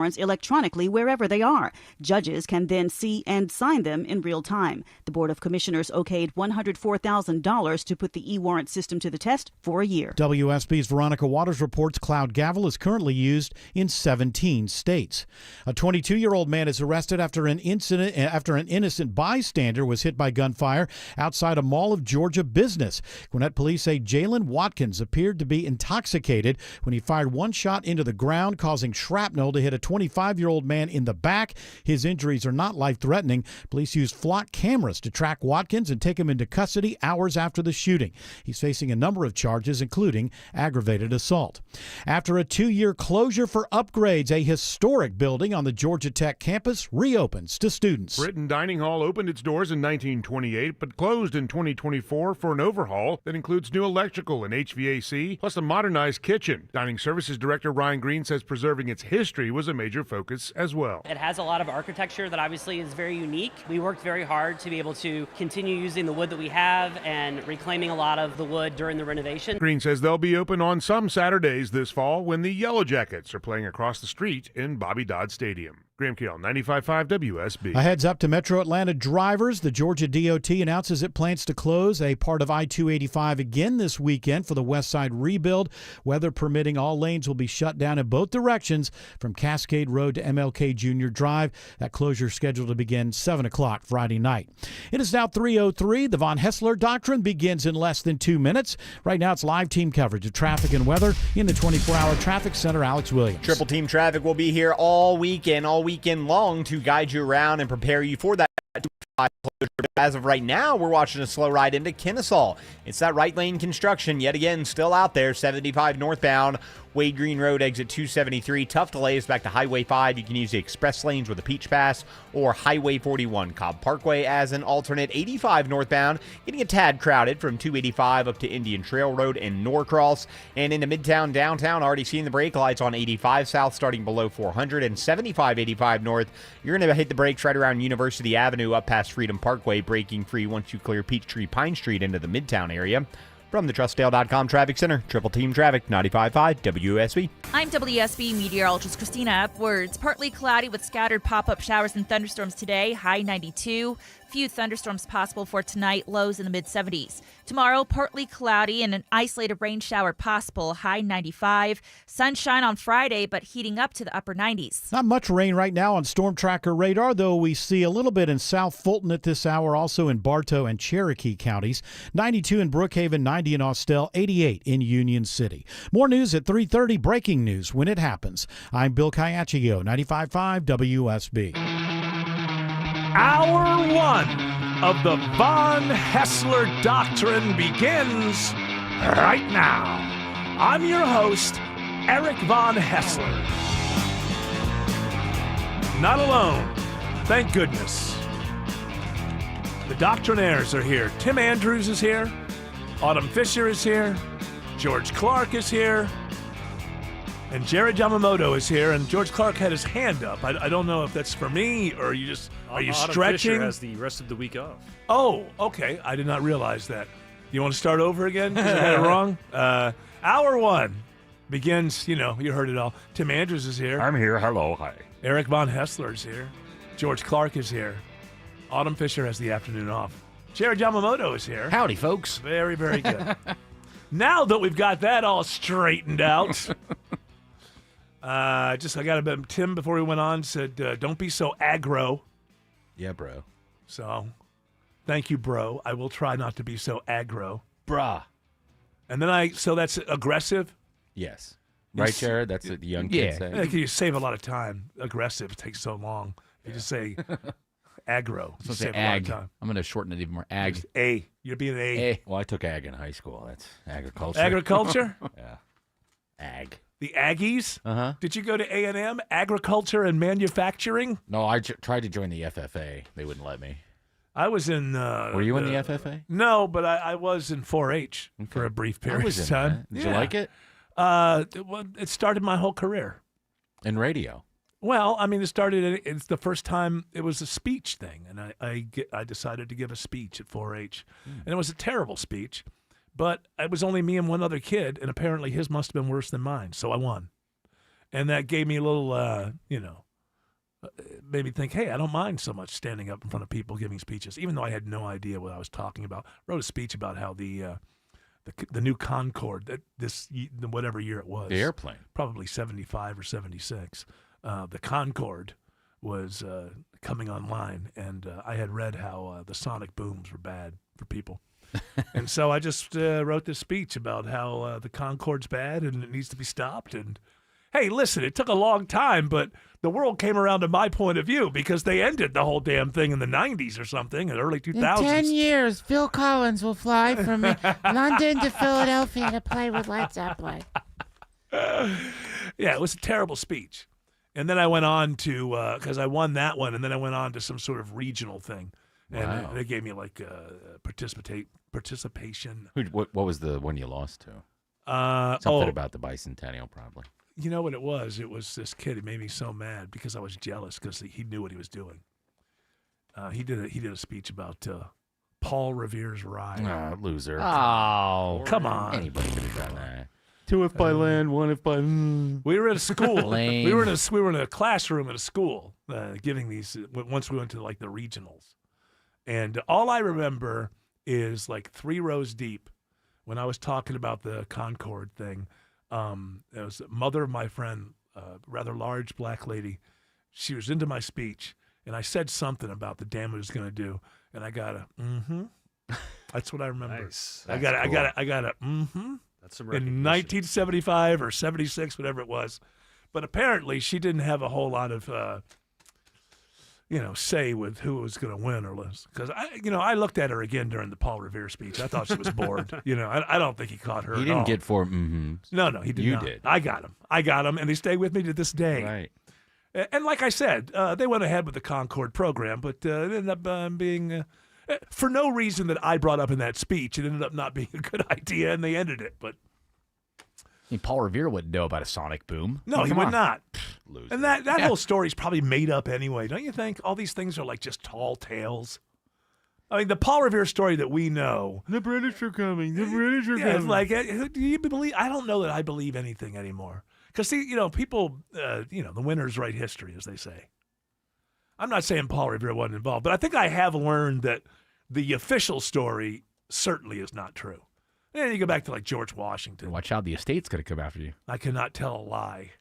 electronically wherever they are. Judges can then see and sign them in real time. The Board of Commissioners okayed $104,000 to put the e-warrant system to the test for a year. WSB's Veronica Waters reports Cloud Gavel is currently used in 17 states. A 22-year-old man is arrested after an innocent bystander was hit by gunfire outside a Mall of Georgia business. Gwinnett police say Jalen Watkins appeared to be intoxicated when he fired one shot into the ground, causing shrapnel to hit a 25-year-old man in the back. His injuries are not life-threatening. Police used flock cameras to track Watkins and take him into custody hours after the shooting. He's facing a number of charges, including aggravated assault. After a 2-year closure for upgrades, a historic building on the Georgia Tech campus reopens to students. Britton Dining Hall opened its doors in 1928, but closed in 2024 for an overhaul that includes new electrical and HVAC, plus a modernized kitchen. Dining Services Director Ryan Green says preserving its history was a major focus as well. It has a lot of architecture that obviously is very unique. We worked very hard to be able to continue using the wood that we have and reclaiming a lot of the wood during the renovation. Green says they'll be open on some Saturdays this fall when the Yellow Jackets are playing across the street in Bobby Dodd Stadium. Graham Keel, 95.5 WSB. A heads up to Metro Atlanta drivers. The Georgia DOT announces it plans to close a part of I-285 again this weekend for the West Side rebuild. Weather permitting, all lanes will be shut down in both directions from Cascade Road to MLK Jr. Drive. That closure is scheduled to begin 7 o'clock Friday night. It is now 3:03. The Von Hessler Doctrine begins in less than 2 minutes. Right now it's live team coverage of traffic and weather in the 24-hour traffic center. Alex Williams. Triple Team Traffic will be here all weekend long to guide you around and prepare you for that closure. As of right now, we're watching a slow ride into Kennesaw. It's that right lane construction yet again still out there. 75 northbound, Wade Green Road, exit 273. Tough delays back to Highway 5. You can use the express lanes with a Peach Pass or Highway 41 Cobb Parkway as an alternate. 85 northbound, getting a tad crowded from 285 up to Indian Trail Road and Norcross. And into Midtown, downtown, already seeing the brake lights on 85 south starting below 400 and 75, 85 north. You're going to hit the brakes right around University Avenue up past Freedom Parkway, braking free once you clear Peachtree Pine Street into the Midtown area. From the TrustDale.com Traffic Center, Triple Team Traffic, 95.5 WSB. I'm WSB meteorologist Christina Upwards. Partly cloudy with scattered pop-up showers and thunderstorms today, high 92. Few thunderstorms possible for tonight, lows in the mid-70s. Tomorrow, partly cloudy and an isolated rain shower possible, high 95. Sunshine on Friday, but heating up to the upper 90s. Not much rain right now on Storm Tracker radar, though we see a little bit in South Fulton at this hour, also in Bartow and Cherokee counties. 92 in Brookhaven, 90 in Austell, 88 in Union City. More news at 3:30, breaking news when it happens. I'm Bill Caiaccio, 95.5 WSB. Hour one of the Von Hessler Doctrine begins right now. I'm your host, Eric Von Hessler. Not alone, thank goodness. The Doctrinaires are here. Tim Andrews is here. Autumn Fisher is here. George Clark is here. And Jared Yamamoto is here, and George Clark had his hand up. I don't know if that's for me or are you Autumn stretching? Fisher has the rest of the week off. Oh, okay. I did not realize that. You want to start over again? Because I had it wrong. Hour one begins. You heard it all. Tim Andrews is here. I'm here. Hello. Hi. Eric Von Hessler is here. George Clark is here. Autumn Fisher has the afternoon off. Jared Yamamoto is here. Howdy, folks. Very, very good. Now that we've got that all straightened out. I got a bit. Tim, before we went on, said, don't be so aggro. Yeah, bro. So, thank you, bro. I will try not to be so aggro. Brah. And then so that's aggressive? Yes. Right, Jared? That's what the young kids say. Yeah, you save a lot of time. Aggressive takes so long. You just say aggro. You save a lot of time. I'm going to shorten it even more. Ag. Just A. You're being an A. Well, I took ag in high school. That's agriculture. Agriculture? Yeah. Ag. The Aggies? Uh-huh. Did you go to A&M? Agriculture and Manufacturing? No, I tried to join the FFA. They wouldn't let me. I was in... Were you in the FFA? No, but I was in 4-H for a brief period of time. Did you like it? It started my whole career. In radio? Well, I mean, it's the first time it was a speech thing, and I decided to give a speech at 4-H. And it was a terrible speech. But it was only me and one other kid, and apparently his must have been worse than mine, so I won. And that gave me a little, made me think, hey, I don't mind so much standing up in front of people giving speeches, even though I had no idea what I was talking about. Wrote a speech about how the new Concorde, whatever year it was. The airplane. Probably 75 or 76. The Concorde was coming online, and I had read how the sonic booms were bad for people. And so I just wrote this speech about how the Concorde's bad and it needs to be stopped. And hey, listen, it took a long time, but the world came around to my point of view because they ended the whole damn thing in the 90s or something, in the early 2000s. In 10 years, Phil Collins will fly from London to Philadelphia to play with Led Zeppelin. Yeah, it was a terrible speech. And then I went on to, because I won that one, and then I went on to some sort of regional thing. And Wow. they gave me like participation. What was the one you lost to? Something Something about the bicentennial, probably. You know what it was? It was this kid. He made me so mad because I was jealous because he knew what he was doing. He did a speech about Paul Revere's ride. Oh, loser. Oh, Come on. Anybody could have done that. 2 if by land, 1 if by. We were at a school. Lame. we were in a classroom at a school giving these. Once we went to like the regionals, and all I remember is like 3 rows deep when I was talking about the Concorde thing. It was the mother of my friend, rather large black lady. She was into my speech, and I said something about the damage it was going to do, and I got a That's what I remember. Nice. I got a That's some in recognition. 1975 or 76, whatever it was. But apparently, she didn't have a whole lot of, say with who was going to win or lose. Because I looked at her again during the Paul Revere speech. I thought she was bored. I don't think he caught her. He at didn't all. get 4 mm-hmm. No, he did You not. did. I got him, and they stay with me to this day. Right. And like I said, they went ahead with the Concorde program, but it ended up being, for no reason that I brought up in that speech, it ended up not being a good idea, and they ended it. But Paul Revere wouldn't know about a sonic boom. no, he would not. Loser. And that whole story's probably made up anyway, don't you think? All these things are like just tall tales. I mean, the Paul Revere story that we know. The British are coming. The British are Yeah, it's like, do you believe? I don't know that I believe anything anymore. Because, see, people, the winners write history, as they say. I'm not saying Paul Revere wasn't involved, but I think I have learned that the official story certainly is not true. And you go back to, like, George Washington. Watch out, the estate's going to come after you. I cannot tell a lie.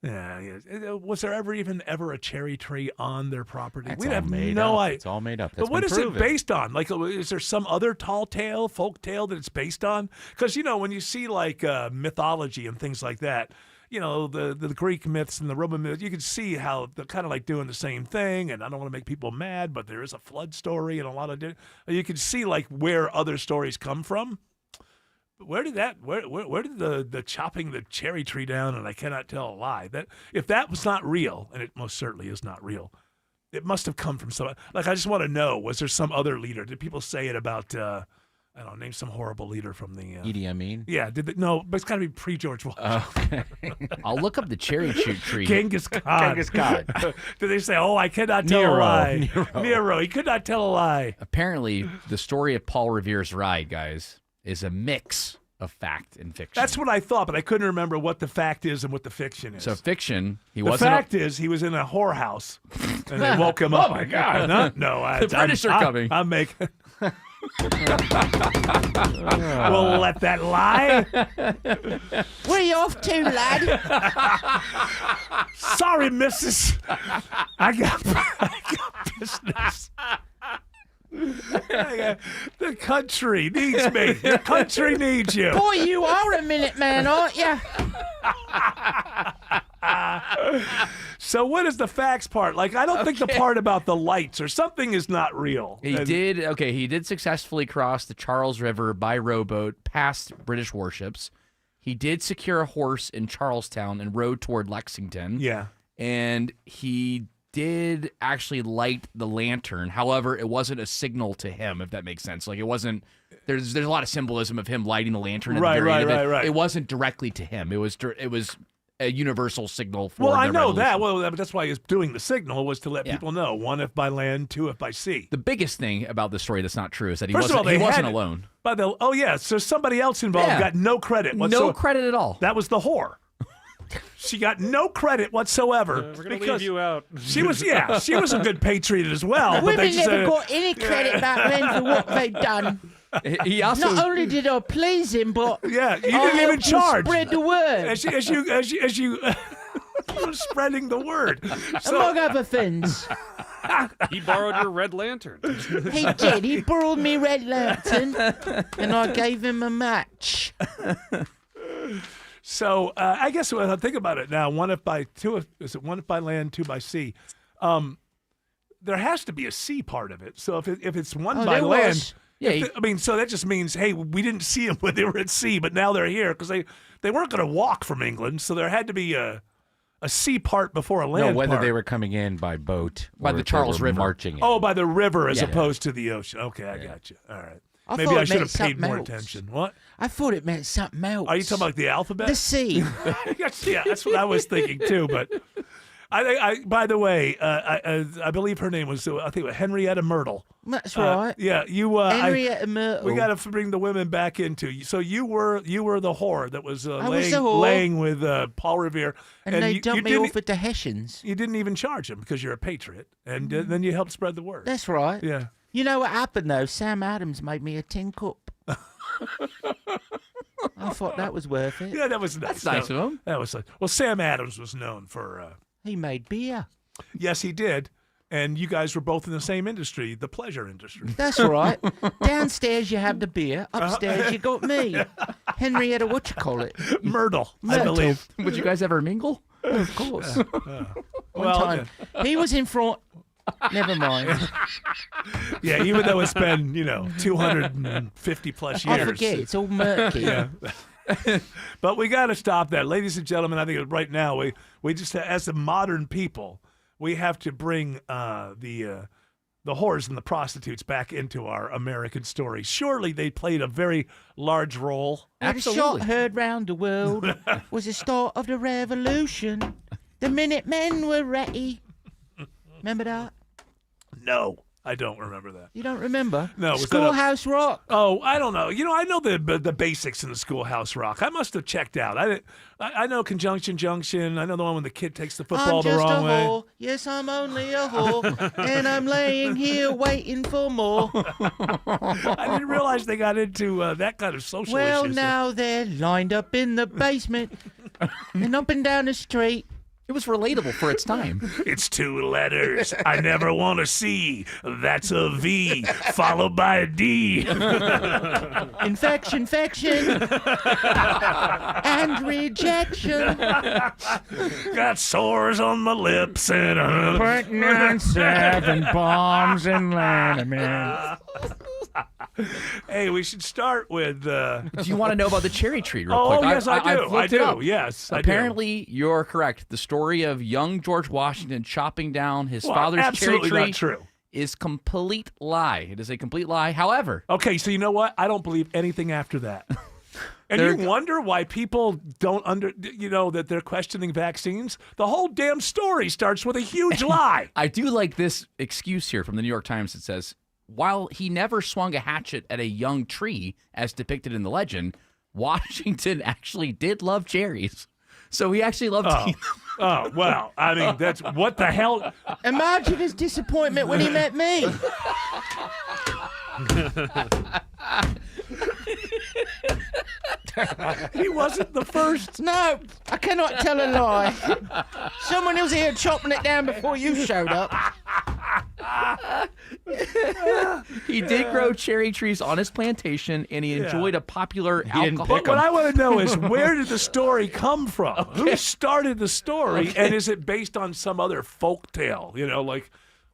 Yeah. Was there ever a cherry tree on their property? That's We all have made no up. idea. It's all made up. But what is it based on? Like, is there some other tall tale, folk tale that it's based on? Because, when you see, like, mythology and things like that, the Greek myths and the Roman myths, you can see how they're kind of like doing the same thing. And I don't want to make people mad, but there is a flood story and a lot of you can see, like, where other stories come from. But where did the chopping the cherry tree down and I cannot tell a lie, that if that was not real, and it most certainly is not real, it must have come from some, like, I just want to know, was there some other leader? Did people say it about, I don't know, name some horrible leader from the... Idi Amin? Yeah, no, but it's got to be pre-George Washington. Okay. I'll look up the cherry tree. Genghis Khan. Did they say, I cannot tell a lie? Nero. He could not tell a lie. Apparently, the story of Paul Revere's ride, guys, is a mix of fact and fiction. That's what I thought, but I couldn't remember what the fact is and what the fiction is. So fiction, he the wasn't... fact is, he was in a whorehouse, and they woke him up. Oh, my God. No, The British are coming. I'm making... We'll let that lie. Where are you off to, lad? Sorry, missus. I got business. The country needs me. The country needs you. Boy, you are a minute man, aren't you? So what is the facts part? Like, I don't think the part about the lights or something is not real. He did successfully cross the Charles River by rowboat past British warships. He did secure a horse in Charlestown and rode toward Lexington. Yeah. And he did actually light the lantern. However, it wasn't a signal to him, if that makes sense. Like, it wasn't... There's a lot of symbolism of him lighting the lantern at the very end of it. Right. It wasn't directly to him. It was a universal signal for I the know revolution. that. Well, that's why he's doing the signal, was to let people know, 1 if by land, 2 if by sea. The biggest thing about this story that's not true is that he First of all, wasn't they wasn't had- alone. So somebody else involved got no credit whatsoever. No credit at all. That was the whore. She got no credit whatsoever. We're going to leave you out. She was a good patriot as well. But they Women just never got any credit back then for what they'd done. He also Not only did I please him, but yeah, you I didn't even helped him charge. spread the word. As you were spreading the word. Among other things. He borrowed your red lantern. He did. He borrowed me red lantern, and I gave him a match. So I guess when I think about it now, one if by land, two by sea. There has to be a sea part of it. So if it's one by there land, was. Yeah, so that just means, hey, we didn't see them when they were at sea, but now they're here because they weren't going to walk from England, so there had to be a sea part before a land No, whether part. they were coming in by boat By or the if they Charles were River. marching in. Oh, by the river as Yeah. opposed to the ocean. Okay, I got you. All right. I Maybe thought I it should meant have paid something more else. attention. What? I thought it meant something else. Are you talking about the alphabet? the sea? Yeah, that's what I was thinking too. But I by the way, I believe her name was Henrietta Myrtle. That's right. Yeah, you. Henrietta Myrtle. We got to bring the women back into. So you were the whore that was, I was the whore. laying with Paul Revere, and they you dumped me didn't- off at the Hessians. You didn't even charge him because you're a patriot, and then you helped spread the word. That's right. Yeah. You know what happened, though? Sam Adams made me a tin cup. I thought that was worth it. Yeah, that was nice. That's nice of him. That was nice. Well, Sam Adams was known for. He made beer. Yes, he did. And you guys were both in the same industry, the pleasure industry. That's right. Downstairs you have the beer. Upstairs you got me. Henrietta, what you call it? Myrtle, I Myrtle. believe. Would you guys ever mingle? Of course. One Well, time. He was in front. Never mind. Yeah, even though it's been, 250 plus years. I forget. It's all murky. Yeah. But we got to stop that. Ladies and gentlemen, I think right now we just, as a modern people, we have to bring the whores and the prostitutes back into our American story. Surely they played a very large role. The shot heard round the world was the start of the revolution. The Minutemen were ready. Remember that? No, I don't remember that. You don't remember? No, was that Schoolhouse Rock. Oh, I don't know. I know the basics in the Schoolhouse Rock. I must have checked out. I know Conjunction Junction. I know the one when the kid takes the football I'm the just wrong a way. whore. Yes, I'm only a whore. And I'm laying here waiting for more. I didn't realize they got into that kind of social Well, issues. now they're lined up in the basement and up and down the street. It was relatable for its time. It's two letters I never want to see. That's a V followed by a D. Infection, and rejection. Got sores on my lips and Putting on 7 bombs in Lanterman. Hey, we should start with. Do you want to know about the cherry tree real Oh, quick? yes, I do. I've looked I it do. up. Yes, I do. Apparently, you're correct. The story of young George Washington chopping down his Well, father's cherry absolutely tree not true. is complete lie. It is a complete lie. However, Okay, so you know what? I don't believe anything after that. And They're- you wonder why people don't that they're questioning vaccines? The whole damn story starts with a huge lie. I do like this excuse here from the New York Times. It says, while he never swung a hatchet at a young tree, as depicted in the legend, Washington actually did love cherries. So he actually loved eating them. Oh, well, I mean, that's what the hell? Imagine his disappointment when he met me. He wasn't the first. No, I cannot tell a lie. Someone was here chopping it down before you showed up. He did grow cherry trees on his plantation, and he enjoyed a popular didn't alcohol. pick What I want to know is where did the story come from? Who started the story, and is it based on some other folk tale?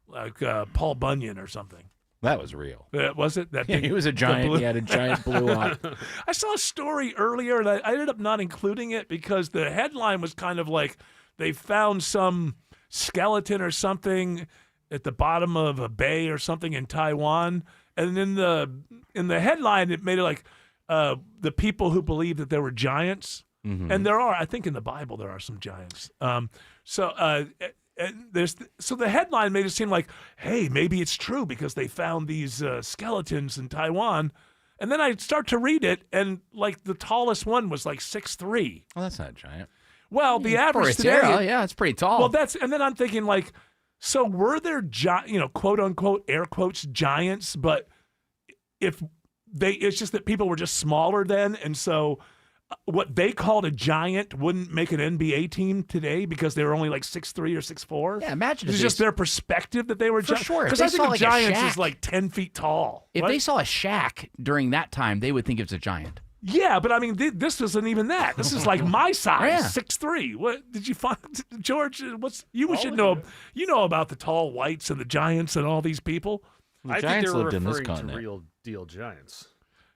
Like Paul Bunyan or something. That was real. Was it that? Yeah, big- he was a the giant. blue- He had a giant blue eye. I saw a story earlier, and I ended up not including it because the headline was kind of like they found some skeleton or something at the bottom of a bay or something in Taiwan, and in the headline it made it like the people who believe that there were giants, and there are. I think in the Bible there are some giants. So the headline made it seem like, hey, maybe it's true because they found these skeletons in Taiwan. And then I start to read it, and like the tallest one was like 6'3". Well, that's not giant. Well, the For average its today, era, yeah, it's pretty tall. well, and then I'm thinking like, so were there quote unquote air quotes giants, but it's just that people were just smaller then, and so what they called a giant wouldn't make an NBA team today because they were only like 6'3" or 6'4". Yeah, imagine if it's they just their perspective that they were For sure. If Because they I think saw, of like, a giants Shaq- is like 10 feet tall. if right? they saw a shack during that time, they would think it's a giant. Yeah, but I mean, this isn't even that. This is like my size, Yeah. 6'3". What did you find, George? You should know? You know about the tall whites and the giants and all these people. The I think Giants they were lived in this referring to continent. real deal giants.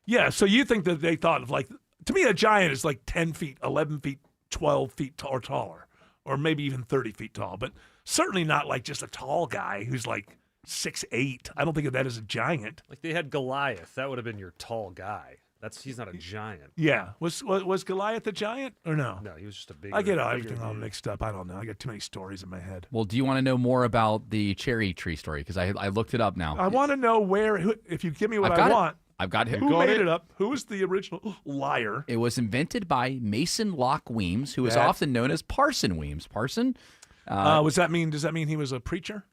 Yeah, so you think that they thought of like, to me, a giant is like 10 feet, 11 feet, 12 feet or taller, or maybe even 30 feet tall, but certainly not like just a tall guy who's like 6'8". I don't think of that as a giant. Like they had Goliath. That would have been your tall guy. He's not a giant. Yeah. Was Goliath a giant or no? No, he was just a big. I get everything all mixed up. I don't know. I got too many stories in my head. Well, do you want to know more about the cherry tree story? Because I looked it up now. I want to know if you give me what I've I got it. want. I've got it. Who made it up? Who was the original liar? It was invented by Mason Locke Weems, who is That- often known as Parson Weems. Parson. Does that mean he was a preacher?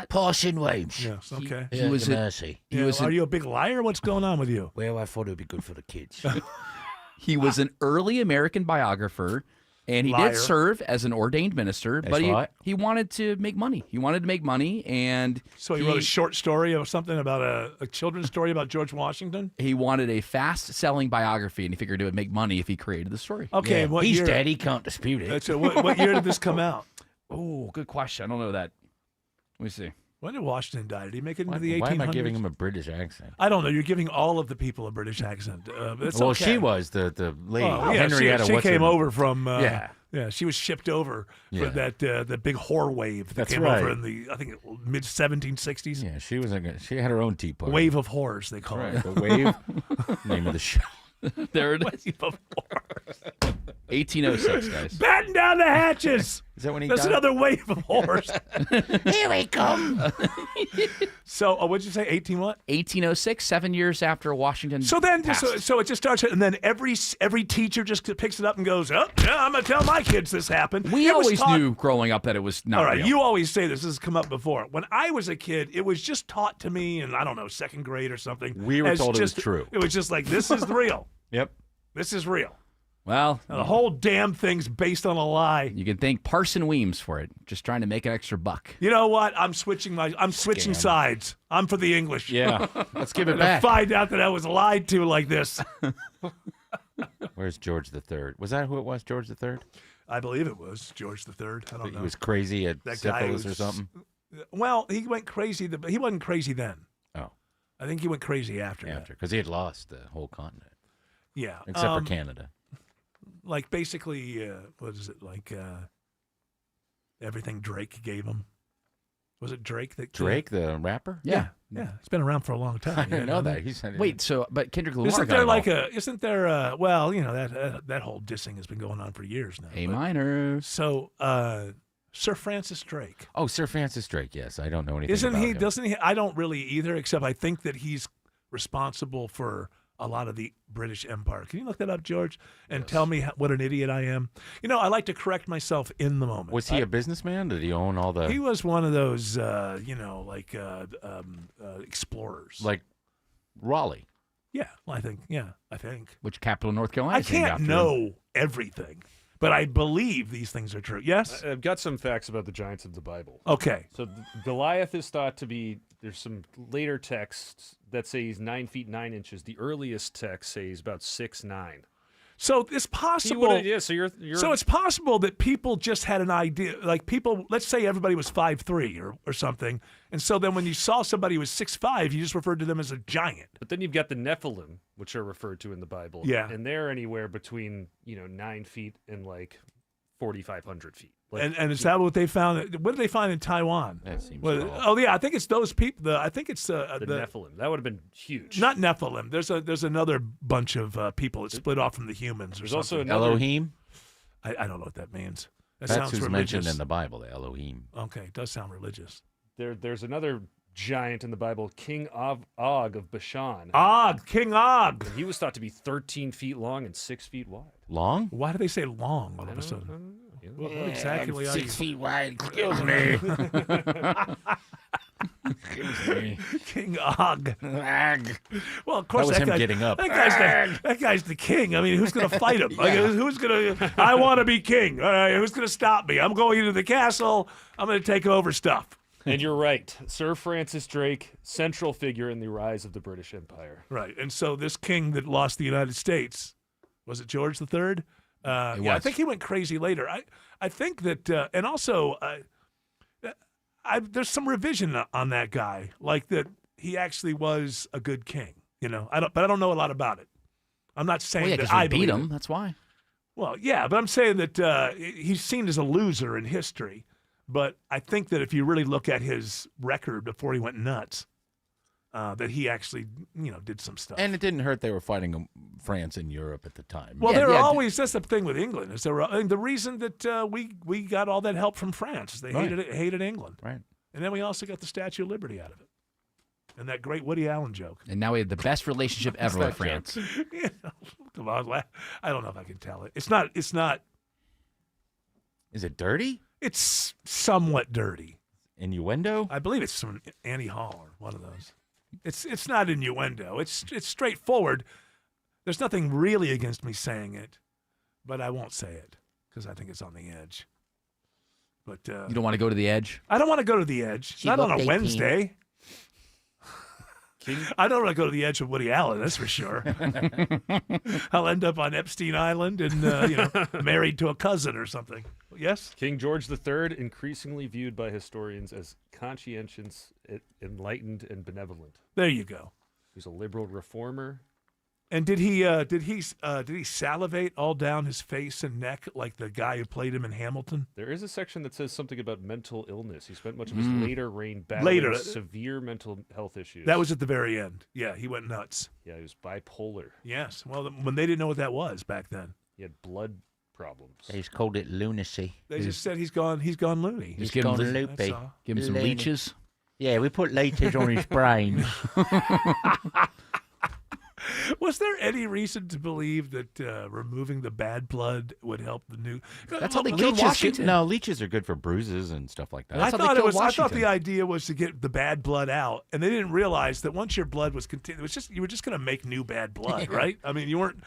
Parson Weems. Yes. Okay. He was a- mercy. He Yeah, was are an, you a big liar? What's going on with you? Well, I thought it would be good for the kids. he was an early American biographer, and he Liar. did serve as an ordained minister. That's But right. he wanted to make money. He wanted to make money, and So he wrote a short story or something about a children's story about George Washington? he wanted a fast-selling biography, and he figured it would make money if he created the story. Okay, what He's year? dead. He can't dispute it. So what year did this come out? Oh, good question. I don't know that. Let me see. When did Washington die? Did he make it into Why, the 1800s? why am I giving him a British accent? I don't know. You're giving all of the people a British accent. It's Well, okay. she was the lady. Oh, yeah, Henrietta. she what's her came name? over from. Yeah. Yeah, she was shipped over Yeah. for that the big whore wave that That's came right. over in the I think mid 1760s. Yeah, she was. She had her own tea party. Wave of whores they call Right, it. the wave. Name of the show. There it is. Wave of whores. 1806, guys. Batten down the hatches. Is that when he That's died? another wave of whores. Here we come. So, what'd you say? 18 what? 1806, 7 years after Washington. So then, passed. so it just starts, and then every teacher just picks it up and goes, "Oh, yeah, I'm gonna tell my kids this happened." we It was always taught- knew growing up that it was not All right, real. you always say this has come up before. When I was a kid, it was just taught to me in I don't know second grade or something. We were as told it was just- true. It was just like this is real. Yep. This is real. Well, Now, the whole damn thing's based on a lie. you can thank Parson Weems for it. Just trying to make an extra buck. You know what? I'm switching Scam. sides. I'm for the English. Yeah. Let's give it And to back. find out that I was lied to like this. Where's George III? Was that who it was? George III? I believe it was George III. I don't He know. was crazy at That guy syphilis or was- something. Well, he went crazy. But he wasn't crazy then. Oh, I think he went crazy after that. because he had lost the whole continent Yeah. except for Canada. Like basically, what is it like? Everything Drake gave him. Was it Drake that Drake, the rapper? Yeah. It's been around for a long I time. didn't know that. He said, Wait, but Kendrick Lamar Isn't got there involved. like Isn't there? Well, you know that whole dissing has been going on for years now. A but- minor. So, Sir Francis Drake. Oh, Sir Francis Drake. Yes, I don't know anything. Isn't about he? him. Doesn't he? I don't really either. Except I think that he's responsible for a lot of the British Empire. Can you look that up, George, and tell me what an idiot I am? You know, I like to correct myself in the moment. Was he a businessman? Did he own all the He was one of those, explorers. like Raleigh? Yeah, well, I think. Which capital of North Carolina? I is named can't after him? know everything, but I believe these things are true. Yes. I've got some facts about the giants of the Bible. Okay. So Goliath is thought to be. There's some later texts that say he's 9 feet 9 inches. The earliest text say he's about 6'9". So it's possible. Yeah. So you're. So it's possible that people just had an idea, like people. Let's say everybody was 5'3" or something, and so then when you saw somebody who was 6'5", you just referred to them as a giant. But then you've got the Nephilim, which are referred to in the Bible. Yeah. And they're anywhere between 9 feet and like 4,500 feet. Like, And is that what they found? What did they find in Taiwan? That seems Well, small. oh yeah, I think it's those people. I think it's the Nephilim. That would have been huge. not Nephilim. There's another bunch of people that split off from the humans. Or There's also something. another. Elohim? I don't know what that means. That That's sounds who's religious. mentioned in the Bible, the Elohim. Okay, it does sound religious. There's another giant in the Bible, King Og of Bashan. King Og. And he was thought to be 13 feet long and 6 feet wide. Long? Why do they say long all of a sudden? What exactly are you? 6 feet wide. Excuse me. Excuse me. King Og. Well, of course That was him guy, getting up. That guy's the king. I mean, who's going to fight him? Like, who's going to? I want to be king. All right, who's going to stop me? I'm going into the castle. I'm going to take over stuff. And you're right. Sir Francis Drake, central figure in the rise of the British Empire. Right. And so this king that lost the United States, was it George III? Yeah, I think he went crazy later. I think that, and also, there's some revision on that guy, like that he actually was a good king. You know, but I don't know a lot about it. I'm not saying that I beat believe him. it. That's why. Well, yeah, but I'm saying that he's seen as a loser in history. But I think that if you really look at his record before he went nuts, that he actually, did some stuff. And it didn't hurt they were fighting France in Europe at the time. Well, that's the thing with England. Is the reason that we got all that help from France is they hated England. Right. And then we also got the Statue of Liberty out of it. And that great Woody Allen joke. And now we have the best relationship ever with France. Come on, I don't know if I can tell it. It's not. Is it dirty? It's somewhat dirty. Innuendo? I believe it's from Annie Hall or one of those. It's not innuendo. It's straightforward. There's nothing really against me saying it, but I won't say it because I think it's on the edge. But you don't want to go to the edge? I don't want to go to the edge. Not on a Wednesday. I don't want to go to the edge of Woody Allen, that's for sure. I'll end up on Epstein Island and married to a cousin or something. Yes? King George III, increasingly viewed by historians as conscientious, enlightened, and benevolent. There you go. He was a liberal reformer. And did he salivate all down his face and neck like the guy who played him in Hamilton? There is a section that says something about mental illness. He spent much of his later reign battling severe mental health issues. That was at the very end. Yeah, he went nuts. Yeah, he was bipolar. Yes. Well, when they didn't know what that was back then. He had blood problems. They just called it lunacy. They just said he's gone loony. He's gone loopy. Give him some leeches. Yeah, we put leeches on his brain. Was there any reason to believe that removing the bad blood would help the new? That's how they killed Washington. No, leeches are good for bruises and stuff like that. I thought the idea was to get the bad blood out, and they didn't realize that once your blood was continued, you were just going to make new bad blood, right? I mean, you weren't.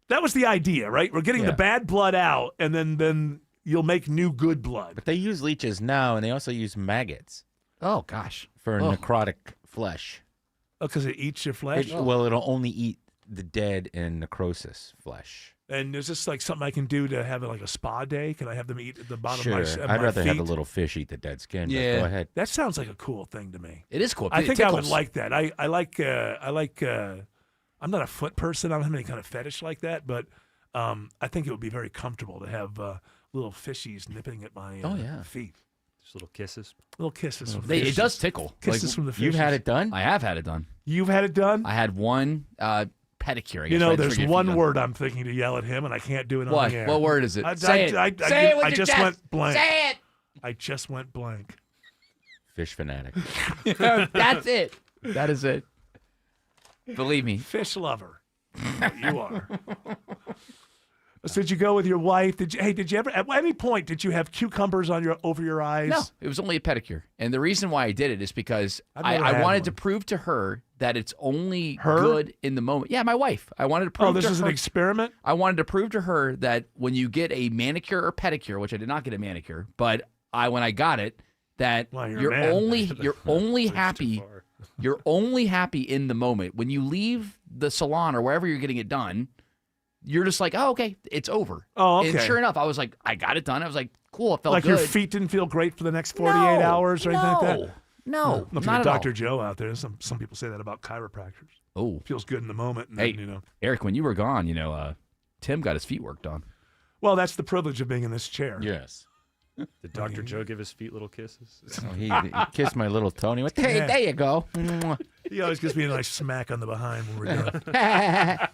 That was the idea, right? We're getting the bad blood out, and then you'll make new good blood. But they use leeches now, and they also use maggots. Oh gosh, for necrotic flesh. Oh, because it eats your flesh? Well, it'll only eat the dead and necrosis flesh. And is this like something I can do to have like a spa day? Can I have them eat at the bottom of my feet? I'd rather have the little fish eat the dead skin. Yeah. But go ahead. That sounds like a cool thing to me. It is cool. I think I would like that. I like. I'm not a foot person. I don't have any kind of fetish like that, but I think it would be very comfortable to have little fishies nipping at my feet. Just little kisses. Little kisses. From it does tickle. Kisses from the fishes. You've had it done? I have had it done. You've had it done? I had one pedicure. I guess, there's one word I'm thinking to yell at him, and I can't do it on the air. What word is it? Say it. Say it with your just chest. went blank. Say it. I just went blank. Fish fanatic. That's it. That is it. Believe me. Fish lover. You are. So did you go with your wife? Did you ever at any point did you have cucumbers over your eyes? No, it was only a pedicure. And the reason why I did it is because I wanted to prove to her that it's only good in the moment. Yeah, my wife. I wanted to prove to her. Oh, this is an experiment? I wanted to prove to her that when you get a manicure or pedicure, which I did not get a manicure, but when I got it, that you're only happy. You're only happy in the moment. When you leave the salon or wherever you're getting it done, you're just like, oh, okay, it's over. Oh, okay. And sure enough, I was like, I got it done. I was like, cool, it felt like good. Your feet didn't feel great for the next 48 hours or anything like that? No, not at Dr. all. Joe out there. Some people say that about chiropractors. Oh. Feels good in the moment. And hey, then, Eric, when you were gone, Tim got his feet worked on. Well, that's the privilege of being in this chair. Yes. Did Dr. Joe give his feet little kisses? Oh, he kissed my little Tony. Hey, there you go. He always gives me a nice smack on the behind when we're done.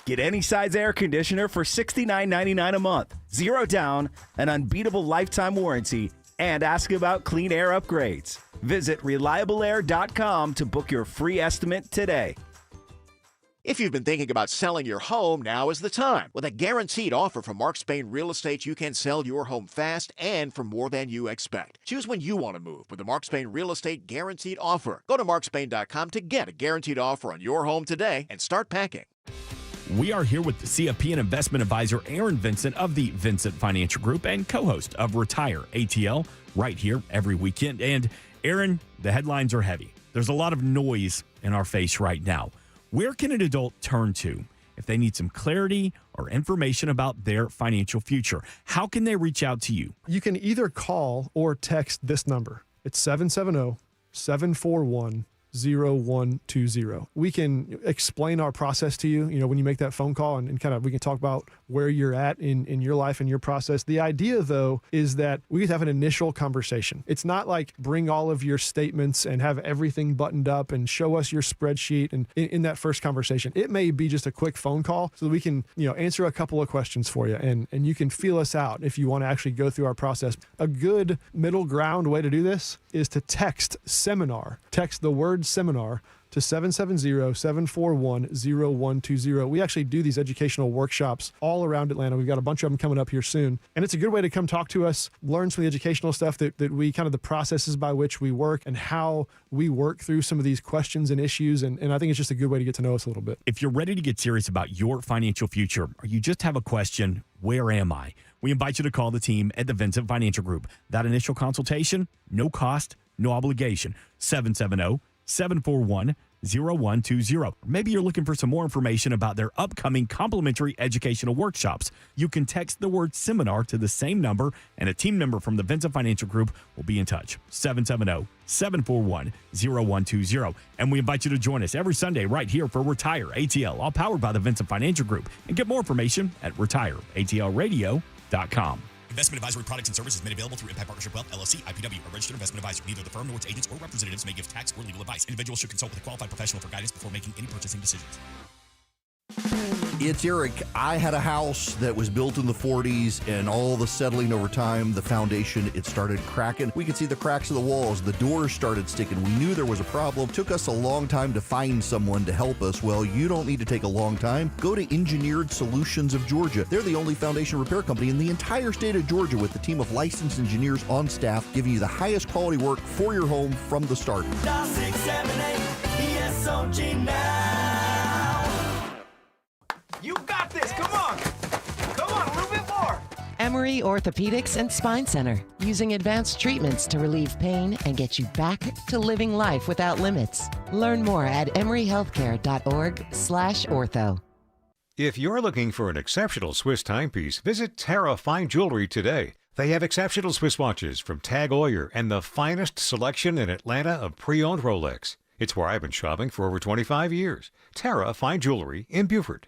Get any size air conditioner for $69.99 a month, 0 down, an unbeatable lifetime warranty, and ask about clean air upgrades. Visit reliableair.com to book your free estimate today. If you've been thinking about selling your home, now is the time. With a guaranteed offer from Mark Spain Real Estate, you can sell your home fast and for more than you expect. Choose when you want to move with the Mark Spain Real Estate Guaranteed Offer. Go to markspain.com to get a guaranteed offer on your home today and start packing. We are here with the CFP and investment advisor Aaron Vincent of the Vincent Financial Group and co-host of Retire ATL right here every weekend. And Aaron, the headlines are heavy. There's a lot of noise in our face right now. Where can an adult turn to if they need some clarity or information about their financial future? How can they reach out to you? You can either call or text this number. It's 770-741-0120. We can explain our process to you, when you make that phone call and kind of, we can talk about where you're at in your life and your process. The idea though, is that we have an initial conversation. It's not like bring all of your statements and have everything buttoned up and show us your spreadsheet. And in that first conversation, it may be just a quick phone call so that we can, answer a couple of questions for you and you can feel us out if you want to actually go through our process. A good middle ground way to do this is to text seminar, text the word seminar to 770-741-0120. We actually do these educational workshops all around Atlanta. We've got a bunch of them coming up here soon. And it's a good way to come talk to us, learn some of the educational stuff that we kind of the processes by which we work and how we work through some of these questions and issues. And I think it's just a good way to get to know us a little bit. If you're ready to get serious about your financial future or you just have a question, where am I? We invite you to call the team at the Vincent Financial Group. That initial consultation, no cost, no obligation. 770-741-0120. Maybe you're looking for some more information about their upcoming complimentary educational workshops. You can text the word seminar to the same number, and a team member from the Vincent Financial Group will be in touch. 770-741-0120. And we invite you to join us every Sunday right here for Retire ATL, all powered by the Vincent Financial Group. And get more information at retireatlradio.com. Investment advisory products and services made available through Impact Partnership Wealth, LLC, IPW, a registered investment advisor. Neither the firm nor its agents or representatives may give tax or legal advice. Individuals should consult with a qualified professional for guidance before making any purchasing decisions. It's Eric. I had a house that was built in the 40s, and all the settling over time, the foundation, it started cracking. We could see the cracks of the walls. The doors started sticking. We knew there was a problem. It took us a long time to find someone to help us. Well, you don't need to take a long time. Go to Engineered Solutions of Georgia. They're the only foundation repair company in the entire state of Georgia with a team of licensed engineers on staff giving you the highest quality work for your home from the start. Dial 678 ESOG now. You got this. Come on. Come on, a little bit more. Emory Orthopedics and Spine Center, using advanced treatments to relieve pain and get you back to living life without limits. Learn more at emoryhealthcare.org/ortho. If you're looking for an exceptional Swiss timepiece, visit Terra Fine Jewelry today. They have exceptional Swiss watches from Tag Heuer and the finest selection in Atlanta of pre-owned Rolex. It's where I've been shopping for over 25 years. Terra Fine Jewelry in Beaufort.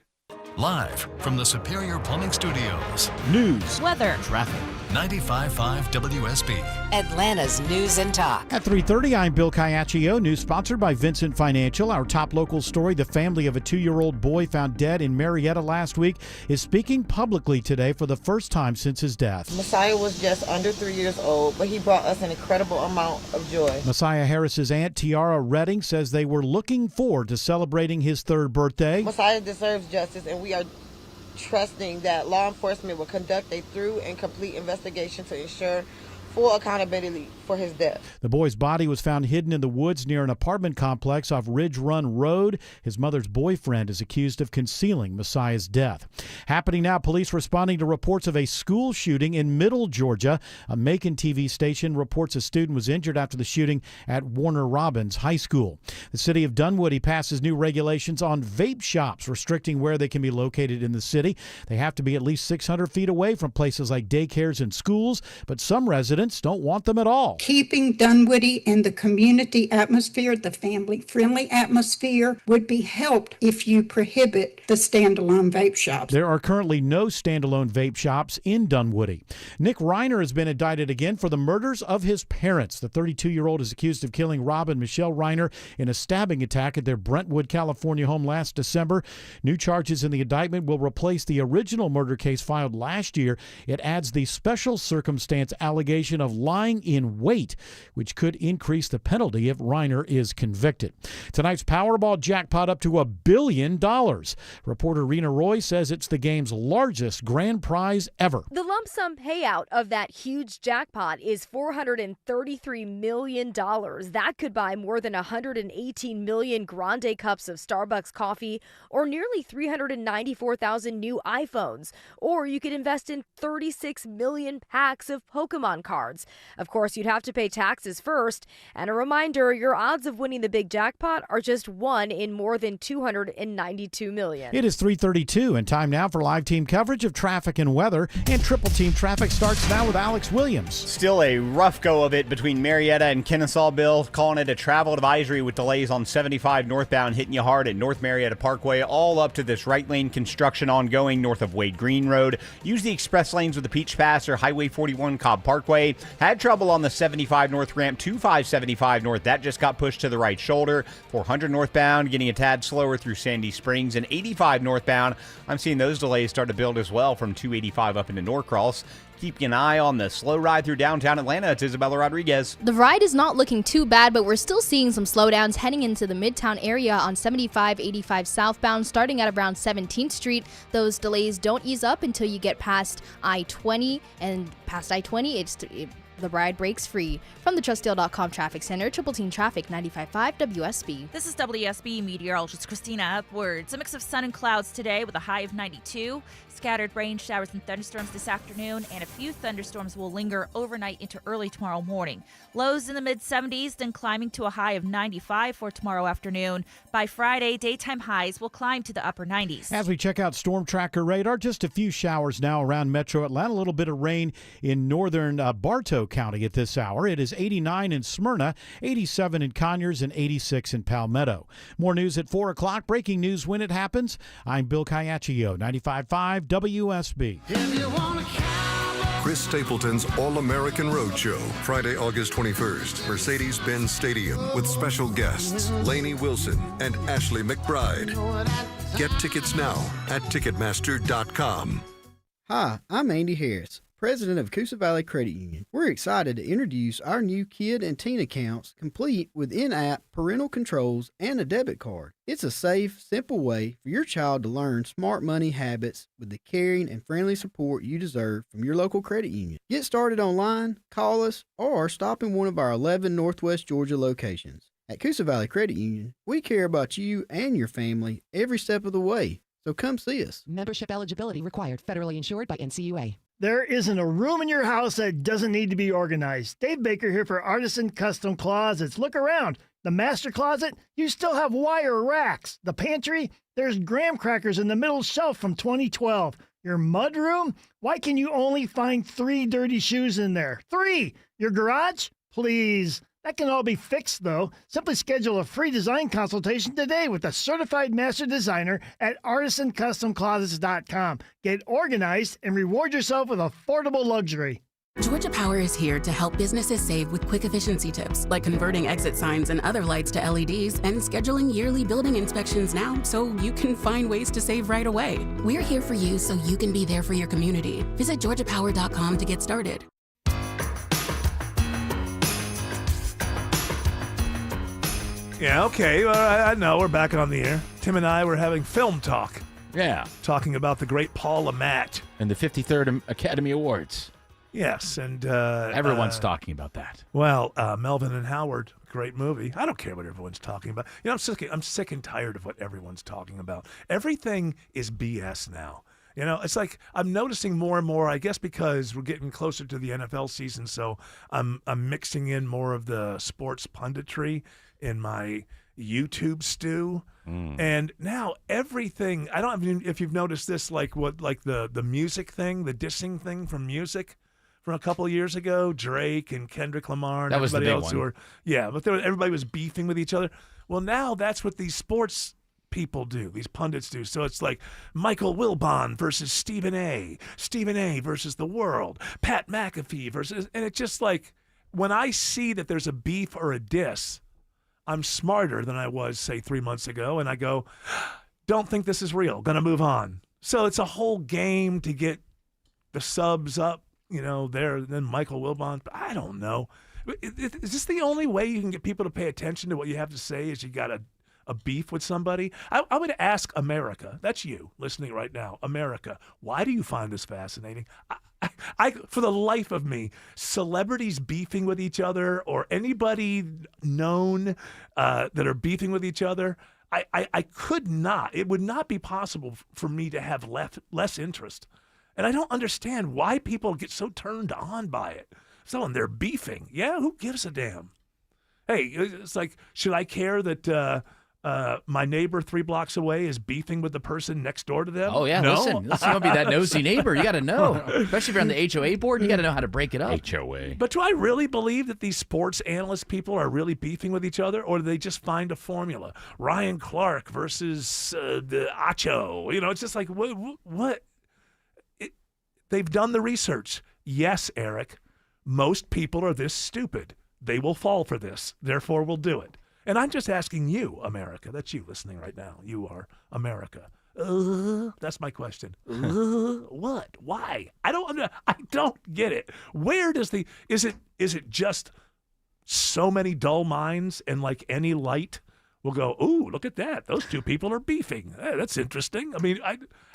Live from the Superior Plumbing Studios. News, weather, traffic. 95.5 WSB. Atlanta's News and Talk. At 3:30, I'm Bill Caiaccio. News sponsored by Vincent Financial. Our top local story, the family of a 2-year-old boy found dead in Marietta last week, is speaking publicly today for the first time since his death. Messiah was just under 3 years old, but he brought us an incredible amount of joy. Messiah Harris's aunt, Tiara Redding, says they were looking forward to celebrating his 3rd birthday. Messiah deserves justice, and we are trusting that law enforcement will conduct a thorough and complete investigation to ensure full accountability for his death. The boy's body was found hidden in the woods near an apartment complex off Ridge Run Road. His mother's boyfriend is accused of concealing Messiah's death. Happening now, police responding to reports of a school shooting in Middle Georgia. A Macon TV station reports a student was injured after the shooting at Warner Robins High School. The city of Dunwoody passes new regulations on vape shops, restricting where they can be located in the city. They have to be at least 600 feet away from places like daycares and schools, but some residents residents don't want them at all. Keeping Dunwoody in the community atmosphere, the family-friendly atmosphere, would be helped if you prohibit the standalone vape shops. There are currently no standalone vape shops in Dunwoody. Nick Reiner has been indicted again for the murders of his parents. The 32-year-old is accused of killing Rob and Michelle Reiner in a stabbing attack at their Brentwood, California home last December. New charges in the indictment will replace the original murder case filed last year. It adds the special circumstance allegation of lying in wait, which could increase the penalty if Reiner is convicted. Tonight's Powerball jackpot up to $1 billion. Reporter Rena Roy says it's the game's largest grand prize ever. The lump sum payout of that huge jackpot is $433 million. That could buy more than 118 million grande cups of Starbucks coffee or nearly 394,000 new iPhones. Or you could invest in 36 million packs of Pokemon cards. Of course, you'd have to pay taxes first. And a reminder, your odds of winning the big jackpot are just 1 in more than 292 million. It is 3:32 and time now for live team coverage of traffic and weather. And Triple Team Traffic starts now with Alex Williams. Still a rough go of it between Marietta and Kennesaw. Bill calling it a travel advisory with delays on 75 northbound hitting you hard at North Marietta Parkway, all up to this right lane construction ongoing north of Wade Green Road. Use the express lanes with the Peach Pass or Highway 41 Cobb Parkway. Had trouble on the 75 north ramp to 575 north. That just got pushed to the right shoulder. 400 northbound getting a tad slower through Sandy Springs, and 85 northbound. I'm seeing those delays start to build as well from 285 up into Norcross. Keeping an eye on the slow ride through downtown Atlanta. It's Isabella Rodriguez. The ride is not looking too bad, but we're still seeing some slowdowns heading into the Midtown area on 75-85 southbound, starting at around 17th Street. Those delays don't ease up until you get past I-20, and past I-20, the ride breaks free. From the TrustDeal.com Traffic Center, Triple Team Traffic 95.5 WSB. This is WSB meteorologist Christina Upwards. A mix of sun and clouds today with a high of 92. Scattered rain, showers, and thunderstorms this afternoon, and a few thunderstorms will linger overnight into early tomorrow morning. Lows in the mid-70s, then climbing to a high of 95 for tomorrow afternoon. By Friday, daytime highs will climb to the upper 90s. As we check out Storm Tracker radar, just a few showers now around Metro Atlanta. A little bit of rain in northern Bartow County at this hour. It is 89 in Smyrna, 87 in Conyers, and 86 in Palmetto. More news at 4 o'clock. Breaking news when it happens. I'm Bill Caiaccio, 95.5 WSB. Chris Stapleton's All-American Roadshow, Friday, August 21st, Mercedes-Benz Stadium, with special guests Lainey Wilson and Ashley McBride. Get tickets now at Ticketmaster.com. Hi, I'm Andy Harris, president of Coosa Valley Credit Union. We're excited to introduce our new kid and teen accounts, complete with in-app parental controls and a debit card. It's a safe, simple way for your child to learn smart money habits with the caring and friendly support you deserve from your local credit union. Get started online, call us, or stop in one of our 11 Northwest Georgia locations. At Coosa Valley Credit Union, we care about you and your family every step of the way. So come see us. Membership eligibility required. Federally insured by NCUA. There isn't a room in your house that doesn't need to be organized. Dave Baker here for Artisan Custom Closets. Look around. The master closet, you still have wire racks. The pantry, there's graham crackers in the middle shelf from 2012. Your mudroom, why can you only find 3 dirty shoes in there? 3! Your garage? Please. That can all be fixed, though. Simply schedule a free design consultation today with a certified master designer at artisancustomclosets.com. Get organized and reward yourself with affordable luxury. Georgia Power is here to help businesses save with quick efficiency tips, like converting exit signs and other lights to LEDs and scheduling yearly building inspections now so you can find ways to save right away. We're here for you so you can be there for your community. Visit georgiapower.com to get started. Yeah, okay. I know we're back on the air. Tim and I were having film talk. Yeah. Talking about the great Paul LeMat. And the 53rd Academy Awards. Yes, and... everyone's talking about that. Well, Melvin and Howard, great movie. I don't care what everyone's talking about. You know, I'm sick and tired of what everyone's talking about. Everything is BS now. You know, it's like I'm noticing more and more, I guess because we're getting closer to the NFL season, so I'm mixing in more of the sports punditry in my YouTube stew. And now everything, I don't know if you've noticed this, like the music thing, the dissing thing from music, from a couple of years ago, Drake and Kendrick Lamar and That was the everybody big else one. who were, but everybody was beefing with each other. Well, now that's what these sports people do, these pundits do. So it's like Michael Wilbon versus Stephen A. Stephen A. versus The World. Pat McAfee versus, and it's just like, when I see that there's a beef or a diss, I'm smarter than I was, say, 3 months ago, and I go, don't think this is real, gonna move on. So it's a whole game to get the subs up, there, and then Michael Wilbon. I don't know. Is this the only way you can get people to pay attention to what you have to say, is you got a beef with somebody? I would ask America, that's you listening right now, America, why do you find this fascinating? I for the life of me, celebrities beefing with each other or anybody known that are beefing with each other, I could not. It would not be possible for me to have less interest. And I don't understand why people get so turned on by it. So, and they're beefing. Yeah, who gives a damn? Hey, it's like, should I care that my neighbor 3 blocks away is beefing with the person next door to them? Oh, yeah, no? listen, you want to be that nosy neighbor. You got to know. Especially if you're on the HOA board, you got to know how to break it up. HOA. But do I really believe that these sports analyst people are really beefing with each other, or do they just find a formula? Ryan Clark versus the Acho. It's just like, what? They've done the research. Yes, Eric, most people are this stupid. They will fall for this. Therefore, we'll do it. And I'm just asking you, America. That's you listening right now. You are America. That's my question. What? Why? I don't get it. Where does is it just so many dull minds, and like any light will go, ooh, look at that. Those two people are beefing. Hey, that's interesting. I mean,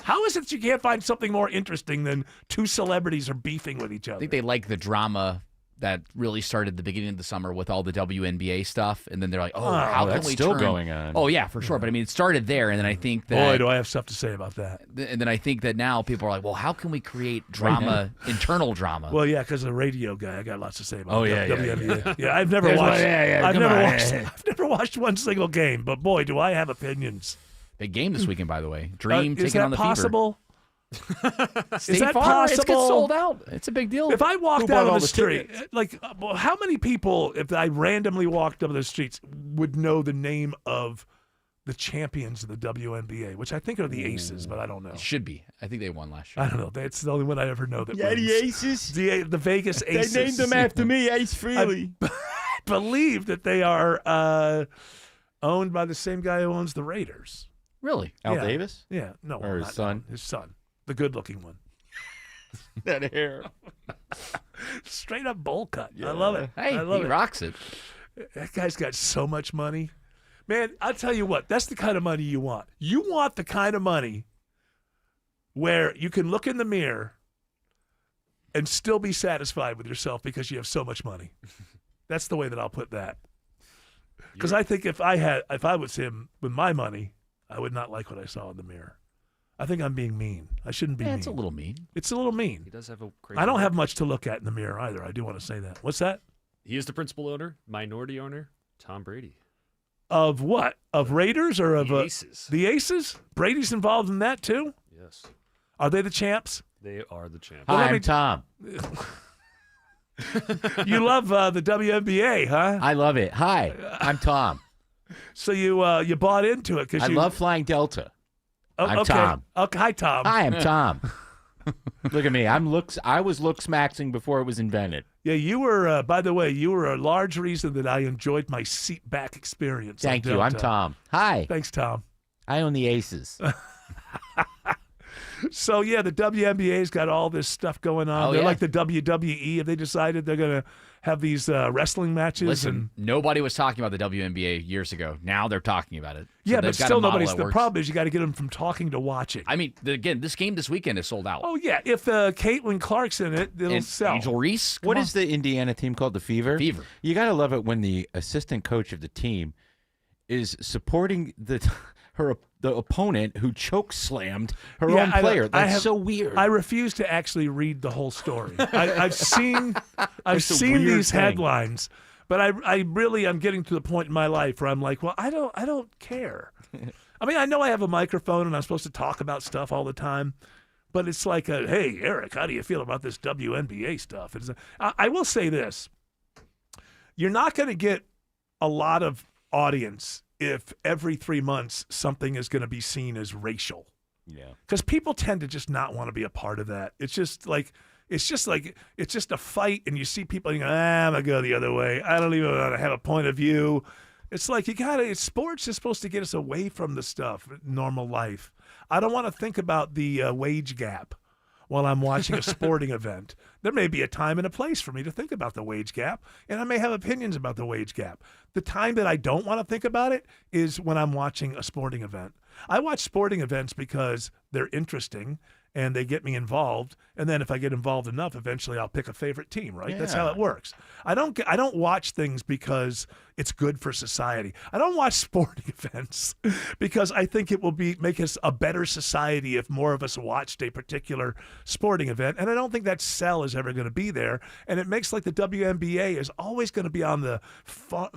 how is it that you can't find something more interesting than two celebrities are beefing with each other? I think they like the drama that really started at the beginning of the summer with all the WNBA stuff, and then they're like, how can that's we still turn... going on. Oh, yeah, for sure. But, I mean, it started there, and then I think that... Boy, do I have stuff to say about that. And then I think that now people are like, well, how can we create drama, internal drama? Well, yeah, because a radio guy, I got lots to say about WNBA. Yeah, I've never watched. I've never watched one single game, but boy, do I have opinions. Big game this weekend, by the way. Dream Is taking that on the possible? State Is that Farm, possible? It's gets sold out. It's a big deal. If I walked Who bought out all on the the street, tickets? like, how many people, if I randomly walked up the streets, would know the name of the champions of the WNBA, which I think are the Aces, but I don't know. It should be. I think they won last year. I don't know. That's the only one I ever know that Yeah, wins. the Aces. The Vegas Aces. They named them after me, Ace Frehley. I believe that they are owned by the same guy who owns the Raiders. Really? Al Yeah. Davis? Yeah. No. Or his not- son? His son. The good-looking one. That hair. Straight up bowl cut. I love it. Hey, I love he it. rocks it. That guy's got so much money. Man, I'll tell you what, that's the kind of money you want. You want the kind of money where you can look in the mirror and still be satisfied with yourself because you have so much money. That's the way that I'll put that. Because I think if I was him with my money, I would not like what I saw in the mirror. I think I'm being mean. I shouldn't be mean. It's a little mean. It's a little mean. He does have a crazy I don't have life. much to look at in the mirror either. I do want to say that. What's that? He is the principal owner, minority owner, Tom Brady. Of what? Of Raiders or of The Aces. The Aces? Brady's involved in that too? Yes. Are they the champs? They are the champions. Hi, I'm Tom. You love the WNBA, huh? I love it. Hi, I'm Tom. So you bought into it because I love flying Delta. Oh, I'm okay. Tom. Okay, hi Tom. Hi, I'm Tom. Look at me. I was looks-maxing before it was invented. Yeah, you were. By the way, you were a large reason that I enjoyed my seat back experience. on Thank you. I'm Delta. Tom. Hi. Thanks, Tom. I own the Aces. So yeah, the WNBA's got all this stuff going on. Oh, They're yeah. like the WWE. Have they decided they're going to have these wrestling matches? Listen, nobody was talking about the WNBA years ago. Now they're talking about it. So Yeah, they've but got a still model nobody's. that The works. problem is you got to get them from talking to watching. I mean, again, this game this weekend is sold out. Oh yeah, if Caitlin Clark's in it, it'll And sell. Angel Reese. What is the Indiana team called? The Fever? Fever. You got to love it when the assistant coach of the team is supporting the opponent who choke slammed her own player. That's so weird. I refuse to actually read the whole story. I've seen It's a seen weird these thing. headlines, but I really am getting to the point in my life where I'm like, well, I don't care. I mean, I know I have a microphone and I'm supposed to talk about stuff all the time, but it's like, hey, Eric, how do you feel about this WNBA stuff? I will say this. You're not going to get a lot of audience if every 3 months something is going to be seen as racial. Yeah. Because people tend to just not want to be a part of that. It's just a fight, and you see people, I'm going to go the other way. I don't even want to have a point of view. It's like sports is supposed to get us away from the stuff, normal life. I don't want to think about the wage gap while I'm watching a sporting event. There may be a time and a place for me to think about the wage gap, and I may have opinions about the wage gap. The time that I don't want to think about it is when I'm watching a sporting event. I watch sporting events because they're interesting and they get me involved. And then if I get involved enough, eventually I'll pick a favorite team, right? Yeah. That's how it works. I don't watch things because it's good for society. I don't watch sporting events because I think it will make us a better society if more of us watched a particular sporting event. And I don't think that sell is ever going to be there. And it makes like the WNBA is always going to be on the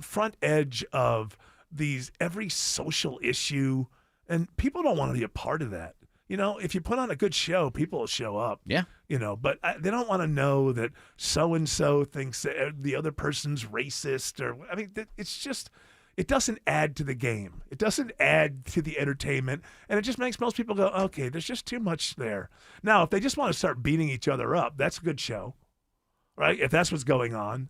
front edge of every social issue. And people don't want to be a part of that. If you put on a good show, people will show up. Yeah. But they don't want to know that so-and-so thinks that the other person's racist. It's just, it doesn't add to the game. It doesn't add to the entertainment. And it just makes most people go, okay, there's just too much there. Now, if they just want to start beating each other up, that's a good show, right? If that's what's going on.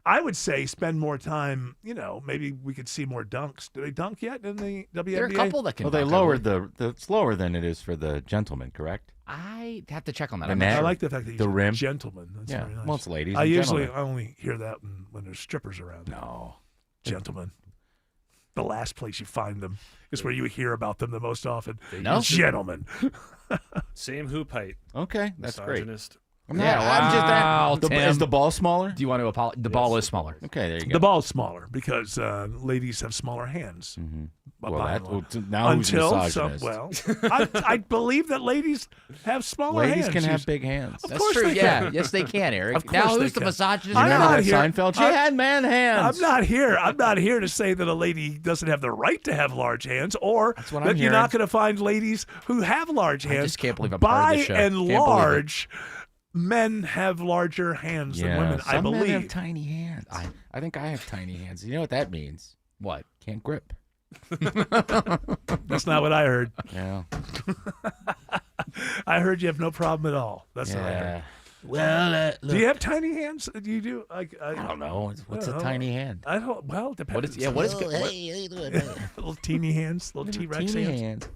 I would say spend more time, maybe we could see more dunks. Do they dunk yet in the WNBA? There are a couple that can Well, they dunk, lowered it's lower than it is for the gentlemen, correct? I have to check on that. The I'm not net? sure. I like the fact that The he's rim? a gentleman. That's Yeah. very nice. Well, it's ladies I and usually gentlemen. only hear that when there's strippers around. No. Gentlemen. The last place you find them is where you hear about them the most often. No. Gentlemen. Same hoop height. Okay, that's great. Misogynist. I'm just Tim. is the ball smaller? Do you want to apologize? The ball is smaller. Okay, there you go. The ball's smaller because ladies have smaller hands. Now who's misogynist? I believe that ladies have smaller hands. Ladies can have big hands. Of That's course true. they Yeah. can. Yes, they can, Eric. Of course Now they who's the can. misogynist? I'm not here. Seinfeld. She had man hands. I'm not here to say that a lady doesn't have the right to have large hands, or what that I'm you're hearing. not going to find ladies who have large hands. I just can't believe I'm part of this show. By and Can't believe it. large, men have larger hands than women. I some believe. men have tiny hands. I think I have tiny hands. You know what that means? What? Can't grip. That's not what I heard. Yeah. I heard you have no problem at all. That's what I heard. Well, Do you have tiny hands? Do you do? I don't know. What's I a don't tiny know. hand? I don't. Well, it depends. What is Little teeny hands, little T-Rex teeny hands.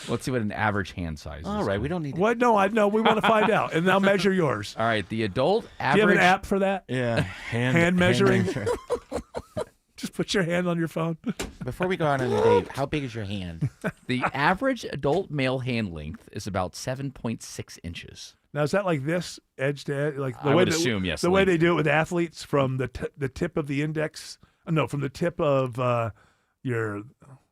Let's see what an average hand size is. All right, we don't need. What? No, I know. We want to find out, and now measure yours. All right, the adult Do average. you have an app for that? Yeah, Hand measuring. Just put your hand on your phone. Before we go on a date, how big is your hand? The average adult male hand length is about 7.6 inches. Now, is that like this, edge to edge? Like the I way would that, assume, yes, The way length. they do it with athletes from the tip of the index. No, from the tip of your.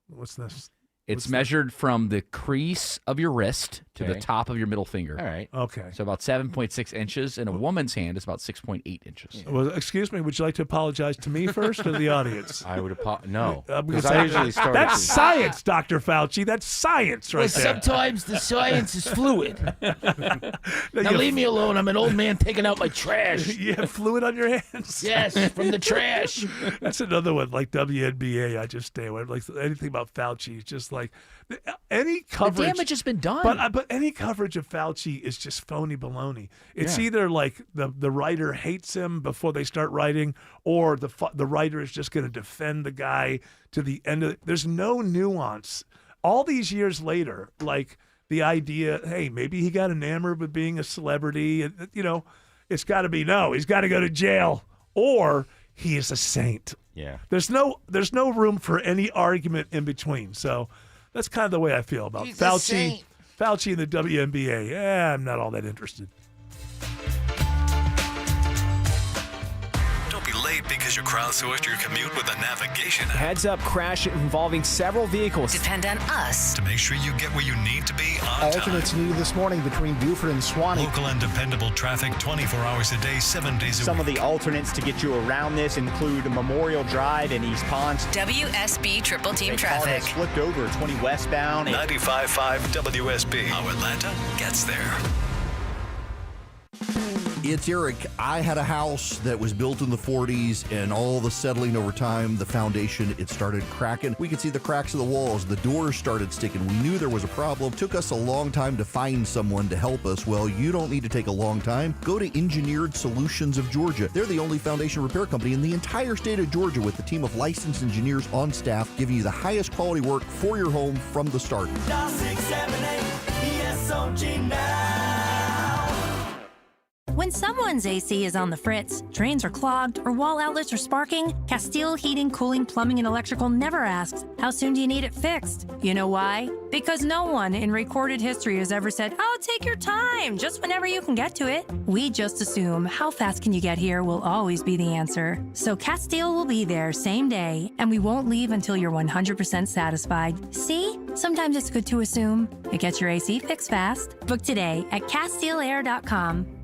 What's this? It's measured from the crease of your wrist to the Okay. top of your middle finger. All right. Okay. So about 7.6 inches, and a woman's hand is about 6.8 inches. Well, excuse me. Would you like to apologize to me first or the audience? I would no. Because I usually start. That's at the- science, Dr. Fauci. That's science right there. Sometimes the science is fluid. Now you- leave me alone. I'm an old man taking out my trash. You have fluid on your hands? Yes, from the trash. That's another one, like WNBA. I just stay away. Like anything about Fauci, it's just like any coverage. The damage has been done. But any coverage of Fauci is just phony baloney. It's Yeah. either like the writer hates him before they start writing, or the writer is just going to defend the guy to the end of it. There's no nuance. All these years later, like the idea, hey, maybe he got enamored with being a celebrity. It's got to be no. He's got to go to jail, or he is a saint. Yeah. There's no room for any argument in between. So that's kind of the way I feel about He's a Fauci. saint. Fauci and the WNBA. Yeah, I'm not all that interested. Don't be late because As you crowdsource your commute with a navigation app. Heads up crash involving several vehicles. Depend on us To make sure you get where you need to be on time. Alternates needed this morning between Buford and Swanee. Local and dependable traffic 24 hours a day, 7 days a Some week. of the alternates to get you around this include Memorial Drive and East Ponce. WSB Triple Team A car has Traffic. flipped over 20 westbound. 95.5 WSB. How Atlanta gets there. It's Eric. I had a house that was built in the 40s, and all the settling over time, the foundation, it started cracking. We could see the cracks of the walls. The doors started sticking. We knew there was a problem. Took us a long time to find someone to help us. Well, you don't need to take a long time. Go to Engineered Solutions of Georgia. They're the only foundation repair company in the entire state of Georgia with a team of licensed engineers on staff giving you the highest quality work for your home from the start. Dial 678 ESOG now. When someone's AC is on the fritz, drains are clogged, or wall outlets are sparking, Castile Heating, Cooling, Plumbing, and Electrical never asks, how soon do you need it fixed? You know why? Because no one in recorded history has ever said, oh, take your time, just whenever you can get to it. We just assume how fast can you get here will always be the answer. So Castile will be there same day, and we won't leave until you're 100% satisfied. See? Sometimes it's good to assume. It gets your AC fixed fast. Book today at CastileAir.com.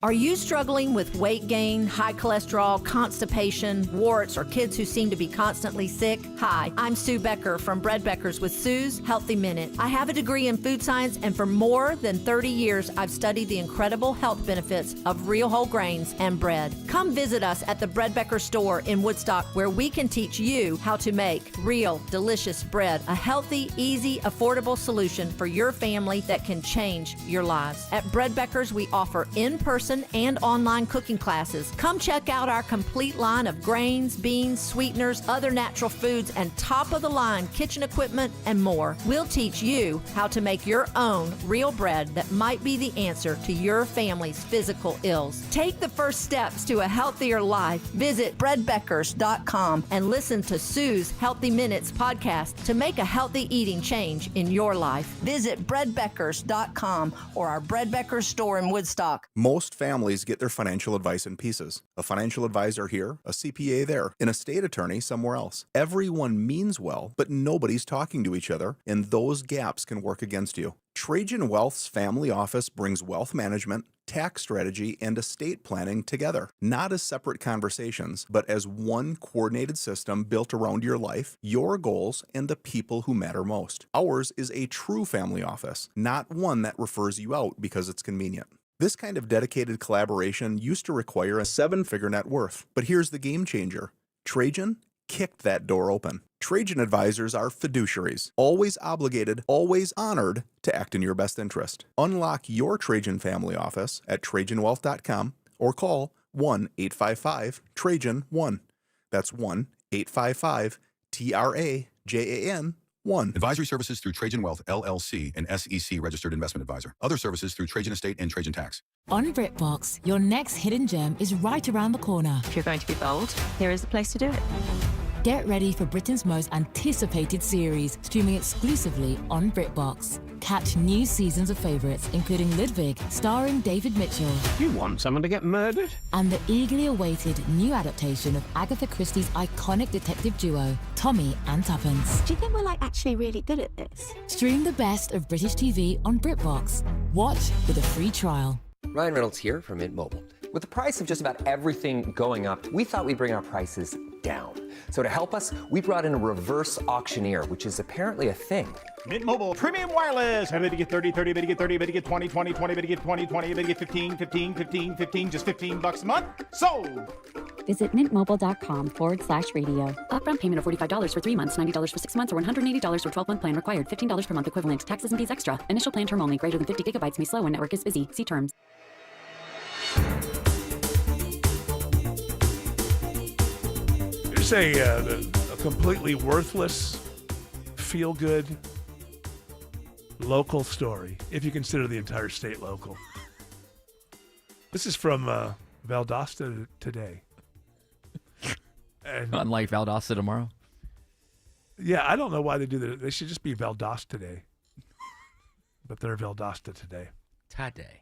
Are you struggling with weight gain, high cholesterol, constipation, warts, or kids who seem to be constantly sick? Hi, I'm Sue Becker from Bread Beckers with Sue's Healthy Minute. I have a degree in food science, and for more than 30 years, I've studied the incredible health benefits of real whole grains and bread. Come visit us at the Bread Becker store in Woodstock, where we can teach you how to make real, delicious bread, a healthy, easy, affordable solution for your family that can change your lives. At Bread Beckers, we offer in-person and online cooking classes. Come check out our complete line of grains, beans, sweeteners, other natural foods, and top-of-the-line kitchen equipment and more. We'll teach you how to make your own real bread that might be the answer to your family's physical ills. Take the first steps to a healthier life. Visit breadbeckers.com and listen to Sue's Healthy Minutes podcast to make a healthy eating change in your life. Visit breadbeckers.com or our Bread Beckers store in Woodstock. Most families get their financial advice in pieces. A financial advisor here, a CPA there, an estate attorney somewhere else. Everyone means well, but nobody's talking to each other, and those gaps can work against you. Trajan Wealth's family office brings wealth management, tax strategy, and estate planning together, not as separate conversations, but as one coordinated system built around your life, your goals, and the people who matter most. Ours is a true family office, not one that refers you out because it's convenient. This kind of dedicated collaboration used to require a 7-figure net worth, but here's the game changer. Trajan kicked that door open. Trajan advisors are fiduciaries, always obligated, always honored to act in your best interest. Unlock your Trajan family office at TrajanWealth.com or call 1-855-TRAJAN-1. That's 1-855-TRAJAN-1. Advisory services through Trajan Wealth, LLC, an SEC registered investment advisor. Other services through Trajan Estate and Trajan Tax. On BritBox, your next hidden gem is right around the corner. If you're going to be bold, here is the place to do it. Get ready for Britain's most anticipated series, streaming exclusively on BritBox. Catch new seasons of favourites, including Ludwig, starring David Mitchell. You want someone to get murdered? And the eagerly awaited new adaptation of Agatha Christie's iconic detective duo, Tommy and Tuppence. Do you think we're actually really good at this? Stream the best of British TV on BritBox. Watch with a free trial. Ryan Reynolds here from Mint Mobile. With the price of just about everything going up, we thought we'd bring our prices down. So to help us, we brought in a reverse auctioneer, which is apparently a thing. Mint Mobile Premium Wireless. How to get 30, 30, to get 30, to get 20, 20, 20, to get 20, 20, to get 15, 15, 15, 15, just $15 a month. Sold! Visit mintmobile.com/radio. Upfront payment of $45 for 3 months, $90 for 6 months, or $180 for 12-month plan required. $15 per month equivalent. Taxes and fees extra. Initial plan term only. Greater than 50 gigabytes may slow when network is busy. See terms. Here's a completely worthless, feel-good local story, if you consider the entire state local. This is from Valdosta Today. And unlike Valdosta Tomorrow? Yeah, I don't know why they do that. They should just be Valdosta Today. But they're Valdosta Today. Today.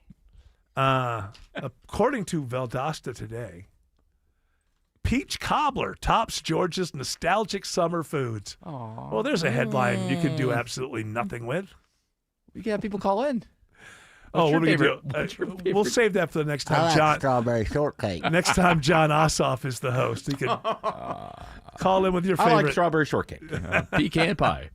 According to Valdosta Today, Peach cobbler tops Georgia's nostalgic summer foods. Well, there's a headline you can do absolutely nothing with. We can have people call in. What your are we favorite- going what's your to do? favorite- We'll save that for the next time, I like John. strawberry shortcake. Next time John Ossoff is the host, he can call in with your favorite. I like strawberry shortcake. Pecan pie.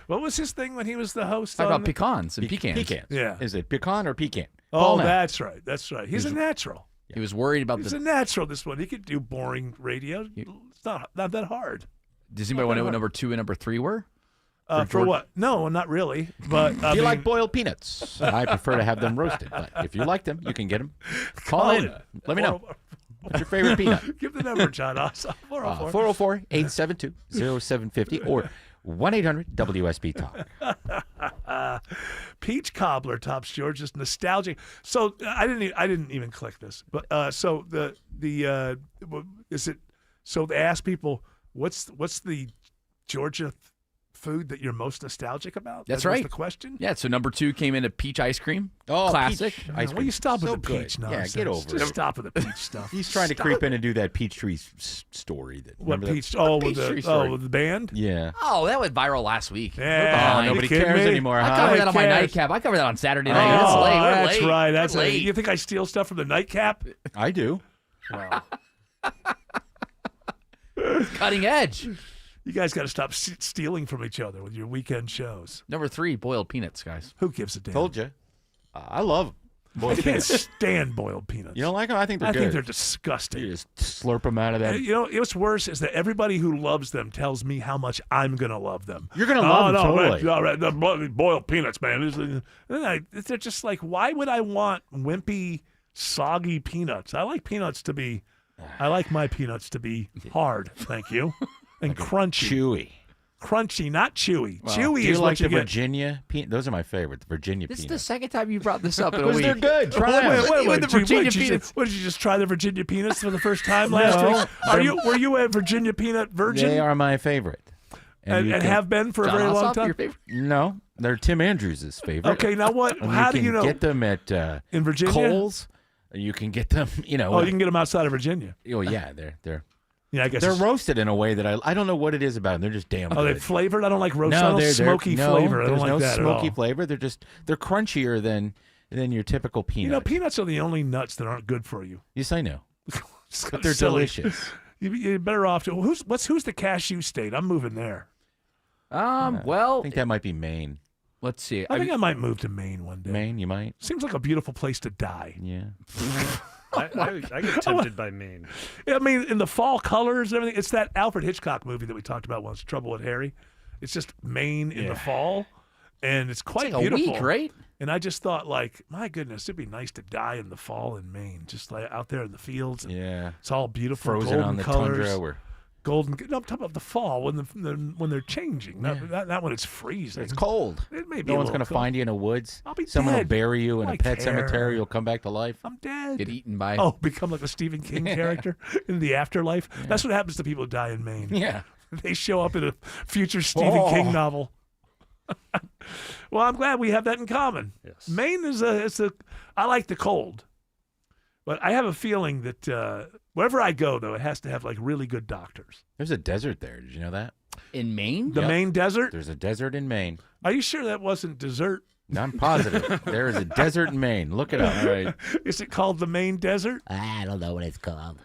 What was his thing when he was the host? Talk on about the- pecans and pecans. Pecans. Yeah. Is it pecan or pecan? Oh, Call now. that's right. That's right. He's a natural. He was worried about He's the. a natural. This one, he could do boring radio. It's not that hard. Does anybody want to know what number 2 and number 3 were? For George- what? No, not really. But Do you like boiled peanuts? I prefer to have them roasted, but if you like them, you can get them. Call in. Let me know. What's your favorite peanut? Give the number, John Ossoff. 404. 404-872-0750 or 1-800-WSB-TALK. Peach cobbler tops Georgia's nostalgic. So I didn't even click this, but so is it? So they ask people what's the Georgia food that you're most nostalgic about? That's That was right. the question. Yeah, so number 2 came in a peach ice cream. Oh, classic. peach ice Will cream. you stop with So the good. peach Yeah, nonsense? get over Just it. stop with the peach stuff. He's trying to Stop. creep in and do that Peachtree story. What remember that? peach? Oh, with Peachtree the story. with the band. Yeah. Oh, that went viral last week. Yeah, nobody you kidding cares me? anymore, I huh? covered that on my cares? nightcap. I covered that on Saturday night. Oh, It's late. We're that's late. right. That's We're right. late. You think I steal stuff from the nightcap? I do. Wow. Cutting edge. You guys got to stop stealing from each other with your weekend shows. Number 3, boiled peanuts, guys. Who gives a damn? Told you. I love them. I Boiled can't peanuts. stand boiled peanuts. You don't like them? I think they're I good. think they're disgusting. You just slurp them out of that. You know, what's worse is that everybody who loves them tells me how much I'm going to love them. You're going to love them, totally. All right, the boiled peanuts, man. They're just like, why would I want wimpy, soggy peanuts? I like my peanuts to be hard, thank you, and crunchy. Chewy. Crunchy, not chewy. Well, Chewy do you is like what you the get. Virginia peanut? Those are my favorite. The Virginia This is the peanuts. second time you brought this up in a Because week. they're good. Try them. Wait, the did you- Virginia did you- peanuts. What, did you just try the Virginia peanuts for the first time last No. week? Were you a Virginia peanut virgin? They are my favorite. and you can- have been for a John very long Ossoff, time. your favorite? No, they're Tim Andrews' favorite. Okay, now what? And How do can you know? get them at In Virginia? Kohl's. You can get them. You know. Oh, you can get them outside of Virginia. Oh yeah, they're Yeah, I guess they're it's- roasted in a way that I don't know what it is about them. They're just damn Are good. they flavored? I don't like roast. I No, don't they're smoky no, flavor. I don't There's like no that smoky at all. flavor. They're crunchier than your typical peanut. You know, peanuts are the only nuts that aren't good for you. Yes, I know. It's But they're silly. delicious. You're better off to who's the cashew state? I'm moving there. Well, I think that might be Maine. let's see. I think I might move to Maine one day. Maine, you might. Seems like a beautiful place to die. Yeah. I get tempted by Maine. I mean, in the fall colors and everything. It's that Alfred Hitchcock movie that we talked about once, Trouble with Harry. It's just Maine in the fall, and it's quite like a beautiful. week, right? And I just thought, like, my goodness, it'd be nice to die in the fall in Maine, just like out there in the fields. And Yeah. it's all beautiful, Frozen golden on the colors, tundra. Or golden. No, I'm talking about the fall when they're changing, not when it's freezing. it's cold. It may be No a one's little going to cold. find you in the woods. I'll be Someone will dead. bury you in I a pet care. cemetery. You'll come back to life. I'm dead. Get eaten by. Oh, become like a Stephen King character in the afterlife. That's what happens to people who die in Maine. Yeah. They show up in a future Stephen King novel. Well, I'm glad we have that in common. Yes. Maine is I like the cold, but I have a feeling that wherever I go, though, it has to have like really good doctors. There's a desert there. Did you know that? In Maine? The Maine desert? There's a desert in Maine. Are you sure that wasn't dessert? I'm positive. There is a desert in Maine. Look it up. All right. Is it called the Maine desert? I don't know what it's called.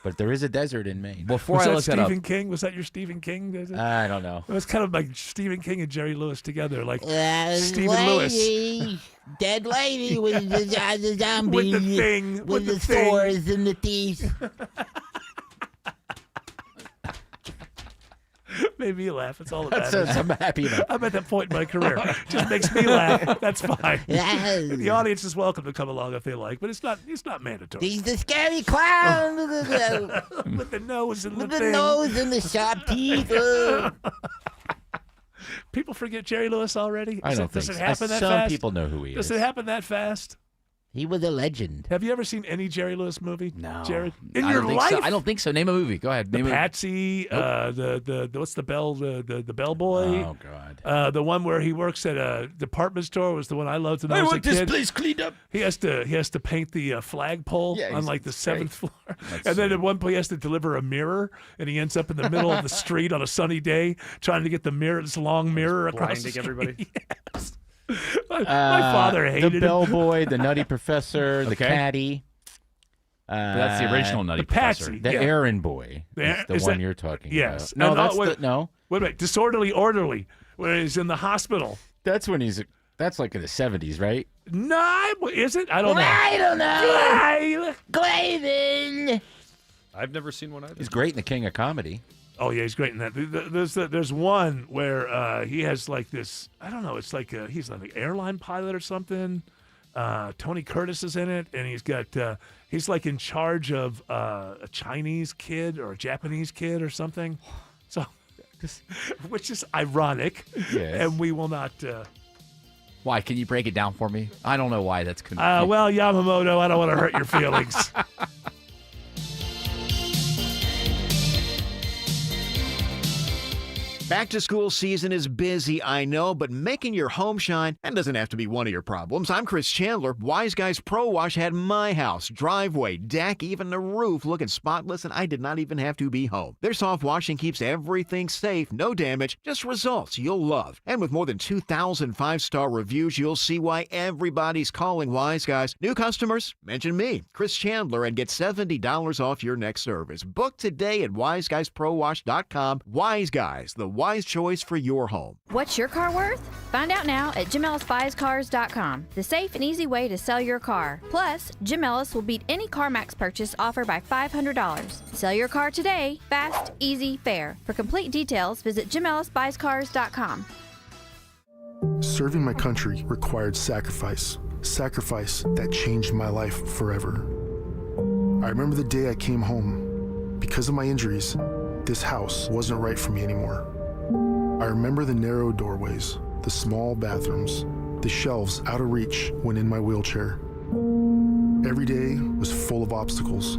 But there is a desert in Maine. Before Was I that look that up, Stephen King? Was that your Stephen King desert? I don't know. It was kind of like Stephen King and Jerry Lewis together, like Stephen lady, Lewis. dead lady with the zombie, With the thing, with the thing. sores in the teeth. Made me laugh. That's all that That's matters. I'm happy about. I'm at that point in my career. Just makes me laugh. That's fine. Yes. The audience is welcome to come along if they like, but it's not mandatory. He's the scary clown with With the nose and the thing. nose and the sharp teeth. People forget Jerry Lewis already? I don't Does think it so. happen that Some fast? people know who he Does is. it happen that fast? He was a legend. Have you ever seen any Jerry Lewis movie? No. Jared? In I your don't think life? so. I don't think so. Name a movie. Go ahead. The Name Patsy, the what's the bell, the bellboy? Oh God. The one where he works at a department store was the one I loved when I I was want a kid. this place cleaned up. He has to paint the flagpole on like the 7th floor, and then at one point he has to deliver a mirror, and he ends up in the middle of the street on a sunny day trying to get the mirror, this long mirror across the Blinding street. everybody. Yes. My father hated the him. bellboy, the Nutty Professor, the caddy. That's the original Nutty the Professor. Patsy. The Yeah. errand boy. Is the Is one that- you're talking Yes. about. No, And, that's wait, no. Wait a minute. Disorderly Orderly, where he's in the hospital. That's when he's. That's like in the 70s, right? No, is it? I don't know. I don't know. Clavin. Clavin. I've never seen one either. He's great in The King of Comedy. Oh yeah, he's great in that. There's one where he has like this. I don't know. It's like he's like an airline pilot or something. Tony Curtis is in it, and he's got he's like in charge of a Chinese kid or a Japanese kid or something. So, which is ironic, Yes. and we will not. Why? Can you break it down for me? I don't know why that's. Well, Yamamoto, I don't want to hurt your feelings. Back to school season is busy, I know, but making your home shine, that doesn't have to be one of your problems. I'm Chris Chandler. Wise Guys Pro Wash had my house, driveway, deck, even the roof looking spotless, and I did not even have to be home. Their soft washing keeps everything safe, no damage, just results you'll love. And with more than 2,000 five-star reviews, you'll see why everybody's calling Wise Guys. New customers? Mention me, Chris Chandler, and get $70 off your next service. Book today at wiseguysprowash.com. Wise Guys, the wise choice for your home. What's your car worth? Find out now at JimEllisBuysCars.com, the safe and easy way to sell your car. Plus, Jim Ellis will beat any CarMax purchase offer by $500. Sell your car today, fast, easy, fair. For complete details, visit JimEllisBuysCars.com. Serving my country required sacrifice. Sacrifice that changed my life forever. I remember the day I came home. Because of my injuries, this house wasn't right for me anymore. I remember the narrow doorways, the small bathrooms, the shelves out of reach when in my wheelchair. Every day was full of obstacles.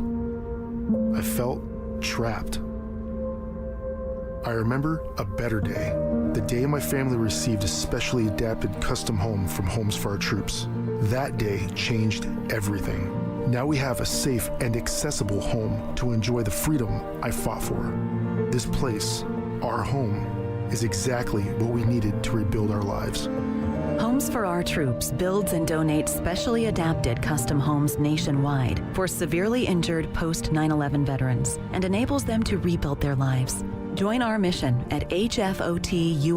I felt trapped. I remember a better day, the day my family received a specially adapted custom home from Homes for Our Troops. That day changed everything. Now we have a safe and accessible home to enjoy the freedom I fought for. This place, our home, is exactly what we needed to rebuild our lives. Homes for Our Troops builds and donates specially adapted custom homes nationwide for severely injured post 9/11 veterans and enables them to rebuild their lives. Join our mission at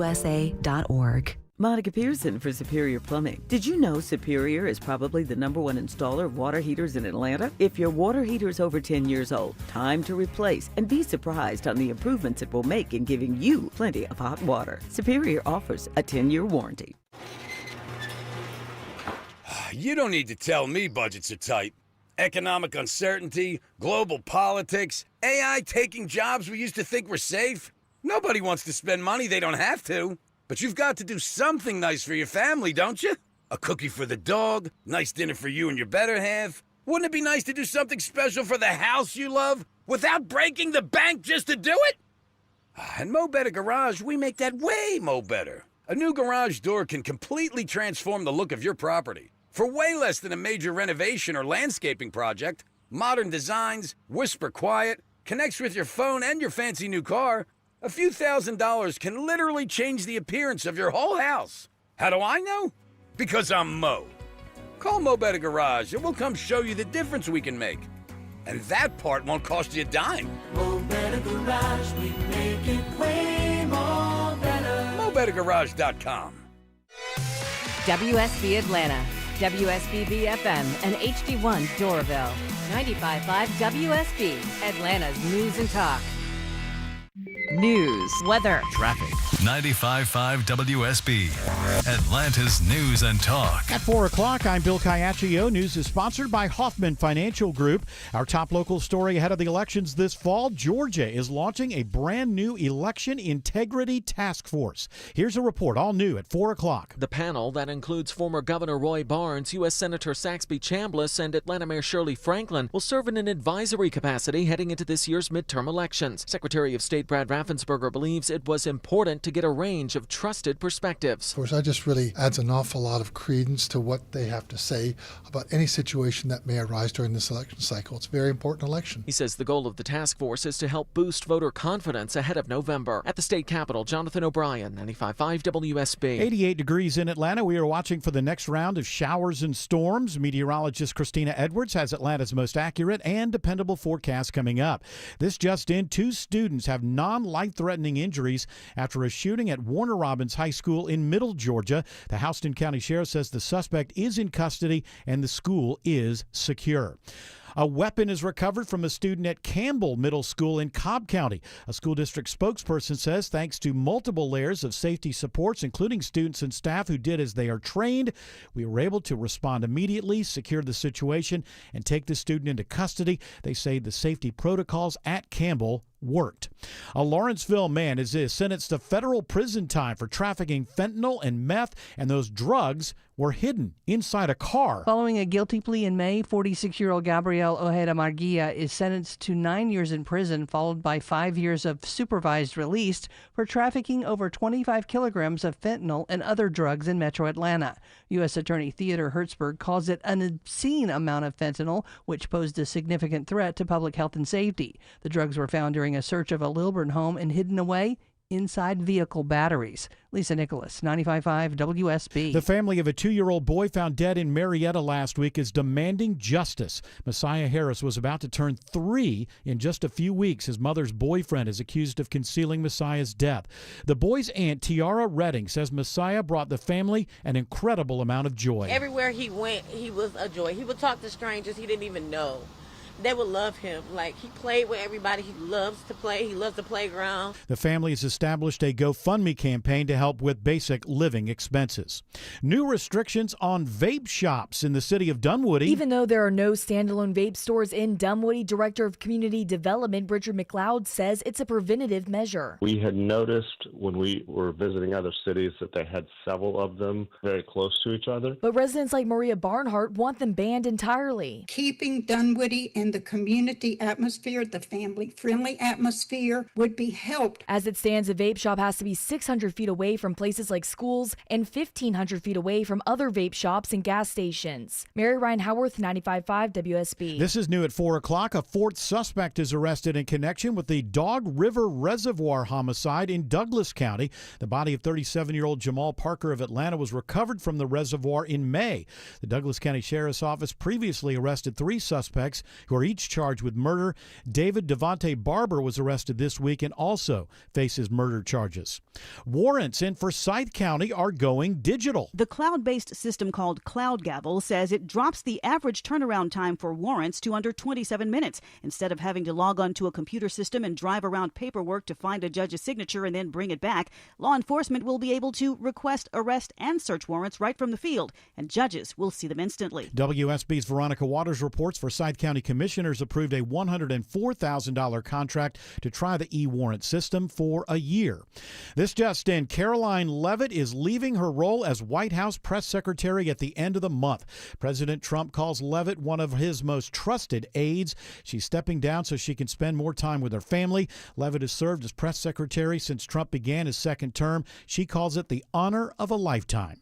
hfotusa.org. Monica Pearson for Superior Plumbing. Did you know Superior is probably the #1 installer of water heaters in Atlanta? If your water heater is over 10 years old, time to replace and be surprised on the improvements it will make in giving you plenty of hot water. Superior offers a 10-year warranty. You don't need to tell me budgets are tight. Economic uncertainty, global politics, AI taking jobs we used to think were safe. Nobody wants to spend money they don't have to. But you've got to do something nice for your family, don't you? A cookie for the dog, nice dinner for you and your better half. Wouldn't it be nice to do something special for the house you love without breaking the bank just to do it? At Mo Better Garage, we make that way mo better. A new garage door can completely transform the look of your property. For way less than a major renovation or landscaping project, modern designs, whisper quiet, connects with your phone and your fancy new car, a few $1,000s can literally change the appearance of your whole house. How do I know? Because I'm Mo. Call Mo Better Garage and we'll come show you the difference we can make. And that part won't cost you a dime. Mo Better Garage, we make it way more better. MoBetterGarage.com. WSB Atlanta, WSB FM, and HD1 Doraville. 95.5 WSB, Atlanta's news and talk. News, weather, traffic, 95.5 WSB, Atlanta's News and Talk. At 4 o'clock, I'm Bill Caiaccio. News is sponsored by Hoffman Financial Group. Our top local story ahead of the elections this fall, Georgia is launching a brand new election integrity task force. Here's a report, all new at 4 o'clock. The panel that includes former Governor Roy Barnes, U.S. Senator Saxby Chambliss, and Atlanta Mayor Shirley Franklin will serve in an advisory capacity heading into this year's midterm elections. Secretary of State Brad Raffensperger believes it was important to get a range of trusted perspectives. Of course, that just really adds an awful lot of credence to what they have to say about any situation that may arise during this election cycle. It's a very important election. He says the goal of the task force is to help boost voter confidence ahead of November. At the state capitol, Jonathan O'Brien, 95.5 WSB. 88 degrees in Atlanta. We are watching for the next round of showers and storms. Meteorologist Christina Edwards has Atlanta's most accurate and dependable forecast coming up. This just in, 2 students have non-life-threatening injuries after a shooting at Warner Robins High School in Middle Georgia. The Houston County Sheriff says the suspect is in custody and the school is secure. A weapon is recovered from a student at Campbell Middle School in Cobb County. A school district spokesperson says thanks to multiple layers of safety supports, including students and staff who did as they are trained, we were able to respond immediately, secure the situation, and take the student into custody. They say the safety protocols at Campbell worked. A Lawrenceville man is sentenced to federal prison time for trafficking fentanyl and meth, and those drugs were hidden inside a car. Following a guilty plea in May, 46-year-old Gabriel Ojeda Marguilla is sentenced to 9 years in prison, followed by 5 years of supervised release for trafficking over 25 kilograms of fentanyl and other drugs in metro Atlanta. U.S. Attorney Theodore Hertzberg calls it an obscene amount of fentanyl, which posed a significant threat to public health and safety. The drugs were found during a search of a Lilburn home and hidden away inside vehicle batteries. Lisa Nicholas, 95.5 WSB. The family of a 2-year-old boy found dead in Marietta last week is demanding justice. Messiah Harris was about to turn 3 in just a few weeks. His mother's boyfriend is accused of concealing Messiah's death. The boy's aunt, Tiara Redding, says Messiah brought the family an incredible amount of joy. Everywhere he went, he was a joy. He would talk to strangers he didn't even know. They would love him. Like, he played with everybody. He loves to play. He loves the playground. The family has established a GoFundMe campaign to help with basic living expenses. New restrictions on vape shops in the city of Dunwoody. Even though there are no standalone vape stores in Dunwoody, Director of Community Development Richard McLeod says it's a preventative measure. We had noticed when we were visiting other cities that they had several of them very close to each other. But residents like Maria Barnhart want them banned entirely. Keeping Dunwoody in the community atmosphere, the family-friendly atmosphere, would be helped. As it stands, a vape shop has to be 600 feet away from places like schools and 1,500 feet away from other vape shops and gas stations. Mary Ryan Howarth, 95.5 WSB. This is new at 4 o'clock. A 4th suspect is arrested in connection with the Dog River Reservoir homicide in Douglas County. The body of 37-year-old Jamal Parker of Atlanta was recovered from the reservoir in May. The Douglas County Sheriff's Office previously arrested 3 suspects who are each charged with murder. David Devontae Barber was arrested this week and also faces murder charges. Warrants in Forsyth County are going digital. The cloud-based system called CloudGavel says it drops the average turnaround time for warrants to under 27 minutes. Instead of having to log on to a computer system and drive around paperwork to find a judge's signature and then bring it back, law enforcement will be able to request, arrest, and search warrants right from the field, and judges will see them instantly. WSB's Veronica Waters reports Forsyth County Commissioners approved a $104,000 contract to try the e-warrant system for a year. This just in, Caroline Leavitt is leaving her role as White House press secretary at the end of the month. President Trump calls Leavitt one of his most trusted aides. She's stepping down so she can spend more time with her family. Leavitt has served as press secretary since Trump began his second term. She calls it the honor of a lifetime.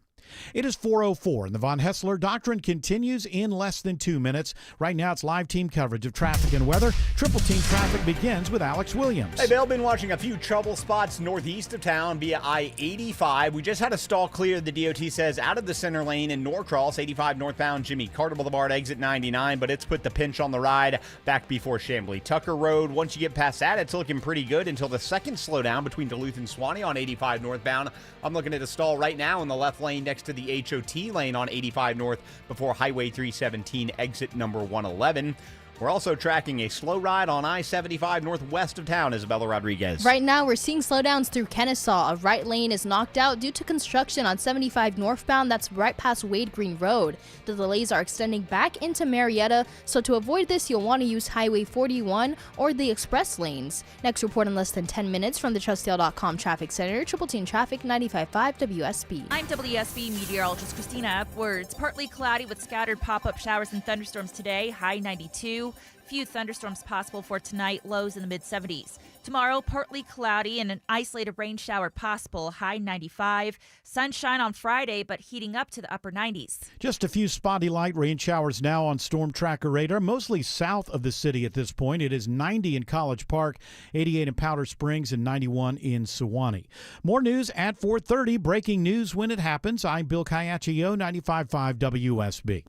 It is 4:04, and the Von Hessler Doctrine continues in less than 2 minutes. Right now, it's live team coverage of traffic and weather. Triple Team Traffic begins with Alex Williams. Hey, Bill, been watching a few trouble spots northeast of town via I-85. We just had a stall clear, the DOT says, out of the center lane in Norcross, 85 northbound Jimmy Carter Boulevard, exit 99, but it's put the pinch on the ride back before Chamblee Tucker Road. Once you get past that, it's looking pretty good until the second slowdown between Duluth and Suwanee on 85 northbound. I'm looking at a stall right now in the left lane next to the HOT lane on 85 north before Highway 317 exit number 111. We're also tracking a slow ride on I-75 northwest of town, Isabella Rodriguez. Right now, we're seeing slowdowns through Kennesaw. A right lane is knocked out due to construction on 75 northbound. That's right past Wade Green Road. The delays are extending back into Marietta, so to avoid this, you'll want to use Highway 41 or the express lanes. Next report in less than 10 minutes from the TrustDale.com Traffic Center, Triple Team Traffic 95.5 WSB. I'm WSB meteorologist Christina Edwards. Partly cloudy with scattered pop-up showers and thunderstorms today, high 92. Few thunderstorms possible for tonight, lows in the mid-70s. Tomorrow, partly cloudy and an isolated rain shower possible, high 95. Sunshine on Friday, but heating up to the upper 90s. Just a few spotty light rain showers now on Storm Tracker radar, mostly south of the city at this point. It is 90 in College Park, 88 in Powder Springs, and 91 in Sewanee. More news at 4:30. Breaking news when it happens. I'm Bill Caiaccio, 95.5 WSB.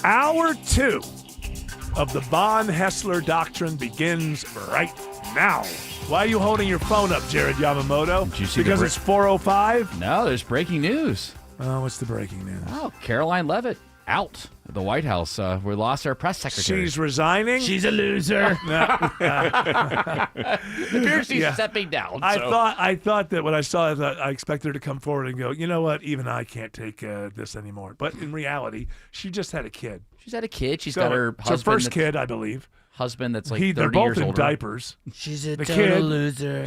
Hour 2 of the Von Hessler Doctrine begins right now. Why are you holding your phone up, Jared Yamamoto? Did you see because it's 4:05? No, there's breaking news. Oh, what's the breaking news? Oh, Caroline Leavitt out of the White House. We lost our press secretary. She's resigning? She's a loser. It appears she's stepping down. I thought that when I saw it, I expected her to come forward and go, you know what, even I can't take this anymore. But in reality, she just had a kid. She's had a kid. She's got her husband. It's her first kid, I believe. Husband that's like 30 they're both years in older. diapers. She's a the total kid, loser.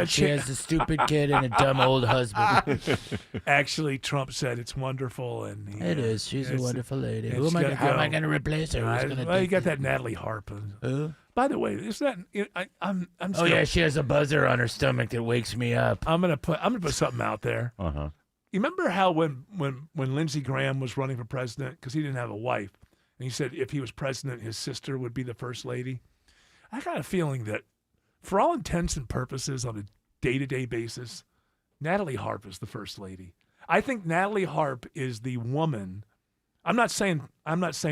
She has a stupid kid and a dumb old husband. Actually, Trump said it's wonderful, and It is. She's a wonderful lady. and How she's am gotta I go. going to replace her? Who's gonna Well, you take got it? that Natalie Harp. By the way, is that I'm Oh yeah, she has a buzzer on her stomach that wakes me up. I'm gonna put something out there. Uh-huh. You remember how when Lindsey Graham was running for president because he didn't have a wife, and he said if he was president, his sister would be the first lady. I got a feeling that, for all intents and purposes, on a day-to-day basis, Natalie Harp is the first lady. I think Natalie Harp is the woman. I'm not saying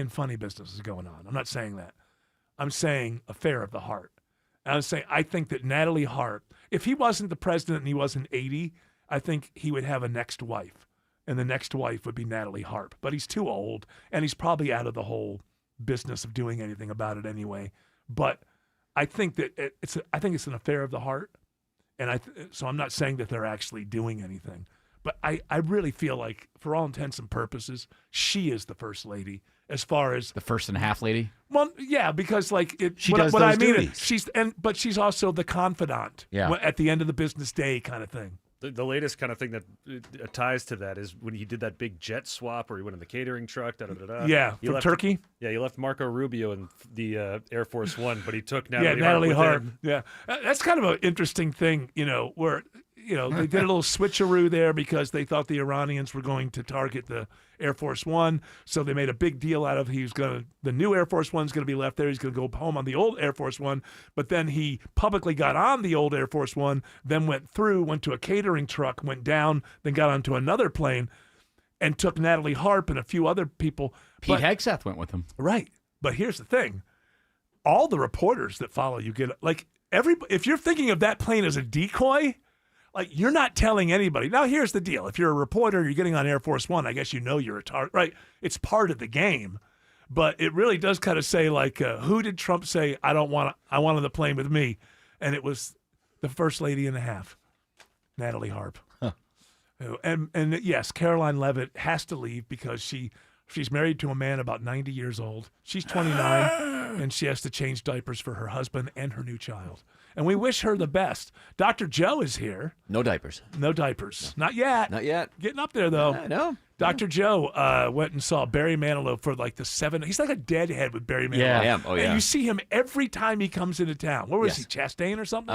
funny business is going on. I'm not saying that. I'm saying affair of the heart. And I'm saying I think that Natalie Harp, if he wasn't the president and he wasn't 80, I think he would have a next wife, and the next wife would be Natalie Harp. But he's too old, and he's probably out of the whole business of doing anything about it anyway. But I think that it's an affair of the heart, and so I'm not saying that they're actually doing anything. But I really feel like, for all intents and purposes, she is the first lady as far as the first and a half lady. Well, yeah, because like She does what those I mean duties. is but she's also the confidant. Yeah. At the end of the business day, kind of thing. The latest kind of thing that ties to that is when he did that big jet swap where he went in the catering truck. Yeah, he from left, Turkey. Yeah, he left Marco Rubio in the Air Force One, but he took Natalie Natalie Harp. Harp. Yeah, that's kind of an interesting thing, where they did a little switcheroo there because they thought the Iranians were going to target the Air Force One, so they made a big deal out of the new Air Force One's going to be left there. He's going to go home on the old Air Force One, but then he publicly got on the old Air Force One, then went to a catering truck, went down, then got onto another plane, and took Natalie Harp and a few other people. Pete Hegseth went with him. Right, but here's the thing: all the reporters that follow you get if you're thinking of that plane as a decoy. Like, you're not telling anybody. Now, here's the deal. If you're a reporter, you're getting on Air Force One, I guess you're a target, right? It's part of the game. But it really does kind of say, who did Trump say, I want on the plane with me? And it was the first lady and a half, Natalie Harp. Huh. And yes, Caroline Leavitt has to leave because she's married to a man about 90 years old. She's 29, and she has to change diapers for her husband and her new child. And we wish her the best. Dr. Joe is here. No diapers. No diapers. Not yet. Not yet. Getting up there, though. No. Dr. Joe went and saw Barry Manilow for the 7. He's like a deadhead with Barry Manilow. Yeah, I am. Oh, yeah. And you see him every time he comes into town. Where was he, Chastain or something?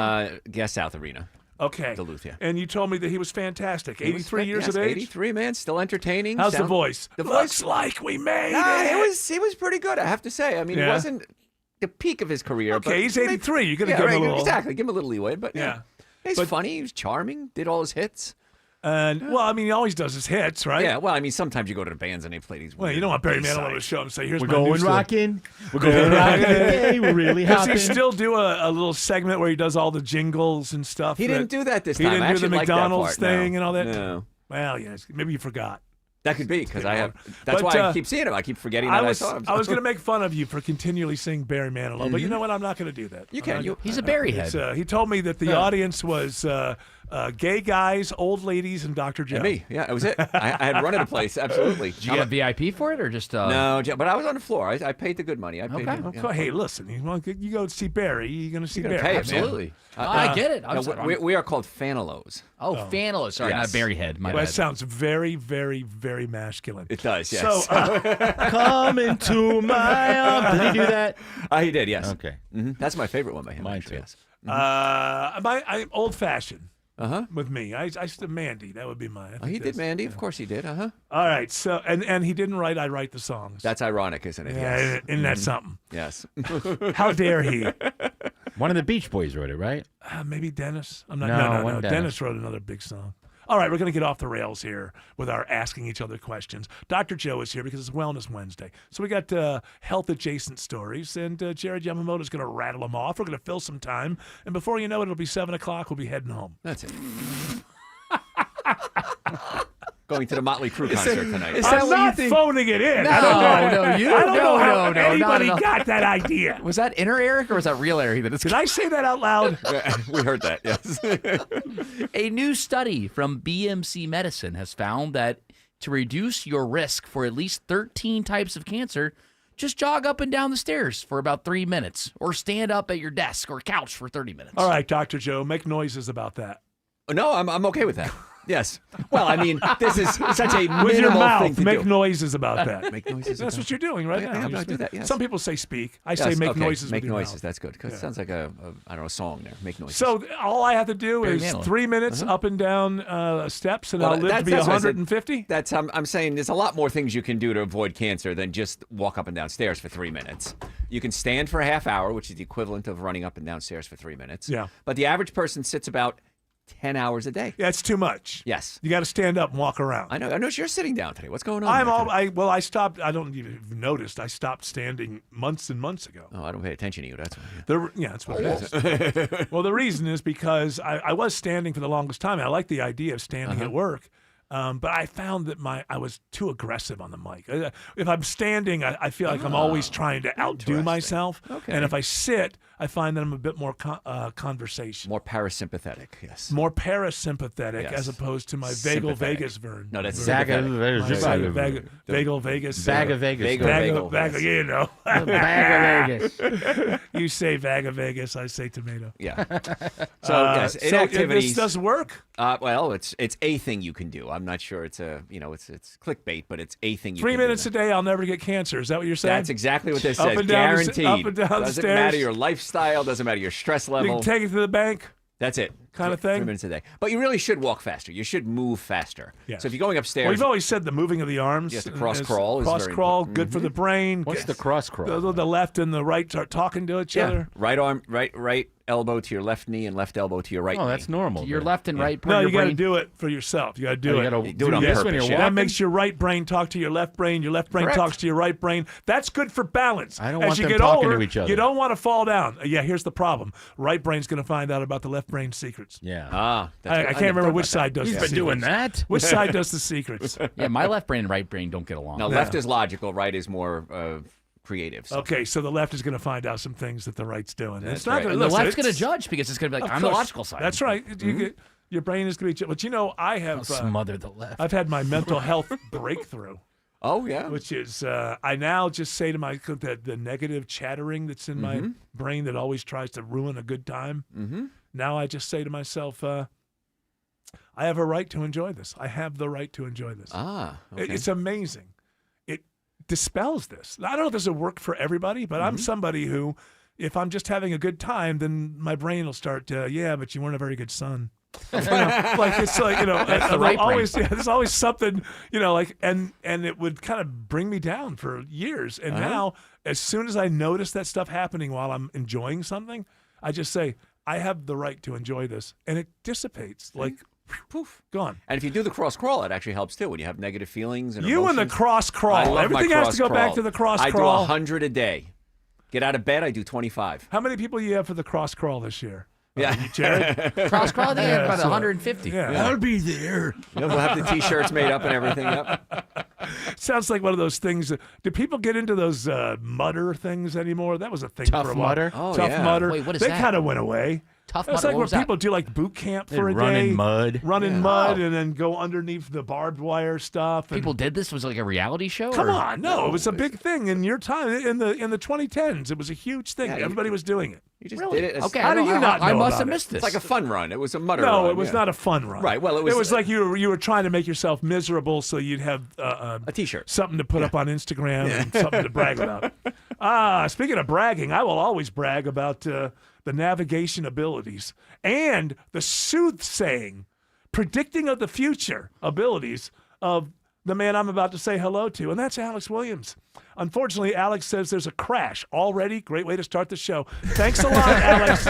South Arena. Okay. Duluth, yeah. And you told me that he was fantastic. 83 years of age? 83, man. Still entertaining. How's the voice? The Looks voice? like we made it. It was pretty good, I have to say. I mean, Yeah. it wasn't the peak of his career. Okay, but he's 83. You're going to give him a little. Exactly. Give him a little leeway. But Yeah. he's But- funny. He was charming. Did all his hits. And, well, I mean, he always does his hits, right? Yeah, well, I mean, sometimes you go to the bands and they play these. Well, you weird don't want Barry B-sides. Manilow to show up and say, here's We're my going new stuff. rockin'. We're going rockin' today. We're really Does he hopping. still do a little segment where he does all the jingles and stuff? He didn't do that this He time. didn't I do the actually liked that McDonald's part, no. thing and all that? No. Well, yes. Maybe you forgot. That could be because I have. But, That's why I keep seeing him. I keep forgetting that I saw him. I was going to make fun of you for continually seeing Barry Manilow, but you Mhm. know what? I'm not going to do that. You can. He's a Barry head. He told me that the audience was gay guys, old ladies, and Dr. Joe. And me. Yeah, that was it. I had run at a place. Absolutely. Did you get VIP for it or just? No, but I was on the floor. I paid the good money. I paid. Okay. Yeah. Hey, listen, you go see Barry. You're going to see You're gonna Barry. pay it, man. Absolutely. I get it. We are called Fanalos. Oh, Fanalos. Sorry, not Barry head. My Well, bad. that sounds very, very, very masculine. It does, yes. So, Come into my arms. Did he do that? He did, yes. Okay. That's my favorite one by him. Mine actually, too. Yes. I'm old-fashioned. Uh-huh. With me, I said Mandy. That would be mine. Oh, he did Mandy. Of course he did. Uh-huh. All right. So, and he didn't write. I write the songs. That's ironic, isn't it? Yeah, Yes. isn't that something? Yes. How dare he? One of the Beach Boys wrote it, right? Maybe Dennis. I'm not. No, No. Dennis. Dennis wrote another big song. All right, we're going to get off the rails here with our asking each other questions. Dr. Joe is here because it's Wellness Wednesday. So we got health-adjacent stories, and Jared Yamamoto is going to rattle them off. We're going to fill some time, and before you know it, it'll be 7 o'clock. We'll be heading home. That's it. Going to the Motley Crue concert tonight. I'm not phoning it in. No, I don't know. no, you. I don't know how not anybody enough. got that idea. Was that inner Eric or was that real Eric? Did I say that out loud? We heard that, yes. A new study from BMC Medicine has found that to reduce your risk for at least 13 types of cancer, just jog up and down the stairs for about 3 minutes or stand up at your desk or couch for 30 minutes. All right, Dr. Joe, make noises about that. No, I'm okay with that. Yes. Well, I mean, this is such a minimal With your thing mouth, to make do. noises about that. Make noises. That's what you're doing right now. I do that. Yes. Some people say speak. I Yes, say make okay. noises Make with your noises. mouth. That's good because it sounds like a song there. Make noises. So all I have to do Barry is Manilow. 3 minutes up and down steps, and I'll live to be that's what I said. 150. That's I'm saying there's a lot more things you can do to avoid cancer than just walk up and down stairs for 3 minutes. You can stand for a half hour, which is the equivalent of running up and down stairs for 3 minutes. Yeah. But the average person sits about 10 hours a day. Yeah, it's too much. Yes. You got to stand up and walk around. I know you're sitting down today. What's going on? I'm there all. today? I stopped. I don't even have noticed. I stopped standing months and months ago. Oh, I don't pay attention to you. That's why. That's what it is. Well, the reason is because I was standing for the longest time. I like the idea of standing at work. But I found that I was too aggressive on the mic. If I'm standing, I feel like I'm always trying to outdo myself. Okay. And if I sit, I find that I'm a bit more conversation. More parasympathetic, yes. More parasympathetic Yes. as opposed to my vagal Sympathetic. vagus burn. No, that's Vagal sympathetic. Vagal Vegas. Bag of Vegas. Vagal, you know. Bag of Vegas. You say Vaga Vegas, I say tomato. Yeah. So yes, so inactivities. this does work? Well, it's a thing you can do. I'm not sure it's it's clickbait, but it's a thing you 3 can minutes do. a day, I'll never get cancer. Is that what you're saying? That's exactly what this Up says. and down the- Guaranteed. up and down the doesn't stairs. matter your lifestyle. Doesn't matter your stress You level. can take it to the bank. That's it. Kind of 3 thing? minutes a day. But you really should walk faster. You should move faster. Yes. So if you're going upstairs, Well, we've always said the moving of the arms. Yes, the cross crawl is cross very crawl, important. good for the brain. What's the cross crawl? The left and the right start talking to each other. right arm, right elbow to your left knee, and left elbow to your right. Oh, that's normal. Your then. left and right part No, of you your got to brain. do it for yourself. You got to do Oh, you it. gotta do it on this purpose, when you're yeah. That walking? makes your right brain talk to your left brain. Your left brain Correct. talks to your right brain. That's good for balance. I don't As want you them get talking older, to each other. You don't want to fall down. Yeah, here's the problem. Right brain's going to find out about the left brain's secrets. Yeah. That's I good. can't never remember thought which about side does He's the been doing secrets. that. Which side does the secrets? Yeah, my left brain and right brain don't get along. No, left is logical, right is more creative. So. Okay, so the left is going to find out some things that the right's doing. That's It's not right. gonna, And the listen, left's going to it's- judge because it's going to be like, Of I'm the course. logical side. That's right. Your brain is going to be. But you know, I have. I'll smother the left. I've had my mental health breakthrough. Oh yeah. Which is, I now just say to my the negative chattering that's in my brain that always tries to ruin a good time. Mm-hmm. Now I just say to myself, I have a right to enjoy this. I have the right to enjoy this. Ah. Okay. It's amazing. It dispels this. I don't know if this will work for everybody, but I'm somebody who, if I'm just having a good time, then my brain will start, yeah, but you weren't a very good son. Like it's like, That's the right always there's always something, like and it would kind of bring me down for years. And now, as soon as I notice that stuff happening while I'm enjoying something, I just say, I have the right to enjoy this, and it dissipates like poof, gone. And if you do the cross crawl, it actually helps too when you have negative feelings and You and the emotions. cross I crawl. love Everything my has cross to go back crawl. to the cross I do crawl. 100 a day. Get out of bed, I do 25. How many people you have for the cross crawl this year? Yeah. Jared? Cross crawl, they had about so- 150. Yeah. I'll be there. We'll have the T-shirts made up and everything. Yep. Sounds like one of those things. Do people get into those mudder things anymore? That was a thing Tough for a while. Mudder? Oh, Tough yeah. Mudder. Wait, what is they that? kind of went away. Tough It's Mudder, like what where was that? people do like boot camp for a run day. in mud. Run in mud and then go underneath the barbed wire stuff. And People did this? Was it like a reality show? Come or? on, no, it was a big thing in your time in the 2010s. It was a huge thing. Yeah, Everybody was doing it. You just Really? did it. Okay, How I do don't- you not I know must about have it? missed this. It's like a fun run. It was a mutter No, run. it was not a fun run. Right. Well, it was like you were trying to make yourself miserable so you'd have a T-shirt, something to put up on Instagram, and something to brag about. Speaking of bragging, I will always brag about the navigation abilities and the soothsaying, predicting of the future abilities of the man I'm about to say hello to, and that's Alex Williams. Unfortunately, Alex says there's a crash already. Great way to start the show. Thanks a lot, Alex,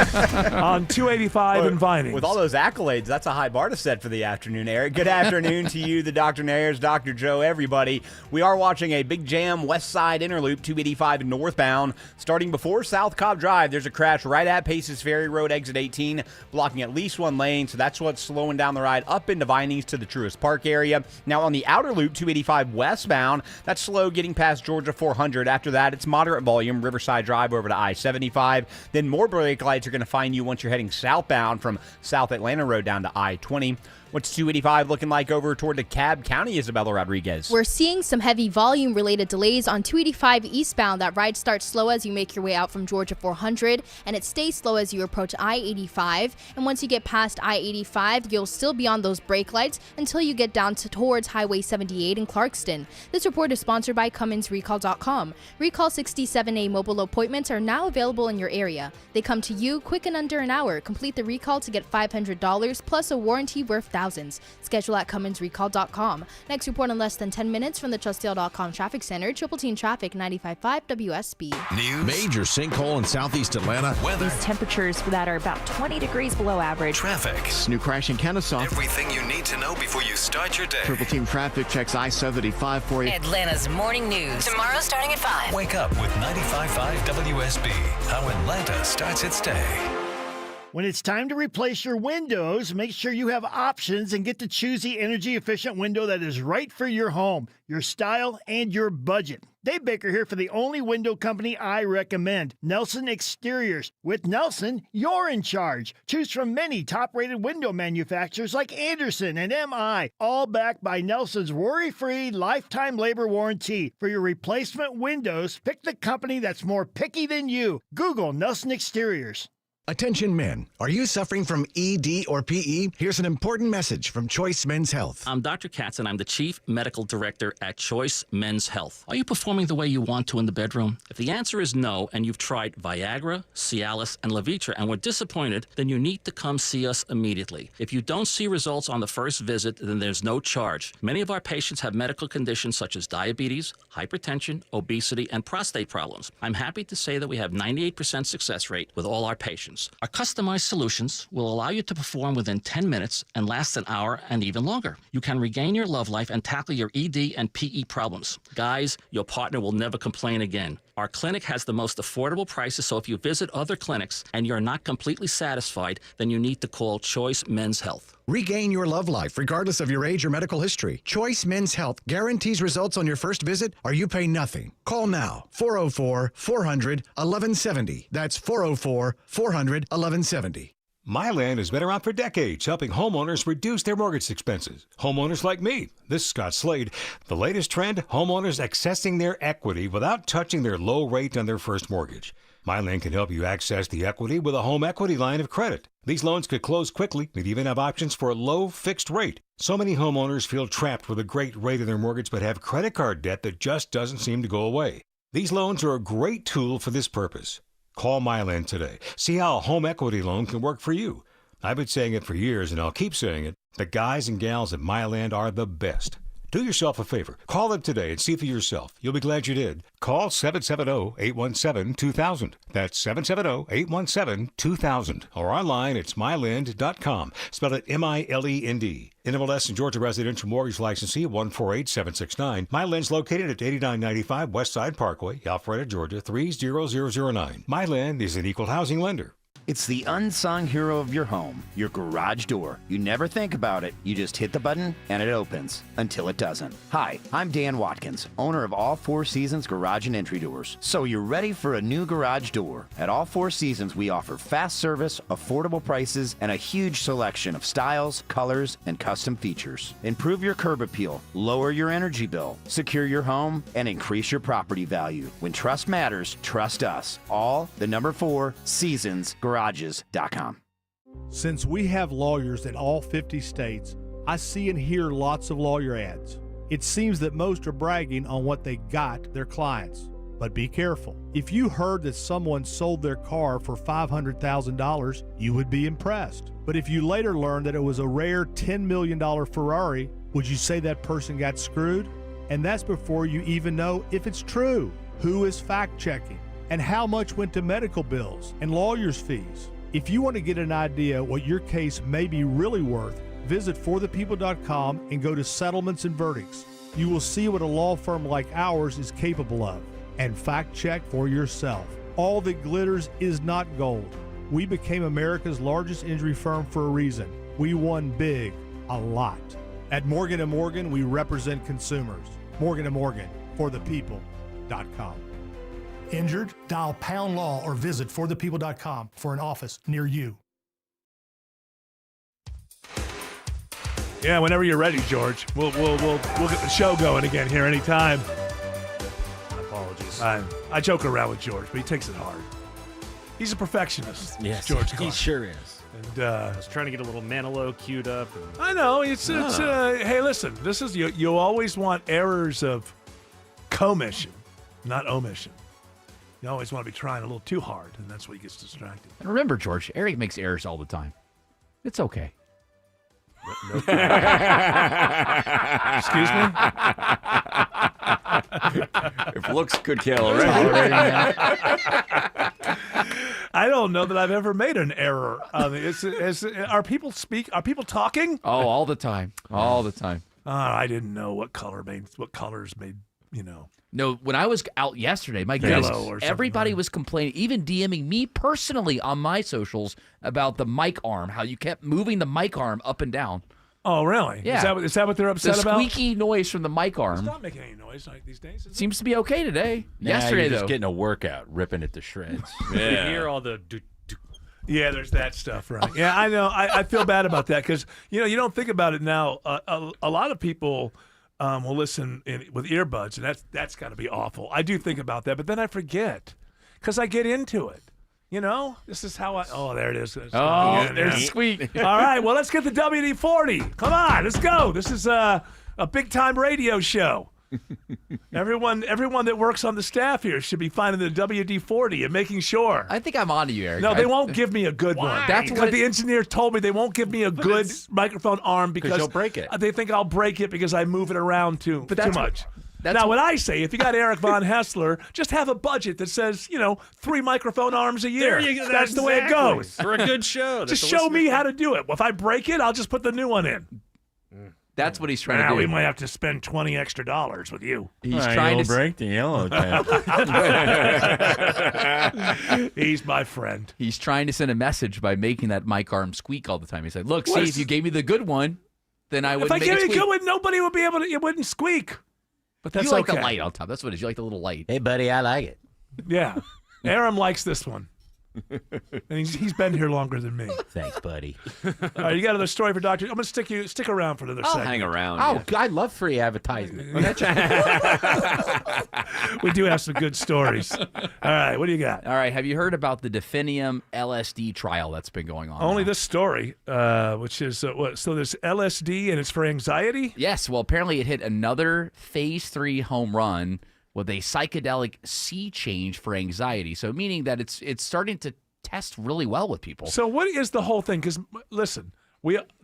on 285 and Vining. With all those accolades, that's a high bar to set for the afternoon, Eric. Good afternoon to you, the Dr. Nayers, Dr. Joe, everybody. We are watching a big jam West Side Interloop 285 northbound. Starting before South Cobb Drive, there's a crash right at Paces Ferry Road, exit 18, blocking at least one lane. So that's what's slowing down the ride up into Vinings to the Truist Park area. Now on the outer loop, 285 westbound, that's slow getting past Georgia 400. After that, it's moderate volume, Riverside Drive over to I-75. Then more brake lights are going to find you once you're heading southbound from South Atlanta Road down to I-20. What's 285 looking like over toward DeKalb County, Isabella Rodriguez? We're seeing some heavy volume-related delays on 285 eastbound. That ride starts slow as you make your way out from Georgia 400, and it stays slow as you approach I-85. And once you get past I-85, you'll still be on those brake lights until you get down towards Highway 78 in Clarkston. This report is sponsored by CumminsRecall.com. Recall 67A mobile appointments are now available in your area. They come to you quick and under an hour. Complete the recall to get $500 plus a warranty worth thousands. Schedule at CumminsRecall.com. Next report in less than 10 minutes from the TrustDale.com Traffic Center. Triple Team Traffic 95.5 WSB. News. Major sinkhole in southeast Atlanta. Weather. These temperatures that are about 20 degrees below average. Traffic. New crash in Kennesaw. Everything you need to know before you start your day. Triple Team Traffic checks I-75 for you. Atlanta's morning news. Tomorrow starting at 5. Wake up with 95.5 WSB. How Atlanta starts its day. When it's time to replace your windows, make sure you have options and get to choose the energy-efficient window that is right for your home, your style, and your budget. Dave Baker here for the only window company I recommend, Nelson Exteriors. With Nelson, you're in charge. Choose from many top-rated window manufacturers like Anderson and MI, all backed by Nelson's worry-free lifetime labor warranty. For your replacement windows, pick the company that's more picky than you. Google Nelson Exteriors. Attention men, are you suffering from ED or PE? Here's an important message from Choice Men's Health. I'm Dr. Katz, and I'm the Chief Medical Director at Choice Men's Health. Are you performing the way you want to in the bedroom? If the answer is no, and you've tried Viagra, Cialis, and Levitra and were disappointed, then you need to come see us immediately. If you don't see results on the first visit, then there's no charge. Many of our patients have medical conditions such as diabetes, hypertension, obesity, and prostate problems. I'm happy to say that we have 98% success rate with all our patients. Our customized solutions will allow you to perform within 10 minutes and last an hour and even longer. You can regain your love life and tackle your ED and PE problems. Guys, your partner will never complain again. Our clinic has the most affordable prices, so if you visit other clinics and you're not completely satisfied, then you need to call Choice Men's Health. Regain your love life regardless of your age or medical history. Choice Men's Health guarantees results on your first visit or you pay nothing. Call now, 404-400-1170. That's 404-400-1170. Myland has been around for decades, helping homeowners reduce their mortgage expenses. Homeowners like me. This is Scott Slade. The latest trend, homeowners accessing their equity without touching their low rate on their first mortgage. Myland can help you access the equity with a home equity line of credit. These loans could close quickly and even have options for a low fixed rate. So many homeowners feel trapped with a great rate in their mortgage but have credit card debt that just doesn't seem to go away. These loans are a great tool for this purpose. Call Myland today. See how a home equity loan can work for you. I've been saying it for years, and I'll keep saying it. The guys and gals at Myland are the best. Do yourself a favor. Call them today and see for yourself. You'll be glad you did. Call 770-817-2000. That's 770-817-2000. Or online, it's myland.com. Spell it M-I-L-E-N-D. NMLS and Georgia Residential Mortgage Licensee 148769. Myland's located at 8995 West Side Parkway, Alpharetta, Georgia 30009. Myland is an equal housing lender. It's the unsung hero of your home, your garage door. You never think about it. You just hit the button and it opens until it doesn't. Hi, I'm Dan Watkins, owner of All Four Seasons Garage and Entry Doors. So you're ready for a new garage door. At All Four Seasons, we offer fast service, affordable prices, and a huge selection of styles, colors, and custom features. Improve your curb appeal, lower your energy bill, secure your home, and increase your property value. When trust matters, trust us. All the number 4 Seasons Garages.com. Since we have lawyers in all 50 states, I see and hear lots of lawyer ads. It seems that most are bragging on what they got their clients. But be careful. If you heard that someone sold their car for $500,000, you would be impressed. But if you later learned that it was a rare $10 million Ferrari, would you say that person got screwed? And that's before you even know if it's true. Who is fact-checking? And how much went to medical bills and lawyers' fees? If you want to get an idea what your case may be really worth, visit forthepeople.com and go to Settlements and Verdicts. You will see what a law firm like ours is capable of. And fact-check for yourself. All that glitters is not gold. We became America's largest injury firm for a reason. We won big, a lot. At Morgan & Morgan, we represent consumers. Morgan & Morgan, forthepeople.com. Injured? Dial Pound Law or visit forthepeople.com for an office near you. Yeah, whenever you're ready, George. We'll get the show going again here anytime. Apologies. I joke around with George, but he takes it hard. He's a perfectionist. Yes, George he Carlin. sure is. And I was trying to get a little Manilow queued up. I know it's hey, listen, this is you always want errors of commission, not omission. You always want to be trying a little too hard, and that's what gets distracted. And remember, George, Eric makes errors all the time. It's okay. Excuse me? If looks could kill, right? I don't know that I've ever made an error. Are people talking? Oh, all the time. All the time. I didn't know what colors made, No, when I was out yesterday, my Yellow goodness, or something, everybody was complaining, even DMing me personally on my socials about the mic arm, how you kept moving the mic arm up and down. Oh, really? Yeah. Is that what they're upset about? The squeaky noise from the mic arm. It's not making any noise like these days. Seems to be okay today. Nah, Yesterday, you're just though. getting a workout, ripping it to shreds. You hear all the... Yeah, there's that stuff, right? Yeah, I know. I feel bad about that because, you don't think about it now. A lot of people will listen with earbuds, and that's got to be awful. I do think about that, but then I forget because I get into it. This is how oh, there it is. There's the squeak. All right, well, let's get the WD-40. Come on, let's go. This is a big-time radio show. Everyone that works on the staff here should be finding the WD-40 and making sure. I think I'm on to you, Eric. No, they won't give me a good one. That's what the engineer told me. They won't give me a good microphone arm because you'll break it. They think I'll break it because I move it around too much. Now, what I say, if you got Eric Von Hessler, just have a budget that says, 3 microphone arms a year. There you go. That's the way it goes. For a good show. Just show me how to do it. If I break it, I'll just put the new one in. That's what he's trying to do. We might have to spend $20 extra with you. He's trying to break the yellow tab. He's my friend. He's trying to send a message by making that mic arm squeak all the time. He's like, "Look, What see, is- if you gave me the good one, then I would." If I make give it you a squeak." good one, nobody would be able to. It wouldn't squeak. But that's you like okay. the light on top. That's what it is. You like the little light. Hey, buddy, I like it. Yeah, Aram likes this one, and he's been here longer than me. Thanks, buddy. All right, you got another story for Doctor? I'm gonna stick around for another I'll second. hang around. Oh, I love free advertisement. We do have some good stories. All right, what do you got? All right, have you heard about the Definium LSD trial that's been going on? Only now? this story, which is what? So there's LSD and it's for anxiety. Yes, well, apparently it hit another phase 3 home run with a psychedelic sea change for anxiety. So meaning that it's starting to test really well with people. So what is the whole thing? Because listen,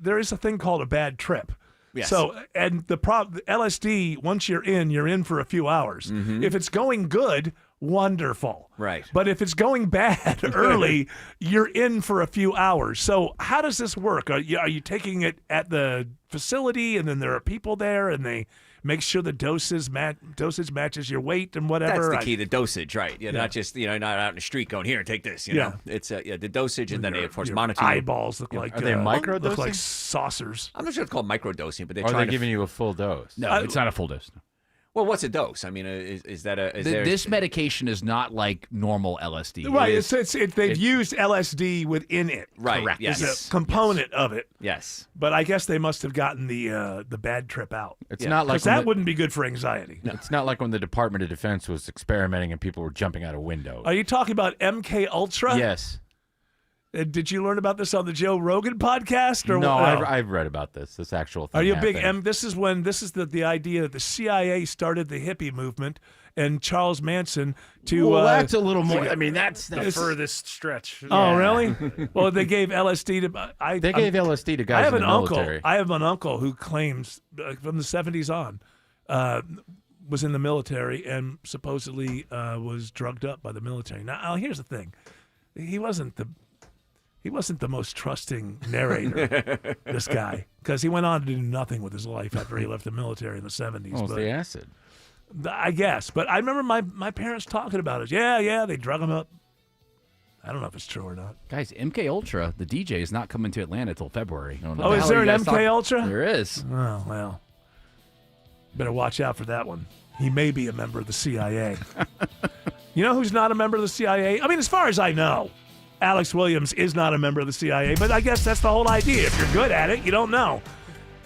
there is a thing called a bad trip. Yes. So and the LSD, once you're in for a few hours. Mm-hmm. If it's going good, wonderful. Right. But if it's going bad early, you're in for a few hours. So how does this work? Are you taking it at the facility, and then there are people there, and make sure the dosage matches your weight and whatever. That's the key, the dosage, right? Yeah, not just not out in the street going here, take this. You know, it's the dosage, and then they of course monitor. Eyeballs look like are they microdosing? Look like saucers. I'm not sure it's called microdosing, but they're are trying they giving you a full dose? No, it's not a full dose. No. Well, what's a dose? I mean, is that a? This medication is not like normal LSD. Right. They've used LSD within it. Right. Correct. Yes. It's a component of it. Yes. But I guess they must have gotten the bad trip out. It's not like because that wouldn't be good for anxiety. No. It's not like when the Department of Defense was experimenting and people were jumping out of windows. Are you talking about MK Ultra? Yes. Did you learn about this on the Joe Rogan podcast? Or no, I've read about this actual thing. Are you a big happened. This is the idea that the CIA started the hippie movement and Charles Manson to. Well, that's a little more. I mean, that's the furthest stretch. Oh, really? Well, they gave LSD to. They gave LSD to guys in the military. I have an uncle who claims from the 70s on was in the military and supposedly was drugged up by the military. Now, here's the thing: he wasn't the most trusting narrator, this guy, because he went on to do nothing with his life after he left the military in the 70s. Oh, it's the acid. I guess. But I remember my parents talking about it. Yeah, they drug him up. I don't know if it's true or not. Guys, MK Ultra, the DJ, is not coming to Atlanta till February. Oh, is there an MK Ultra? There is. Oh, well. Better watch out for that one. He may be a member of the CIA. You know who's not a member of the CIA? I mean, as far as I know, Alex Williams is not a member of the CIA, but I guess that's the whole idea. If you're good at it, you don't know.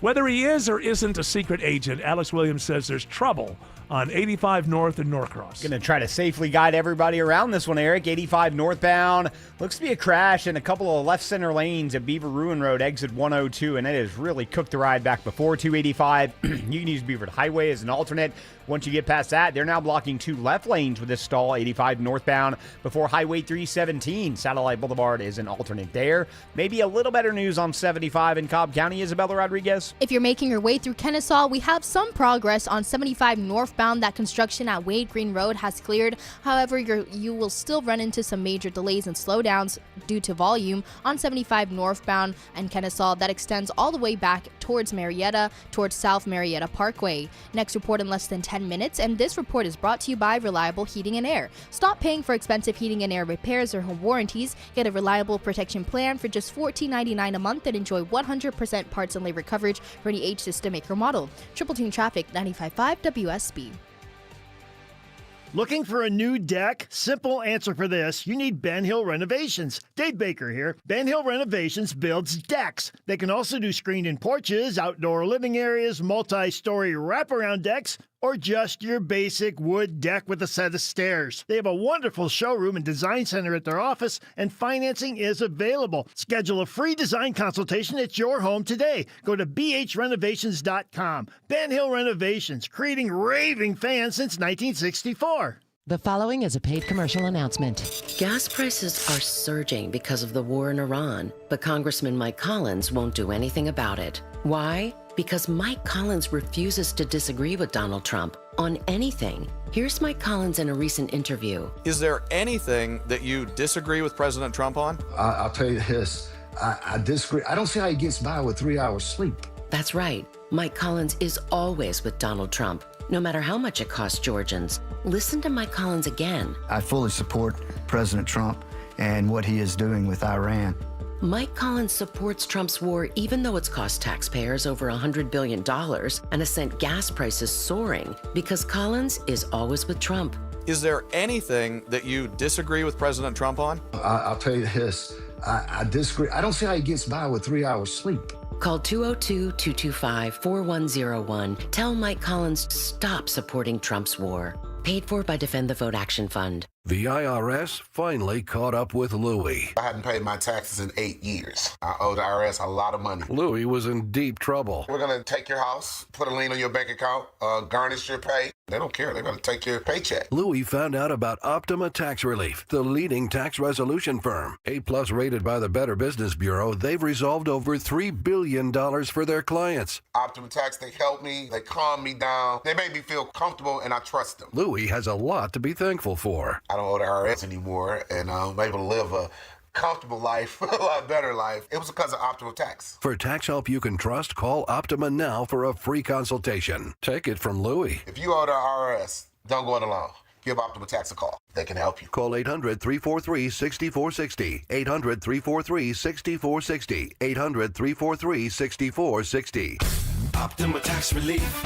Whether he is or isn't a secret agent, Alex Williams says there's trouble on 85 North and Norcross. Going to try to safely guide everybody around this one, Eric. 85 northbound. Looks to be a crash in a couple of left center lanes at Beaver Ruin Road, exit 102, and it has really cooked the ride back before 285. You can use Beaver Highway as an alternate. Once you get past that, they're now blocking 2 left lanes with this stall, 85 northbound, before Highway 317. Satellite Boulevard is an alternate there. Maybe a little better news on 75 in Cobb County, Isabella Rodriguez. If you're making your way through Kennesaw, we have some progress on 75 northbound. That construction at Wade Green Road has cleared. However, you will still run into some major delays and slowdowns due to volume on 75 northbound and Kennesaw that extends all the way back towards Marietta, towards South Marietta Parkway. Next report in less than 10 minutes, and this report is brought to you by Reliable Heating and Air. Stop paying for expensive heating and air repairs or home warranties. Get a reliable protection plan for just $14.99 a month and enjoy 100% parts and labor coverage for any age, system, make, or model. Triple Tune Traffic, 95.5 WSB. Looking for a new deck? Simple answer for this. You need Ben Hill Renovations. Dave Baker here. Ben Hill Renovations builds decks. They can also do screened-in porches, outdoor living areas, multi-story wraparound decks, or just your basic wood deck with a set of stairs. They have a wonderful showroom and design center at their office, and financing is available. Schedule a free design consultation at your home today. Go to bhrenovations.com. Ben Hill Renovations, creating raving fans since 1964. The following is a paid commercial announcement. Gas prices are surging because of the war in Iran, but Congressman Mike Collins won't do anything about it. Why? Because Mike Collins refuses to disagree with Donald Trump on anything. Here's Mike Collins in a recent interview. Is there anything that you disagree with President Trump on? I'll tell you this. I disagree. I don't see how he gets by with 3 hours sleep. That's right. Mike Collins is always with Donald Trump, no matter how much it costs Georgians. Listen to Mike Collins again. I fully support President Trump and what he is doing with Iran. Mike Collins supports Trump's war even though it's cost taxpayers over $100 billion and has sent gas prices soaring because Collins is always with Trump. Is there anything that you disagree with President Trump on? I'll tell you this. I disagree. I don't see how he gets by with 3 hours sleep. Call 202-225-4101. Tell Mike Collins to stop supporting Trump's war. Paid for by Defend the Vote Action Fund. The IRS finally caught up with Louie. I hadn't paid my taxes in 8 years. I owe the IRS a lot of money. Louie was in deep trouble. We're going to take your house, put a lien on your bank account, garnish your pay. They don't care. They're going to take your paycheck. Louie found out about Optima Tax Relief, the leading tax resolution firm. A-plus rated by the Better Business Bureau, they've resolved over $3 billion for their clients. Optima Tax, they help me. They calm me down. They make me feel comfortable, and I trust them. Louie has a lot to be thankful for. I don't owe the IRS anymore, and I'm able to live a comfortable life, a lot better life. It was because of Optima Tax. For tax help you can trust, call Optima now for a free consultation. Take it from Louie. If you owe the IRS, don't go it alone. Give Optima Tax a call. They can help you. Call 800-343-6460. 800-343-6460. 800-343-6460. Optima Tax Relief.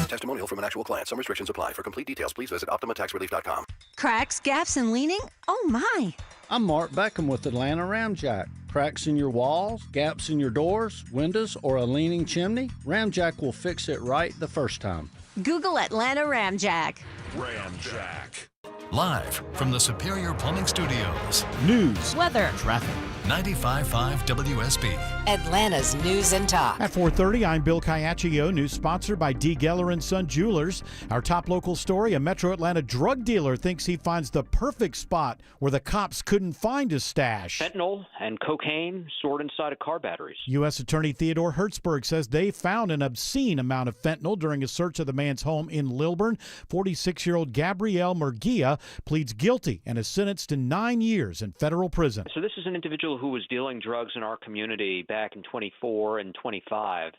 Testimonial from an actual client. Some restrictions apply. For complete details, please visit OptimaTaxRelief.com. Cracks, gaps, and leaning? Oh, my. I'm Mark Beckham with Atlanta Ramjack. Cracks in your walls, gaps in your doors, windows, or a leaning chimney? Ramjack will fix it right the first time. Google Atlanta Ramjack. Ramjack. Live from the Superior Plumbing Studios. News, weather, traffic. 95.5 WSB. Atlanta's News and Talk. At 4:30, I'm Bill Caiaccio. News sponsored by D. Geller & Son Jewelers. Our top local story, a Metro Atlanta drug dealer thinks he finds the perfect spot where the cops couldn't find his stash. Fentanyl and cocaine stored inside of car batteries. U.S. Attorney Theodore Hertzberg says they found an obscene amount of fentanyl during a search of the man's home in Lilburn. 46-year-old Gabrielle Murguia pleads guilty and is sentenced to 9 years in federal prison. So this is an individual who was dealing drugs in our community back in 24 and 25.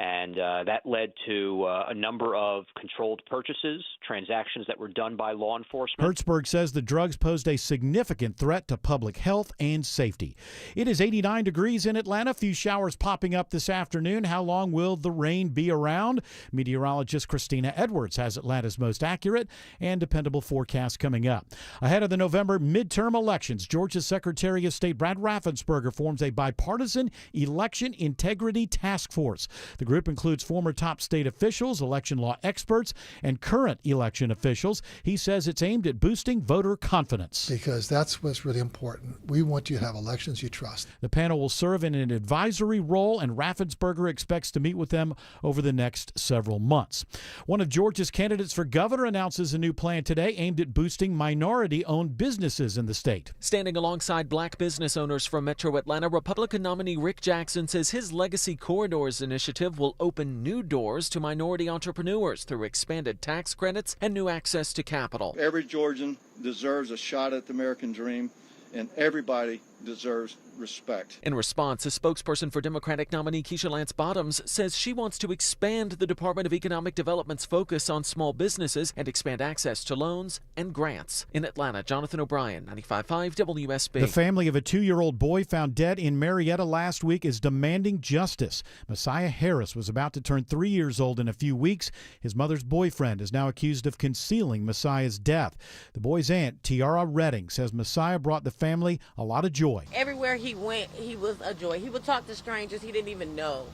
And that led to a number of controlled purchases, transactions that were done by law enforcement. Hertzberg says the drugs posed a significant threat to public health and safety. It is 89 degrees in Atlanta. A few showers popping up this afternoon. How long will the rain be around? Meteorologist Christina Edwards has Atlanta's most accurate and dependable forecast coming up. Ahead of the November midterm elections, Georgia's Secretary of State Brad Raffensperger forms a bipartisan election integrity task force. The group includes former top state officials, election law experts, and current election officials. He says it's aimed at boosting voter confidence. Because that's what's really important. We want you to have elections you trust. The panel will serve in an advisory role, and Raffensperger expects to meet with them over the next several months. One of Georgia's candidates for governor announces a new plan today aimed at boosting minority-owned businesses in the state. Standing alongside black business owners from Metro Atlanta, Republican nominee Rick Jackson says his Legacy Corridors initiative will open new doors to minority entrepreneurs through expanded tax credits and new access to capital. Every Georgian deserves a shot at the American dream, and everybody deserves respect. In response, a spokesperson for Democratic nominee Keisha Lance Bottoms says she wants to expand the Department of Economic Development's focus on small businesses and expand access to loans and grants. In Atlanta, Jonathan O'Brien, 95.5 WSB. The family of a 2-year-old boy found dead in Marietta last week is demanding justice. Messiah Harris was about to turn 3 years old in a few weeks. His mother's boyfriend is now accused of concealing Messiah's death. The boy's aunt, Tiara Redding, says Messiah brought the family a lot of joy. Everywhere he went, he was a joy. He would talk to strangers he didn't even know.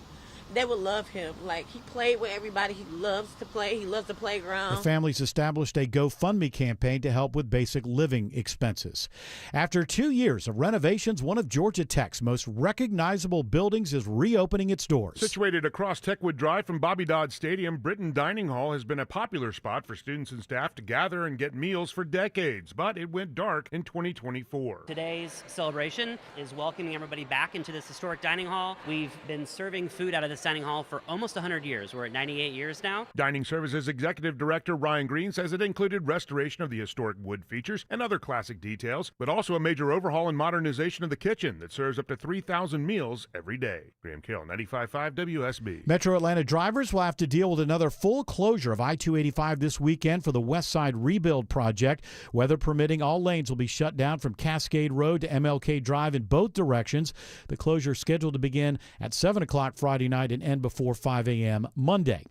They would love him. Like, he played with everybody. He loves to play. He loves the playground. The family's established a GoFundMe campaign to help with basic living expenses. After 2 years of renovations, one of Georgia Tech's most recognizable buildings is reopening its doors. Situated across Techwood Drive from Bobby Dodd Stadium, Britton Dining Hall has been a popular spot for students and staff to gather and get meals for decades, but it went dark in 2024. Today's celebration is welcoming everybody back into this historic dining hall. We've been serving food out of this dining hall for almost 100 years. We're at 98 years now. Dining Services Executive Director Ryan Green says it included restoration of the historic wood features and other classic details, but also a major overhaul and modernization of the kitchen that serves up to 3,000 meals every day. Graham Carroll, 95.5 WSB. Metro Atlanta drivers will have to deal with another full closure of I-285 this weekend for the West Side Rebuild Project. Weather permitting, all lanes will be shut down from Cascade Road to MLK Drive in both directions. The closure is scheduled to begin at 7 o'clock Friday night and end before 5 a.m. Monday.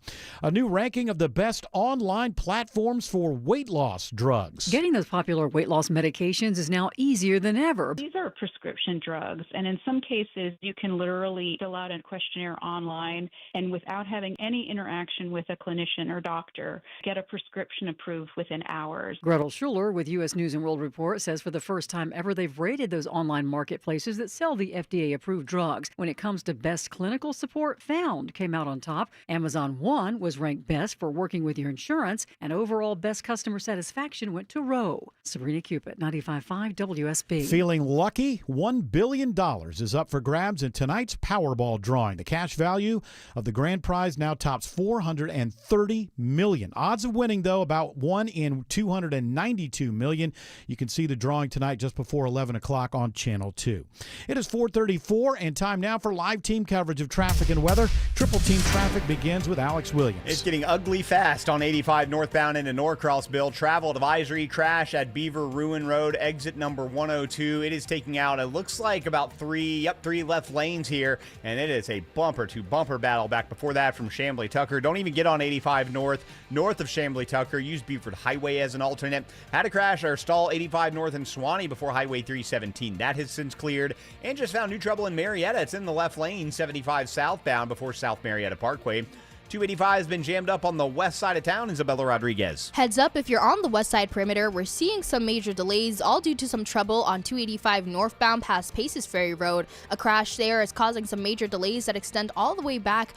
A new ranking of the best online platforms for weight loss drugs. Getting those popular weight loss medications is now easier than ever. These are prescription drugs, and in some cases, you can literally fill out a questionnaire online and without having any interaction with a clinician or doctor, get a prescription approved within hours. Gretel Schuler with U.S. News and World Report says for the first time ever, they've rated those online marketplaces that sell the FDA-approved drugs. When it comes to best clinical support, Found came out on top. Amazon One was ranked best for working with your insurance, and overall best customer satisfaction went to Row. Sabrina Cupid, 95.5 WSB. Feeling lucky? $1 billion is up for grabs in tonight's Powerball drawing. The cash value of the grand prize now tops $430 million. Odds of winning, though, about 1 in 292 million. You can see the drawing tonight just before 11 o'clock on Channel 2. It is 4:34 and time now for live team coverage of traffic and weather. Triple Team Traffic begins with Alex Williams. It's getting ugly fast on 85 northbound into Norcrossville. Travel advisory, crash at Beaver Ruin Road, exit number 102. It is taking out, it looks like about three left lanes here, and it is a bumper-to-bumper battle back before that from Chamblee Tucker. Don't even get on 85 north of Chamblee Tucker. Use Beaufort Highway as an alternate. Had a crash or stall 85 north in Suwanee before Highway 317. That has since cleared. And just found new trouble in Marietta. It's in the left lane, 75 southbound before South Marietta Parkway. 285 has been jammed up on the west side of town. Isabella Rodriguez. Heads up, if you're on the west side perimeter, we're seeing some major delays, all due to some trouble on 285 northbound past Paces Ferry Road. A crash there is causing some major delays that extend all the way back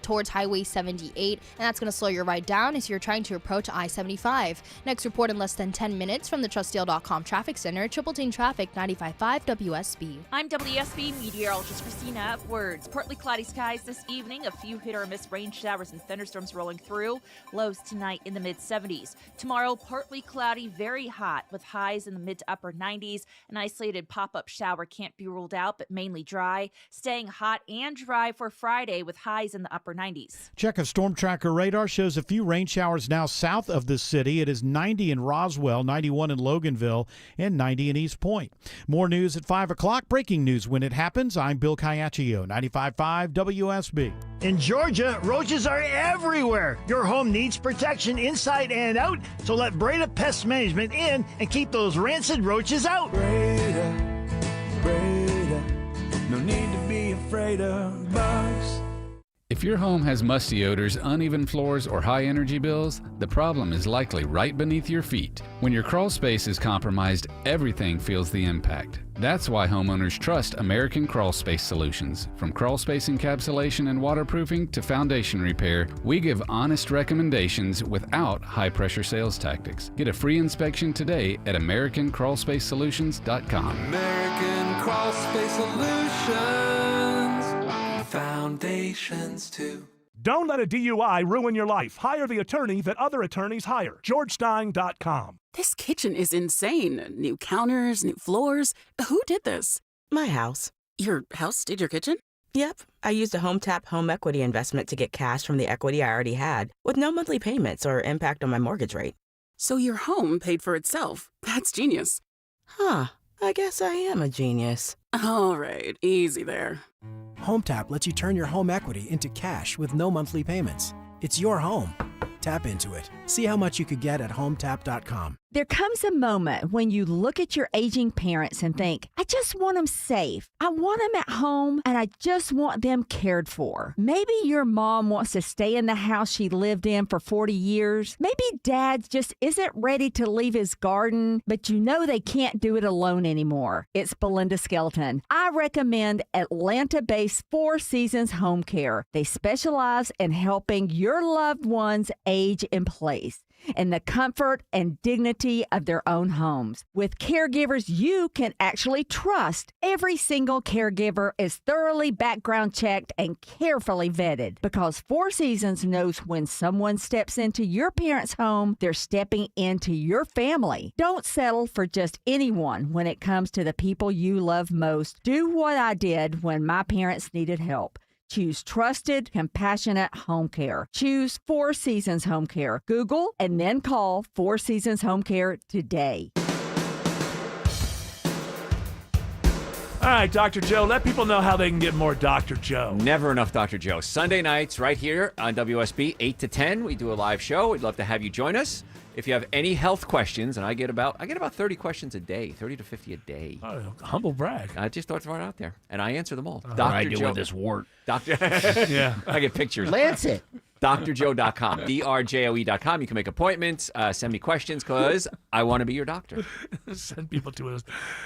towards Highway 78, and that's going to slow your ride down as you're trying to approach I-75. Next report in less than 10 minutes from the TrustDeal.com Traffic Center. Triple Team Traffic, 95.5 WSB. I'm WSB meteorologist Christina Edwards. Partly cloudy skies this evening, a few hit or miss rain showers and thunderstorms rolling through. Lows tonight in the mid-70s. Tomorrow, partly cloudy, very hot with highs in the mid to upper 90s. An isolated pop-up shower can't be ruled out, but mainly dry. Staying hot and dry for Friday with highs in the upper 90s. Check of Storm Tracker radar shows a few rain showers now south of the city. It is 90 in Roswell, 91 in Loganville, and 90 in East Point. More news at 5 o'clock. Breaking news when it happens. I'm Bill Caiaccio, 95.5 WSB. In Georgia, roaches are everywhere. Your home needs protection inside and out, so let Breda Pest Management in and keep those rancid roaches out. Breda, no need to be afraid of bugs. If your home has musty odors, uneven floors, or high energy bills, the problem is likely right beneath your feet. When your crawl space is compromised, everything feels the impact. That's why homeowners trust American Crawl Space Solutions. From crawl space encapsulation and waterproofing to foundation repair, we give honest recommendations without high-pressure sales tactics. Get a free inspection today at AmericanCrawlSpaceSolutions.com. American Crawl Space Solutions. Foundations too. Don't let a DUI ruin your life. Hire the attorney that other attorneys hire. GeorgeStein.com. This kitchen is insane. New counters, new floors. Who did this? My house. Your house did your kitchen? Yep. I used a HomeTap home equity investment to get cash from the equity I already had, with no monthly payments or impact on my mortgage rate. So your home paid for itself. That's genius. Huh. I guess I am a genius. All right, easy there. HomeTap lets you turn your home equity into cash with no monthly payments. It's your home. Tap into it. See how much you could get at HomeTap.com. There comes a moment when you look at your aging parents and think, I just want them safe. I want them at home, and I just want them cared for. Maybe your mom wants to stay in the house she lived in for 40 years. Maybe dad just isn't ready to leave his garden, but you know they can't do it alone anymore. It's Belinda Skelton. I recommend Atlanta-based Four Seasons Home Care. They specialize in helping your loved ones age in place in the comfort and dignity of their own homes. With caregivers you can actually trust, every single caregiver is thoroughly background checked and carefully vetted, because Four Seasons knows when someone steps into your parents' home, they're stepping into your family. Don't settle for just anyone when it comes to the people you love most. Do what I did when my parents needed help. Choose trusted, compassionate home care. Choose Four Seasons Home Care. Google and then call Four Seasons Home Care today. All right, Dr. Joe, let people know how they can get more Dr. Joe. Never enough Dr. Joe. Sunday nights right here on WSB, 8 to 10. We do a live show. We'd love to have you join us. If you have any health questions, and I get about 30 questions a day, 30 to 50 a day. Oh, humble brag. I just thought to throw it out there, and I answer them all. Dr. I do with this wart. Doctor, yeah, I get pictures. Lancet. DrJoe.com, DrJoe.com. You can make appointments, send me questions, because I want to be your doctor. Send people to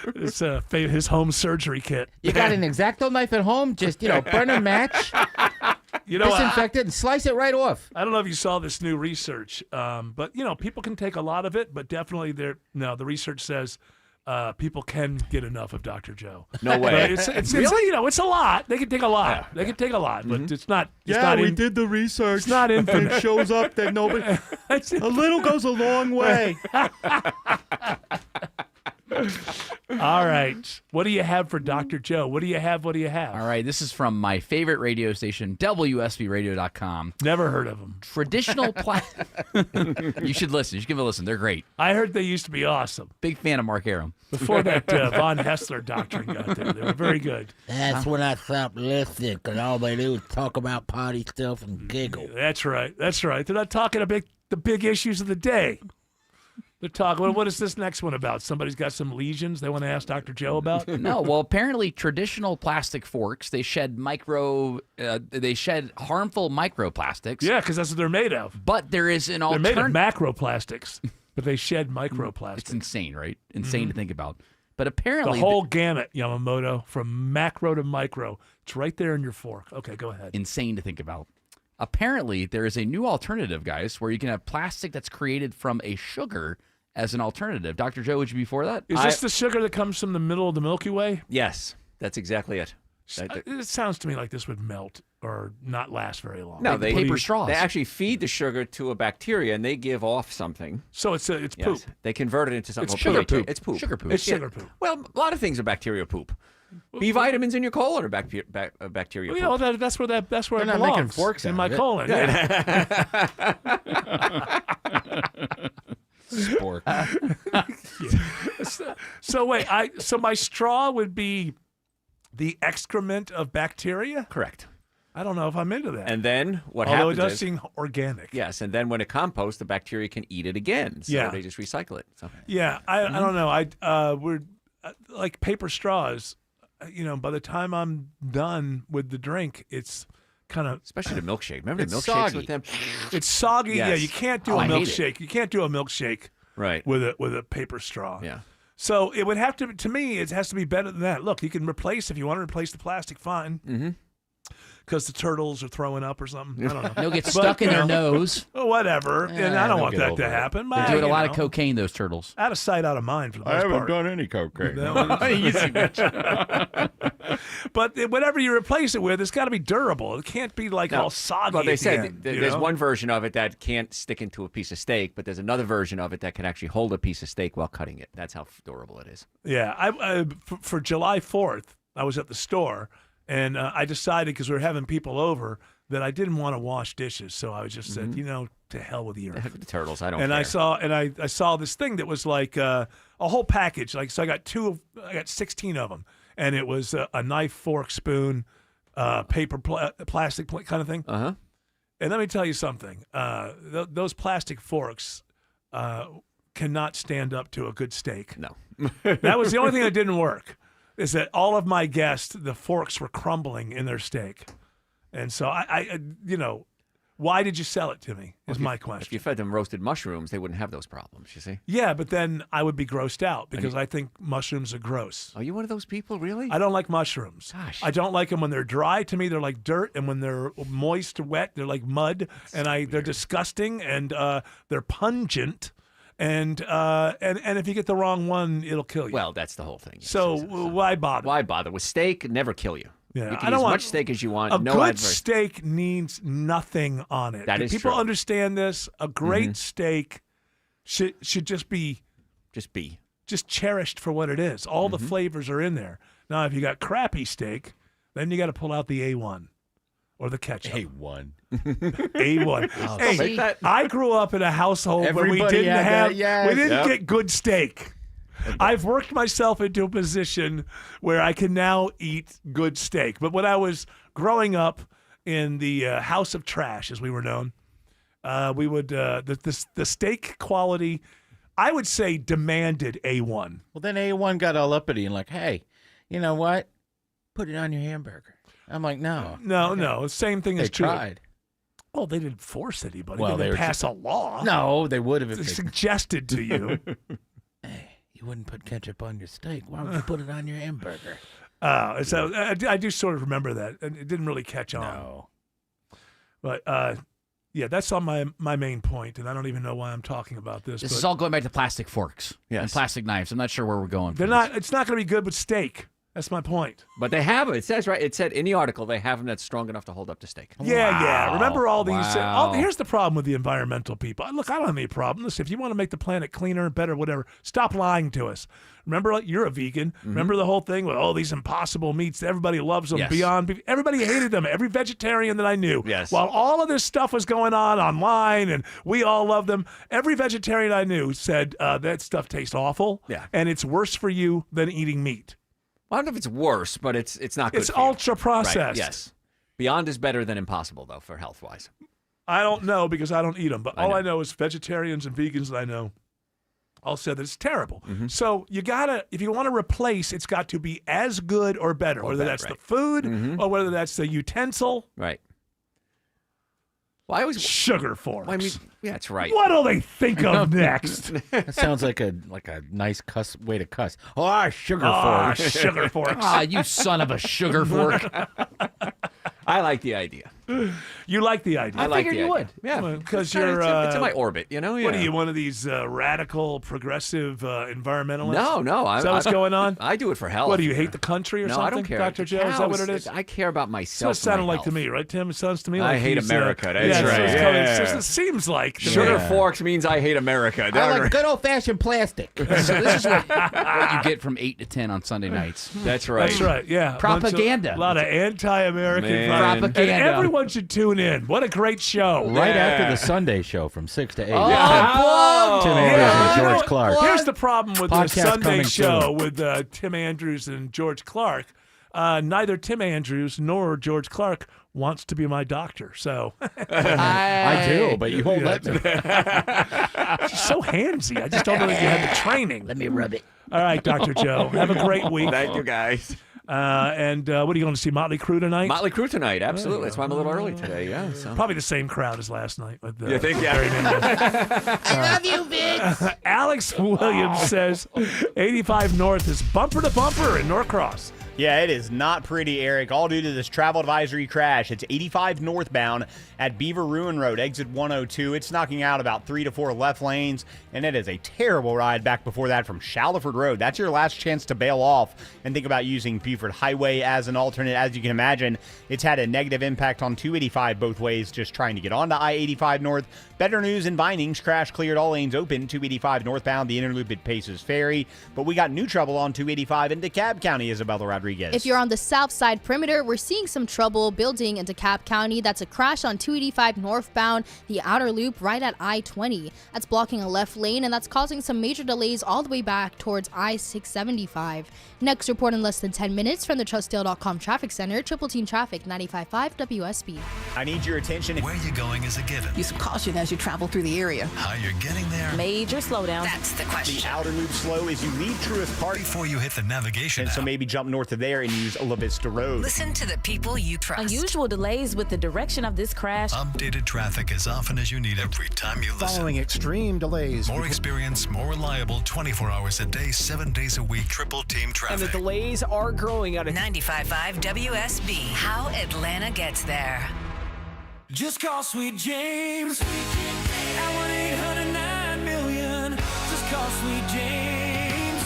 his home surgery kit. You got an X-Acto knife at home? Just, burn a match. You know, disinfect it and slice it right off. I don't know if you saw this new research, but people can take a lot of it, but definitely the research says people can get enough of Dr. Joe. No way. But it's it's a lot. They can take a lot. Yeah. They can take a lot, but it's not. We did the research. It's not infinite. It shows up that nobody. A little goes a long way. All right. What do you have for Dr. Joe? What do you have? All right. This is from my favorite radio station, WSBRadio.com. Never heard of them. Traditional You should listen. You should give it a listen. They're great. I heard they used to be awesome. Big fan of Mark Arum. Before that Von Hessler doctrine got there, they were very good. That's when I stopped listening because all they do is talk about potty stuff and giggle. That's right. That's right. They're not talking about the big issues of the day. They're talking. What is this next one about? Somebody's got some lesions they want to ask Dr. Joe about? No. Well, apparently traditional plastic forks, they shed harmful microplastics. Yeah, because that's what they're made of. But there is an They're made of alternative. macroplastics, but they shed microplastics. It's insane, right? Insane to think about. But apparently the whole gamut, Yamamoto, from macro to micro. It's right there in your fork. Okay, go ahead. Insane to think about. Apparently, there is a new alternative, guys, where you can have plastic that's created from a sugar as an alternative. Dr. Joe, would you be for that? Is this the sugar that comes from the middle of the Milky Way? Yes, that's exactly it. It sounds to me like this would melt or not last very long. No, they paper straws. They actually feed the sugar to a bacteria, and they give off something. So it's poop. They convert it into something. It's called sugar pH. poop. It's poop. Sugar poop. It's sugar poop. Well, a lot of things are bacteria poop. B vitamins in your colon are bacteria poop. Well, that's where it They're not belongs. making forks in out my of it. colon. Yeah. Spork. So wait, so my straw would be the excrement of bacteria? Correct. I don't know if I'm into that. And then what Although happens it does is, seem organic. yes, and then when it composts, the bacteria can eat it again. So Yeah. they just recycle it. So. Yeah, I don't know. We're like paper straws. By the time I'm done with the drink, it's kind of Especially the milkshake. Remember the It's milkshakes soggy. with them? it's soggy. Yes. Yeah, you can't do Oh, a I hate milkshake. You can't do a milkshake Right. with a paper straw. Yeah. So it would have to me, it has to be better than that. Look, you can replace, if you want to replace the plastic, fine. Mm-hmm. Because the turtles are throwing up or something. I don't know. They'll get But, stuck in you their know, nose. Whatever. And I don't want that to happen. They're But, doing a you lot of know, cocaine, those turtles. out of sight, out of mind for the most I haven't part. done any cocaine. But whatever you replace it with, it's got to be durable. It can't be like all soggy. Well, they at the said end, there's you know? one version of it that can't stick into a piece of steak, but there's another version of it that can actually hold a piece of steak while cutting it. That's how durable it is. Yeah, for July 4th, I was at the store, and I decided, because we were having people over, that I didn't want to wash dishes. So I just said, to hell with the earth. The turtles, I don't And care. I saw this thing that was like a whole package. Like, so I got 16 of them, and it was a knife, fork, spoon, paper, plastic kind of thing. Uh-huh. And let me tell you something. Those plastic forks cannot stand up to a good steak. No. That was the only thing that didn't work, is that all of my guests, the forks were crumbling in their steak. And so I why did you sell it to me is my question. If you fed them roasted mushrooms, they wouldn't have those problems, you see? Yeah, but then I would be grossed out because I think mushrooms are gross. Are you one of those people, really? I don't like mushrooms. Gosh. I don't like them when they're dry. To me, they're like dirt, and when they're moist, wet, they're like mud, they're disgusting, and they're pungent, and if you get the wrong one, it'll kill you. Well, that's the whole thing. Yes, So yes, yes. why bother? Why bother? With steak, never kill you. Yeah, You can I don't use want much steak as you want. A no good adverse. steak needs nothing on it. That Do is people true. understand this? A great steak should just be just cherished for what it is. All the flavors are in there. Now, if you got crappy steak, then you got to pull out the A1 or the ketchup. A1. A1. Oh, Hey, see? I grew up in a household where we Everybody didn't had have that, yes. we didn't Yep. get good steak. I've worked myself into a position where I can now eat good steak. But when I was growing up in the House of Trash, as we were known, we would the steak quality, I would say, demanded A1. Well, then A1 got all uppity and like, hey, you know what? Put it on your hamburger. I'm like, no. No. Same thing They is true. tried. Well, they didn't force anybody. Well, they they didn't were pass a law. No, they would have if They they suggested to you. You wouldn't put ketchup on your steak. Why would you put it on your hamburger? So I do sort of remember that, and it didn't really catch on. No. But yeah, that's on my main point, and I don't even know why I'm talking about this. This but is all going back to plastic forks and plastic knives. I'm not sure where we're going. They're not. It's not going to be good with steak. That's my point. But they have it. It says right. It said in the article they have them that's strong enough to hold up to steak. Yeah. Remember all these. Wow. Here's the problem with the environmental people. Look, I don't have any problem. Listen, if you want to make the planet cleaner, better, whatever, stop lying to us. Remember, you're a vegan. Remember the whole thing with these impossible meats. Everybody loves them. Yes. Beyond. Everybody hated them. Every vegetarian that I knew. Yes. While all of this stuff was going on online, and we all loved them, every vegetarian I knew said that stuff tastes awful. Yeah. And it's worse for you than eating meat. Well, I don't know if it's worse, but it's not good. It's for you. ultra processed. Right, yes. Beyond is better than impossible, though, for health wise. I don't know because I don't eat them, but all I know is vegetarians and vegans that I know all said that it's terrible. So you gotta, if you want to replace, it's got to be as good or better, whether that's the food or whether that's the utensil. Right. Well, I always sugar forks. I mean, yeah, that's right. What'll they think of next? That sounds like a nice cuss way to cuss. Sugar Ah, forks. sugar forks. You son of a sugar fork. I like the idea. You like the idea? I like figured the you idea. would. Yeah, because it's you're it's in my orbit, you know. What yeah. are you, one of these radical, progressive environmentalists? No. Is that what's going on? I do it for health. What do you hate the country or No, something, I don't care. Dr. Joe? Is that what it is? I care about That's what myself. it sounded and my like to health. me, right, Tim? It sounds to me like I hate he's, America. That's yeah, right. It seems like. to Sugar me. forks means I hate America. I like good old-fashioned plastic. So this is what you get from 8 to 10 on Sunday nights. That's right. That's right, yeah. Propaganda. A lot of anti-American Man. Propaganda. And everyone should tune in. What a great show. Right after the Sunday show from 6 to 8. Oh, Tim Yeah, Andrews and you know George what? Clark. Here's the problem with the Podcast Sunday coming show soon. with Tim Andrews and George Clark. Neither Tim Andrews nor George Clark wants to be my doctor. So I do, but you won't let me. she's so handsy. I just don't know that you had the training. Let me rub it. All right, Dr. Joe. Have a great week. Thank you, guys. And what are you going to see, Motley Crue tonight? Motley Crue tonight, absolutely. That's why I'm a little early today. Yeah. So. Probably the same crowd as last night. With, You think? Yeah. Barry Mendez. I love you, Vince. Alex Williams says 85 North is bumper to bumper in Norcross. Yeah, it is not pretty, Eric. All due to this travel advisory crash. It's 85 northbound at Beaver Ruin Road, exit 102. It's knocking out about 3 to 4 left lanes, and it is a terrible ride back before that from Shallowford Road. That's your last chance to bail off and think about using Beaufort Highway as an alternate. As you can imagine, it's had a negative impact on 285 both ways, just trying to get onto I-85 North. Better news in Vinings. Crash cleared, all lanes open. 285 northbound, the inner loop at Paces Ferry. But we got new trouble on 285 in DeKalb County, Isabella Rodriguez. If you're on the south side perimeter, we're seeing some trouble building in DeKalb County. That's a crash on 285 northbound, the outer loop right at I-20. That's blocking a left lane, and that's causing some major delays all the way back towards I-675. Next report in less than 10 minutes from the TrustDale.com Traffic Center, Triple Team Traffic, 95.5 WSB. I need your attention. Where you're going is a given. Use some caution as you travel through the area. How you're getting there. Major slowdown. That's the question. The outer loop slow as you leave Truist Park. Before you hit the navigation And so maybe jump north of there and use La Vista Road. Listen to the people you trust. Unusual delays with the direction of this crash. Updated traffic as often as you need every time you listen. Following extreme delays. More experience, more reliable, 24 hours a day, 7 days a week, Triple Team Traffic. And the delays are growing out of 95.5 WSB. How Atlanta gets there. Just call Sweet James at 1-800-9-million. Just call Sweet James,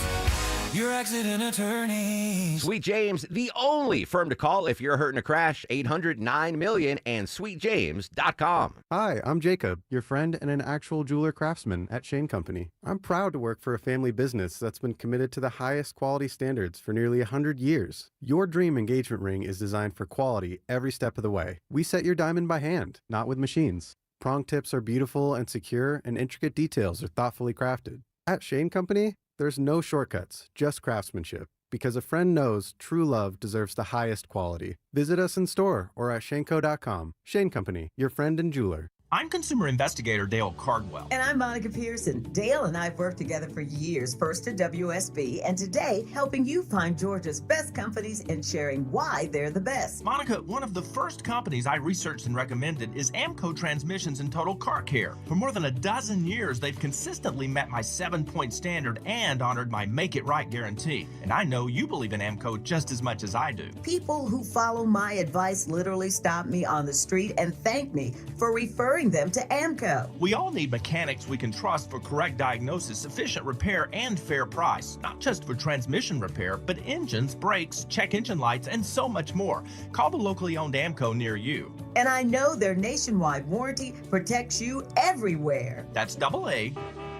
your accident attorney. Sweet James, the only firm to call if you're hurt in a crash. 800-9-million and sweetjames.com. Hi, I'm Jacob, your friend and an actual jeweler craftsman at Shane Company. I'm proud to work for a family business that's been committed to the highest quality standards for nearly 100 years. Your dream engagement ring is designed for quality every step of the way. We set your diamond by hand, not with machines. Prong tips are beautiful and secure, and intricate details are thoughtfully crafted. At Shane Company, there's no shortcuts, just craftsmanship. Because a friend knows true love deserves the highest quality. Visit us in store or at shaneco.com. Shane Company, your friend and jeweler. I'm consumer investigator Dale Cardwell. And I'm Monica Pearson. Dale and I have worked together for years, first at WSB, and today helping you find Georgia's best companies and sharing why they're the best. Monica, one of the first companies I researched and recommended is Amco Transmissions and Total Car Care. For more than a dozen years, they've consistently met my 7-point standard and honored my Make It Right guarantee. And I know you believe in Amco just as much as I do. People who follow my advice literally stop me on the street and thank me for referring them to Amco. We all need mechanics we can trust for correct diagnosis, efficient repair, and fair price. Not just for transmission repair, but engines, brakes, check engine lights, and so much more. Call the locally owned Amco near you. And I know their nationwide warranty protects you everywhere. That's AA.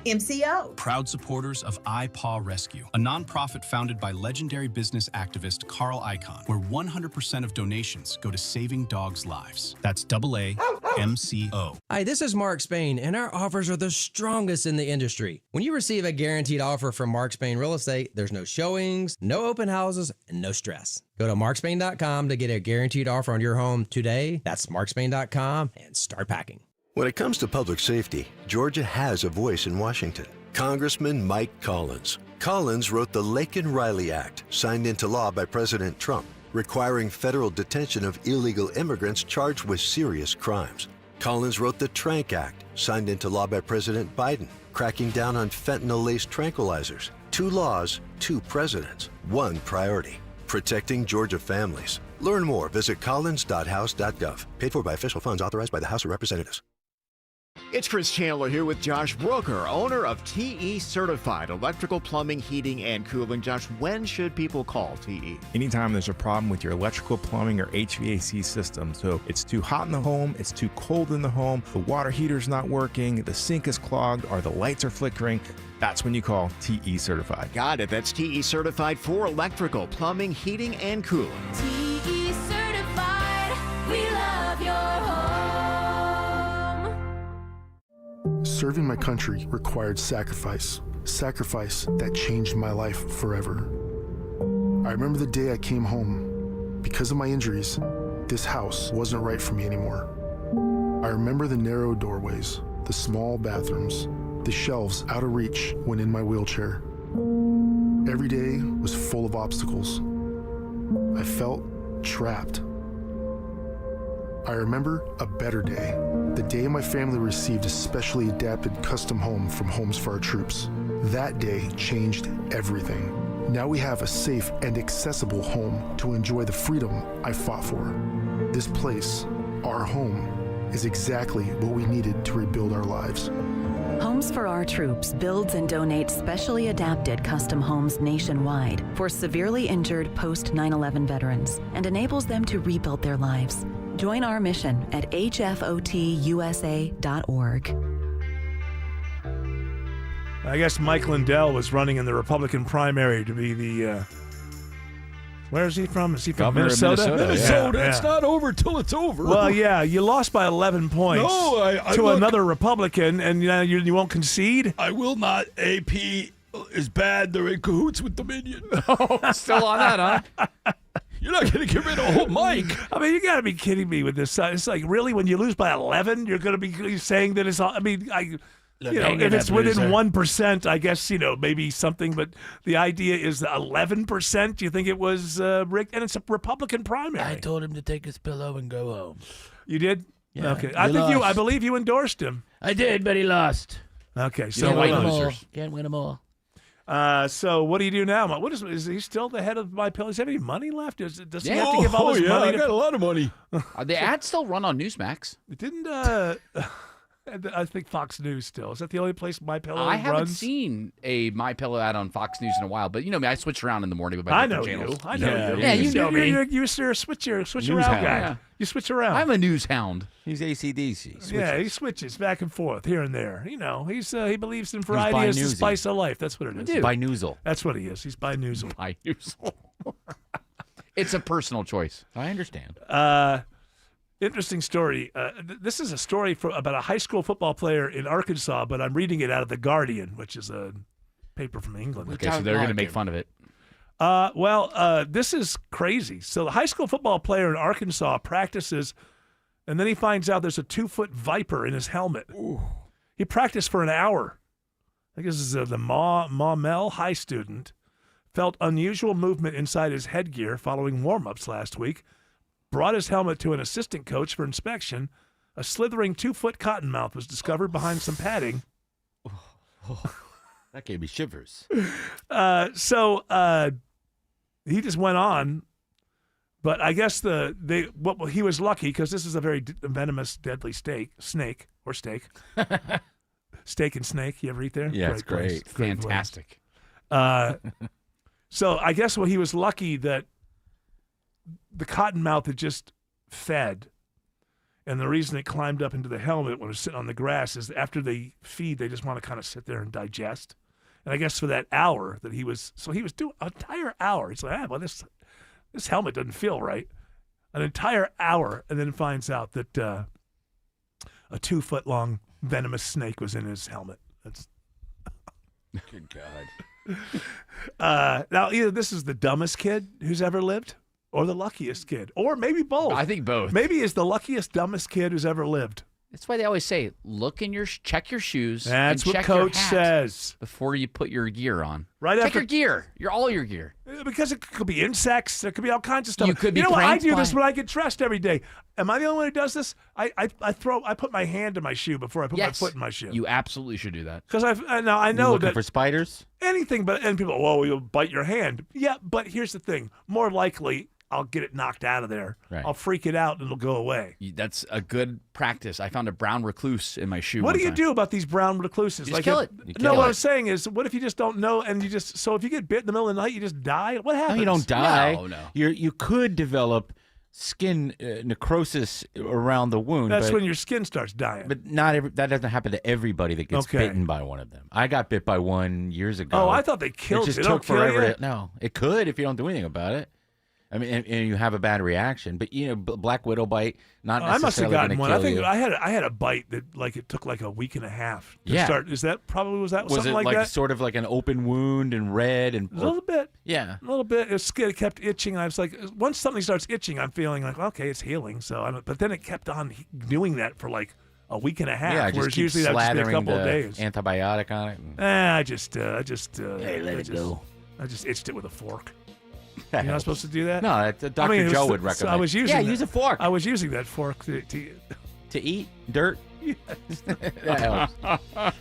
MCO. Proud supporters of iPaw Rescue, a nonprofit founded by legendary business activist Carl Icahn, where 100% of donations go to saving dogs' lives. That's AAMCO. Hi, this is Mark Spain, and our offers are the strongest in the industry. When you receive a guaranteed offer from Mark Spain Real Estate, there's no showings, no open houses, and no stress. Go to markspain.com to get a guaranteed offer on your home today. That's markspain.com and start packing. When it comes to public safety, Georgia has a voice in Washington. Congressman Mike Collins. Collins wrote the Laken-Riley Act, signed into law by President Trump, requiring federal detention of illegal immigrants charged with serious crimes. Collins wrote the Trank Act, signed into law by President Biden, cracking down on fentanyl-laced tranquilizers. 2 laws, 2 presidents, 1 priority: protecting Georgia families. Learn more. Visit collins.house.gov. Paid for by official funds authorized by the House of Representatives. It's Chris Chandler here with Josh Brooker, owner of TE Certified Electrical, Plumbing, Heating, and Cooling. Josh, when should people call TE? Anytime there's a problem with your electrical, plumbing, or HVAC system. So it's too hot in the home, it's too cold in the home, the water heater's not working, the sink is clogged, or the lights are flickering. That's when you call TE Certified. Got it. That's TE Certified for electrical, plumbing, heating, and cooling. TE Certified, we love your home. Serving my country required sacrifice that changed my life forever. I remember the day I came home. Because of my injuries, this house wasn't right for me anymore. I remember the narrow doorways, the small bathrooms, the shelves out of reach when in my wheelchair. Every day was full of obstacles. I felt trapped. I remember a better day, the day my family received a specially adapted custom home from Homes for Our Troops. That day changed everything. Now we have a safe and accessible home to enjoy the freedom I fought for. This place, our home, is exactly what we needed to rebuild our lives. Homes for Our Troops builds and donates specially adapted custom homes nationwide for severely injured post 9/11 veterans and enables them to rebuild their lives. Join our mission at hfotusa.org. I guess Mike Lindell was running in the Republican primary to be the. Where is he from? Is he from Governor of Minnesota? Minnesota. Yeah, It's not over till it's over. Well, yeah, you lost by 11 points to another Republican, and you won't concede? I will not. AP is bad. They're in cahoots with Dominion. Still on that, huh? You're not going to get rid of old Mike. I mean, you got to be kidding me with this. It's like, really, when you lose by 11, you're going to be saying that it's. I mean, Look, if it's within 1%, I guess maybe something. But the idea is 11%. You think it was rigged, and it's a Republican primary. I told him to take his pillow and go home. You did? Yeah, Okay. he I lost. believe you endorsed him. I did, but he lost. Okay. So So win them all. Can't win them all. So what do you do now? What is he still the head of My Pillow? Does he have any money left? Does he have to give all his money? I got a lot of money. The ads still run on Newsmax. Didn't I think Fox News still? Is that the only place My Pillow I haven't runs? seen a My Pillow ad on Fox News in a while, but you know me, I switch around in the morning with my I different know channels. you. I know you. Yeah, you know me. You're a switch around hound. guy. Yeah. You switch around. I'm a news hound. He's ACDC. Yeah, he switches back and forth here and there. You know, he believes in variety as the bi-newsy. spice of life. That's what it is. Bi-noozle. That's what he is. He's bi-noozle. Bi-noozle. It's a personal choice. I understand. Interesting story. This is a story about a high school football player in Arkansas, but I'm reading it out of The Guardian, which is a paper from England. Okay, so they're going to make fun of it. This is crazy. So the high school football player in Arkansas practices And then he finds out there's a 2-foot viper in his helmet. Ooh. He practiced for an hour. I think this is the Maumelle High student. Felt unusual movement inside his headgear following warm-ups last week. Brought his helmet to an assistant coach for inspection. A slithering 2-foot cottonmouth was discovered behind some padding. That gave me shivers. So he just went on. But I guess he was lucky because this is a very venomous, deadly snake. Steak and snake. You ever eat there? Yeah, it's great. Fantastic. So I guess he was lucky that the cottonmouth had just fed. And the reason it climbed up into the helmet when it was sitting on the grass is after they feed, they just want to kind of sit there and digest. And I guess for that hour that he was doing an entire hour. He's like, well, this helmet doesn't feel right. An entire hour, and then finds out that a 2-foot-long venomous snake was in his helmet. That's good God. Now, either this is the dumbest kid who's ever lived, or the luckiest kid, or maybe both. I think both. Maybe he's the luckiest, dumbest kid who's ever lived. That's why they always say, check your shoes. That's and what check Coach your hat says before you put your gear on. Right check after your gear. All your gear. Because it could be insects. There could be all kinds of stuff. You could be know what? I pranked do by- this when I get dressed every day. Am I the only one who does this? I put my hand in my shoe before I put my foot in my shoe. You absolutely should do that. Because I know You looking that for spiders? anything and people, you'll bite your hand. Yeah, but here's the thing. More likely, I'll get it knocked out of there. Right. I'll freak it out and it'll go away. That's a good practice. I found a brown recluse in my shoe. What one do you time. do about these brown recluses? You just kill it. What I'm saying is, what if you just don't know and so if you get bit in the middle of the night, you just die? What happens? No, you don't die. No. You could develop skin necrosis around the wound. That's but, when your skin starts dying. But that doesn't happen to everybody that gets bitten by one of them. I got bit by one years ago. Oh, I thought they killed it. Just you. took They don't forever. kill you? No, it could if you don't do anything about it. I mean, and you have a bad reaction. But black widow bite, not I must have necessarily gotten one. I kill think you. I had a bite that it took like a week and a half to Yeah. start. Was that Was something it like that? sort of like an open wound and red and A little bit. Yeah. A little bit. It kept itching. I was like, once something starts itching, I'm feeling like, okay, it's healing. But then it kept on doing that for like a week and a half. Yeah, whereas just keep usually that would just be a slathering couple of the days. antibiotic on it. I just go. I just itched it with a fork. That You're not helps. supposed to do that? No, Dr. Joe would recommend. I was using Yeah, that. use a fork. I was using that fork to eat dirt. That helps.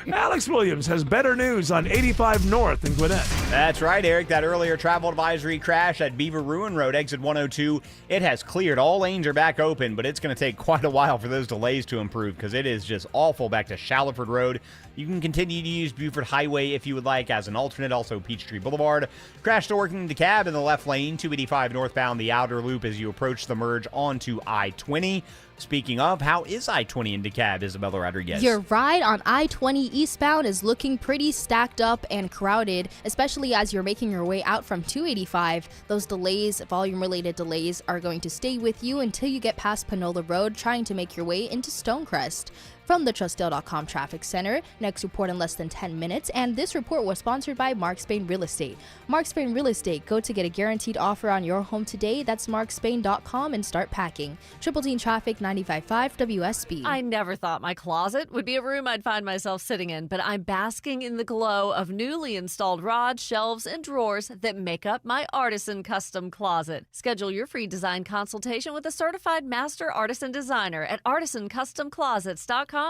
Alex Williams has better news on 85 North in Gwinnett. That's right, Eric. That earlier travel advisory crash at Beaver Ruin Road, exit 102, it has cleared. All lanes are back open, but it's going to take quite a while for those delays to improve because it is just awful back to Shallowford Road. You can continue to use Buford Highway if you would like as an alternate, also Peachtree Boulevard. Crash to working DeKalb in the left lane, 285 northbound, the outer loop as you approach the merge onto I-20. Speaking of, how is I-20 in DeKalb, Isabella Rodriguez? Your ride on I-20 eastbound is looking pretty stacked up and crowded, especially as you're making your way out from 285. Those delays, volume-related delays, are going to stay with you until you get past Panola Road, trying to make your way into Stonecrest. From the TrustDale.com Traffic Center, next report in less than 10 minutes, and this report was sponsored by Mark Spain Real Estate. Mark Spain Real Estate, go to get a guaranteed offer on your home today. That's markspain.com and start packing. Triple T Traffic 95.5 WSB. I never thought my closet would be a room I'd find myself sitting in, but I'm basking in the glow of newly installed rods, shelves, and drawers that make up my Artisan Custom Closet. Schedule your free design consultation with a certified master artisan designer at artisancustomclosets.com.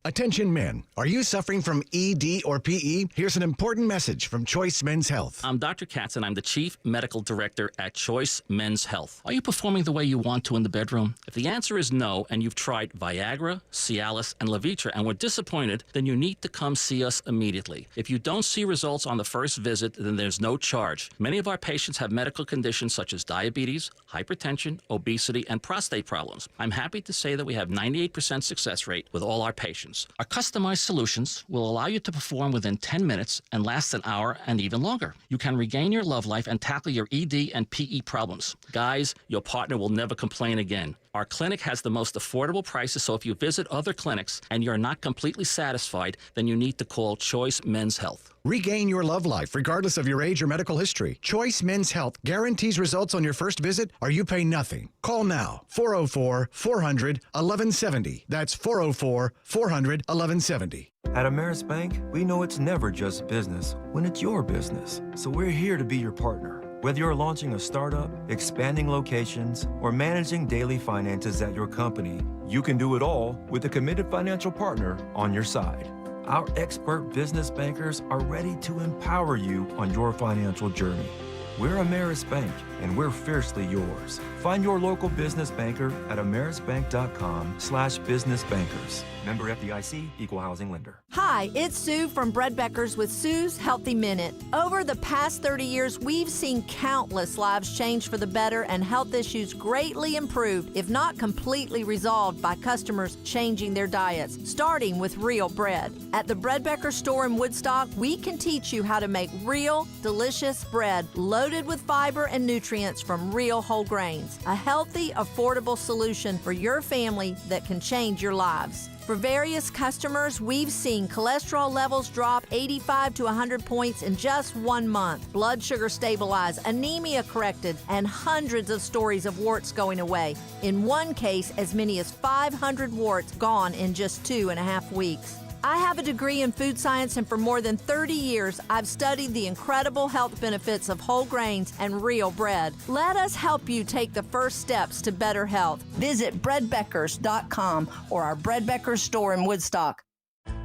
Attention men, are you suffering from ED or PE? Here's an important message from Choice Men's Health. I'm Dr. Katz, and I'm the Chief Medical Director at Choice Men's Health. Are you performing the way you want to in the bedroom? If the answer is no, and you've tried Viagra, Cialis, and Levitra and were disappointed, then you need to come see us immediately. If you don't see results on the first visit, then there's no charge. Many of our patients have medical conditions such as diabetes, hypertension, obesity, and prostate problems. I'm happy to say that we have 98% success rate with all our patients. Our customized solutions will allow you to perform within 10 minutes and last an hour and even longer. You can regain your love life and tackle your ED and PE problems. Guys, your partner will never complain again. Our clinic has the most affordable prices, so if you visit other clinics and you're not completely satisfied, then you need to call Choice Men's Health. Regain your love life regardless of your age or medical history. Choice Men's Health guarantees results on your first visit or you pay nothing. Call now. 404-400-1170. That's 404-400-1170. At Ameris Bank, we know it's never just business when it's your business. So we're here to be your partner. Whether you're launching a startup, expanding locations, or managing daily finances at your company, you can do it all with a committed financial partner on your side. Our expert business bankers are ready to empower you on your financial journey. We're Ameris Bank, and we're fiercely yours. Find your local business banker at amerisbank.com/businessbankers. Member FDIC, Equal Housing Lender. Hi, it's Sue from Bread Beckers with Sue's Healthy Minute. Over the past 30 years, we've seen countless lives change for the better and health issues greatly improved, if not completely resolved, by customers changing their diets, starting with real bread. At the Bread Becker store in Woodstock, we can teach you how to make real, delicious bread loaded with fiber and nutrients from real whole grains. A healthy, affordable solution for your family that can change your lives. For various customers, we've seen cholesterol levels drop 85 to 100 points in just 1 month, blood sugar stabilized, anemia corrected, and hundreds of stories of warts going away. In one case, as many as 500 warts gone in just 2.5 weeks. I have a degree in food science, and for more than 30 years, I've studied the incredible health benefits of whole grains and real bread. Let us help you take the first steps to better health. Visit breadbeckers.com or our Bread Beckers store in Woodstock.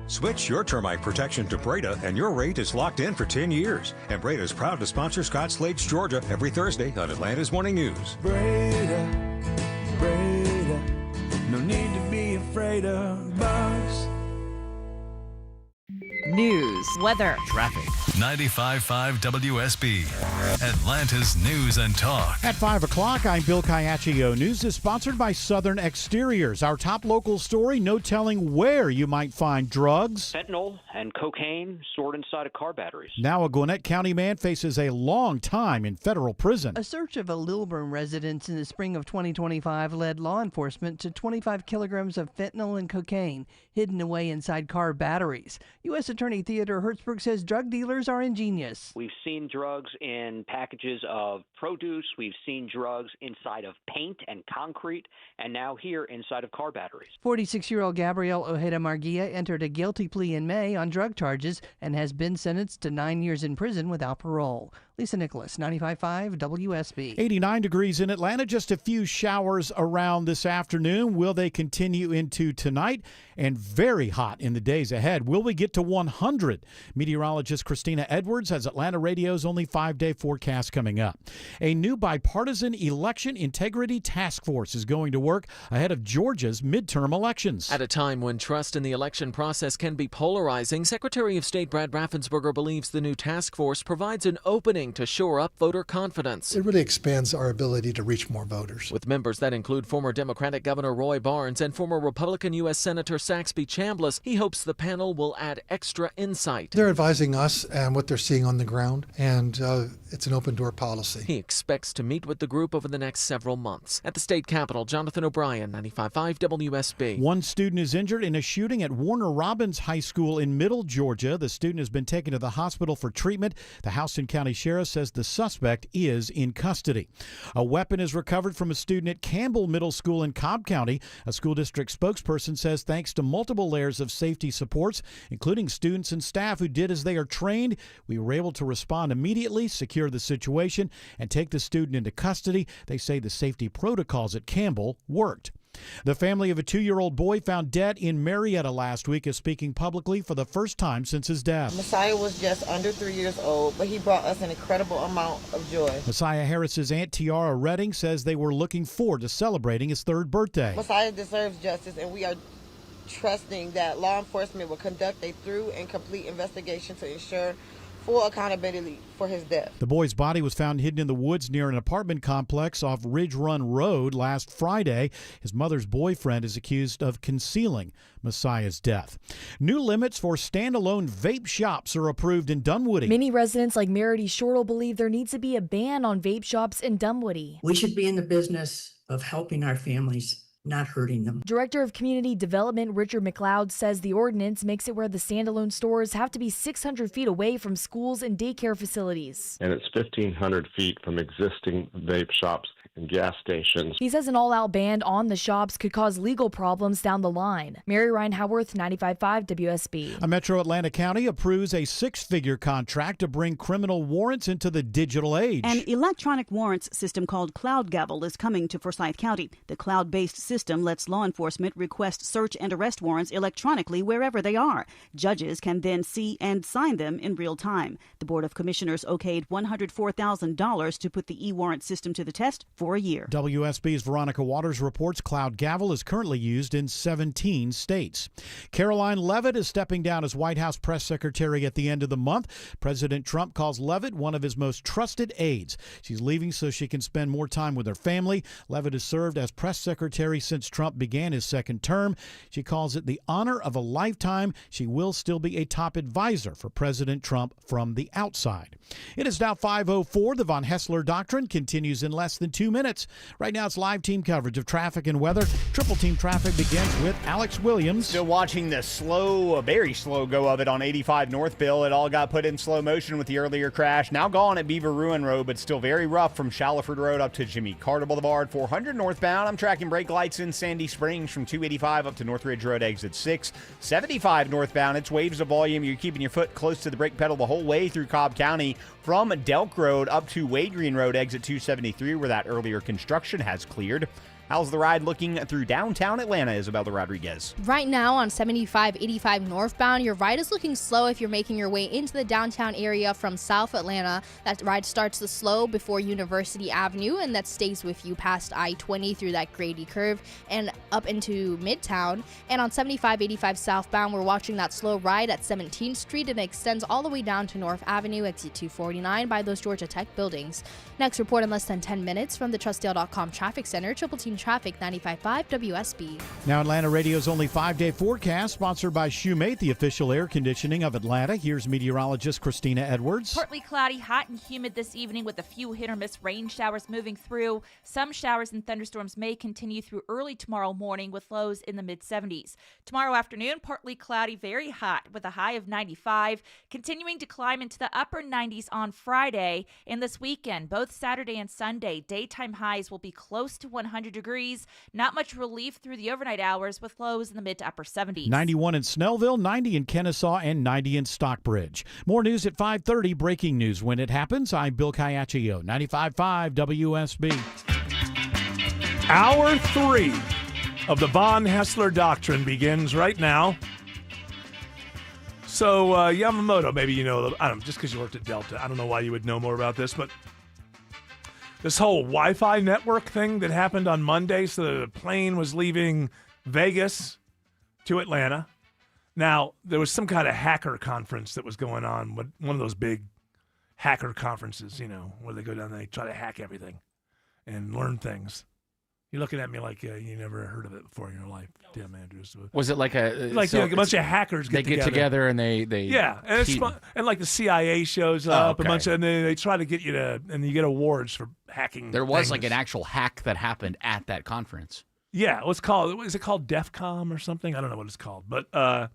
Switch your termite protection to Breda, and your rate is locked in for 10 years. And Breda is proud to sponsor Scott Slade's Georgia every Thursday on Atlanta's Morning News. Breda, Breda, no need to be afraid of bugs. News, weather, traffic. 95.5 WSB, Atlanta's News and Talk. At 5 o'clock, I'm Bill Caiaccio. News is sponsored by Southern Exteriors. Our top local story, no telling where you might find drugs. Fentanyl and cocaine stored inside of car batteries. Now a Gwinnett County man faces a long time in federal prison. A search of a Lilburn residence in the spring of 2025 led law enforcement to 25 kilograms of fentanyl and cocaine hidden away inside car batteries. U.S. Attorney Theodore Hertzberg says drug dealers are ingenious. We've seen drugs in packages of produce. We've seen drugs inside of paint and concrete, and now here inside of car batteries. 46-year-old Gabrielle Ojeda Marguia entered a guilty plea in May on drug charges and has been sentenced to 9 years in prison without parole. Lisa Nicholas, 95.5 WSB. 89 degrees in Atlanta, just a few showers around this afternoon. Will they continue into tonight? And very hot in the days ahead. Will we get to 100? Meteorologist Christina Edwards has Atlanta Radio's only 5-day forecast coming up. A new bipartisan election integrity task force is going to work ahead of Georgia's midterm elections. At a time when trust in the election process can be polarizing, Secretary of State Brad Raffensperger believes the new task force provides an opening to shore up voter confidence. It really expands our ability to reach more voters. With members that include former Democratic Governor Roy Barnes and former Republican U.S. Senator Saxby Chambliss, he hopes the panel will add extra insight. They're advising us and what they're seeing on the ground, and it's an open-door policy. He expects to meet with the group over the next several months. At the state capitol, Jonathan O'Brien, 95.5 WSB. One student is injured in a shooting at Warner Robins High School in Middle Georgia. The student has been taken to the hospital for treatment. The Houston County Sheriff says the suspect is in custody. A weapon is recovered from a student at Campbell Middle School in Cobb County. A school district spokesperson says thanks to multiple layers of safety supports, including students and staff who did as they are trained, we were able to respond immediately, secure the situation, and take the student into custody. They say the safety protocols at Campbell worked. The family of a 2-year-old boy found dead in Marietta last week is speaking publicly for the first time since his death. Messiah was just under 3 years old, but he brought us an incredible amount of joy. Messiah Harris's Aunt Tiara Redding says they were looking forward to celebrating his 3rd birthday. Messiah deserves justice, and we are trusting that law enforcement will conduct a thorough and complete investigation to ensure full accountability for his death. The boy's body was found hidden in the woods near an apartment complex off Ridge Run Road last Friday. His mother's boyfriend is accused of concealing Messiah's death. New limits for standalone vape shops are approved in Dunwoody. Many residents like Merity Shortle believe there needs to be a ban on vape shops in Dunwoody. We should be in the business of helping our families, not hurting them. Director of Community Development Richard McLeod says the ordinance makes it where the standalone stores have to be 600 feet away from schools and daycare facilities. And it's 1,500 feet from existing vape shops and gas stations. He says an all-out ban on the shops could cause legal problems down the line. Mary Ryan Howarth, 95.5 WSB. A Metro Atlanta County approves a six-figure contract to bring criminal warrants into the digital age. An electronic warrants system called Cloud Gavel is coming to Forsyth County. The cloud-based system lets law enforcement request search and arrest warrants electronically wherever they are. Judges can then see and sign them in real time. The Board of Commissioners okayed $104,000 to put the e-warrant system to the test for a year. WSB's Veronica Waters reports Cloud Gavel is currently used in 17 states. Caroline Leavitt is stepping down as White House press secretary at the end of the month. President Trump calls Leavitt one of his most trusted aides. She's leaving so she can spend more time with her family. Leavitt has served as press secretary since Trump began his second term. She calls it the honor of a lifetime. She will still be a top advisor for President Trump from the outside. It is now 5:04. The Von Hessler Doctrine continues in less than 2 minutes. Right now it's live team coverage of traffic and weather. Triple team traffic begins with Alex Williams. Still watching the slow, very slow go of it on 85 North Bill. It all got put in slow motion with the earlier crash. Now gone at Beaver Ruin Road, but still very rough from Shallowford Road up to Jimmy Carter Boulevard. 400 northbound. I'm tracking brake lights in Sandy Springs from 285 up to Northridge Road exit 6. 75 northbound. It's waves of volume. You're keeping your foot close to the brake pedal the whole way through Cobb County from Delk Road up to Wade Green Road exit 273 where that earlier construction has cleared. How's the ride looking through downtown Atlanta, Isabella Rodriguez? Right now on 75-85 northbound, your ride is looking slow if you're making your way into the downtown area from South Atlanta. That ride starts to slow before University Avenue, and that stays with you past I-20 through that Grady curve and up into Midtown. And on 75-85 southbound, we're watching that slow ride at 17th Street, and it extends all the way down to North Avenue, exit 249 by those Georgia Tech buildings. Next report in less than 10 minutes from the TrustDale.com Traffic Center. Triple Team Traffic, 95.5 WSB. Now Atlanta Radio's only 5-day forecast, sponsored by Shoemate, the official air conditioning of Atlanta. Here's meteorologist Christina Edwards. Partly cloudy, hot and humid this evening with a few hit or miss rain showers moving through. Some showers and thunderstorms may continue through early tomorrow morning with lows in the mid-70s. Tomorrow afternoon, partly cloudy, very hot with a high of 95, continuing to climb into the upper 90s on Friday. And this weekend, both Saturday and Sunday, daytime highs will be close to 100 degrees. Not much relief through the overnight hours with lows in the mid to upper 70s. 91 in Snellville, 90 in Kennesaw, and 90 in Stockbridge. More news at 5:30. Breaking news when it happens. I'm Bill Caiaccio, 95.5 WSB. Hour 3 of the Von Hessler Doctrine begins right now. So, Yamamoto, maybe you know, I don't know, just because you worked at Delta, I don't know why you would know more about this, but this whole Wi-Fi network thing that happened on Monday, so the plane was leaving Vegas to Atlanta. Now, there was some kind of hacker conference that was going on, one of those big hacker conferences, you know, where they go down and they try to hack everything and learn things. You're looking at me like you never heard of it before in your life, Tim Andrews. Was it like a bunch of hackers get together and they yeah, and it's fun. And like the CIA shows up and they try to get you to, and you get awards for hacking. There was things. like an actual hack that happened at that conference. Yeah, is it called DEFCON or something? I don't know what it's called, but let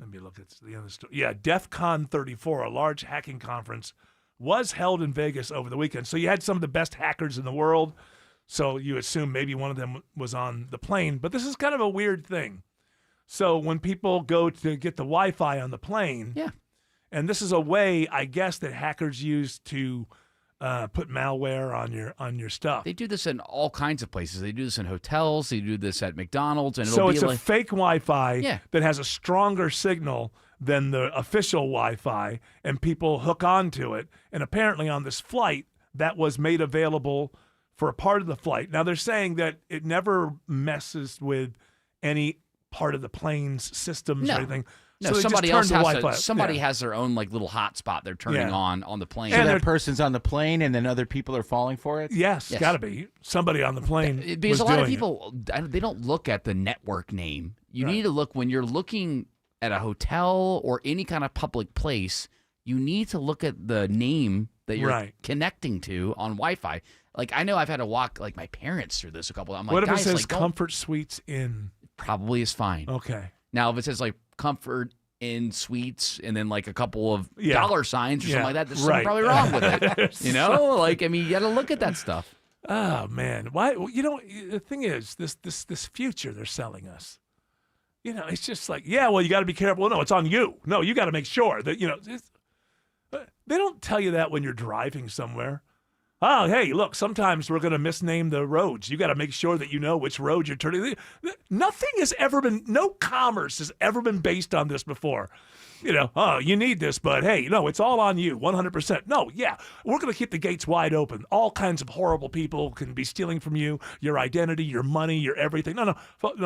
me look at the end of the story. Yeah, DEFCON 34, a large hacking conference, was held in Vegas over the weekend. So you had some of the best hackers in the world. So you assume maybe one of them was on the plane. But this is kind of a weird thing. So when people go to get the Wi-Fi on the plane, and this is a way, I guess, that hackers use to put malware on your stuff. They do this in all kinds of places. They do this in hotels. They do this at McDonald's. And so it's a fake Wi-Fi that has a stronger signal than the official Wi-Fi, and people hook onto it. And apparently on this flight, that was made available for a part of the flight. Now, they're saying that it never messes with any part of the plane's systems or anything. No, so somebody else has their own like little hotspot they're turning on the plane. So that person's on the plane and then other people are falling for it? Yes. Got to be. Somebody on the plane Because a was lot of doing people, they don't look at the network name. You need to look, when you're looking at a hotel or any kind of public place, you need to look at the name that you're Right. connecting to on Wi-Fi. Like, I know I've had to walk like my parents through this a couple. I'm like, What if guys, it says like, don't- Comfort Suites in? Probably is fine. Okay. Now, if it says like Comfort in Suites and then like a couple of Yeah. dollar signs or Yeah. something like that, there's Right. something probably wrong with it. You know, like, I mean, you got to look at that stuff. Oh man, why? You know, the thing is, this future they're selling us. You know, it's just like, yeah, well, you got to be careful. No, it's on you. No, you got to make sure that they don't tell you that when you're driving somewhere. Oh, hey, look, sometimes we're going to misname the roads. You got to make sure that you know which road you're turning. Nothing has ever been, no commerce has ever been based on this before. You know, oh, you need this, but hey, no, it's all on you, 100%. No, yeah, we're going to keep the gates wide open. All kinds of horrible people can be stealing from you, your identity, your money, your everything. No,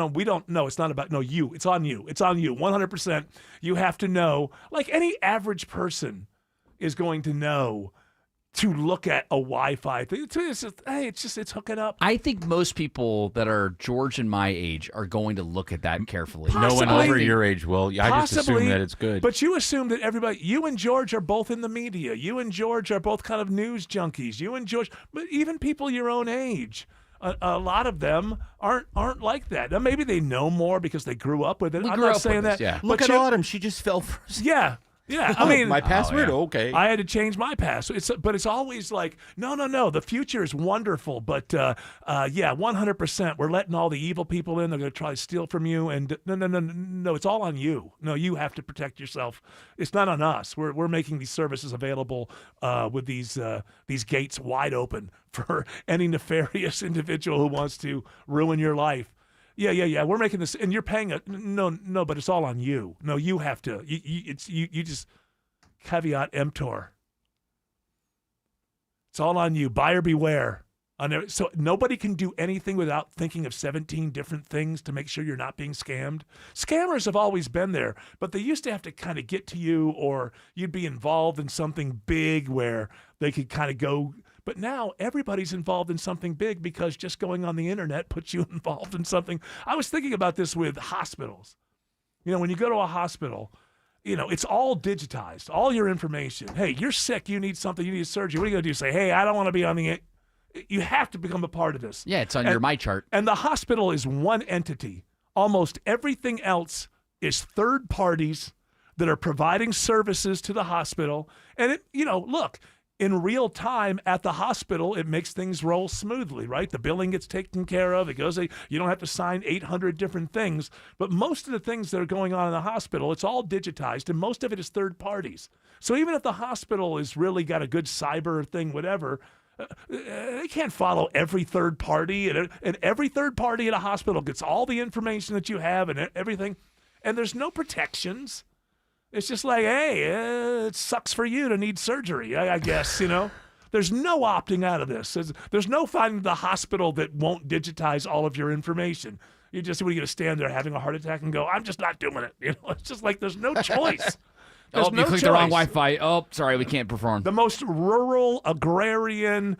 we don't. No, it's not about, no, you. It's on you. It's on you, 100%. You have to know, like any average person is going to know to look at a Wi-Fi thing. It's just, hey, it's hooking up. I think most people that are George and my age are going to look at that carefully. No one over your age will. I just assume Possibly, that it's good. But you assume that everybody, you and George are both in the media. You and George are both kind of news junkies. You and George, but even people your own age, a lot of them aren't like that. Now, maybe they know more because they grew up with it. We I'm grew not up saying with that. this, yeah. But Look at Autumn. She just fell for. Yeah. Yeah, I mean, my password. Okay, I had to change my password. But it's always like, no. The future is wonderful, but yeah, 100%. We're letting all the evil people in. They're going to try to steal from you, and no. It's all on you. No, you have to protect yourself. It's not on us. We're making these services available with these gates wide open for any nefarious individual who wants to ruin your life. Yeah. We're making this, and you're paying no, but it's all on you. No, you have to. You just caveat emptor. It's all on you. Buyer beware. So nobody can do anything without thinking of 17 different things to make sure you're not being scammed. Scammers have always been there, but they used to have to kind of get to you, or you'd be involved in something big where they could kind of go. But now everybody's involved in something big because just going on the internet puts you involved in something. I was thinking about this with hospitals. You know, when you go to a hospital, you know, it's all digitized, all your information. Hey, you're sick, you need something, you need surgery. What are you going to do? Say, hey, I don't want to be on the... You have to become a part of this. Yeah, it's on your My Chart. And the hospital is one entity. Almost everything else is third parties that are providing services to the hospital. And, look, in real time at the hospital, it makes things roll smoothly, right? The billing gets taken care of. It goes, you don't have to sign 800 different things. But most of the things that are going on in the hospital, it's all digitized, and most of it is third parties. So even if the hospital has really got a good cyber thing, whatever, they can't follow every third party. And every third party at a hospital gets all the information that you have and everything. And there's no protections. It's just like, hey, it sucks for you to need surgery, I guess, There's no opting out of this. There's no finding the hospital that won't digitize all of your information. What are you going to stand there having a heart attack and go, I'm just not doing it. It's just like there's no choice. You clicked the wrong Wi-Fi. Oh, sorry, we can't perform. The most rural, agrarian,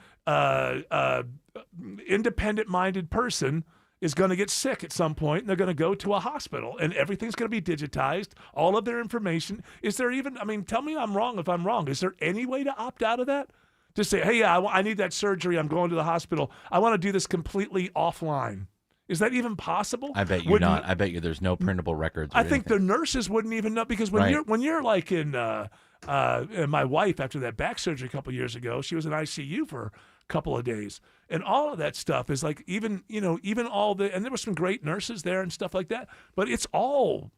independent-minded person is going to get sick at some point, and they're going to go to a hospital, and everything's going to be digitized, all of their information. Is there even, tell me I'm wrong if I'm wrong. Is there any way to opt out of that? Just say, hey, I need that surgery. I'm going to the hospital. I want to do this completely offline. Is that even possible? I bet you not. I bet you there's no printable records. I think the nurses wouldn't even know, because when you're like in my wife, after that back surgery a couple years ago, she was in ICU for a couple of days, and all of that stuff is like even all the, and there were some great nurses there and stuff like that, but it's all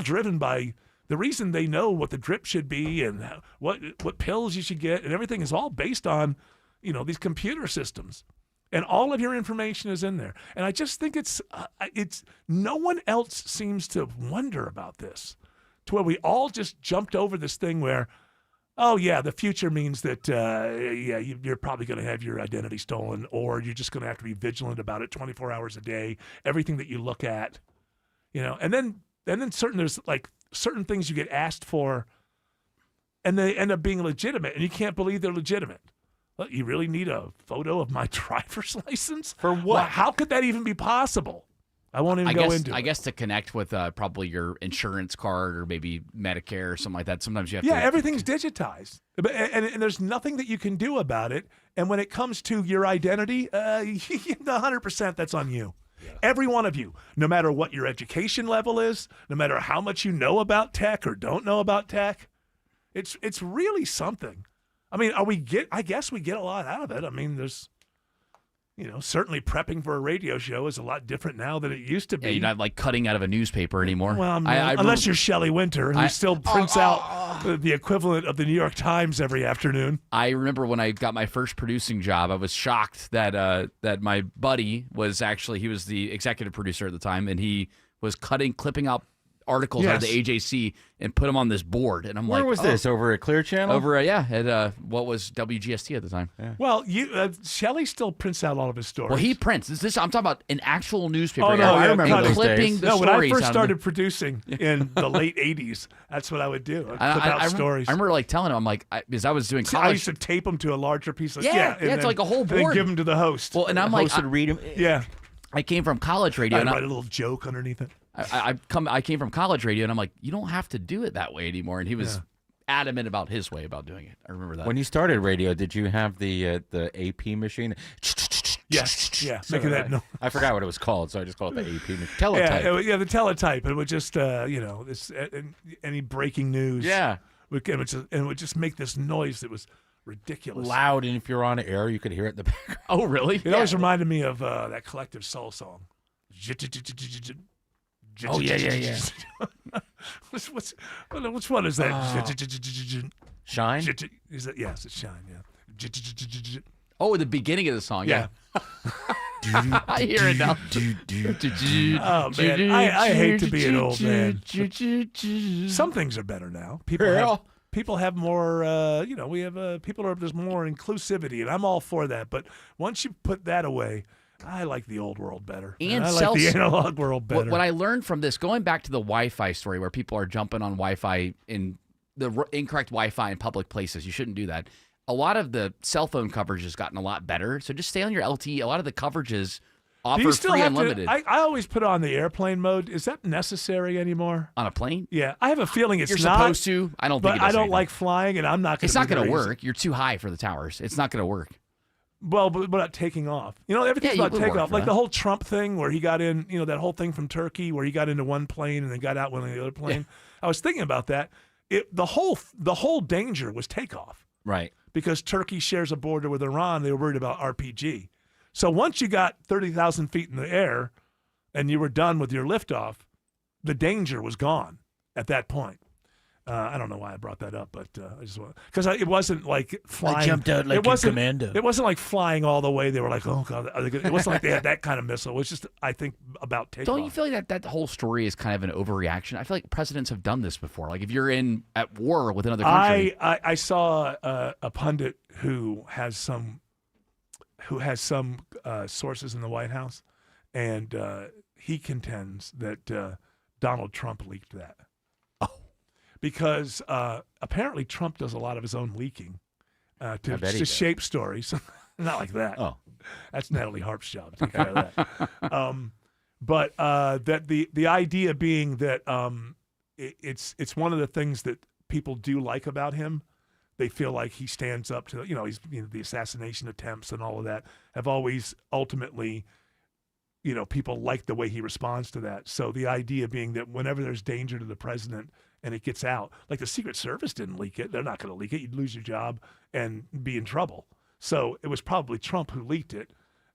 driven by the reason they know what the drip should be and what pills you should get, and everything is all based on these computer systems. And all of your information is in there. And I just think it's no one else seems to wonder about this, to where we all just jumped over this thing where, oh, yeah, the future means that, you're probably going to have your identity stolen, or you're just going to have to be vigilant about it 24 hours a day, everything that you look at, And then there's like certain things you get asked for, and they end up being legitimate, and you can't believe they're legitimate. Well, you really need a photo of my driver's license? For what? Well, how could that even be possible? I won't even go into it. I guess to connect with probably your insurance card or maybe Medicare or something like that, sometimes you have to. Yeah, everything's digitized. And there's nothing that you can do about it. And when it comes to your identity, 100% that's on you. Yeah. Every one of you, no matter what your education level is, no matter how much you know about tech or don't know about tech, it's really something. I mean, I guess we get a lot out of it. I mean, there's, certainly prepping for a radio show is a lot different now than it used to be. Yeah, you're not like cutting out of a newspaper anymore. Well, unless you're Shelley Winter, who still prints out the equivalent of the New York Times every afternoon. I remember when I got my first producing job, I was shocked that that my buddy was he was the executive producer at the time, and he was clipping out articles out of the AJC and put them on this board. And I'm Where was this? Over at Clear Channel? Over, at what was WGST at the time. Yeah. Well, Shelley still prints out all of his stories. Well, he prints. I'm talking about an actual newspaper. Oh, no, I remember those clipping the stories. When I first started producing in the late 80s, that's what I would do. I'd clip out stories. I remember telling him, because I was doing college. I used to tape them to a larger piece of it's like a whole board. And then give them to the host. Well, and I'm the host would read them. Yeah. I came from college radio. I'd write a little joke underneath it. I came from college radio, and I'm like, you don't have to do it that way anymore. And he was adamant about his way about doing it. I remember that. When you started radio, did you have the AP machine? Yes, yeah, making that noise. I forgot what it was called, so I just called it the AP machine. Teletype. Yeah, the teletype. It would just, any breaking news. Yeah. It would just make this noise that was ridiculous. Loud, and if you're on air, you could hear it in the background. Oh, really? It always reminded me of that Collective Soul song. Oh, yeah. Which one is that? Shine? Is that, yes, it's Shine, yeah. Oh, the beginning of the song, yeah. I hear it now. Oh, man, I hate to be an old man. Some things are better now. People have more, we have there's more inclusivity, and I'm all for that. But once you put that away, I like the old world better. And I like the analog world better. What I learned from this, going back to the Wi-Fi story where people are jumping on Wi-Fi in the incorrect Wi-Fi in public places, you shouldn't do that. A lot of the cell phone coverage has gotten a lot better. So just stay on your LTE. A lot of the coverages offer free unlimited. I always put on the airplane mode. Is that necessary anymore? On a plane? Yeah. I have a feeling it's You're not. supposed to. I don't think it does I don't anything. like flying, and I'm not going to. It's not going to work. You're too high for the towers. It's not going to work. Well, but not taking off. Everything's about takeoff. Like the whole Trump thing where he got in, that whole thing from Turkey where he got into one plane and then got out on the other plane. Yeah. I was thinking about that. The whole danger was takeoff. Right. Because Turkey shares a border with Iran. They were worried about RPG. So once you got 30,000 feet in the air and you were done with your liftoff, the danger was gone at that point. I don't know why I brought that up, but I just want because it wasn't like flying. I jumped out like a commando. It wasn't like flying all the way. They were like, oh god, it wasn't like they had that kind of missile. It was just, I think, about takeoff. Don't you feel like that whole story is kind of an overreaction? I feel like presidents have done this before. Like if you're at war with another country. I saw a pundit who has some sources in the White House, and he contends that Donald Trump leaked that. Because apparently Trump does a lot of his own leaking to shape stories. Not like that. Oh, that's Natalie Harp's job to take care of that. But that the idea being that it's one of the things that people do like about him. They feel like he stands up to the assassination attempts and all of that have always ultimately. People like the way he responds to that. So the idea being that whenever there's danger to the president and it gets out, like the Secret Service didn't leak it. They're not going to leak it. You'd lose your job and be in trouble. So it was probably Trump who leaked it.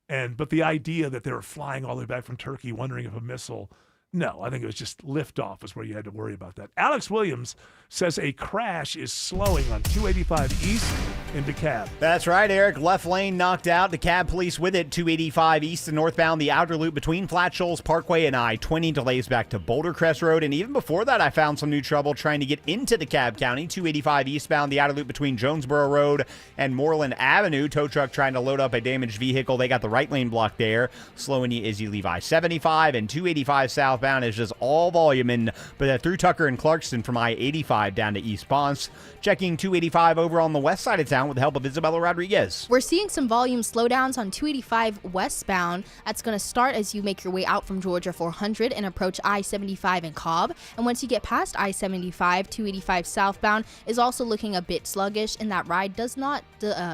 But the idea that they were flying all the way back from Turkey, wondering if a missile, no, I think it was just liftoff is where you had to worry about that. Alex Williams says a crash is slowing on 285 East in DeKalb. That's right, Eric. Left lane knocked out. DeKalb police with it. 285 East and northbound. The outer loop between Flat Shoals Parkway and I-20 delays back to Boulder Crest Road. And even before that, I found some new trouble trying to get into DeKalb County. 285 eastbound. The outer loop between Jonesboro Road and Moreland Avenue. Tow truck trying to load up a damaged vehicle. They got the right lane blocked there. Slowing you as you leave I-75 and 285 southbound. southbound is just all volume through Tucker and Clarkston from I-85 down to East Ponce. Checking 285 over on the west side of town with the help of Isabella Rodriguez. We're seeing some volume slowdowns on 285 westbound. That's going to start as you make your way out from Georgia 400 and approach I-75 in Cobb. And once you get past I-75, 285 southbound is also looking a bit sluggish, and that ride does not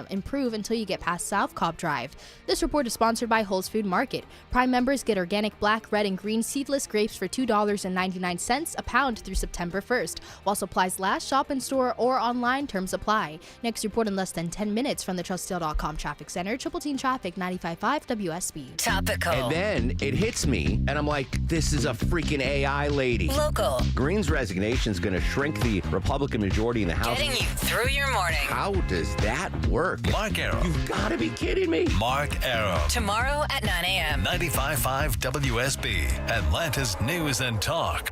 improve until you get past South Cobb Drive. This report is sponsored by Whole's Food Market. Prime members get organic black, red, and green seedless grapes for $2.99 a pound through September 1st. While supplies last, shop in store or online, terms apply. Next report in less than 10 minutes from the TrustSale.com Traffic Center. Triple Team Traffic, 95.5 WSB. Topical. And then it hits me, and I'm like, this is a freaking AI lady. Local. Green's resignation is going to shrink the Republican majority in the House. Getting you through your morning. How does that work? Mark Arrow. You've got to be kidding me. Mark Arrow. Tomorrow at 9 a.m. 95.5 WSB, Atlanta's News and Talk.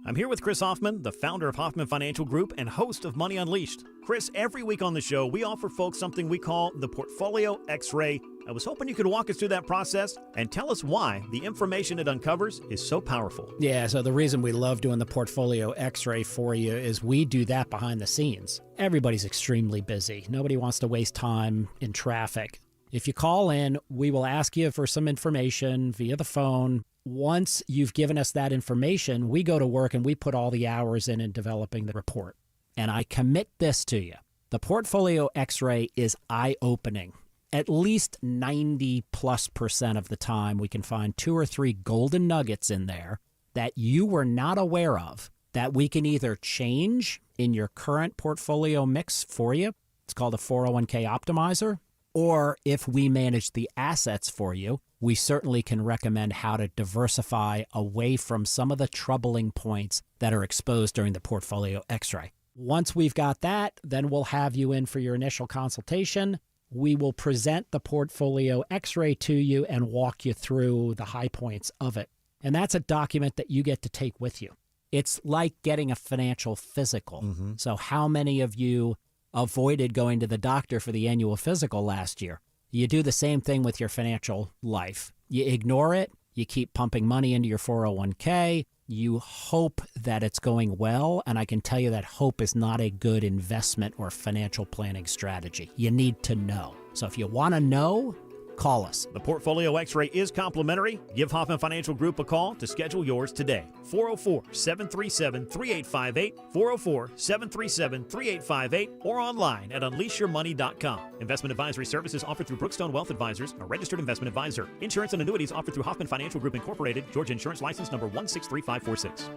I'm here with Chris Hoffman, the founder of Hoffman Financial Group and host of Money Unleashed. Chris, every week on the show, we offer folks something we call the Portfolio X-Ray. I was hoping you could walk us through that process and tell us why the information it uncovers is so powerful. Yeah, so the reason we love doing the Portfolio X-Ray for you is we do that behind the scenes. Everybody's extremely busy. Nobody wants to waste time in traffic. If you call in, we will ask you for some information via the phone. Once you've given us that information, we go to work and we put all the hours in developing the report. And I commit this to you. The Portfolio X-Ray is eye-opening. At least 90+% of the time, we can find 2 or 3 golden nuggets in there that you were not aware of that we can either change in your current portfolio mix for you. It's called a 401k optimizer. Or if we manage the assets for you, we certainly can recommend how to diversify away from some of the troubling points that are exposed during the Portfolio X-Ray. Once we've got that, then we'll have you in for your initial consultation. We will present the Portfolio X-Ray to you and walk you through the high points of it. And that's a document that you get to take with you. It's like getting a financial physical. Mm-hmm. So how many of you avoided going to the doctor for the annual physical last year? You do the same thing with your financial life. You ignore it. You keep pumping money into your 401k. You hope that it's going well, and I can tell you that hope is not a good investment or financial planning strategy. You need to know. So if you want to know, call us. The Portfolio X-Ray is complimentary. Give Hoffman Financial Group a call to schedule yours today. 404-737-3858, 404-737-3858, or online at unleashyourmoney.com. Investment advisory services offered through Brookstone Wealth Advisors, a registered investment advisor. Insurance and annuities offered through Hoffman Financial Group Incorporated, Georgia Insurance License number 163546.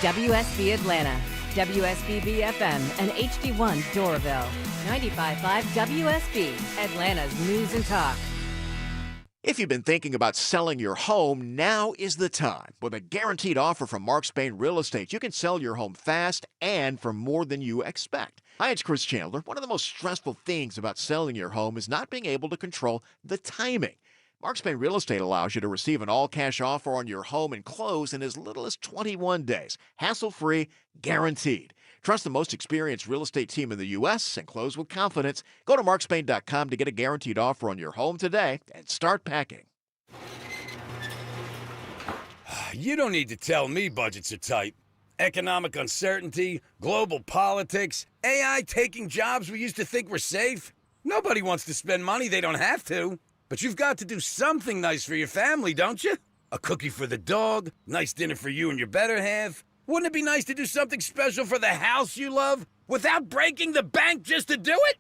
WSB Atlanta, WSB BFM, and HD1 Doraville. 95.5 WSB, Atlanta's News and Talk. If you've been thinking about selling your home, now is the time. With a guaranteed offer from Mark Spain Real Estate, you can sell your home fast and for more than you expect. Hi, it's Chris Chandler. One of the most stressful things about selling your home is not being able to control the timing. Mark Spain Real Estate allows you to receive an all-cash offer on your home and close in as little as 21 days. Hassle-free, guaranteed. Trust the most experienced real estate team in the U.S. and close with confidence. Go to markspain.com to get a guaranteed offer on your home today and start packing. You don't need to tell me budgets are tight. Economic uncertainty, global politics, AI taking jobs we used to think were safe. Nobody wants to spend money they don't have to. But you've got to do something nice for your family, don't you? A cookie for the dog, nice dinner for you and your better half. Wouldn't it be nice to do something special for the house you love without breaking the bank just to do it?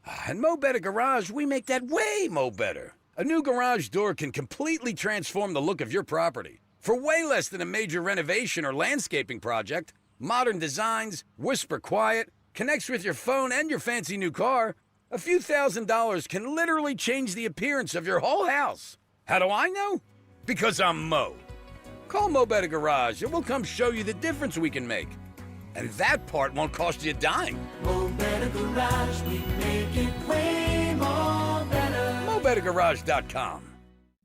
At Mo Better Garage, we make that way mo better. A new garage door can completely transform the look of your property. For way less than a major renovation or landscaping project, modern designs, whisper quiet, connects with your phone and your fancy new car, a few $1,000s can literally change the appearance of your whole house. How do I know? Because I'm Mo. Call Mo Better Garage and we'll come show you the difference we can make. And that part won't cost you a dime. Mo Better Garage, we make it way more better. MoBetterGarage.com.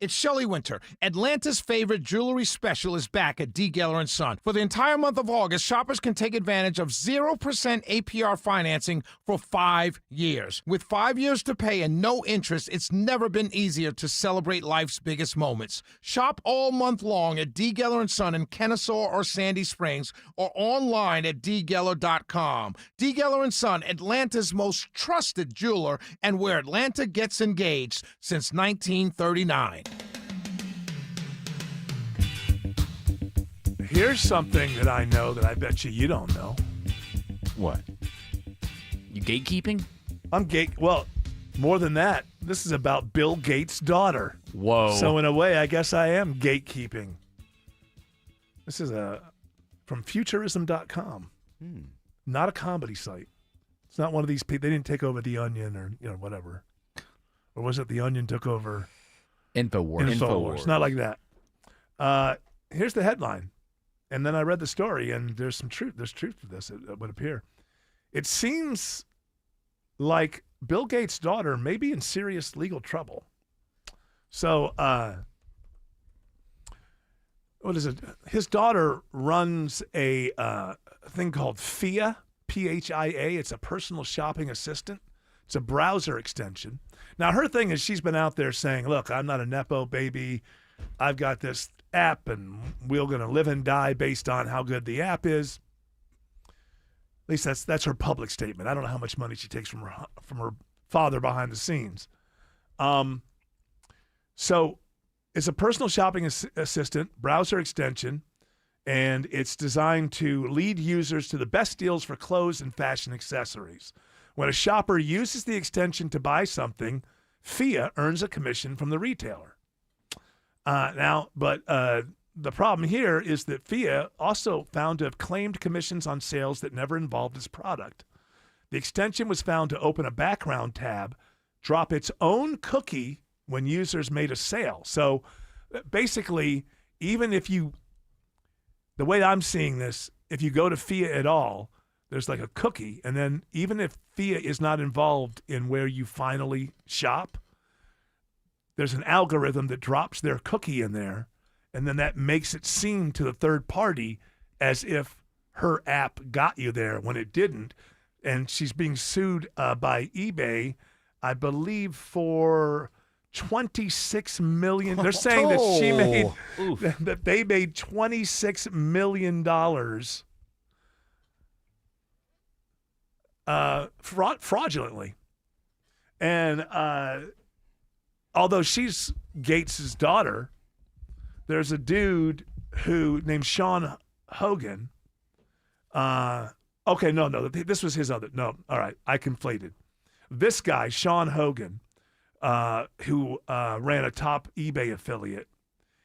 It's Shelley Winter. Atlanta's favorite jewelry special is back at D. Geller & Son. For the entire month of August, shoppers can take advantage of 0% APR financing for 5 years. With 5 years to pay and no interest, it's never been easier to celebrate life's biggest moments. Shop all month long at D. Geller & Son in Kennesaw or Sandy Springs or online at dgeller.com. D. Geller & Son, Atlanta's most trusted jeweler and where Atlanta gets engaged since 1939. Here's something that I know that I bet you don't know. What? You gatekeeping? Well, more than that. This is about Bill Gates' daughter. Whoa. So in a way, I guess I am gatekeeping. This is from Futurism.com. Not a comedy site. It's not one of these people. They didn't take over The Onion or whatever. Or was it The Onion took over InfoWars? Not like that. Here's the headline. And then I read the story, and there's some truth. There's truth to this, it would appear. It seems like Bill Gates' daughter may be in serious legal trouble. So, what is it? His daughter runs a thing called Phia, P-H-I-A. It's a personal shopping assistant. It's a browser extension. Now, her thing is she's been out there saying, look, I'm not a Nepo baby. I've got this app, and we're going to live and die based on how good the app is. At least that's her public statement. I don't know how much money she takes from her father behind the scenes. So it's a personal shopping assistant, browser extension, and it's designed to lead users to the best deals for clothes and fashion accessories. When a shopper uses the extension to buy something, Phia earns a commission from the retailer. The problem here is that Phia also found to have claimed commissions on sales that never involved its product. The extension was found to open a background tab, drop its own cookie when users made a sale. So basically, even if the way I'm seeing this, if you go to Phia at all, there's like a cookie, and then even if Phia is not involved in where you finally shop, there's an algorithm that drops their cookie in there, and then that makes it seem to the third party as if her app got you there when it didn't. And she's being sued by eBay, I believe, for $26 million. They're saying that she made that they made $26 million fraudulently. And although she's Gates' daughter, there's a dude named Sean Hogan. This was his other. No, all right, I conflated. This guy, Sean Hogan, who ran a top eBay affiliate,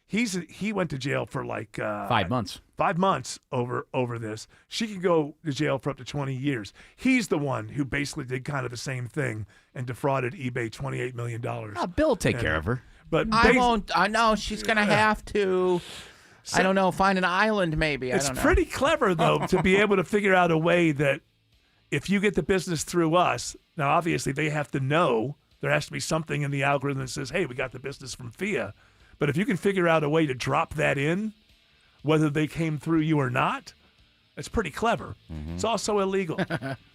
he went to jail for like 5 months. 5 months over this. She could go to jail for up to 20 years. He's the one who basically did kind of the same thing and defrauded eBay $28 million. Bill will take care of her. But I won't. I know she's going to have to. I don't know. Find an island, maybe. It's pretty clever, though, to be able to figure out a way that if you get the business through us, now obviously they have to know. There has to be something in the algorithm that says, hey, we got the business from Phia. But if you can figure out a way to drop that in, whether they came through you or not, it's pretty clever. It's also illegal.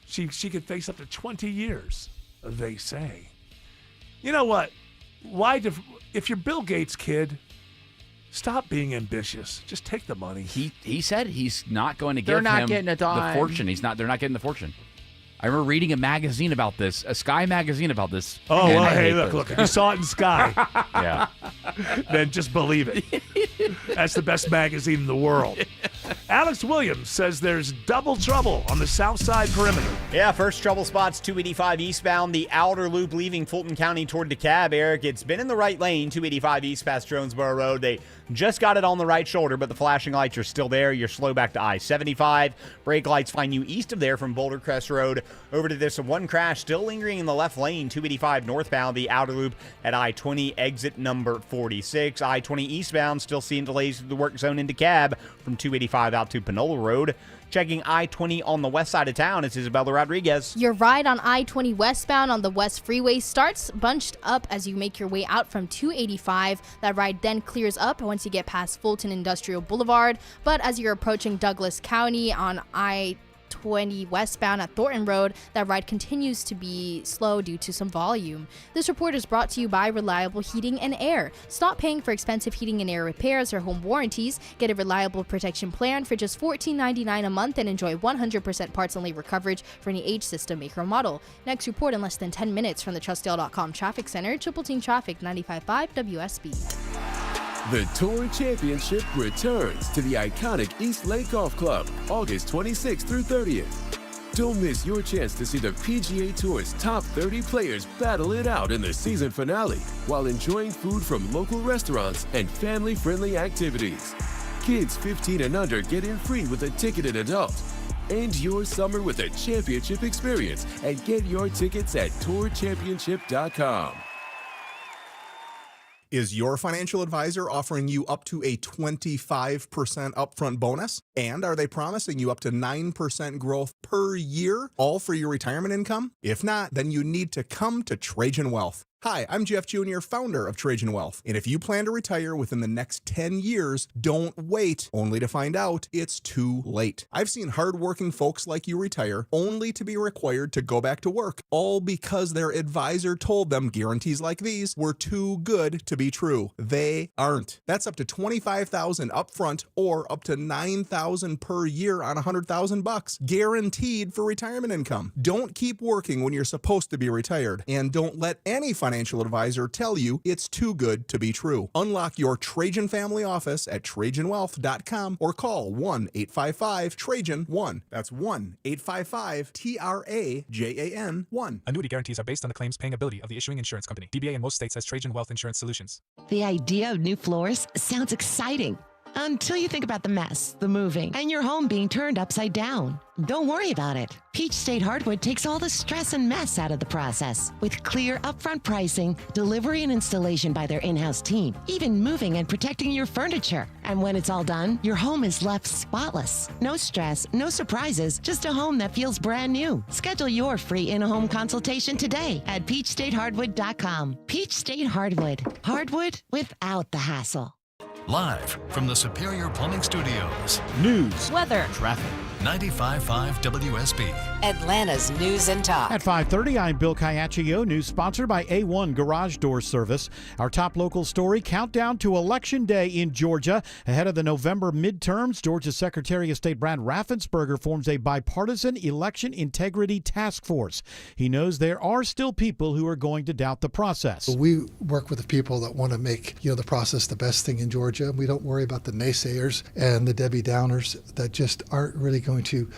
She could face up to 20 years, they say. You know what? If you're Bill Gates' kid, stop being ambitious. Just take the money. He said he's not going to give They're not him getting a dime. the fortune. They're not getting the fortune. I remember reading a magazine about this, a Sky magazine about this. Oh, and well, I hey, hate look, those if you saw it in Sky, Yeah. then just believe it. That's the best magazine in the world. Alex Williams says there's double trouble on the south side perimeter. Yeah, first trouble spot's 285 eastbound, the outer loop leaving Fulton County toward DeKalb. Eric, it's been in the right lane, 285 east past Jonesboro Road. They just got it on the right shoulder, but the flashing lights are still there. You're slow back to I-75. Brake lights find you east of there from Boulder Crest Road over to this one crash still lingering in the left lane, 285 northbound, the outer loop at I-20 exit number 46. I-20 eastbound still seeing delays through the work zone into DeKalb from 285 out to Panola Road. Checking I-20 on the west side of town, it's Isabella Rodriguez. Your ride on I-20 westbound on the West Freeway starts bunched up as you make your way out from 285. That ride then clears up once you get past Fulton Industrial Boulevard. But as you're approaching Douglas County on I-20 westbound at Thornton Road, that ride continues to be slow due to some volume. This report is brought to you by Reliable Heating and Air. Stop paying for expensive heating and air repairs or home warranties. Get a reliable protection plan for just $14.99 a month and enjoy 100% parts and labor coverage for any age, system, make, or model. Next report in less than 10 minutes from the TrustDale.com Traffic Center. Triple Team Traffic, 95.5 WSB. The Tour Championship returns to the iconic East Lake Golf Club, August 26th through 30th. Don't miss your chance to see the PGA Tour's top 30 players battle it out in the season finale while enjoying food from local restaurants and family-friendly activities. Kids 15 and under get in free with a ticketed adult. End your summer with a championship experience and get your tickets at tourchampionship.com. Is your financial advisor offering you up to a 25% upfront bonus? And are they promising you up to 9% growth per year, all for your retirement income? If not, then you need to come to Trajan Wealth. Hi, I'm Jeff Jr., founder of Trajan Wealth. And if you plan to retire within the next 10 years, don't wait only to find out it's too late. I've seen hardworking folks like you retire only to be required to go back to work, all because their advisor told them guarantees like these were too good to be true. They aren't. That's up to $25,000 upfront or up to $9,000 per year on $100,000, guaranteed for retirement income. Don't keep working when you're supposed to be retired, and don't let any financial advisor tell you it's too good to be true. Unlock your Trajan family office at TrajanWealth.com or call 1-855-TRAJAN-1. That's 1-855-TRAJAN-1. Annuity guarantees are based on the claims paying ability of the issuing insurance company. DBA in most states has Trajan Wealth Insurance Solutions. The idea of new floors sounds exciting. Until you think about the mess, the moving, and your home being turned upside down. Don't worry about it. Peach State Hardwood takes all the stress and mess out of the process. With clear upfront pricing, delivery and installation by their in-house team, even moving and protecting your furniture. And when it's all done, your home is left spotless. No stress, no surprises, just a home that feels brand new. Schedule your free in-home consultation today at peachstatehardwood.com. Peach State Hardwood. Hardwood without the hassle. Live from the Superior Plumbing Studios. News, weather, traffic. 95.5 WSB. Atlanta's news and talk. At 5:30, I'm Bill Caiaccio. News sponsored by A1 Garage Door Service. Our top local story, countdown to Election Day in Georgia. Ahead of the November midterms, Georgia's Secretary of State Brad Raffensperger forms a bipartisan election integrity task force. He knows there are still people who are going to doubt the process. We work with the people that want to make the process the best thing in Georgia. We don't worry about the naysayers and the Debbie Downers that just aren't really going to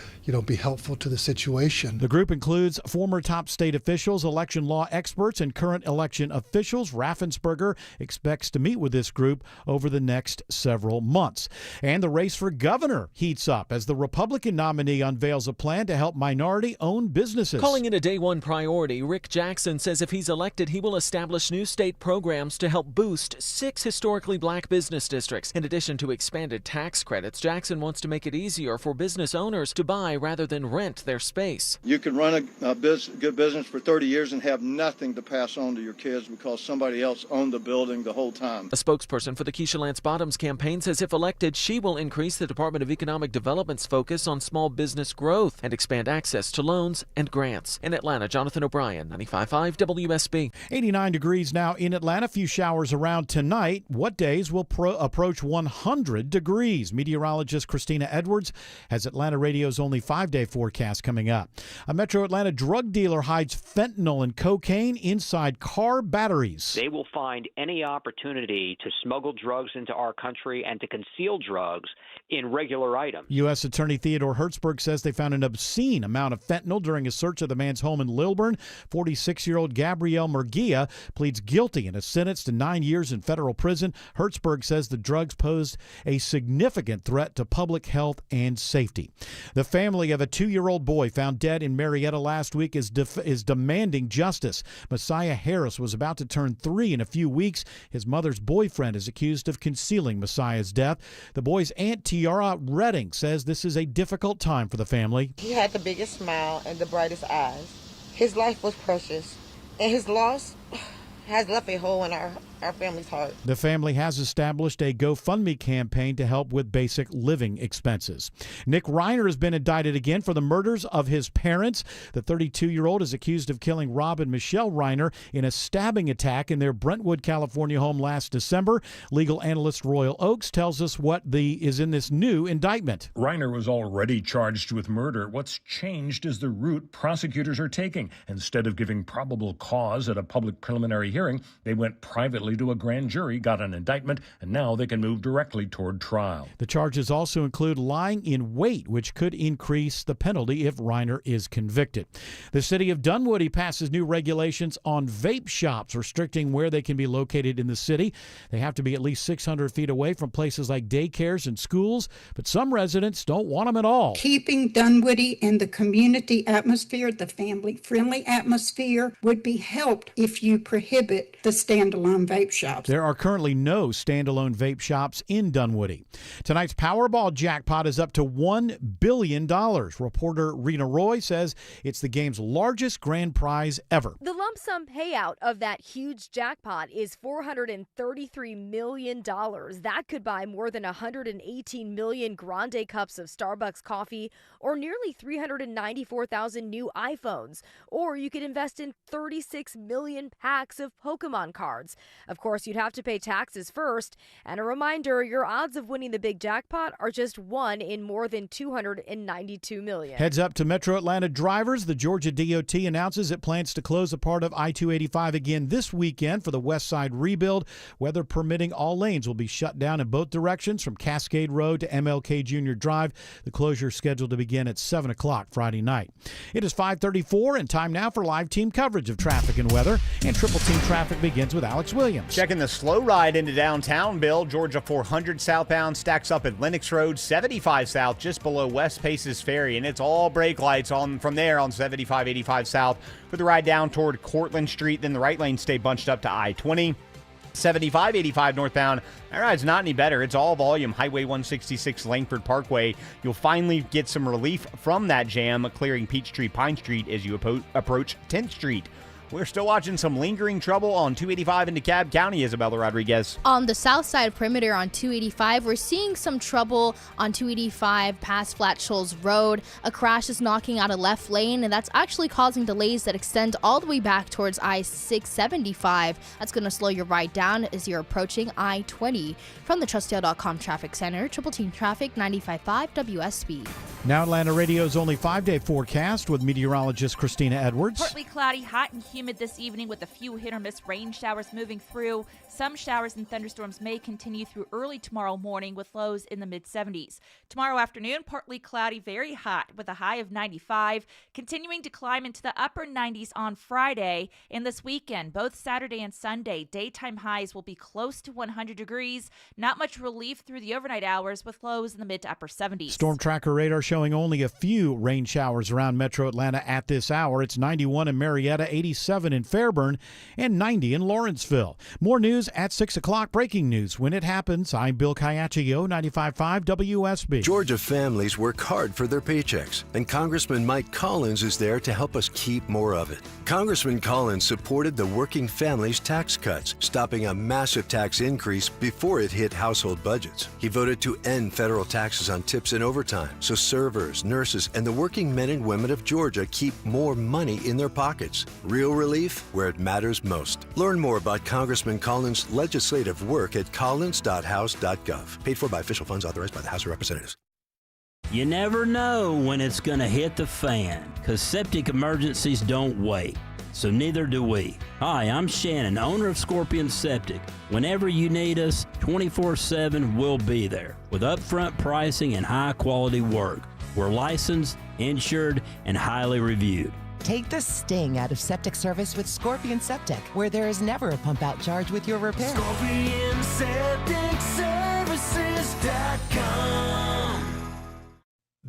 be helpful to the situation. The group includes former top state officials, election law experts, and current election officials. Raffensperger expects to meet with this group over the next several months. And the race for governor heats up as the Republican nominee unveils a plan to help minority-owned businesses. Calling it a day one priority, Rick Jackson says if he's elected, he will establish new state programs to help boost 6 historically black business districts. In addition to expanded tax credits, Jackson wants to make it easier for business owners to buy rather than rent their space. You can run a good business for 30 years and have nothing to pass on to your kids because somebody else owned the building the whole time. A spokesperson for the Keisha Lance Bottoms campaign says if elected, she will increase the Department of Economic Development's focus on small business growth and expand access to loans and grants. In Atlanta, Jonathan O'Brien, 95.5 WSB. 89 degrees now in Atlanta. Few showers around tonight. What days will approach 100 degrees? Meteorologist Christina Edwards has Atlanta Radio's only 5-day forecast coming up. A Metro Atlanta drug dealer hides fentanyl and cocaine inside car batteries. They will find any opportunity to smuggle drugs into our country and to conceal drugs in regular items. U.S. Attorney Theodore Hertzberg says they found an obscene amount of fentanyl during a search of the man's home in Lilburn. 46-year-old Gabrielle Murguia pleads guilty and is sentenced to 9 years in federal prison. Hertzberg says the drugs posed a significant threat to public health and safety. The family of a 2-year-old boy found dead in Marietta last week is demanding justice. Messiah Harris was about to turn 3 in a few weeks. His mother's boyfriend is accused of concealing Messiah's death. The boy's aunt, Tiara Redding, says this is a difficult time for the family. He had the biggest smile and the brightest eyes. His life was precious, and his loss has left a hole in our family's heart. The family has established a GoFundMe campaign to help with basic living expenses. Nick Reiner has been indicted again for the murders of his parents. The 32-year-old is accused of killing Rob and Michelle Reiner in a stabbing attack in their Brentwood, California home last December. Legal analyst Royal Oakes tells us what is in this new indictment. Reiner was already charged with murder. What's changed is the route prosecutors are taking. Instead of giving probable cause at a public preliminary hearing, they went privately to a grand jury, got an indictment, and now they can move directly toward trial. The charges also include lying in wait, which could increase the penalty if Reiner is convicted. The city of Dunwoody passes new regulations on vape shops, restricting where they can be located in the city. They have to be at least 600 feet away from places like daycares and schools, but some residents don't want them at all. Keeping Dunwoody in the community atmosphere, the family-friendly atmosphere, would be helped if you prohibit the standalone vape shops. There are currently no standalone vape shops in Dunwoody. Tonight's Powerball jackpot is up to $1 billion. Reporter Rena Roy says it's the game's largest grand prize ever. The lump sum payout of that huge jackpot is $433 million. That could buy more than 118 million grande cups of Starbucks coffee or nearly 394,000 new iPhones. Or you could invest in 36 million packs of Pokemon cards. Of course, you'd have to pay taxes first. And a reminder, your odds of winning the big jackpot are just 1 in more than 292 million. Heads up to Metro Atlanta drivers. The Georgia DOT announces it plans to close a part of I-285 again this weekend for the West Side rebuild. Weather permitting, all lanes will be shut down in both directions from Cascade Road to MLK Jr. Drive. The closure is scheduled to begin at 7 o'clock Friday night. It is 5:34 and time now for live team coverage of traffic and weather. And Triple Team Traffic begins with Alex Williams. Checking the slow ride into downtown, Bill. Georgia 400 southbound stacks up at Lennox Road, 75 south, just below West Paces Ferry. And it's all brake lights on from there on 75, 85 south for the ride down toward Cortlandt Street. Then the right lane stay bunched up to I-20. 75, 85 northbound. That ride's not any better. It's all volume. Highway 166 Langford Parkway. You'll finally get some relief from that jam, clearing Peachtree Pine Street as you approach 10th Street. We're still watching some lingering trouble on 285 in DeKalb County, Isabella Rodriguez. On the south side perimeter on 285, we're seeing some trouble on 285 past Flat Shoals Road. A crash is knocking out a left lane, and that's actually causing delays that extend all the way back towards I-675. That's going to slow your ride down as you're approaching I-20. From the Trustdale.com Traffic Center, Triple Team Traffic, 95.5 WSB. Now Atlanta Radio's only 5-day forecast with meteorologist Christina Edwards. Partly cloudy, hot and humid this evening with a few hit or miss rain showers moving through. Some showers and thunderstorms may continue through early tomorrow morning with lows in the mid-70s. Tomorrow afternoon, partly cloudy, very hot with a high of 95, continuing to climb into the upper 90s on Friday. And this weekend, both Saturday and Sunday, daytime highs will be close to 100 degrees. Not much relief through the overnight hours with lows in the mid to upper 70s. Storm tracker radar showing only a few rain showers around Metro Atlanta at this hour. It's 91 in Marietta, 87 in Fairburn, and 90 in Lawrenceville. More news at 6 o'clock. Breaking news when it happens. I'm Bill Caiaccio, 95.5 WSB. Georgia families work hard for their paychecks, and Congressman Mike Collins is there to help us keep more of it. Congressman Collins supported the working families tax cuts, stopping a massive tax increase before it hit household budgets. He voted to end federal taxes on tips and overtime, so servers, nurses, and the working men and women of Georgia keep more money in their pockets. Real relief where it matters most. Learn more about Congressman Collins' legislative work at collins.house.gov. Paid for by official funds authorized by the House of Representatives. You never know when it's going to hit the fan, because septic emergencies don't wait. So neither do we. Hi, I'm Shannon, owner of Scorpion Septic. Whenever you need us, 24/7 we'll be there with upfront pricing and high-quality work. We're licensed, insured, and highly reviewed. Take the sting out of septic service with Scorpion Septic, where there is never a pump-out charge with your repair. ScorpionSepticServices.com.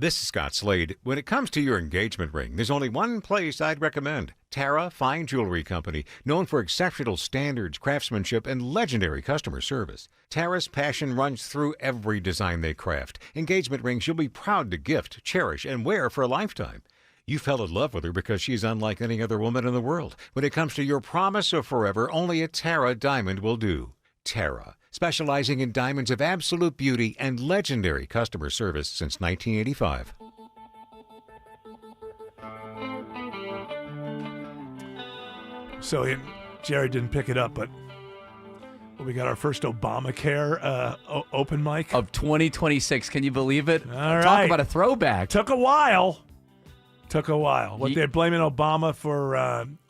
This is Scott Slade. When it comes to your engagement ring, there's only one place I'd recommend. Tara Fine Jewelry Company, known for exceptional standards, craftsmanship, and legendary customer service. Tara's passion runs through every design they craft. Engagement rings you'll be proud to gift, cherish, and wear for a lifetime. You fell in love with her because she's unlike any other woman in the world. When it comes to your promise of forever, only a Tara diamond will do. Tara, specializing in diamonds of absolute beauty and legendary customer service since 1985. So Jared didn't pick it up, but we got our first Obamacare open mic of 2026. Can you believe it? All right. Talk about a throwback. Took a while. What, they're blaming Obama for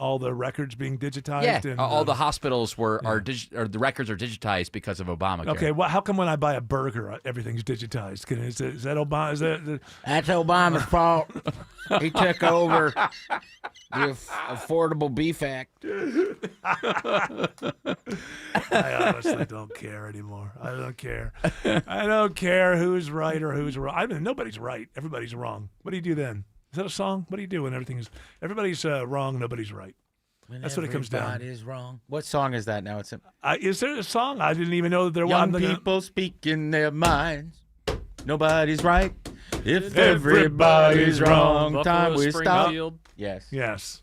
all the records being digitized? Yeah, and, all the hospitals or the records are digitized because of Obamacare. Okay, well, how come when I buy a burger, everything's digitized? Is that Obama? That's Obama's fault. He took over the Affordable Beef Act. I honestly don't care anymore. I don't care. I don't care who's right or who's wrong. I mean, nobody's right. Everybody's wrong. What do you do then? Is that a song? What do you do when everybody's wrong, nobody's right? That's what it comes down. Everybody's wrong. What song is that now? It's is there a song? I didn't even know that there was. Young people speaking their minds. Nobody's right. If everybody's wrong, Buffalo time we stop. Springfield. Yes. Yes.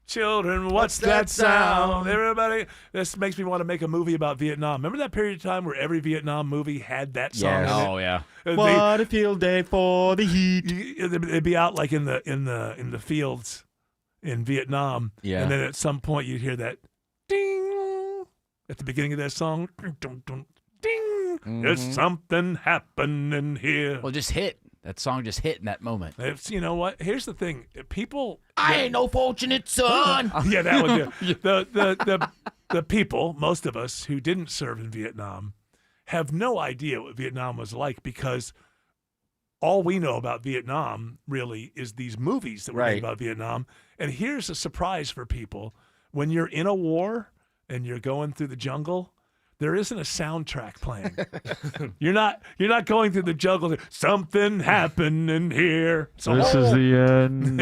Children, what's that sound? Everybody, this makes me want to make a movie about Vietnam. Remember that period of time where every Vietnam movie had that song? Yes. In it? Oh yeah. What a field day for the heat. They'd be out like in the fields in Vietnam, and then at some point you'd hear that ding at the beginning of that song. Ding, ding. There's something happening here. Well, just hit. That song just hit in that moment. You know what? Here's the thing. People... I ain't no fortunate son. Yeah, that one. Yeah. The people, most of us who didn't serve in Vietnam, have no idea what Vietnam was like because all we know about Vietnam really is these movies that we make about Vietnam. And here's a surprise for people. When you're in a war and you're going through the jungle, there isn't a soundtrack playing. You're not going through the jungle. Something happening here. This is the end.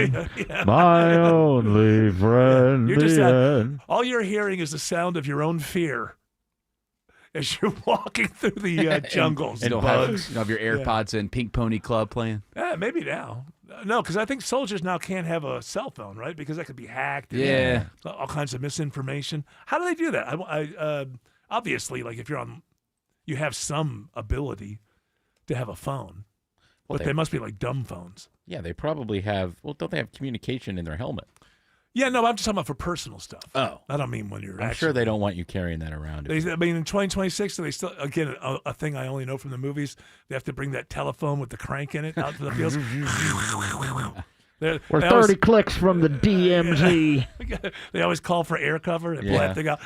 My only friend. End. All you're hearing is the sound of your own fear as you're walking through the jungles. And you'll have your AirPods in, Pink Pony Club playing. Yeah, maybe now. No, because I think soldiers now can't have a cell phone, right? Because that could be hacked. Yeah. All kinds of misinformation. How do they do that? Obviously, like if you have some ability to have a phone, but they must be like dumb phones. Yeah, they probably have. Well, don't they have communication in their helmet? Yeah, no, I'm just talking about for personal stuff. Oh, I don't mean when you're. I'm sure they don't want you carrying that around. I mean, in 2026, they still again a thing I only know from the movies. They have to bring that telephone with the crank in it out to the fields. We're 30 clicks from the DMZ. They always call for air cover. They pull that thing out.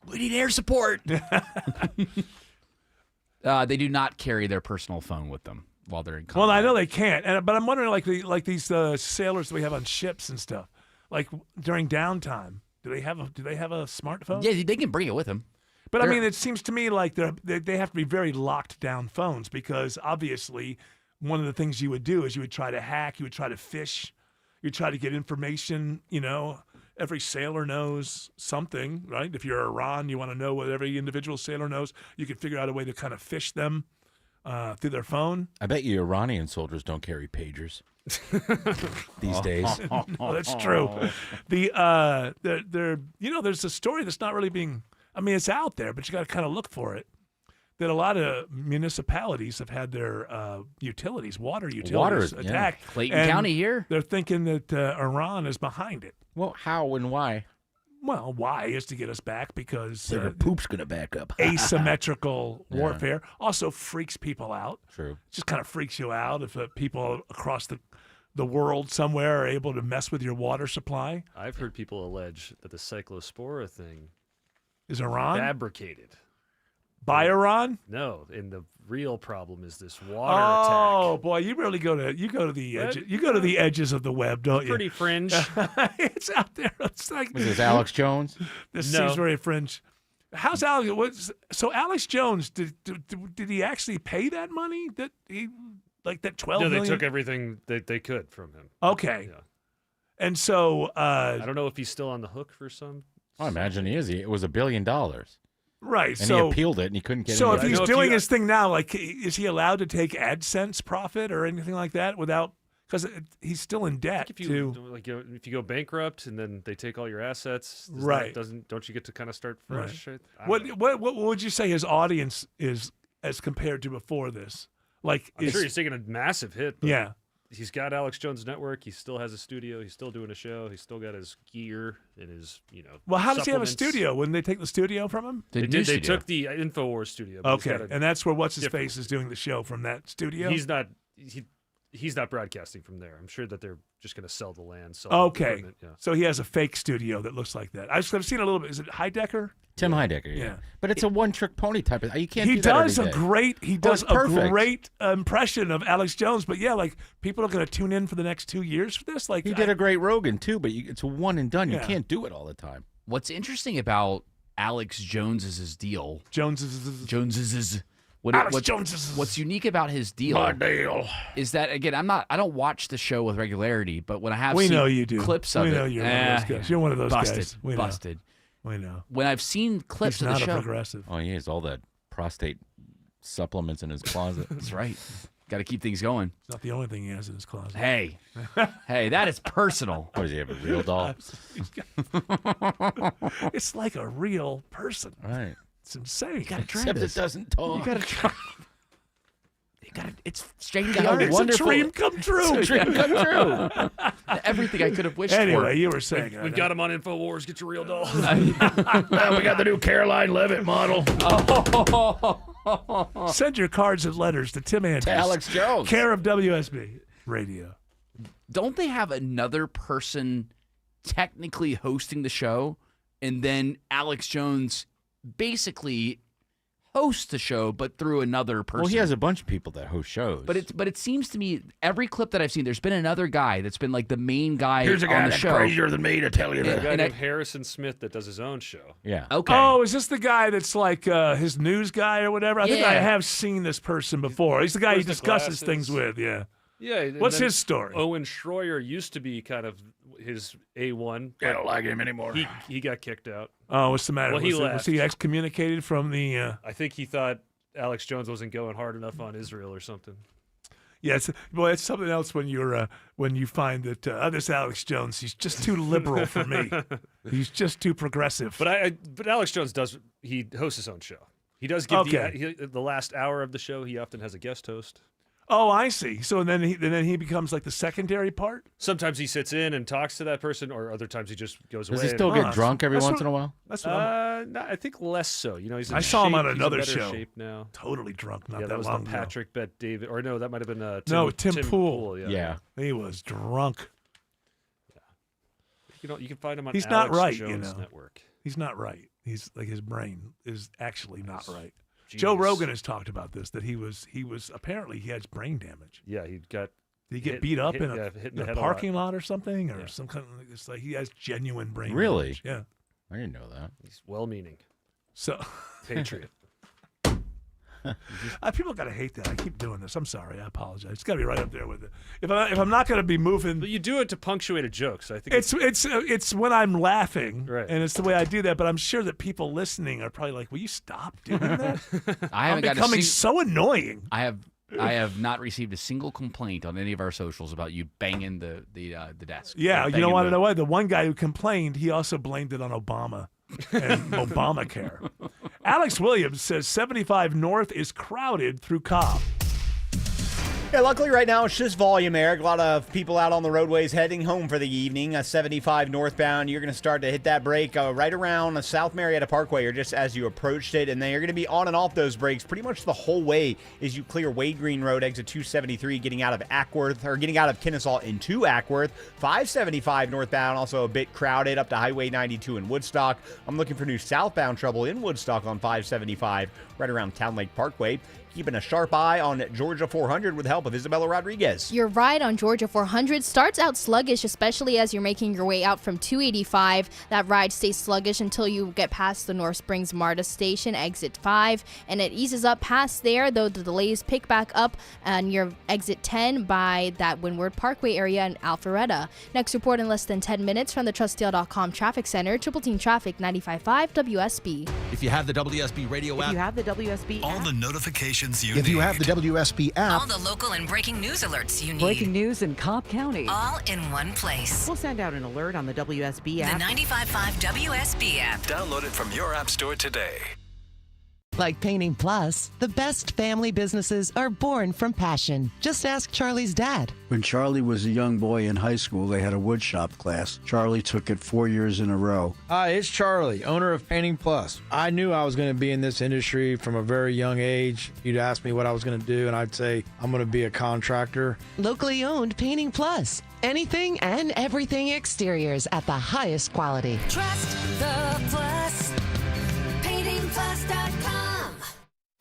We need air support. They do not carry their personal phone with them while they're in combat. Well, I know they can't, but I'm wondering, like these sailors that we have on ships and stuff, like during downtime, do they have a smartphone? Yeah, they can bring it with them. But I mean, it seems to me like they have to be very locked down phones because obviously one of the things you would do is you would try to hack, you would try to phish, you'd try to get information, Every sailor knows something, right? If you're Iran, you want to know what every individual sailor knows. You can figure out a way to kind of phish them through their phone. I bet you Iranian soldiers don't carry pagers these days. Oh, that's true. There's a story that's not really being. I mean, it's out there, but you got to kind of look for it. That a lot of municipalities have had their water utilities attacked. Yeah. Clayton County here. They're thinking that Iran is behind it. Well, how and why? Well, why is to get us back because their poop's going to back up. Asymmetrical warfare also freaks people out. True. It just kind of freaks you out if people across the world somewhere are able to mess with your water supply. I've heard people allege that the cyclospora thing is Iran fabricated. By Iran? No, and the real problem is this water attack. Oh boy, you really go to the edge. You go to the edges of the web, don't you? Pretty fringe. It's out there. It's like was this Alex Jones? This seems very fringe. How's Alex? So Alex Jones did he actually pay that money that he like that 12 No, they million? took everything that they could from him. Okay. Yeah. And so I don't know if he's still on the hook for some. I imagine he is. It was $1 billion. right. And so he appealed it, and he couldn't get So any if of it. he's know if doing you- his thing now, like, is he allowed to take AdSense profit or anything like that without? Because he's still in debt If you too. if you go bankrupt and then they take all your assets, Right. Don't you get to kind of start fresh? Right. I don't know. What would you say his audience is as compared to before this? Like, I'm sure he's taking a massive hit. But Yeah. he's got Alex Jones Network. He still has a studio. He's still doing a show. He's still got his gear and his Well, how does he have a supplements. studio? Wouldn't they take the studio from him? They did. They took the InfoWars studio. but he's Okay, got a and that's where what's his different- face is doing the show from that studio. He's not. He's not broadcasting from there. I'm sure that they're just going to sell the land. Sell Okay, equipment, yeah. so he has a fake studio that looks like that. I've seen a little bit. Is it Heidecker? Tim Heidecker, yeah. Yeah. But it's a one-trick pony type of. You can't. He do that does every a day. great. He Oh, does it's a perfect. great impression of Alex Jones. But yeah, like people are going to tune in for the next 2 years for this. Like He did a great Rogan too, but it's a one and done. You Yeah. can't do it all the time. What's interesting about Alex Jones's deal? Jones's. Alex Jones's. What's unique about his deal? My deal. Is that again? I don't watch the show with regularity, but when I have We seen know you do. clips of We it, know you're one of those guys. You're one of those busted, guys. We know. busted. We know. When I've seen clips He's of not the a show, progressive. Oh, he has all that prostate supplements in his closet. That's right. Got to keep things going. It's not the only thing he has in his closet. Hey, hey, that is personal. What does he have, a real doll? It's like a real person. Right. It's insane. You got to try Except this. it doesn't talk. You got to try. You got to. It's strange. It's a dream come true. It's a dream come true. Everything I could have wished for. Anyway, you were saying. We've got him on InfoWars. Get your real doll. We got the new Caroline Levitt model. Send your cards and letters to Tim Andrews. To Alex Jones. Care of WSB Radio. Don't they have another person technically hosting the show, and then Alex Jones basically hosts the show, but through another person? Well, he has a bunch of people that host shows. But it seems to me every clip that I've seen, there's been another guy that's been like the main guy Here's a on guy the that's show. crazier than me to tell you There's a that. guy And named Harrison Smith that does his own show. Yeah. Okay. Oh, is this the guy that's like his news guy or whatever? I think I Yeah. have seen this person before. He's the guy he wears the discusses glasses. things with. Yeah. Yeah. and What's then his story? Owen Schroyer used to be kind of his A1. I don't like him anymore. He got kicked out. Oh, what's the matter? Well, he was he left. excommunicated from the? I think he thought Alex Jones wasn't going hard enough on Israel or something. Yeah, it's something else when you find that this Alex Jones, he's just too liberal for me. He's just too progressive. But Alex Jones he hosts his own show. He does give Okay. the last hour of the show. He often has a guest host. Oh, I see. So then he becomes like the secondary part. Sometimes he sits in and talks to that person, or other times he just goes away. Does he still get drunk every that's once what- in a while? That's what I'm, No, I think less so. You know, he's. In I saw him shape. on He's in another better show. Shape now. Totally drunk, not Yeah, that that was long the ago. Patrick Bet David, or no, that might have been Tim Pool. Yeah. He was drunk. You can find him on. He's Alex not right, Jones you know. Network. He's not right. He's like his brain is actually not right. Joe Rogan has talked about this, that he was apparently he had brain damage. Yeah, he got. Did he get beat up in a parking lot or something, or some kind of? It's like he has genuine brain. Really? damage. Yeah. I didn't know that. He's well-meaning. So Patriot. People gotta hate that. I keep doing this. I'm sorry. I apologize. It's gotta be right up there with it. If I'm not gonna be moving, But you do it to punctuate a joke, so I think it's when I'm laughing, Right. and it's the way I do that. But I'm sure that people listening are probably like, "Will you stop doing that?" I I'm haven't got becoming so annoying. I have not received a single complaint on any of our socials about you banging the desk. Yeah, you Banging don't want to the- know why. The one guy who complained, he also blamed it on Obama and Obamacare. Alex Williams says 75 North is crowded through Cobb. Yeah, luckily right now it's just volume, Eric. A lot of people out on the roadways heading home for the evening. 75 northbound, you're going to start to hit that break right around South Marietta Parkway, or just as you approached it. And then you're going to be on and off those brakes pretty much the whole way as you clear Wade Green Road, exit 273, getting out of Ackworth, or getting out of Kennesaw into Ackworth. 575 northbound, also a bit crowded up to Highway 92 in Woodstock. I'm looking for new southbound trouble in Woodstock on 575, right around Town Lake Parkway. keeping a sharp eye on Georgia 400 with the help of Isabella Rodriguez. Your ride on Georgia 400 starts out sluggish, especially as you're making your way out from 285. That ride stays sluggish until you get past the North Springs MARTA station, exit 5, and it eases up past there, though the delays pick back up on your exit 10 by that Windward Parkway area in Alpharetta. Next report in less than 10 minutes from the TrustDeal.com Traffic Center, Triple Team Traffic 95.5 WSB. If you have the WSB radio app, you have the WSB all app. the notifications you If need. you have the WSB app, All the local and breaking news alerts you need. Breaking news in Cobb County. All in one place. We'll send out an alert on the WSB app. The 95.5 WSB app. Download it from your app store today. Like Painting Plus, the best family businesses are born from passion. Just ask Charlie's dad. When Charlie was a young boy in high school, they had a woodshop class. Charlie took it 4 years in a row. Hi, it's Charlie, owner of Painting Plus. I knew I was going to be in this industry from a very young age. You'd ask me what I was going to do, and I'd say, I'm going to be a contractor. Locally owned Painting Plus. Anything and everything exteriors at the highest quality. Trust the Plus. PaintingPlus.com.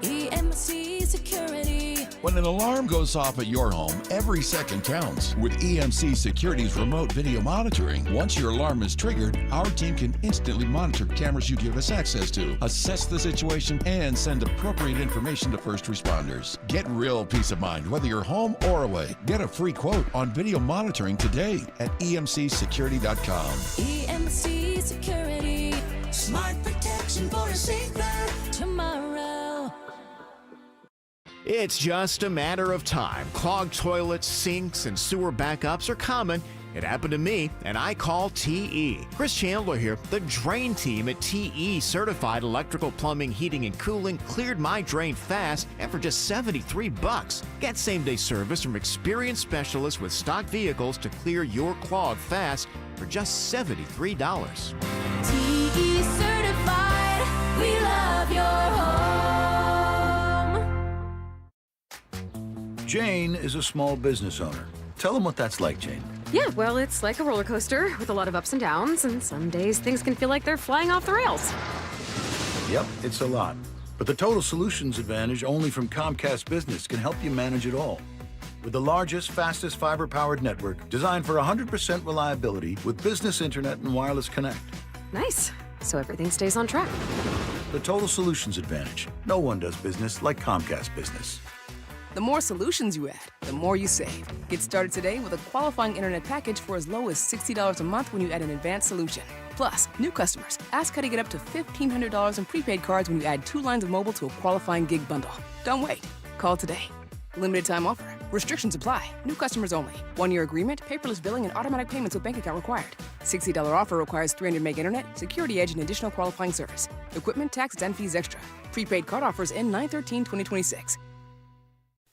EMC Security. When an alarm goes off at your home, every second counts. With EMC Security's remote video monitoring, once your alarm is triggered, our team can instantly monitor cameras you give us access to, assess the situation, and send appropriate information to first responders. Get real peace of mind whether you're home or away. Get a free quote on video monitoring today at emcsecurity.com. EMC Security. Smart protection for a safer tomorrow. It's just a matter of time. Clogged toilets, sinks, and sewer backups are common. It happened to me, and I call TE. Chris Chandler here. The drain team at TE Certified Electrical Plumbing, Heating, and Cooling cleared my drain fast and for just $73. Get same-day service from experienced specialists with stock vehicles to clear your clog fast for just $73. TE Certified. We love your home. Jane is a small business owner. Tell them what that's like, Jane. Yeah, well, it's like a roller coaster with a lot of ups and downs, and some days things can feel like they're flying off the rails. Yep, it's a lot. But the Total Solutions Advantage only from Comcast Business can help you manage it all. With the largest, fastest fiber-powered network designed for 100% reliability with business internet and wireless connect. Nice. So everything stays on track. The Total Solutions Advantage. No one does business like Comcast Business. The more solutions you add, the more you save. Get started today with a qualifying internet package for as low as $60 a month when you add an advanced solution. Plus, new customers, ask how to get up to $1,500 in prepaid cards when you add 2 lines of mobile to a qualifying gig bundle. Don't wait. Call today. Limited time offer. Restrictions apply. New customers only. 1-year agreement, paperless billing, and automatic payments with bank account required. $60 offer requires 300 meg internet, security edge, and additional qualifying service. Equipment, taxes, and fees extra. Prepaid card offers end 9/13/2026.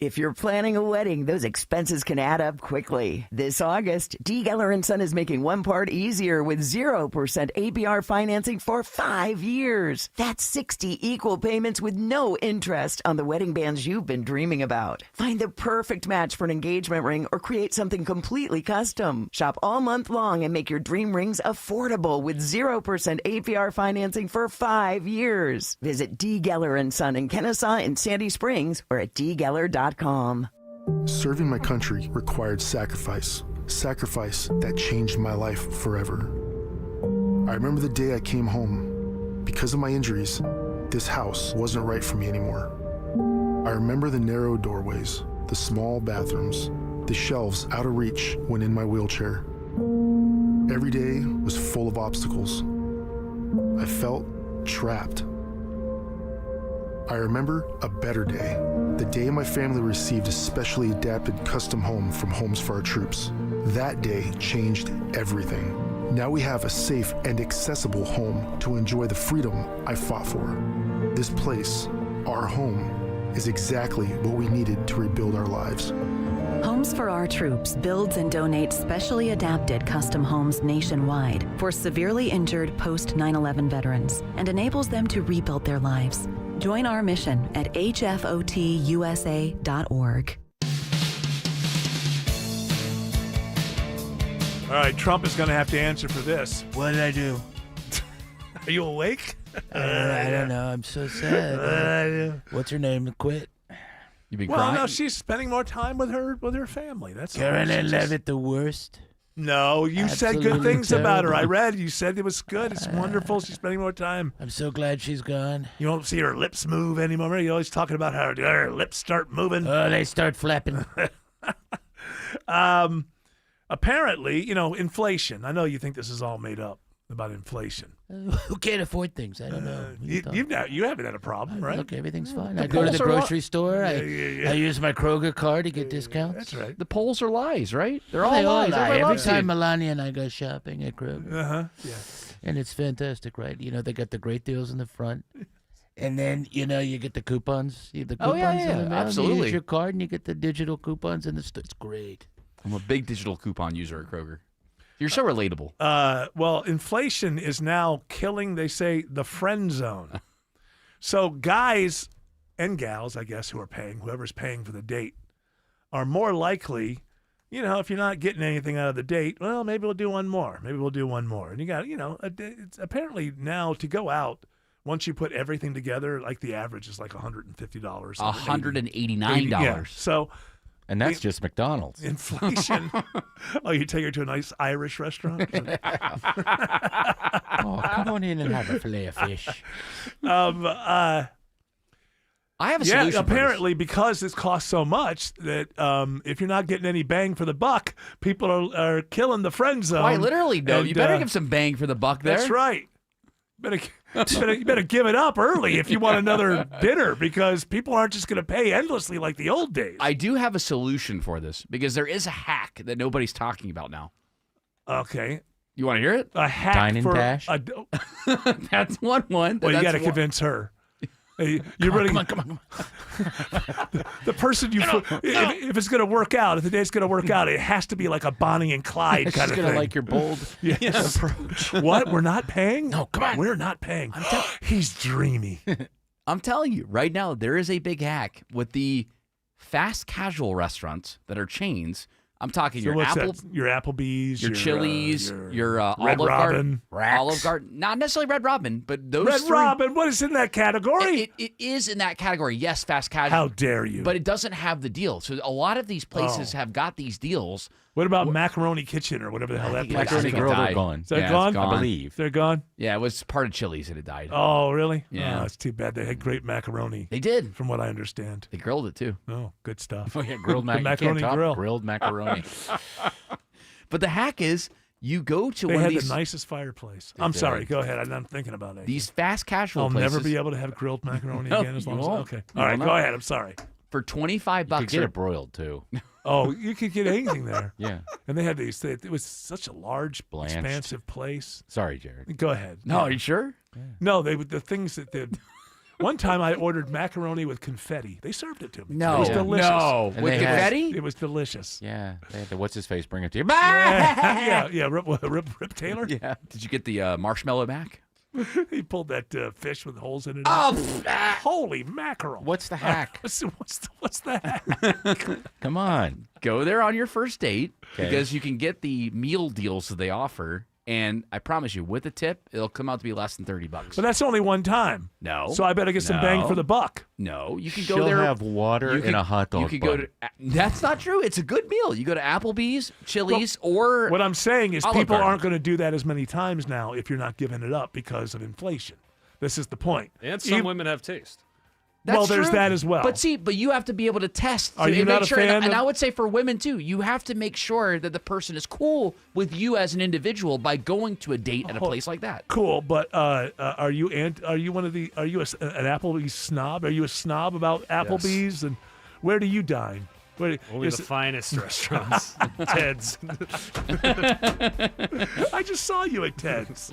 If you're planning a wedding, those expenses can add up quickly. This August, D. Geller & Son is making one part easier with 0% APR financing for 5 years. That's 60 equal payments with no interest on the wedding bands you've been dreaming about. Find the perfect match for an engagement ring or create something completely custom. Shop all month long and make your dream rings affordable with 0% APR financing for 5 years. Visit D. Geller & Son in Kennesaw and Sandy Springs or at dgeller.com. Serving my country required sacrifice. Sacrifice that changed my life forever. I remember the day I came home. Because of my injuries, this house wasn't right for me anymore. I remember the narrow doorways, the small bathrooms, the shelves out of reach when in my wheelchair. Every day was full of obstacles. I felt trapped. I remember a better day. The day my family received a specially adapted custom home from Homes for Our Troops. That day changed everything. Now we have a safe and accessible home to enjoy the freedom I fought for. This place, our home, is exactly what we needed to rebuild our lives. Homes for Our Troops builds and donates specially adapted custom homes nationwide for severely injured post-9/11 veterans and enables them to rebuild their lives. Join our mission at hfotusa.org. All right, Trump is going to have to answer for this. What did I do? Are you awake? I don't know. I'm so sad. What's her name? Quit. You been Well, crying? no, she's spending more time with her family. That's all. Caroline She's just- Levitt, the worst. No, you said good Absolutely things about her. I terrible. read. You said it was good. It's wonderful. She's spending more time. I'm so glad she's gone. You won't see her lips move anymore. You're always talking about how her lips start moving. Oh, they start flapping. Apparently, inflation. I know you think this is all made up about inflation. Who can't afford things? I don't know. You haven't had a problem, right? Look, everything's fine. The I go to the polls are grocery store. I yeah. use my Kroger card to get discounts. That's right. The polls are lies, right? They're They all all lies. lie. Everybody Every loves time you. Melania and I go shopping at Kroger. Yeah. And it's fantastic, right? They got the great deals in the front. And then, you get the coupons. You have the Oh, coupons yeah, in the mail. You absolutely. use your card and you get the digital coupons in the store. It's great. I'm a big digital coupon user at Kroger. You're so relatable. Well, inflation is now killing, they say, the friend zone. So guys and gals, I guess, whoever's paying for the date, are more likely, if you're not getting anything out of the date, well, maybe we'll do one more. And you got, it's apparently now to go out, once you put everything together, like the average is like $150. $189. Yeah. So. And that's just McDonald's. Inflation. Oh, you take her to a nice Irish restaurant? Oh, come on in and have a fillet of fish. I have a solution. Yeah, apparently because this costs so much that if you're not getting any bang for the buck, people are killing the friend zone. Quite literally, no. And, You better give some bang for the buck there. That's right. You better give it up early if you want another dinner, because people aren't just going to pay endlessly like the old days. I do have a solution for this, because there is a hack that nobody's talking about now. Okay. You want to hear it? A hack Dine and for dash? That's one. Well, you That's got to one. convince her. You really Come on. the person you if it's going to work out, if the day's going to work out, it has to be like a Bonnie and Clyde She's kind of gonna thing. like your bold approach. What? We're not paying? No, come on. We're not paying. He's dreamy. I'm telling you, right now, there is a big hack with the fast casual restaurants that are chains. I'm talking So your what's Apple, that? Your Applebee's, your Chili's, your Red Olive Robin, Garden, Olive Garden. Not necessarily Red Robin, but those Red three. Robin. What is in that category? It is in that category. Yes, fast casual. How dare you? But it doesn't have the deal. So a lot of these places have got these deals. What about Macaroni Kitchen or whatever the hell that place Macaroni is? Grill, they're gone. Is that Yeah, it's gone? gone. I believe. They're gone? Yeah, it was part of Chili's and it died. Oh, really? Yeah. Oh, it's too bad. They had great macaroni. They did. From what I understand. They grilled it too. Oh, good stuff. Oh, yeah, grilled The macaroni grill. grilled macaroni. But the hack is you go to They one had of these the nicest fireplace. I'm sorry. Go ahead. I'm thinking about it. these fast casual I'll places. never be able to have grilled macaroni No, again as you long as won't. okay. You All right, will go not. ahead. I'm sorry. For $25 You could get or- it broiled too. Oh, you could get anything there. Yeah. And they had these. It was such a large, Blanched. expansive place. Sorry, Jared. Go ahead. No, are you sure? No, the things that did. One time I ordered macaroni with confetti. They served it to me. No, it was delicious. no. And With they had- confetti? It was delicious. Yeah. They had the what's his face bring it to you. Yeah. Rip Taylor. Yeah. Did you get the marshmallow mac? He pulled that fish with holes in it. Oh, Holy mackerel! What's the hack? What's the hack? Come on. Go there on your first date Okay. because you can get the meal deals that they offer. And I promise you, with a tip, it'll come out to be less than $30. But that's only one time. No. So I better get some bang for the buck. No, you can go She'll there. have water you and a hot dog You could go bun. to. That's not true. It's a good meal. You go to Applebee's, Chili's, or What I'm saying is Olive people Garden. aren't going to do that as many times now if you're not giving it up because of inflation. This is the point. And some women have taste. That's well, there's true. that as well. But you have to be able to test. Are to you make not a sure, fan And of- I would say for women too, you have to make sure that the person is cool with you as an individual by going to a date at a place like that. Cool, but are you an Applebee's snob? Are you a snob about Applebee's? And where do you dine? Where, Only is the it- finest restaurants. Ted's. I just saw you at Ted's.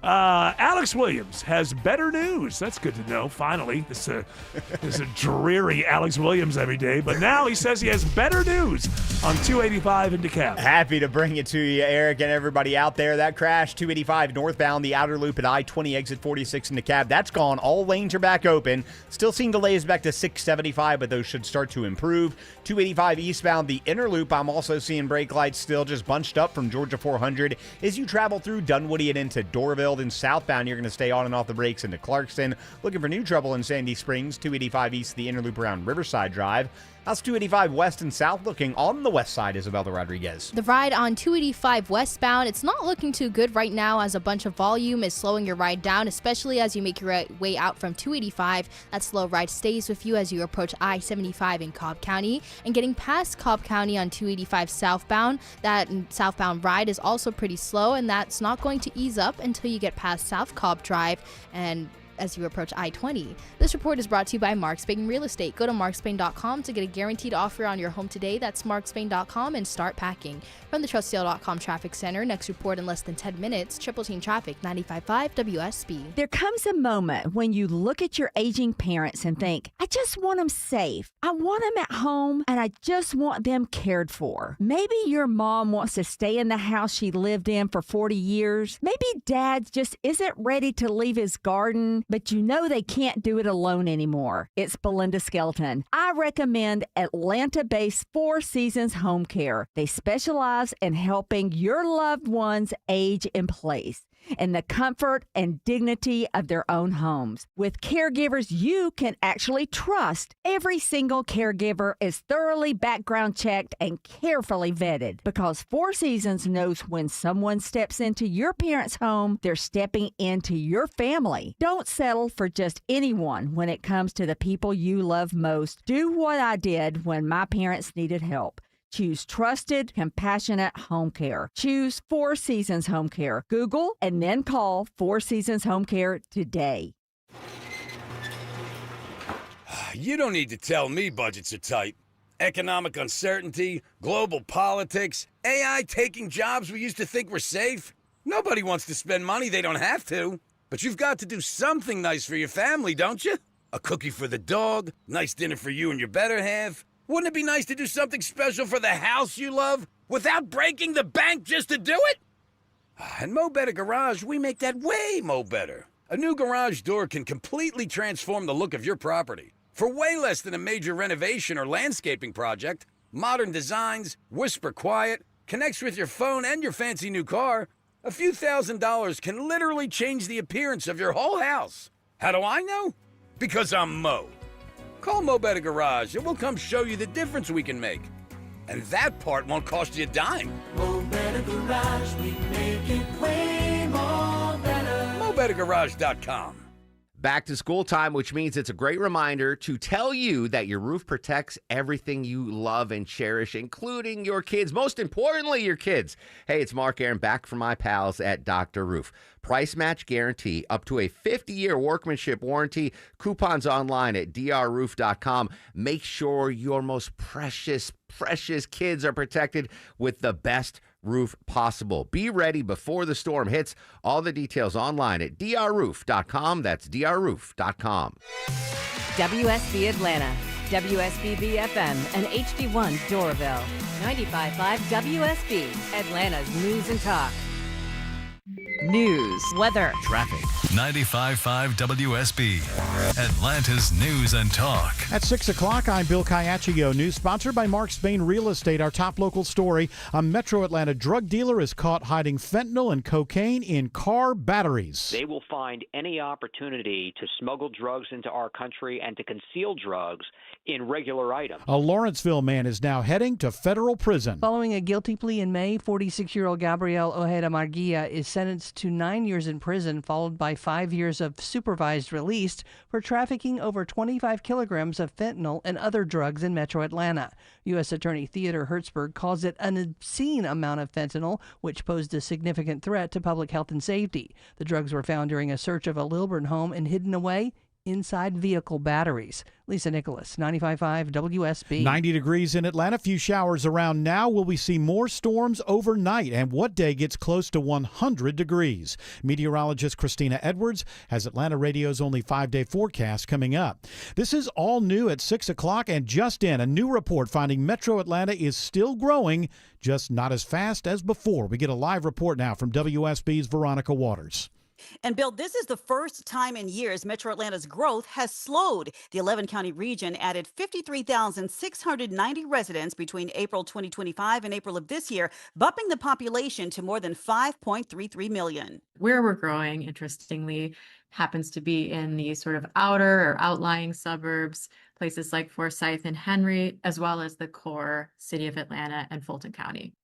Alex Williams has better news. That's good to know. Finally, this is a dreary Alex Williams every day, but now he says he has better news on 285 in DeKalb. Happy to bring it to you, Eric, and everybody out there. That crash, 285 northbound, the outer loop at I-20, exit 46 in DeKalb. That's gone. All lanes are back open. Still seeing delays back to 675, but those should start to improve. 285 eastbound, the inner loop, I'm also seeing brake lights still just bunched up from Georgia 400 as you travel through Dunwoody and into Doraville. Then southbound, you're going to stay on and off the brakes into Clarkston. Looking for new trouble in Sandy Springs, 285 east, the inner loop around Riverside Drive. How's 285 west and south looking on the west side, Isabella Rodriguez? The ride on 285 westbound, it's not looking too good right now as a bunch of volume is slowing your ride down, especially as you make your way out from 285. That slow ride stays with you as you approach I-75 in Cobb County. And getting past Cobb County on 285 southbound, that southbound ride is also pretty slow, and that's not going to ease up until you get past South Cobb Drive and as you approach I-20. This report is brought to you by Mark Spain Real Estate. Go to markspain.com to get a guaranteed offer on your home today. That's markspain.com and start packing. From the TrustSale.com Traffic Center, next report in less than 10 minutes. Triple Team Traffic, 95.5 WSB. There comes a moment when you look at your aging parents and think, I just want them safe. I want them at home, and I just want them cared for. Maybe your mom wants to stay in the house she lived in for 40 years. Maybe dad just isn't ready to leave his garden, but you know they can't do it alone anymore. It's Belinda Skelton. I recommend Atlanta-based Four Seasons Home Care. They specialize in helping your loved ones age in place in the comfort and dignity of their own homes. With caregivers you can actually trust, every single caregiver is thoroughly background checked and carefully vetted, because Four Seasons knows when someone steps into your parents' home, they're stepping into your family. Don't settle for just anyone when it comes to the people you love most. Do what I did when my parents needed help. Choose trusted, compassionate home care. Choose Four Seasons Home Care. Google and then call Four Seasons Home Care today. You don't need to tell me budgets are tight. Economic uncertainty, global politics, AI taking jobs we used to think were safe. Nobody wants to spend money they don't have to. But you've got to do something nice for your family, don't you? A cookie for the dog, nice dinner for you and your better half. Wouldn't it be nice to do something special for the house you love without breaking the bank just to do it? At Mo Better Garage, we make that way mo better. A new garage door can completely transform the look of your property. For way less than a major renovation or landscaping project, modern designs, whisper quiet, connects with your phone and your fancy new car, a few $1,000s can literally change the appearance of your whole house. How do I know? Because I'm Mo. Call Mo Better Garage and we'll come show you the difference we can make. And that part won't cost you a dime. Mo Better Garage, we make it way more better. MoBetterGarage.com. Back to school time, which means it's a great reminder to tell you that your roof protects everything you love and cherish, including your kids. Most importantly, your kids. Hey, it's Mark Aaron back from my pals at Dr. Roof. Price match guarantee, up to a 50-year workmanship warranty. Coupons online at drroof.com. Make sure your most precious kids are protected with the best roof possible. Be ready before the storm hits. All the details online at drroof.com. That's drroof.com. WSB Atlanta, WSB BFM, and HD1 Doraville. 95.5 WSB, Atlanta's news and talk. News, weather, traffic. 95.5 WSB, Atlanta's news and talk. At 6 o'clock, I'm Bill Caiaccio. News sponsored by Mark Spain Real Estate. Our top local story, a Metro Atlanta drug dealer is caught hiding fentanyl and cocaine in car batteries. They will find any opportunity to smuggle drugs into our country and to conceal drugs in regular items. A Lawrenceville man is now heading to federal prison. Following a guilty plea in May, 46-year-old Gabriel Ojeda Marguilla is sentenced to 9 years in prison, followed by 5 years of supervised release for trafficking over 25 kilograms of fentanyl and other drugs in Metro Atlanta. U.S. Attorney Theodore Hertzberg calls it an obscene amount of fentanyl, which posed a significant threat to public health and safety. The drugs were found during a search of a Lilburn home and hidden away inside vehicle batteries. Lisa Nicholas, 95.5 WSB. 90 degrees in Atlanta. Few showers around now. Will we see more storms overnight? And what day gets close to 100 degrees? Meteorologist Christina Edwards has Atlanta Radio's only 5-day forecast coming up. This is all new at 6 o'clock, and just in, a new report finding Metro Atlanta is still growing, just not as fast as before. We get a live report now from WSB's Veronica Waters. And Bill, this is the first time in years Metro Atlanta's growth has slowed. The 11-county region added 53,690 residents between April 2025 and April of this year, bumping the population to more than 5.33 million. Where we're growing, interestingly, happens to be in the sort of outer or outlying suburbs, places like Forsyth and Henry, as well as the core city of Atlanta and Fulton County.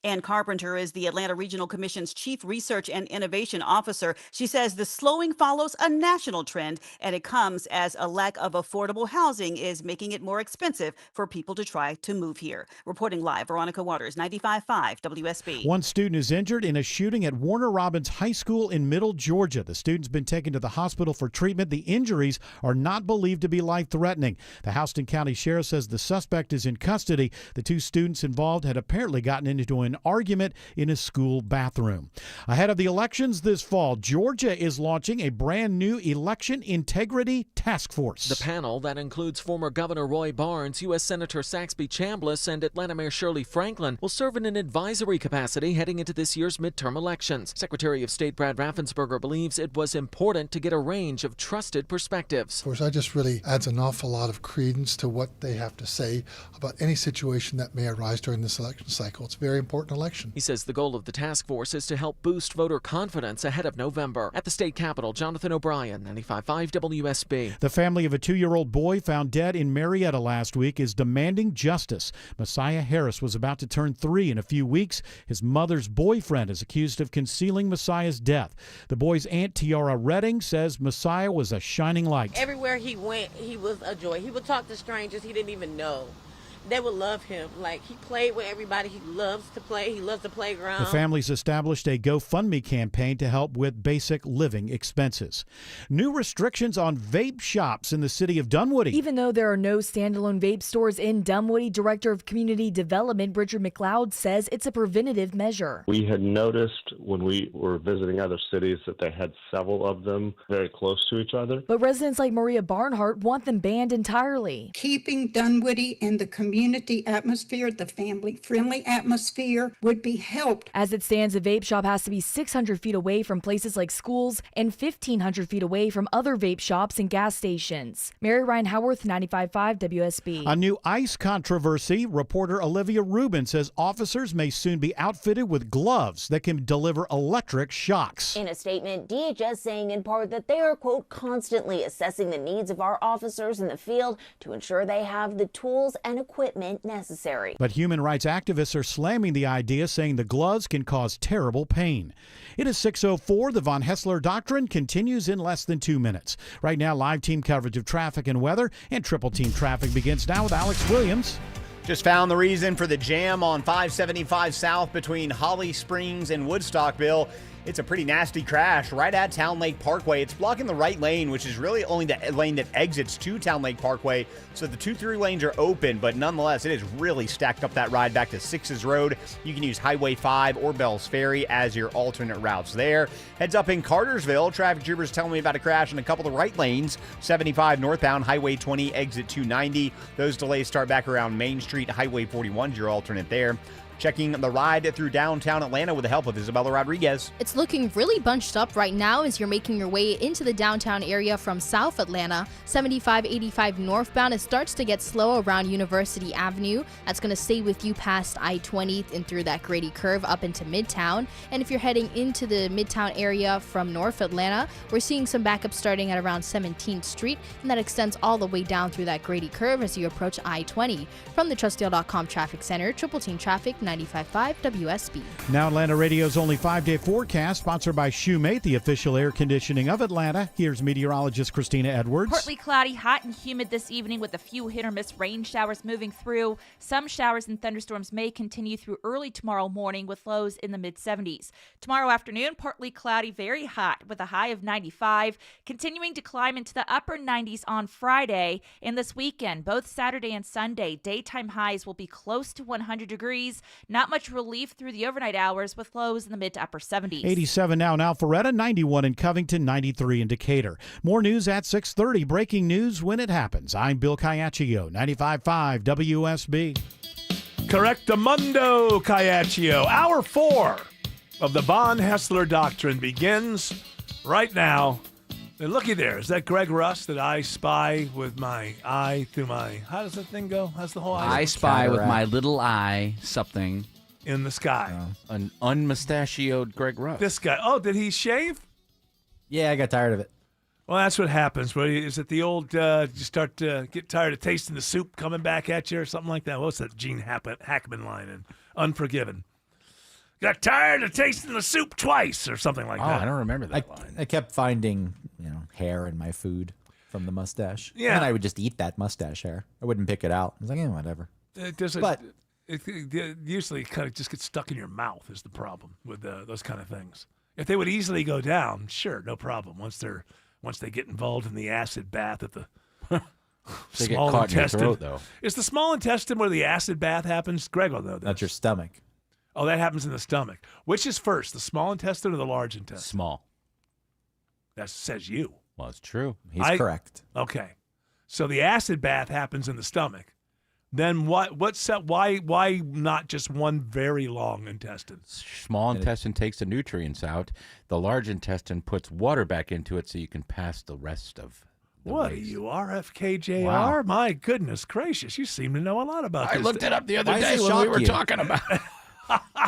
Ann Carpenter is the Atlanta Regional Commission's Chief Research and Innovation Officer. She says the slowing follows a national trend, and it comes as a lack of affordable housing is making it more expensive for people to try to move here. Reporting live, Veronica Waters, 95.5 WSB. One student is injured in a shooting at Warner Robins High School in Middle Georgia. The student's been taken to the hospital for treatment. The injuries are not believed to be life-threatening. The Houston County Sheriff says the suspect is in custody. The two students involved had apparently gotten into an argument in a school bathroom. Ahead of the elections this fall, Georgia is launching a brand new election integrity task force. The panel that includes former Governor Roy Barnes, U.S. Senator Saxby Chambliss, and Atlanta Mayor Shirley Franklin will serve in an advisory capacity heading into this year's midterm elections. Secretary of State Brad Raffensperger believes it was important to get a range of trusted perspectives. Of course, that just really adds an awful lot of credence to what they have to say about any situation that may arise during this election cycle. It's a very important election. He says the goal of the task force is to help boost voter confidence ahead of November. At the state capitol, Jonathan O'Brien, 95.5 WSB. The family of a 2-year-old boy found dead in Marietta last week is demanding justice. Messiah Harris was about to turn 3 in a few weeks. His mother's boyfriend is accused of concealing Messiah's death. The boy's aunt, Tiara Redding, says Messiah was a shining light. Everywhere he went, he was a joy. He would talk to strangers he didn't even know. They would love him. Like, he played with everybody. He loves to play. He loves the playground. The family's established a GoFundMe campaign to help with basic living expenses. New restrictions on vape shops in the city of Dunwoody. Even though there are no standalone vape stores in Dunwoody, Director of Community Development Richard McLeod says it's a preventative measure. We had noticed when we were visiting other cities that they had several of them very close to each other. But residents like Maria Barnhart want them banned entirely. Keeping Dunwoody in the community atmosphere, the family-friendly atmosphere, would be helped. As it stands, a vape shop has to be 600 feet away from places like schools and 1,500 feet away from other vape shops and gas stations. Mary Ryan Howarth, 95.5 WSB. A new ICE controversy. Reporter Olivia Rubin says officers may soon be outfitted with gloves that can deliver electric shocks. In a statement, DHS saying in part that they are, quote, constantly assessing the needs of our officers in the field to ensure they have the tools and equipment necessary. But human rights activists are slamming the idea, saying the gloves can cause terrible pain. It is 6:04. The Von Hessler Doctrine continues in less than 2 minutes. Right now, live team coverage of traffic and weather, and triple team traffic begins now with Alex Williams. Just found the reason for the jam on 575 South between Holly Springs and Woodstock, Bill. It's a pretty nasty crash right at Town Lake Parkway. It's blocking the right lane, which is really only the lane that exits to Town Lake Parkway. So the 2-3 lanes are open, but nonetheless, it is really stacked up that ride back to 6's Road. You can use Highway 5 or Bell's Ferry as your alternate routes there. Heads up in Cartersville. Traffic troopers telling me about a crash in a couple of the right lanes. 75 northbound, Highway 20, exit 290. Those delays start back around Main Street. Highway 41 is your alternate there. Checking the ride through downtown Atlanta with the help of Isabella Rodriguez. It's looking really bunched up right now as you're making your way into the downtown area from South Atlanta. 75-85 northbound, it starts to get slow around University Avenue. That's going to stay with you past I-20 and through that Grady curve up into Midtown. And if you're heading into the Midtown area from North Atlanta, we're seeing some backup starting at around 17th Street, and that extends all the way down through that Grady curve as you approach I-20. From the TrustDeal.com Traffic Center, Triple Team Traffic, 95.5 WSB. Now Atlanta Radio's only 5-day forecast, sponsored by Shoemate, the official air conditioning of Atlanta. Here's meteorologist Christina Edwards. Partly cloudy, hot and humid this evening with a few hit or miss rain showers moving through. Some showers and thunderstorms may continue through early tomorrow morning with lows in the mid-70s. Tomorrow afternoon, partly cloudy, very hot with a high of 95, continuing to climb into the upper 90s on Friday. And this weekend, both Saturday and Sunday, daytime highs will be close to 100 degrees. Not much relief through the overnight hours with lows in the mid to upper 70s. 87 now in Alpharetta, 91 in Covington, 93 in Decatur. More news at 6:30. Breaking news when it happens. I'm Bill Caiaccio, 95.5 WSB. Correctamundo, Caiaccio. Hour 4 of the Von Hessler Doctrine begins right now. And looky there. Is that Greg Russ that I spy with my eye through my... How does that thing go? How's the whole eye? I spy with my little eye something in the sky. An unmustachioed Greg Russ. This guy. Oh, did he shave? Yeah, I got tired of it. Well, that's what happens. Is it the old, you start to get tired of tasting the soup coming back at you or something like that? What's that Gene Hackman line in Unforgiven? Got tired of tasting the soup twice or something like that. I don't remember that line. I kept finding, hair in my food from the mustache. Yeah. And I would just eat that mustache hair. I wouldn't pick it out. I was like, whatever. It usually kind of just gets stuck in your mouth is the problem with those kind of things. If they would easily go down, sure, no problem. Once they get involved in the acid bath at the They get small caught in your intestine. throat, though. Is the small intestine where the acid bath happens? Greg will know that. That's your stomach. Oh, that happens in the stomach. Which is first, the small intestine or the large intestine? Small. That says you. Well, it's true. He's correct. Okay. So the acid bath happens in the stomach. Then why not just one very long intestine? Small intestine takes the nutrients out. The large intestine puts water back into it so you can pass the rest of the What waste. are you, RFKJR? Wow. My goodness gracious. You seem to know a lot about I this. looked it up the other day when we were talking about it.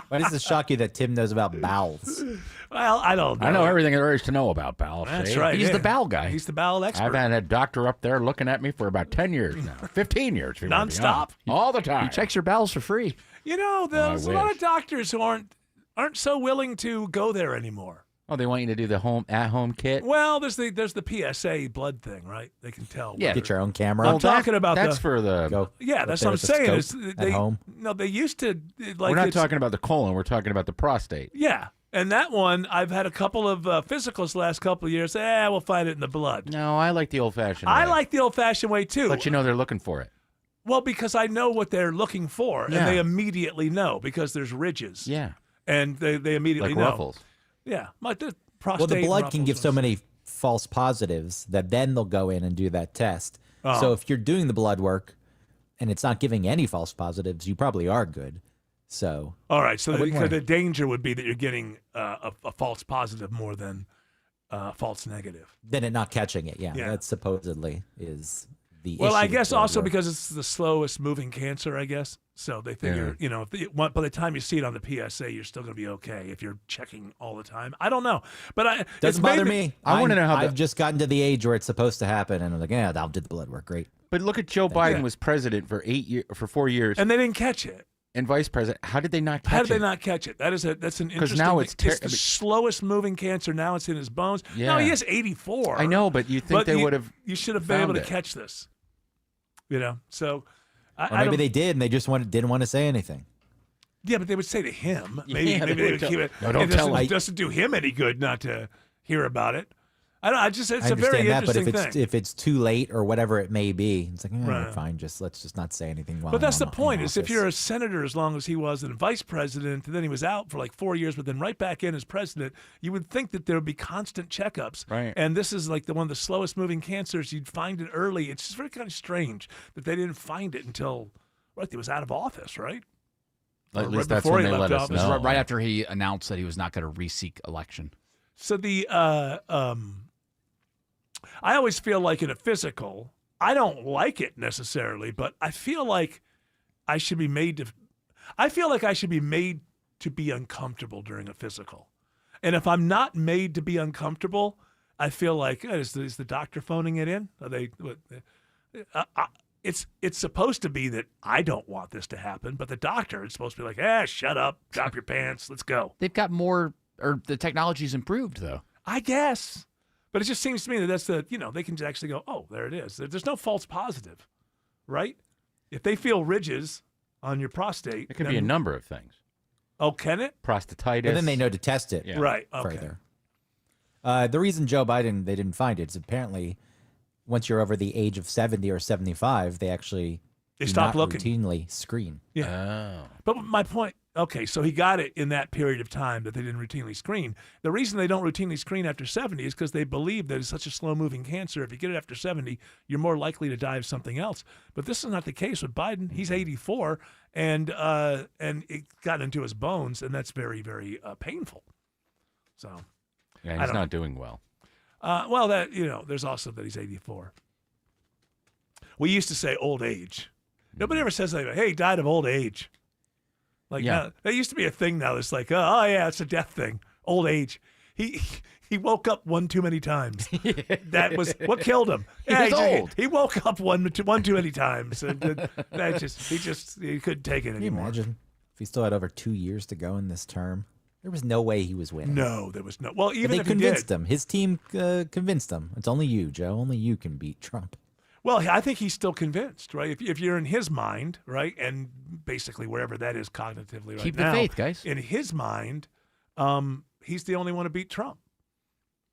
Why does it shock you that Tim knows about bowels? Well, I don't know. I know everything there is to know about bowels. That's see? right. He's yeah. the bowel guy. He's the bowel expert. I've had a doctor up there looking at me for about 10 years now. 15 years. if you want to be Nonstop? honest. All the time. He checks your bowels for free. You know, there's a lot of doctors who aren't so willing to go there anymore. Oh, they want you to do the at-home kit? Well, there's the PSA blood thing, right? They can tell. Yeah. Get your own camera. I'm talking about that's for the... Yeah, that's what I'm saying. Is they used to like. we're not talking about the colon. We're talking about the prostate. Yeah, and that one I've had a couple of physicals the last couple of years. We'll find it in the blood. No, I like the old-fashioned way. I like the old-fashioned way too. But you know they're looking for it. Well, because I know what they're looking for, Yeah. and they immediately know because there's ridges. Yeah. And they immediately Like know. ruffles. Yeah, the Well, prostate. the blood can ruffles give and so many false positives that then they'll go in and do that test. Oh. So if you're doing the blood work and it's not giving any false positives, you probably are good. So All right, so I wouldn't worry. the danger would be that you're getting a false positive more than false negative. then it not catching it, yeah, Yeah. that supposedly is the issue. Well, I with guess blood also work. because it's the slowest moving cancer, I guess. So they figure, by the time you see it on the PSA, you're still going to be okay if you're checking all the time. I don't know, but doesn't bother me. I want to know how I've just gotten to the age where it's supposed to happen, and I'm like, yeah, I'll do the blood work. Great. But look at Joe Biden was president for 4 years. And they didn't catch it. And vice president. How did they not catch it? How did they not catch it? That's an interesting. now it's it's the slowest moving cancer. Now it's in his bones. No, Yeah. he is 84. I know, but you think they would have You should have been able found to it. catch this. So, Or maybe they did, and they just didn't want to say anything. Yeah, but they would say to him. Maybe Yeah, maybe they they would would keep it. No, don't it tell doesn't, him. doesn't do him any good not to hear about it. It's I a very understand that, but interesting thing. if it's too late or whatever it may be, it's like, Right. fine, let's just not say anything. While But that's the I'm in point. Is if office. you're a senator as long as he was and vice president, and then he was out for like 4 years, but then right back in as president, you would think that there would be constant checkups. Right. And this is like one of the slowest moving cancers. You'd find it early. It's just very kind of strange that they didn't find it until he was out of office, right? At Or least right that's before when he they left let us office. know. Right after he announced that he was not going to re-seek election. So I always feel like in a physical, I don't like it necessarily, but I feel like I should be made to be uncomfortable during a physical. And if I'm not made to be uncomfortable, I feel like, is the doctor phoning it in? Are they? It's supposed to be that I don't want this to happen, but the doctor is supposed to be like, shut up, drop your pants, let's go. They've got more, or the technology's improved, though. I guess. But it just seems to me that that's they can actually go, oh, there it is. There's no false positive, right? If they feel ridges on your prostate. It could be a number of things. Oh, can it? Prostatitis. But then they know to test it. Yeah. Right. Okay. Further. The reason Joe Biden, they didn't find it is apparently once you're over the age of 70 or 75, they actually They do stop not looking. routinely screen. Yeah. But my point, okay, so he got it in that period of time that they didn't routinely screen. The reason they don't routinely screen after 70 is because they believe that it's such a slow-moving cancer. If you get it after 70, you're more likely to die of something else. But this is not the case with Biden. He's 84, and it got into his bones, and that's very, very painful. So Yeah, he's not doing well. Well, that there's also that he's 84. We used to say old age. Nobody ever says that. Hey, he died of old age. Like now, that used to be a thing. Now it's like, oh yeah, it's a death thing. Old age. He woke up one too many times. That was what killed him. He was old. He woke up one too many times. And he couldn't take it Can you anymore. imagine if he still had over 2 years to go in this term? There was no way he was winning. No, there was no. Well, even but they if he convinced did, him. His team convinced him. It's only you, Joe. Only you can beat Trump. well, I think he's still convinced, right? If you're in his mind, right, and basically wherever that is cognitively right Keep the now, faith, guys. In his mind, he's the only one to beat Trump.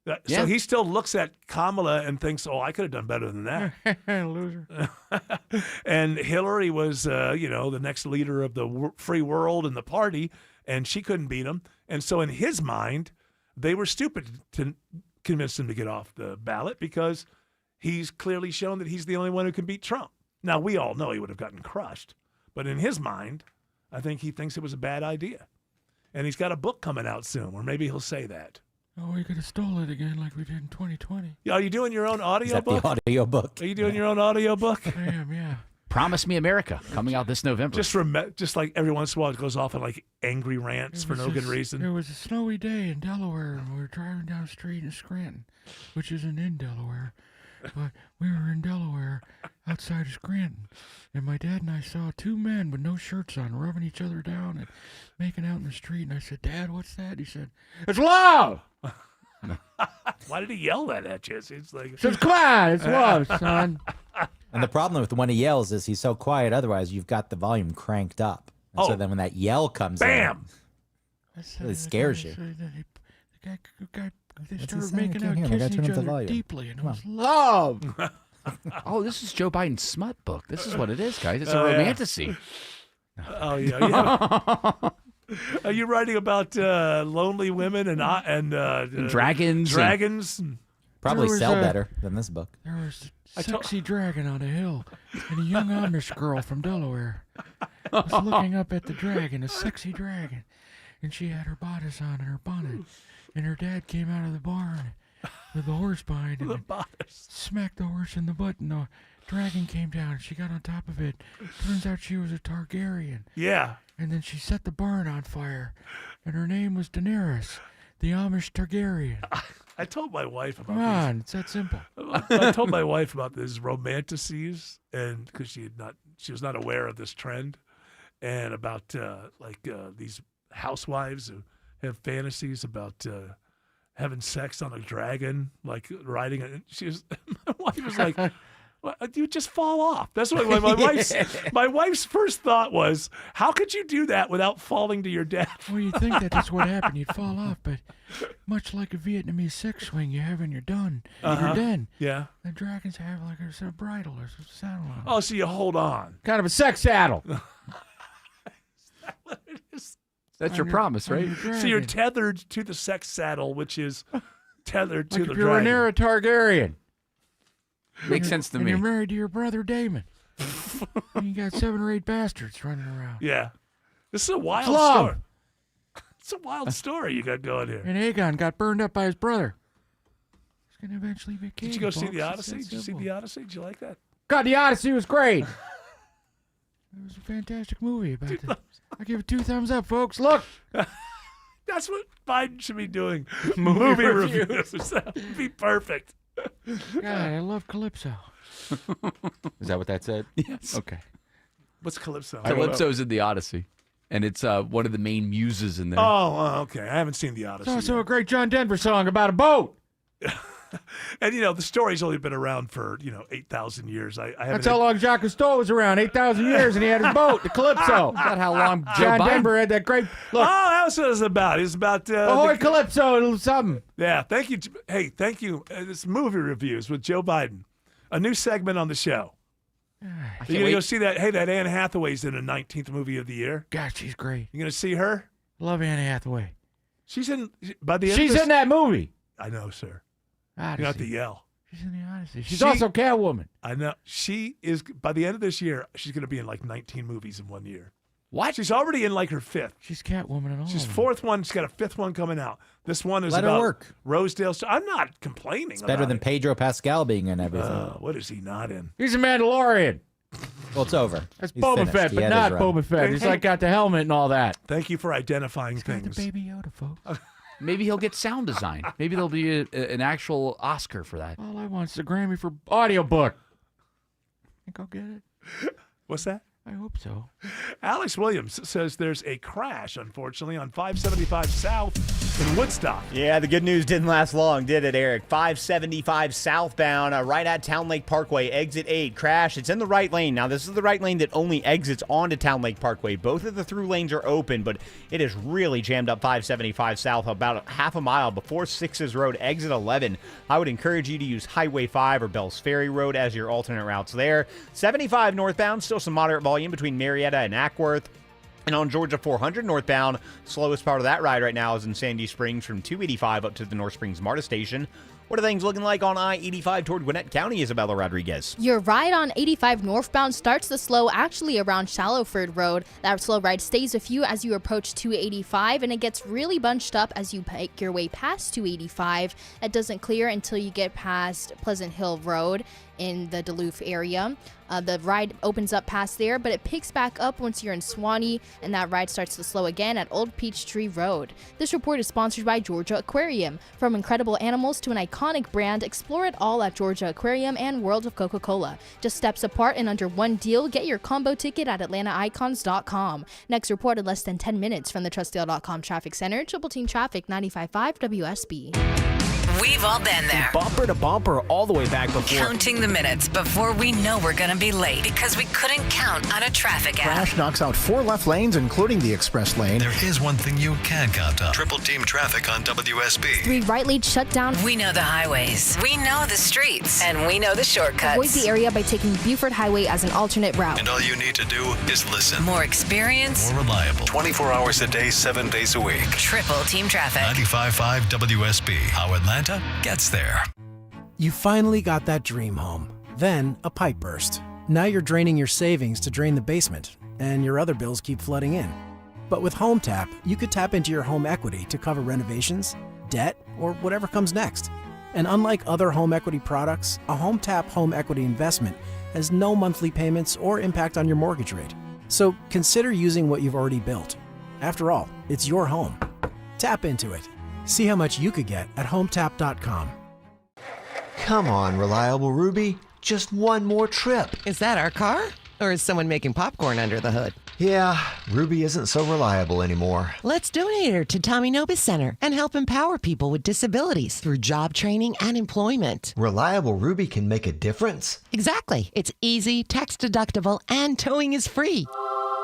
Yeah. So he still looks at Kamala and thinks, "Oh, I could have done better than that." Loser. And Hillary was, the next leader of the free world and the party, and she couldn't beat him. And so in his mind, they were stupid to convince him to get off the ballot because he's clearly shown that he's the only one who can beat Trump. Now, we all know he would have gotten crushed. But in his mind, I think he thinks it was a bad idea. And he's got a book coming out soon where maybe he'll say that. Oh, we could have stole it again like we did in 2020. Are you doing your own audio Is that book? the audio book? Are you doing your own audio book? I am, yeah. Promise Me America coming out this November. Just like every once in a while it goes off on like angry rants for no good reason. It was a snowy day in Delaware, and we were driving down the street in Scranton, which isn't in Delaware. But we were in Delaware, outside of Scranton, and my dad and I saw two men with no shirts on rubbing each other down and making out in the street. And I said, "Dad, what's that?" He said, "It's love!" Why did he yell that at you? It's like, Says, "Come on, it's love, son." And the problem with when he yells is he's so quiet. Otherwise, you've got the volume cranked up. And so then when that yell comes bam! in, it really scares you. The guy they What's he started saying? I making can't out, hear him. I gotta kissing turn each up the other volume. deeply, and it Come was love. Oh, this is Joe Biden's smut book. This is what it is, guys. It's a Oh, yeah. romantasy. Oh yeah. Are you writing about lonely women and dragons? Dragons. Probably There was sell a- better than this book. There was a sexy dragon on a hill, and a young Amish girl from Delaware was looking up at the dragon, a sexy dragon, and she had her bodice on and her bonnet, and her dad came out of the barn with the horse behind him and smacked the horse in the butt, and the dragon came down, and she got on top of it. Turns out she was a Targaryen. Yeah. And then she set the barn on fire, and her name was Daenerys, the Amish Targaryen. I told my wife about Come on, it's that simple. I told my wife about these romantasies, and because she was not aware of this trend, and about these housewives who have fantasies about having sex on a dragon, like riding it. My wife was like, well, "You just fall off." That's what my wife's first thought was, "How could you do that without falling to your death?" Well, you'd think that's what happened. You'd fall off, but much like a Vietnamese sex swing you have when you're done, you're done. Yeah. The dragons have like a bridle or a saddle on. Oh, so you hold on. Kind of a sex saddle. What it is. That's your promise, right? So you're tethered to the sex saddle, which is tethered to Like the if you're dragon. Rhaenyra Targaryen. Makes sense to and me. You're married to your brother Daemon. And you got 7 or 8 bastards running around. Yeah. This is a wild Love. story. It's a wild story you got going here. And Aegon got burned up by his brother. He's gonna eventually be king. Did you go see folks. the It's Odyssey? that Did you see simple. the Odyssey? Did you like that? God, the Odyssey was great. It was a fantastic movie about the. I give it 2 thumbs up, folks. Look. That's what Biden should be doing. Movie reviews. That would be perfect. God, I love Calypso. Is that what that said? Yes. Okay. What's Calypso? Calypso's in the Odyssey, and it's one of the main muses in there. Oh, okay. I haven't seen the Odyssey. It's also a great John Denver song about a boat. And, the story's only been around for, 8,000 years. I haven't. That's how long Jacques Cousteau was around, 8,000 years, and he had his boat, the Calypso. Is that how long John Joe Biden? Denver had that great. Look, Oh, that's what it's about. It's about. ahoy, Calypso, something. Yeah, thank you. Hey, thank you. This movie reviews with Joe Biden, a new segment on the show. You're gonna go see that? Hey, that Anne Hathaway's in the 19th movie of the year. God, she's great. You gonna see her? Love Anne Hathaway. She's in. By the end. She's of this, in that movie. I know, sir. Odyssey. You got to yell. She's in the Odyssey. She's also Catwoman. I know. She is. By the end of this year, she's gonna be in like 19 movies in 1 year. What? She's already in like her 5th. She's Catwoman and all. She's 4th one. She's got a 5th one coming out. This one is Let her about work. Rosedale. I'm not complaining. It's better than Pedro Pascal being in everything. What is he not in? He's a Mandalorian. Well, it's over. That's He's Boba finished. Fett, He but had not his run. Boba Fett. He's like got the helmet and all that. Thank you for identifying things. The Baby Yoda, folks. Maybe he'll get sound design. Maybe there'll be an actual Oscar for that. All I want is a Grammy for audiobook. Think I'll get it? What's that? I hope so. Alex Williams says there's a crash, unfortunately, on 575 South in Woodstock. Yeah, the good news didn't last long, did it, Eric? 575 southbound, right at Town Lake Parkway, exit 8. Crash. It's in the right lane. Now, this is the right lane that only exits onto Town Lake Parkway. Both of the through lanes are open, but it is really jammed up 575 south about half a mile before Sixes Road, exit 11. I would encourage you to use Highway 5 or Bells Ferry Road as your alternate routes there. 75 northbound, still some moderate volume between Marietta and Ackworth. And on Georgia 400 northbound, slowest part of that ride right now is in Sandy Springs from 285 up to the North Springs MARTA station. What are things looking like on I-85 toward Gwinnett County, Isabella Rodriguez? Your ride on 85 northbound starts the slow actually around Shallowford Road. That slow ride stays with you as you approach 285, and it gets really bunched up as you make your way past 285. It doesn't clear until you get past Pleasant Hill Road in the Duluth area. The ride opens up past there, but it picks back up once you're in Swanee, and that ride starts to slow again at Old Peachtree Road. This report is sponsored by Georgia Aquarium. From incredible animals to an iconic brand, explore it all at Georgia Aquarium and World of Coca-Cola. Just steps apart and under one deal, get your combo ticket at AtlantaIcons.com. Next report in less than 10 minutes from the TrustDale.com Traffic Center. Triple Team Traffic 95.5 WSB. We've all been there. Bumper to bumper all the way back before. Counting the minutes before we know we're going to be late because we couldn't count on a traffic app. Crash knocks out 4 left lanes, including the express lane. There is one thing you can count on. Triple Team Traffic on WSB. 3 right lanes shut down. We know the highways. We know the streets. And we know the shortcuts. Avoid the area by taking Buford Highway as an alternate route. And all you need to do is listen. More experience. More reliable. 24 hours a day, 7 days a week. Triple Team Traffic. 95.5 WSB. How Atlanta gets there. You finally got that dream home. Then a pipe burst. Now you're draining your savings to drain the basement, and your other bills keep flooding in. But with Home Tap, you could tap into your home equity to cover renovations, debt, or whatever comes next. And unlike other home equity products, a Home Tap home equity investment has no monthly payments or impact on your mortgage rate. So consider using what you've already built. After all, it's your home. Tap into it. See how much you could get at HomeTap.com. Come on, Reliable Ruby. Just one more trip. Is that our car? Or is someone making popcorn under the hood? Yeah, Ruby isn't so reliable anymore. Let's donate her to Tommy Nobis Center and help empower people with disabilities through job training and employment. Reliable Ruby can make a difference. Exactly. It's easy, tax deductible, and towing is free.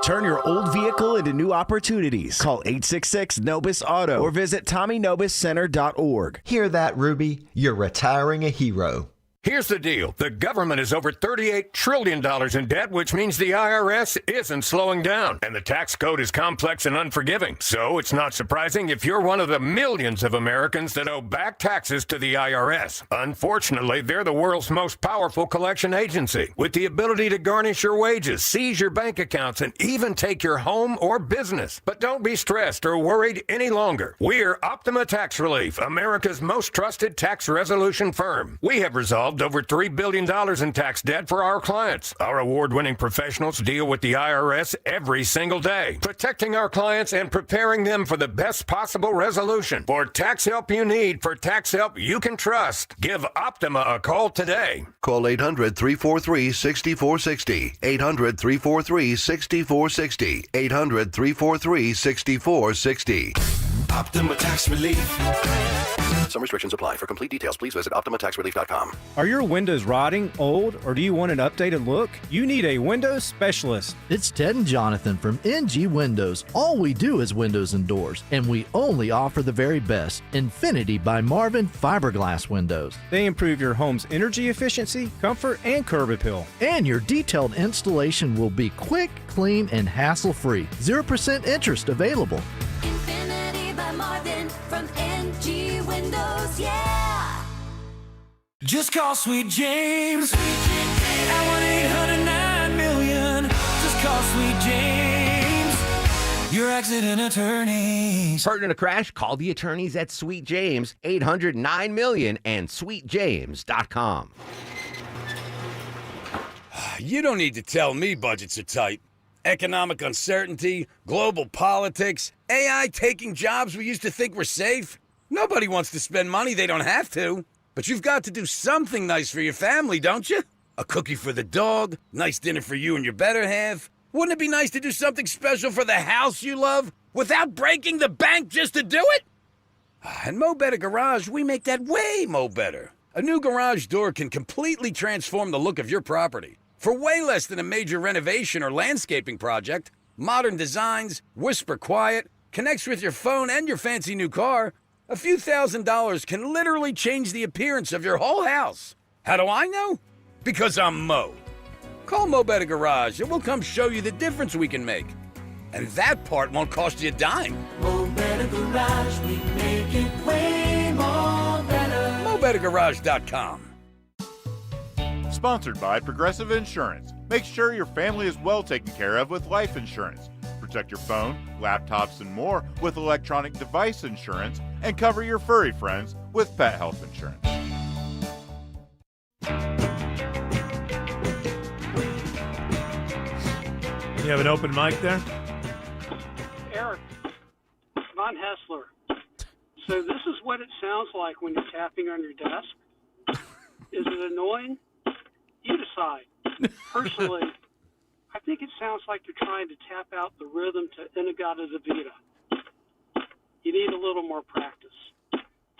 Turn your old vehicle into new opportunities. Call 866-NOBIS-AUTO or visit TommyNobisCenter.org. Hear that, Ruby? You're retiring a hero. Here's the deal. The government is over $38 trillion in debt, which means the IRS isn't slowing down. And the tax code is complex and unforgiving. So it's not surprising if you're one of the millions of Americans that owe back taxes to the IRS. Unfortunately, they're the world's most powerful collection agency, with the ability to garnish your wages, seize your bank accounts, and even take your home or business. But don't be stressed or worried any longer. We're Optima Tax Relief, America's most trusted tax resolution firm. We have resolved over $3 billion in tax debt for our clients. Our award-winning professionals deal with the IRS every single day, protecting our clients and preparing them for the best possible resolution. For tax help you need, for tax help you can trust, give Optima a call today. Call 800-343-6460. 800-343-6460. 800-343-6460. Optima Tax Relief. Some restrictions apply. For complete details, please visit OptimaTaxRelief.com. Are your windows rotting, old, or do you want an updated look? You need a windows specialist. It's Ted and Jonathan from NG Windows. All we do is windows and doors, and we only offer the very best. Infinity by Marvin fiberglass windows. They improve your home's energy efficiency, comfort, and curb appeal. And your detailed installation will be quick, clean, and hassle-free. 0% interest available. Infinity by Marvin from NG Windows, yeah. Just call Sweet James at 1-800-9-MILLION. Just call Sweet James Your accident attorneys. Hurt in a crash? Call the attorneys at Sweet James, 800-9-MILLION, and sweetjames.com. You don't need to tell me budgets are tight. Economic uncertainty, global politics, AI taking jobs we used to think were safe. Nobody wants to spend money they don't have to. But you've got to do something nice for your family, don't you? A cookie for the dog, nice dinner for you and your better half. Wouldn't it be nice to do something special for the house you love without breaking the bank just to do it? At Mo Better Garage, we make that way mo better. A new garage door can completely transform the look of your property. For way less than a major renovation or landscaping project, modern designs, whisper quiet, connects with your phone and your fancy new car, a few $1,000s can literally change the appearance of your whole house. How do I know? Because I'm Mo. Call Mo Better Garage and we'll come show you the difference we can make. And that part won't cost you a dime. Mo Better Garage, we make it way more better. MoBetterGarage.com. Sponsored by Progressive Insurance. Make sure your family is well taken care of with life insurance. Protect your phone, laptops, and more with electronic device insurance, and cover your furry friends with pet health insurance. You have an open mic there? Eric, Von Hessler. So this is what it sounds like when you're tapping on your desk. Is it annoying? You decide. Personally, I think it sounds like you're trying to tap out the rhythm to Inagata Davida. You need a little more practice.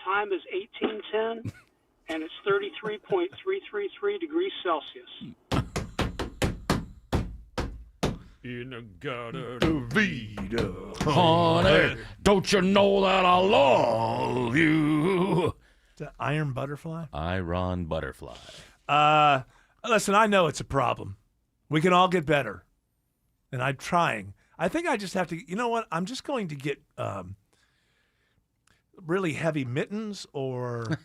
Time is 1810, and it's 33.333 degrees Celsius. Inagata Davida. Honey, don't you know that I love you? Is that Iron Butterfly? Iron Butterfly. Listen, I know it's a problem. We can all get better. And I'm trying. I think I just have to, you know what? I'm just going to get really heavy mittens or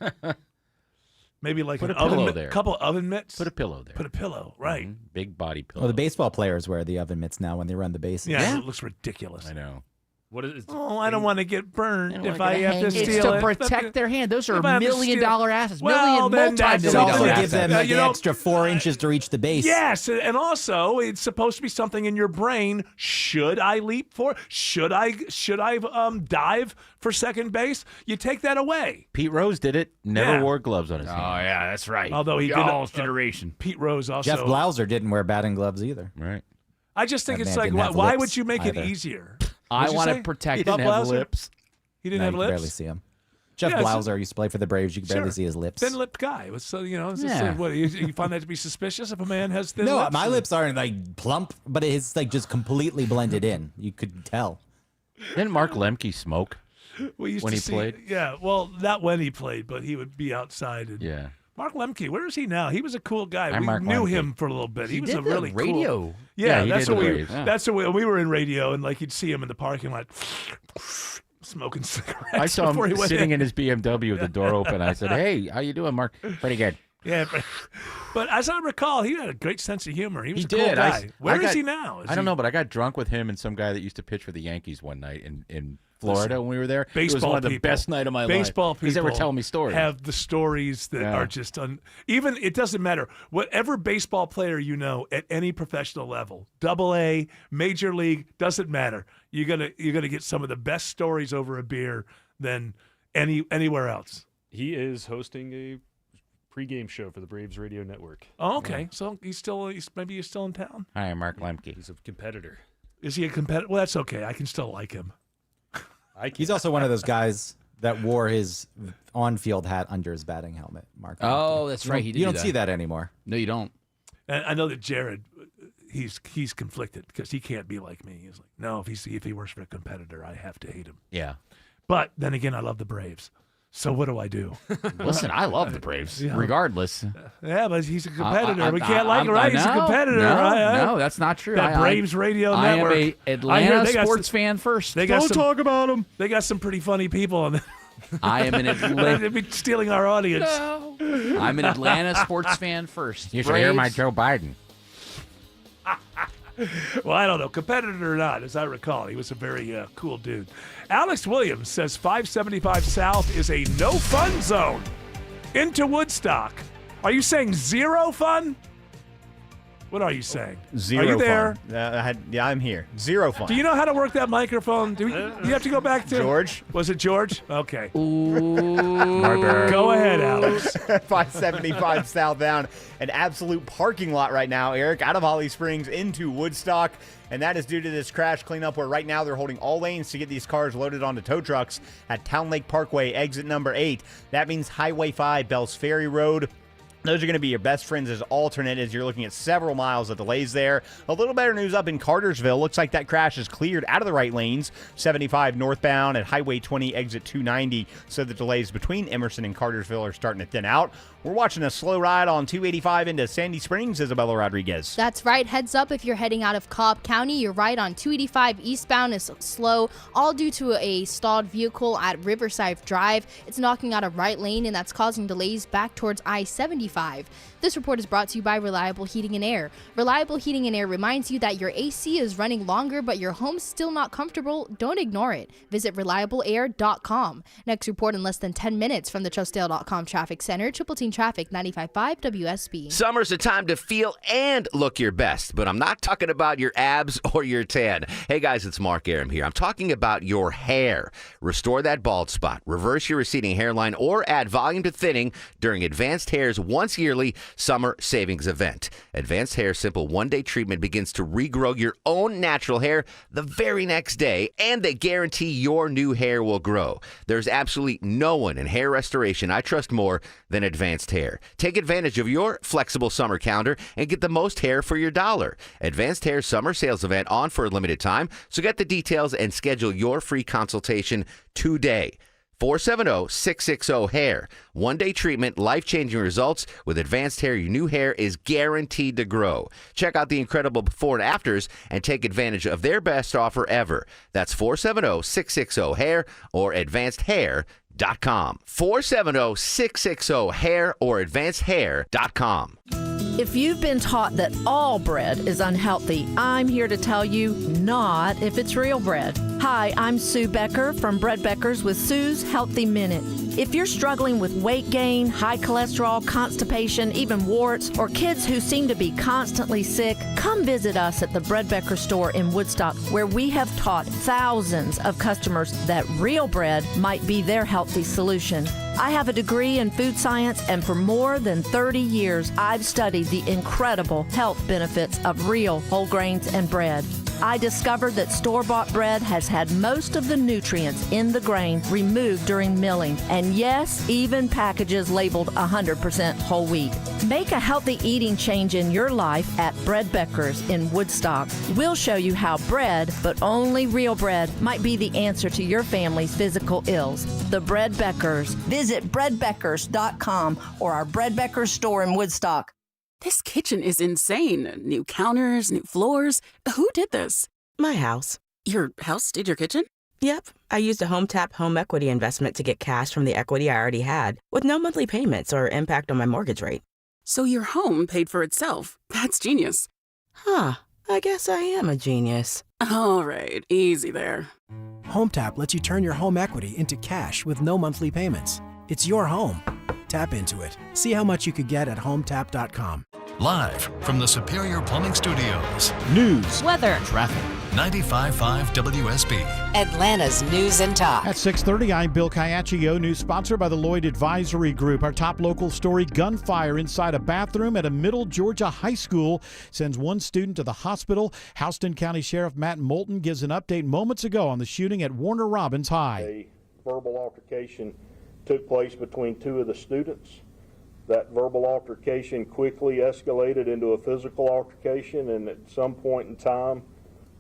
maybe like Put an a pillow oven there. couple oven mitts. Put a pillow there. Put a pillow, right. Mhm. Big body pillow. Well, the baseball players wear the oven mitts now when they run the bases. Yeah, it looks ridiculous. I know. What is? Oh, I don't want to get burned if I have to It's steal to it. protect their hand. Those are If I have to steal- million-dollar assets. Well, then that's It Multi-million-dollar also Yeah. gives them You an know- extra 4 inches to reach the base. Yes, and also it's supposed to be something in your brain. Should I leap for? Should I dive for second base? You take that away. Pete Rose did it. Never Yeah. wore gloves on his hand. Oh, yeah, that's right. Although he did Y'all's generation. Pete Rose also. Jeff Blauser didn't wear batting gloves either. Right. I just think That it's man like, didn't have why lips would you make either. it easier? I What'd you want say? to protect. He didn't Bob have Blauser? lips. He didn't No, have you could lips. barely see him. Jeff Yeah, it's- Blauser used to play for the Braves. You could barely Sure. see his lips. Thin-lipped guy. It was so it's just Yeah. like, what you find that to be suspicious if a man has thin No, lips? my lips aren't like plump, but it's like just completely blended in. You could tell. Didn't Mark Lemke smoke We used when to he see, played? Yeah, well, not when he played, but he would be outside. And Yeah. Mark Lemke, where is he now? He was a cool guy. I'm We Mark knew Lemke. him for a little bit. He was did a the really radio. Cool, Yeah, he that's did what the we. Braves. Yeah. That's what we were in radio, and like you'd see him in the parking lot, smoking cigarettes. I saw before he him went sitting in his BMW with the door open. I said, "Hey, how you doing, Mark? Pretty good." Yeah, but as I recall, he had a great sense of humor. He was a did. cool guy. Where is he now? I don't know, but I got drunk with him and some guy that used to pitch for the Yankees one night in Florida when we were there. It was Baseball one of the people. best night of my life. Baseball people Because they were telling me stories. have the stories that are just even it doesn't matter. Whatever baseball player you know at any professional level, AA, major league, doesn't matter. You're gonna get some of the best stories over a beer than anywhere else. He is hosting a pregame show for the Braves Radio Network. Oh, okay. So maybe he's still in town. Hi, I'm Mark Lemke. He's a competitor. Is he a competitor? Well, that's okay. I can still like him. He's also one of those guys that wore his on-field hat under his batting helmet. Mark. Oh, that's right. He did You do don't that. see that anymore. No, you don't. And I know that Jared, he's conflicted because he can't be like me. He's like, no, if he works for a competitor, I have to hate him. Yeah. But then again, I love the Braves. So what do I do? Listen, I love the Braves, Yeah. regardless. Yeah, but he's a competitor. We can't like I'm- him, right? He's a no, competitor. No, right? no, that's not true. That Braves Radio I Network. am a I hear Atlanta they got sports some- fan first. They got Don't some, talk about them. They got some pretty funny people on there. I am an They'd Atlanta. be stealing our audience. I'm an Atlanta sports fan first. You should hear my Braves. Joe Biden. Well, I don't know, competitor or not, as I recall. He was a very cool dude. Alex Williams says 575 South is a no-fun zone into Woodstock. Are you saying zero fun? What are you saying? Zero Are you there? fun. Yeah, I'm here. Zero fun. Do you know how to work that microphone? Do you have to go back to George? Was it George? Okay. Ooh. Go ahead, Alex. 575 southbound. An absolute parking lot right now, Eric, out of Holly Springs into Woodstock. And that is due to this crash cleanup where right now they're holding all lanes to get these cars loaded onto tow trucks at Town Lake Parkway, exit number 8. That means Highway 5, Bells Ferry Road. Those are going to be your best friends as alternate as you're looking at several miles of delays there. A little better news up in Cartersville. Looks like that crash is cleared out of the right lanes. 75 northbound at Highway 20, exit 290. So the delays between Emerson and Cartersville are starting to thin out. We're watching a slow ride on 285 into Sandy Springs, Isabella Rodriguez. That's right. Heads up if you're heading out of Cobb County. Your ride on 285 eastbound is slow, all due to a stalled vehicle at Riverside Drive. It's knocking out a right lane, and that's causing delays back towards I-75. This report is brought to you by Reliable Heating and Air. Reliable Heating and Air reminds you that your AC is running longer, but your home's still not comfortable. Don't ignore it. Visit reliableair.com. Next report in less than 10 minutes from the Trustdale.com Traffic Center. Triple Team Traffic 95.5 WSB. Summer's a time to feel and look your best, but I'm not talking about your abs or your tan. Hey guys, it's Mark Aram here. I'm talking about your hair. Restore that bald spot, reverse your receding hairline, or add volume to thinning during Advanced Hair's once yearly summer savings event. Advanced Hair Simple one-day treatment begins to regrow your own natural hair the very next day, and they guarantee your new hair will grow. There's absolutely no one in hair restoration I trust more than Advanced Hair. Take advantage of your flexible summer calendar and get the most hair for your dollar. Advanced Hair summer sales event on for a limited time, so get the details and schedule your free consultation today. 470-660-HAIR. One-day treatment, life-changing results. With Advanced Hair, your new hair is guaranteed to grow. Check out the incredible before and afters and take advantage of their best offer ever. That's 470-660-HAIR or advancedhair.com. 470-660-HAIR or advancedhair.com. If you've been taught that all bread is unhealthy, I'm here to tell you not if it's real bread. Hi, I'm Sue Becker from Bread Beckers with Sue's Healthy Minute. If you're struggling with weight gain, high cholesterol, constipation, even warts, or kids who seem to be constantly sick, come visit us at the Bread Becker store in Woodstock, where we have taught thousands of customers that real bread might be their healthy solution. I have a degree in food science, and for more than 30 years, I've studied the incredible health benefits of real whole grains and bread. I discovered that store-bought bread has had most of the nutrients in the grain removed during milling, and yes, even packages labeled 100% whole wheat. Make a healthy eating change in your life at Bread Beckers in Woodstock. We'll show you how bread, but only real bread, might be the answer to your family's physical ills. The Bread Beckers. Visit breadbeckers.com or our Bread Beckers store in Woodstock. This kitchen is insane. New counters, new floors. Who did this? My house. Your house did your kitchen? Yep. I used a HomeTap home equity investment to get cash from the equity I already had, with no monthly payments or impact on my mortgage rate. So your home paid for itself. That's genius. Huh. I guess I am a genius. All right. Easy there. HomeTap lets you turn your home equity into cash with no monthly payments. It's your home. Tap into it. See how much you could get at HomeTap.com. Live from the Superior Plumbing Studios. News, weather, traffic. 95.5 WSB. Atlanta's News and Talk. At 6:30, I'm Bill Caiaccio, news sponsored by the Lloyd Advisory Group. Our top local story, gunfire inside a bathroom at a Middle Georgia high school sends one student to the hospital. Houston County Sheriff Matt Moulton gives an update moments ago on the shooting at Warner Robins High. A verbal altercation took place between two of the students. That verbal altercation quickly escalated into a physical altercation, and at some point in time,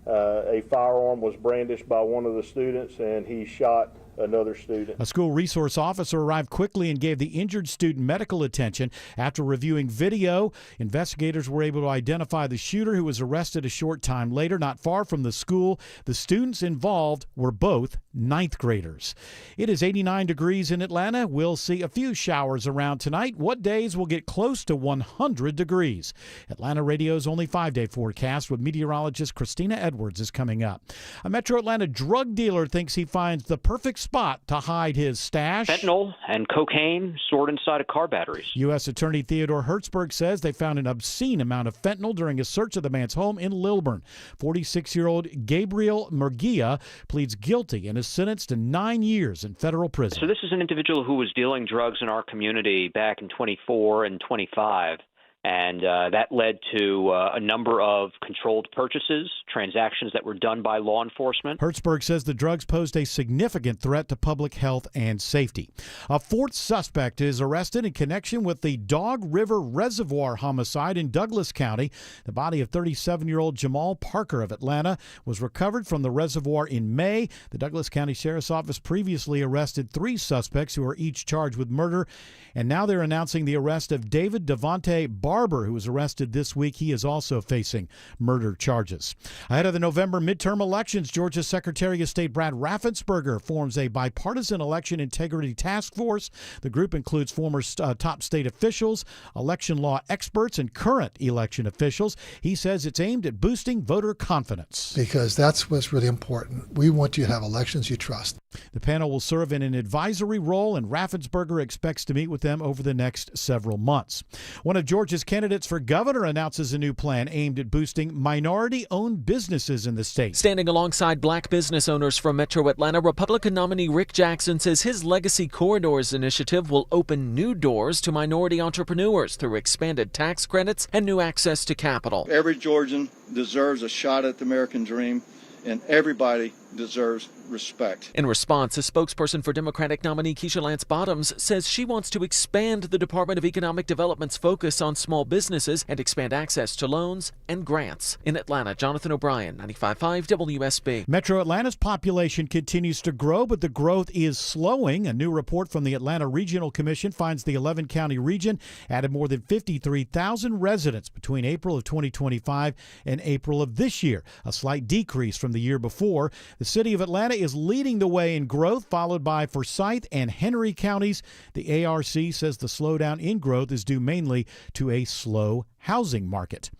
a firearm was brandished by one of the students, and he shot another student. A school resource officer arrived quickly and gave the injured student medical attention. After reviewing video, investigators were able to identify the shooter, who was arrested a short time later, not far from the school. The students involved were both ninth graders. It is 89 degrees in Atlanta. We'll see a few showers around tonight. What days will get close to 100 degrees? Atlanta Radio's only 5-day forecast with meteorologist Christina Edwards is coming up. A Metro Atlanta drug dealer thinks he finds the perfect spot to hide his stash. Fentanyl and cocaine stored inside of car batteries. U.S. Attorney Theodore Hertzberg says they found an obscene amount of fentanyl during a search of the man's home in Lilburn. 46-year-old Gabriel Murguia pleads guilty and is sentenced to 9 years in federal prison. So this is an individual who was dealing drugs in our community back in 24 and 25. And that led to a number of controlled purchases, transactions that were done by law enforcement. Hertzberg says the drugs posed a significant threat to public health and safety. A fourth suspect is arrested in connection with the Dog River Reservoir homicide in Douglas County. The body of 37-year-old Jamal Parker of Atlanta was recovered from the reservoir in May. The Douglas County Sheriff's Office previously arrested 3 suspects who are each charged with murder. And now they're announcing the arrest of David Devontae Barber, who was arrested this week. He is also facing murder charges. Ahead of the November midterm elections, Georgia Secretary of State Brad Raffensperger forms a bipartisan election integrity task force. The group includes former top state officials, election law experts, and current election officials. He says it's aimed at boosting voter confidence. Because that's what's really important. We want you to have elections you trust. The panel will serve in an advisory role, and Raffensperger expects to meet with them over the next several months. One of Georgia's candidates for governor announces a new plan aimed at boosting minority-owned businesses in the state. Standing alongside black business owners from Metro Atlanta, Republican nominee Rick Jackson says his Legacy Corridors initiative will open new doors to minority entrepreneurs through expanded tax credits and new access to capital. Every Georgian deserves a shot at the American dream, and everybody deserves respect. In response, a spokesperson for Democratic nominee Keisha Lance Bottoms says she wants to expand the Department of Economic Development's focus on small businesses and expand access to loans and grants. In Atlanta, Jonathan O'Brien, 95.5 WSB. Metro Atlanta's population continues to grow, but the growth is slowing. A new report from the Atlanta Regional Commission finds the 11-county region added more than 53,000 residents between April of 2025 and April of this year, a slight decrease from the year before. The city of Atlanta is leading the way in growth, followed by Forsyth and Henry counties. The ARC says the slowdown in growth is due mainly to a slow housing market.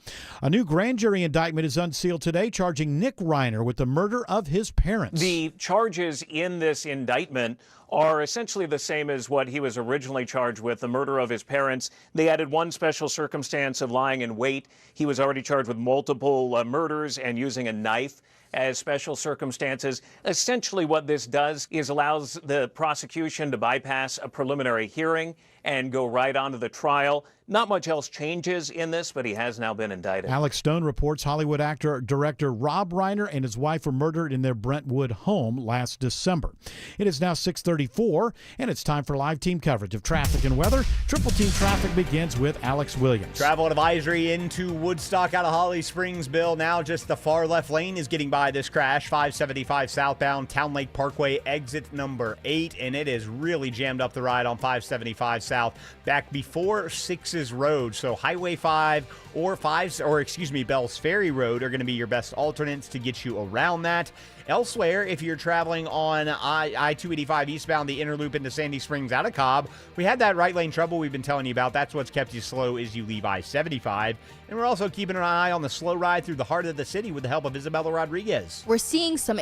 A new grand jury indictment is unsealed today, charging Nick Reiner with the murder of his parents. The charges in this indictment are essentially the same as what he was originally charged with, the murder of his parents. They added one special circumstance of lying in wait. He was already charged with multiple murders and using a knife as special circumstances. Essentially what this does is allows the prosecution to bypass a preliminary hearing and go right on to the trial. Not much else changes in this, but he has now been indicted. Alex Stone reports Hollywood actor-director Rob Reiner and his wife were murdered in their Brentwood home last December. It is now 6:34, and it's time for live team coverage of traffic and weather. Triple Team Traffic begins with Alex Williams. Travel advisory into Woodstock out of Holly Springs, Bill. Now just the far left lane is getting by this crash. 575 southbound, Town Lake Parkway, exit number 8, and it is really jammed up the ride on 575 south back before 6's Road. So Highway 5 or Bell's Ferry Road are going to be your best alternates to get you around that. Elsewhere, if you're traveling on I-285 eastbound, the inner loop into Sandy Springs out of Cobb, we had that right lane trouble we've been telling you about. That's what's kept you slow as you leave I-75. And we're also keeping an eye on the slow ride through the heart of the city with the help of Isabella Rodriguez. We're seeing some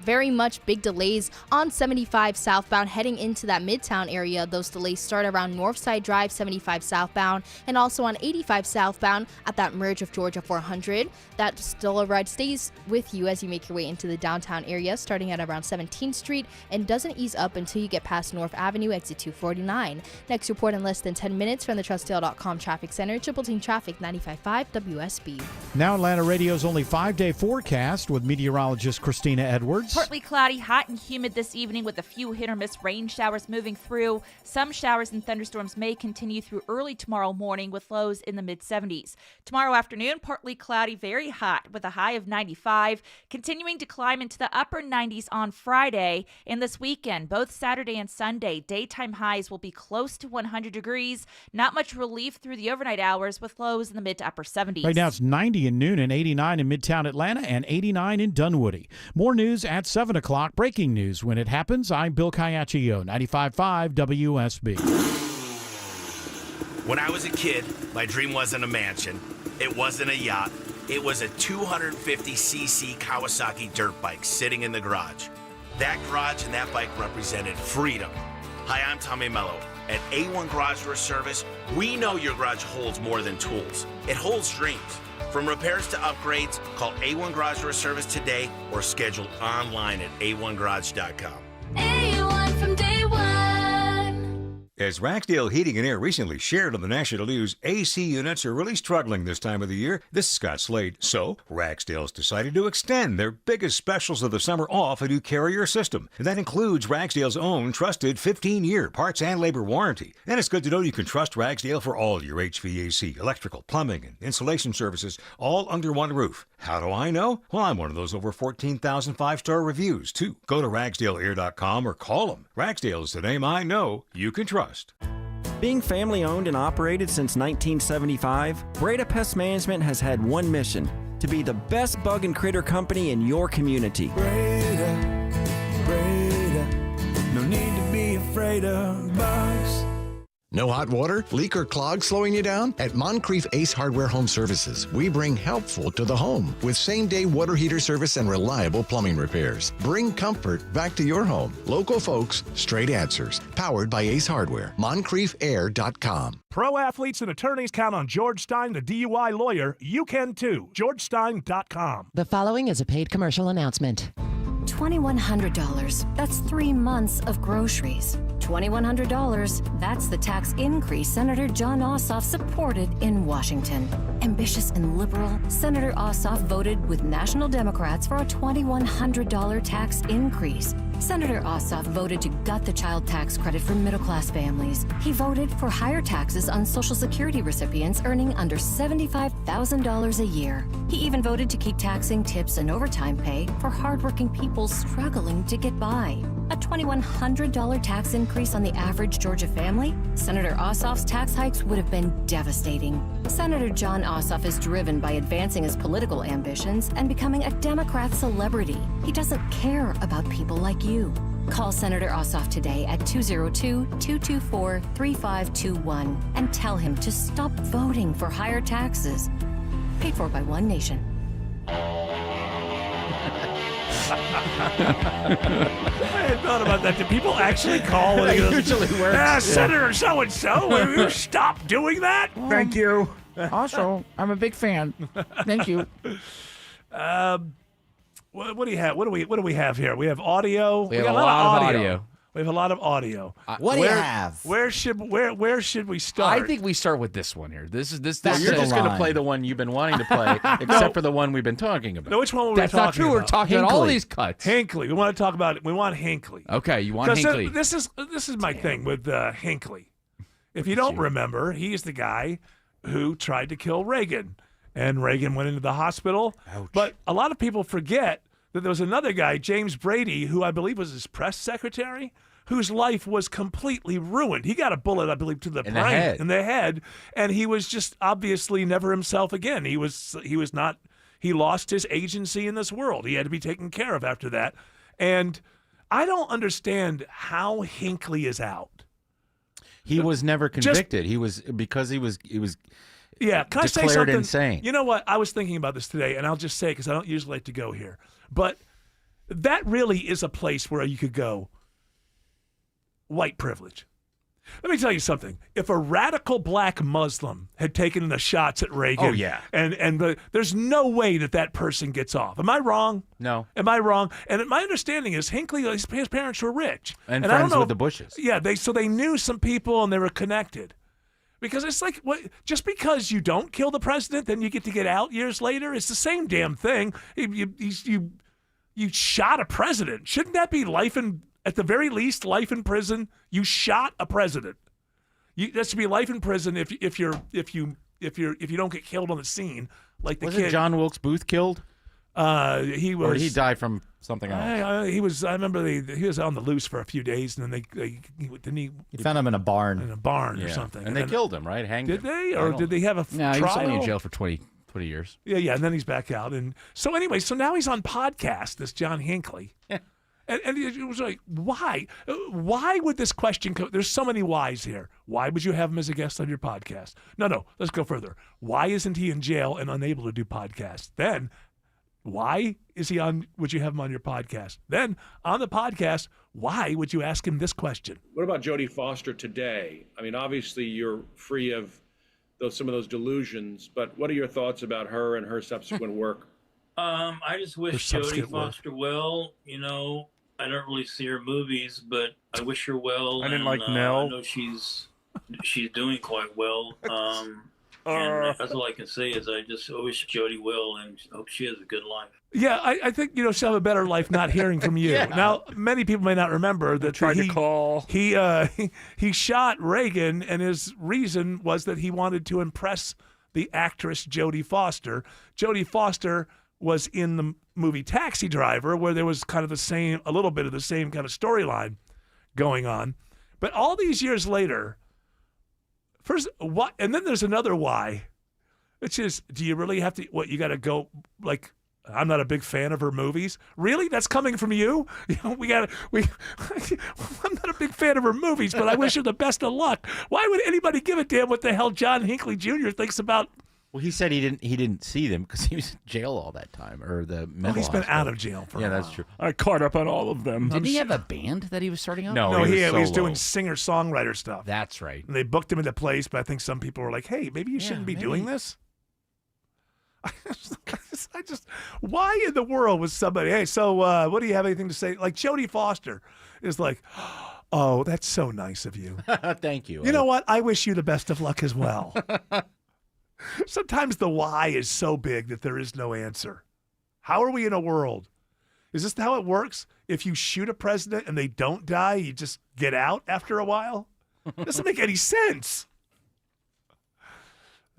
very much big delays on 75 southbound heading into that Midtown area. Those delays start around Northside Drive 75 southbound and also on 85 southbound at that merge of Georgia 400. That slower ride stays with you as you make your way into the downtown area starting at around 17th Street and doesn't ease up until you get past North Avenue exit 249. Next report in less than 10 minutes from the TrustDale.com Traffic Center. Triple Team Traffic 95.5 WSB. Now Atlanta Radio's only 5-day forecast with meteorologist Christina Edwards. Partly cloudy, hot and humid this evening with a few hit-or-miss rain showers moving through. Some showers and thunderstorms may continue through early tomorrow morning with lows in the mid-70s. Tomorrow afternoon, partly cloudy, very hot with a high of 95, continuing to climb into the upper 90s on Friday. And this weekend, both Saturday and Sunday, daytime highs will be close to 100 degrees. Not much relief through the overnight hours with lows in the mid to upper 70s. Right now it's 90 in Noon and 89 in Midtown Atlanta and 89 in Dunwoody. More news at 7 o'clock. Breaking news when it happens. I'm Bill Caiaccio, 95.5 WSB. When I was a kid, my dream wasn't a mansion. It wasn't a yacht. It was a 250cc Kawasaki dirt bike sitting in the garage. That garage and that bike represented freedom. Hi, I'm Tommy Mello. At A1 Garage Door Service, we know your garage holds more than tools. It holds dreams. From repairs to upgrades, call A1 Garage Door Service today or schedule online at a1garage.com. A1 from day one. As Ragsdale Heating and Air recently shared on the national news, AC units are really struggling this time of the year. This is Scott Slade. So, Ragsdale's decided to extend their biggest specials of the summer off a new Carrier system. And that includes Ragsdale's own trusted 15-year parts and labor warranty. And it's good to know you can trust Ragsdale for all your HVAC, electrical, plumbing, and insulation services, all under one roof. How do I know? Well, I'm one of those over 14,000 five-star reviews, too. Go to RagsdaleAir.com or call them. Ragsdale is the name I know you can trust. Being family owned and operated since 1975, Breda Pest Management has had one mission: to be the best bug and critter company in your community. Breda, no need to be afraid of bugs. No hot water, leak, or clog slowing you down? At Moncrief Ace Hardware Home Services, we bring helpful to the home with same-day water heater service and reliable plumbing repairs. Bring comfort back to your home. Local folks, straight answers. Powered by Ace Hardware. MoncriefAir.com. Pro athletes and attorneys count on George Stein, the DUI lawyer. You can too. GeorgeStein.com. The following is a paid commercial announcement. $2,100. That's 3 months of groceries. $2,100. That's the tax increase Senator Jon Ossoff supported in Washington. Ambitious and liberal, Senator Ossoff voted with national Democrats for a $2,100 tax increase. Senator Ossoff voted to gut the child tax credit for middle-class families. He voted for higher taxes on Social Security recipients earning under $75,000 a year. He even voted to keep taxing tips and overtime pay for hardworking people struggling to get by. A $2,100 tax increase on the average Georgia family? Senator Ossoff's tax hikes would have been devastating. Senator Jon Ossoff is driven by advancing his political ambitions and becoming a Democrat celebrity. He doesn't care about people like you. Call Senator Ossoff today at 202-224-3521 and tell him to stop voting for higher taxes. Paid for by One Nation. I had thought about that. Do people actually call? When It usually works. Senator so-and-so, will you stop doing that? Thank you. Also, I'm a big fan. Thank you. What do you have? What do we have here? We have audio. We have got a lot of audio. We have a lot of audio. What do you have? Where should we start? I think we start with this one here. This. Well, you're just going to play the one you've been wanting to play, except for the one we've been talking about. No, which one were we That's talking not true. about? We're talking about all these cuts. Hinckley. We want to talk about it. We want Hinckley. Okay, you want Hinckley. This is my thing with Hinckley. If you don't remember, he's the guy who tried to kill Reagan, and Reagan went into the hospital. Ouch. But a lot of people forget that there was another guy, James Brady, who I believe was his press secretary, whose life was completely ruined. He got a bullet, I believe, to the brain, in the head, and he was just obviously never himself again. He was not. He lost his agency in this world. He had to be taken care of after that. And I don't understand how Hinckley is out. He was never convicted. He was Yeah, can I say declared something? insane. You know what? I was thinking about this today, and I'll just say it because I don't usually like to go here. But that really is a place where you could go, white privilege. Let me tell you something. If a radical black Muslim had taken the shots at Reagan, Oh, yeah. and there's no way that person gets off. Am I wrong? No. Am I wrong? And my understanding is Hinckley, his parents were rich. And I don't friends know with the Bushes. Yeah, they knew some people and they were connected. Because it's like, just because you don't kill the president, then you get to get out years later. It's the same damn thing. You shot a president. Shouldn't that be at the very least, life in prison? You shot a president. That should be life in prison if you don't get killed on the scene like the kid. Wasn't John Wilkes Booth killed? He was. Or did he die from something else? He was. I remember he was on the loose for a few days, and then he found him in a barn. Or something, and they killed him, right? Hanged him. Did they, or did they have a trial? He was only in jail for 20 years. Yeah, and then he's back out, and so anyway, so now he's on podcast. This John Hinckley. And it was like, why? Why would this question come? There's so many whys here. Why would you have him as a guest on your podcast? No, let's go further. Why isn't he in jail and unable to do podcasts? Then, why would you have him on your podcast? Then, on the podcast, why would you ask him this question? What about Jodie Foster today? I mean, obviously you're free of some of those delusions, but what are your thoughts about her and her subsequent work? I just wish Jodie Foster well. You know, I don't really see her movies, but I wish her well. I didn't like Nell. I know she's doing quite well. And that's all I can say is I just wish Jodie well and hope she has a good life. Yeah, I think she'll have a better life not hearing from you. Yeah. Now, many people may not remember that he shot Reagan, and his reason was that he wanted to impress the actress Jodie Foster. Jodie Foster was in the movie Taxi Driver, where there was kind of a little bit of the same kind of storyline going on. But all these years later, first, what? And then there's another why. It's just, do you really have to? You got to go like? I'm not a big fan of her movies. Really? That's coming from you? I'm not a big fan of her movies, but I wish her the best of luck. Why would anybody give a damn what the hell John Hinckley Jr. thinks about? Well, he said he didn't see them because he was in jail all that time, or the mental he's been hospital. out of jail for a Yeah, while. that's true. I caught up on all of them. Didn't he have a band that he was starting up? No, he was solo. doing singer-songwriter stuff. That's right. And they booked him into place, but I think some people were like, hey, maybe you shouldn't be doing this. Why in the world was somebody, hey, so what do you have anything to say? Like Jodie Foster is like, oh, that's so nice of you. Thank you. You know what? I wish you the best of luck as well. Sometimes the why is so big that there is no answer. How are we in a world? Is this how it works? If you shoot a president and they don't die, you just get out after a while? Doesn't make any sense.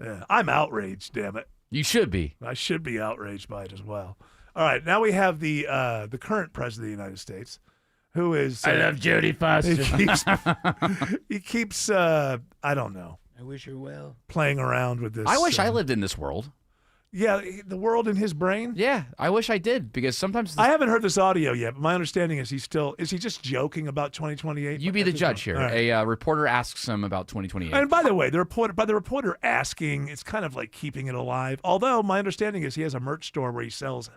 Yeah, I'm outraged, damn it. You should be. I should be outraged by it as well. All right, now we have the current president of the United States, who is... I love Jodie Foster. He keeps I don't know. I wish her well. Playing around with this. I wish I lived in this world. Yeah, the world in his brain? Yeah, I wish I did, because sometimes... I haven't heard this audio yet, but my understanding is is he just joking about 2028? You be the judge here. Right. A reporter asks him about 2028. And by the way, the reporter asking, it's kind of like keeping it alive. Although my understanding is he has a merch store where he sells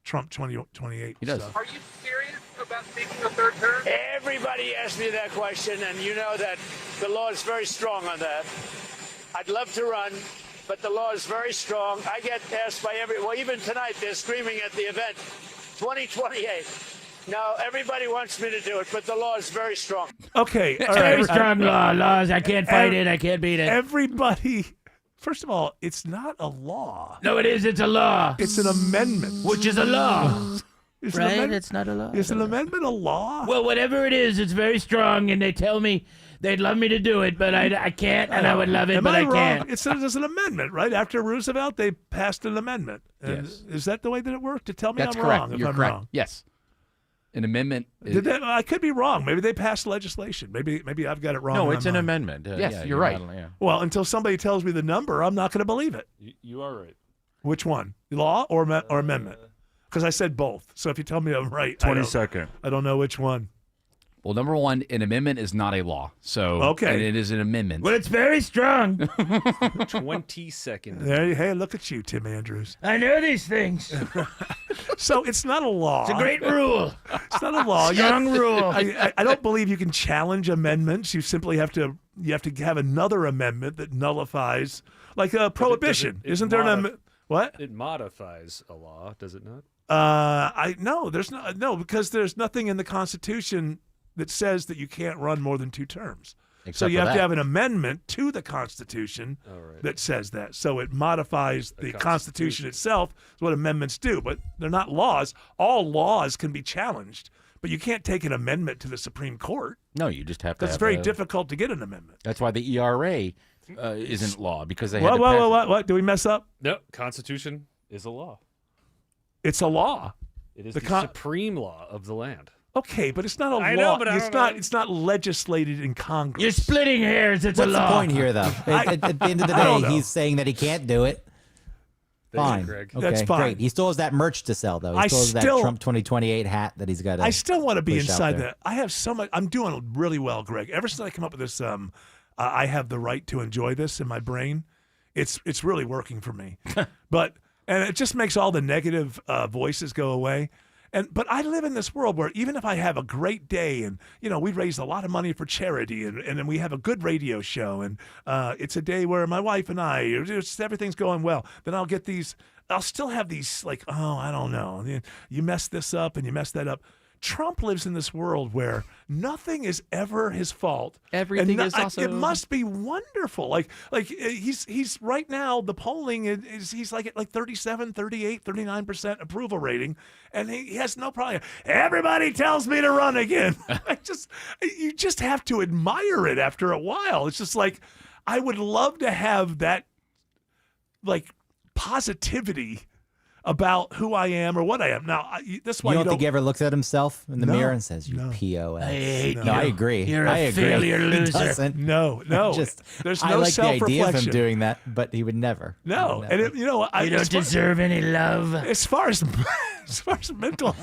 Trump 2028 He does. stuff. Are you serious about seeking a third term? Everybody asked me that question, and you know that the law is very strong on that. I'd love to run, but the law is very strong. I get asked by even tonight they're screaming at the event, 2028. No, everybody wants me to do it, but the law is very strong. Okay. It's all right. very strong laws. I can't fight it. I can't beat it. Everybody, first of all, it's not a law. No, it is. It's a law. It's an amendment. Which is a law. Is Right? An amendment, It's not a law. Is an amendment a law? Well, whatever it is, it's very strong, and they tell me they'd love me to do it, but I can't, and I would love it, Am but I wrong? can't. It's an amendment, right? After Roosevelt, they passed an amendment. And Yes. Is that the way that it worked? To tell me That's I'm correct. wrong if You're I'm correct. wrong. Yes. An amendment. I could be wrong. Maybe they passed legislation. Maybe I've got it wrong. No, in it's my an mind. amendment. Yes, yeah, you're right. yeah. Well, until somebody tells me the number, I'm not going to believe it. You are right. Which one? Law or amendment? Because I said both. So if you tell me I'm right, 22nd. I don't know which one. Well, number one, an amendment is not a law. So Okay. and it is an amendment. Well, it's very strong. 22nd. Hey, look at you, Tim Andrews. I know these things. So it's not a law. It's a great rule. It's not a law. Strong rule. I don't believe you can challenge amendments. You simply have to have another amendment that nullifies, like a prohibition. Isn't there an amendment? What? It modifies a law, does it not? There's no, because there's nothing in the Constitution that says that you can't run more than 2 terms. So you have to have an amendment to the Constitution that says that. So it modifies the Constitution itself. Is what amendments do, but they're not laws. All laws can be challenged, but you can't take an amendment to the Supreme Court. No, you just have to. It's very difficult to get an amendment. That's why the ERA isn't law, because they What? Do we mess up? No, Constitution is a law. It's a law. It is the supreme law of the land. Okay, but it's not a law. I know, but it's not legislated in Congress. You're splitting hairs. It's What's a law. the point here, though? At the end of the day, he's saying that he can't do it. Fine. Greg. Okay, That's fine. Great. He still has that merch to sell, though. He still has that Trump 2028 hat that he's got. I still want to be push out inside there. that. I have so much. I'm doing really well, Greg. Ever since I came up with this, I have the right to enjoy this in my brain. It's really working for me. And it just makes all the negative voices go away. But I live in this world where even if I have a great day and, we raised a lot of money for charity and then we have a good radio show and it's a day where my wife and everything's going well, then I'll still have these like, oh, I don't know. You messed this up and you messed that up. Trump lives in this world where nothing is ever his fault. Everything is also. It must be wonderful. Like he's right now, the polling is he's like at 37, 38, 39% approval rating, and he has no problem. Everybody tells me to run again. You just have to admire it after a while. It's just like I would love to have that like positivity about who I am or what I am. Now, that's why you don't think he ever looks at himself in the mirror and says, "You POS"? I hate you. I agree. You're I a agree. failure He loser. doesn't. No. There's no I like the idea of him self-reflection. doing that, but he would never. No, He would never. and You don't deserve any love. As far as mental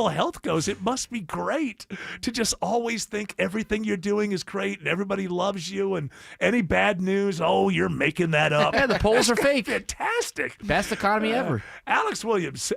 health goes, it must be great to just always think everything you're doing is great and everybody loves you, and any bad news, oh, you're making that up. Yeah, the polls are fake. Fantastic. Best economy ever. Alex Williams,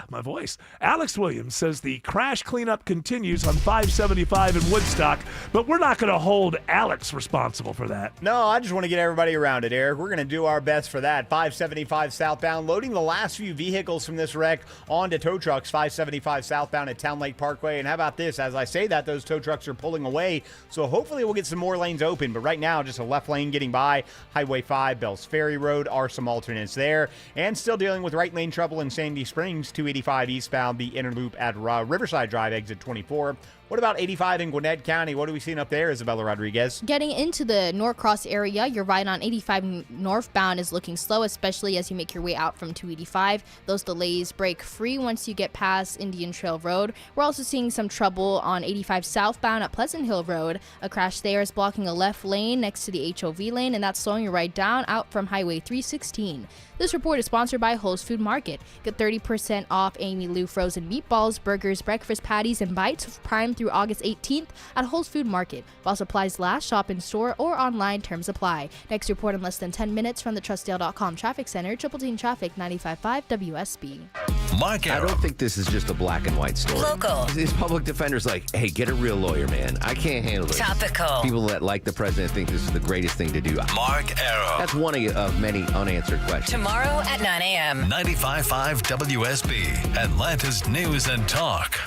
my voice. Alex Williams says the crash cleanup continues on 575 in Woodstock, but we're not going to hold Alex responsible for that. No, I just want to get everybody around it, Eric. We're going to do our best for that. 575 southbound, loading the last few vehicles from this wreck onto tow trucks. 575 southbound at Town Lake Parkway. And how about this? As I say that, those tow trucks are pulling away, so hopefully we'll get some more lanes open. But right now, just a left lane getting by. Highway 5, Bells Ferry Road are some alternates there. And still dealing with right lane trouble in Sandy Springs, 285 eastbound, the inner loop at Riverside Drive, exit 24. What about 85 in Gwinnett County? What are we seeing up there, Isabella Rodriguez? Getting into the Norcross area, your ride on 85 northbound is looking slow, especially as you make your way out from 285. Those delays break free once you get past Indian Trail Road. We're also seeing some trouble on 85 southbound at Pleasant Hill Road. A crash there is blocking a left lane next to the HOV lane, and that's slowing your ride down out from Highway 316. This report is sponsored by Whole's Food Market. Get 30% off Amy Lou frozen meatballs, burgers, breakfast patties, and bites prime through August 18th at Whole's Food Market. While supplies last, shop in store or online. Terms apply. Next report in less than 10 minutes from the Trustdale.com Traffic Center. Triple Team Traffic 95.5 WSB. Mark Arrow. I don't think this is just a black and white story. Local. These public defenders like, hey, get a real lawyer, man. I can't handle this. Topical. People that like the president think this is the greatest thing to do. Mark Arrow. That's one of many unanswered questions. Tomorrow at 9 a.m. 95.5 WSB, Atlanta's News and Talk.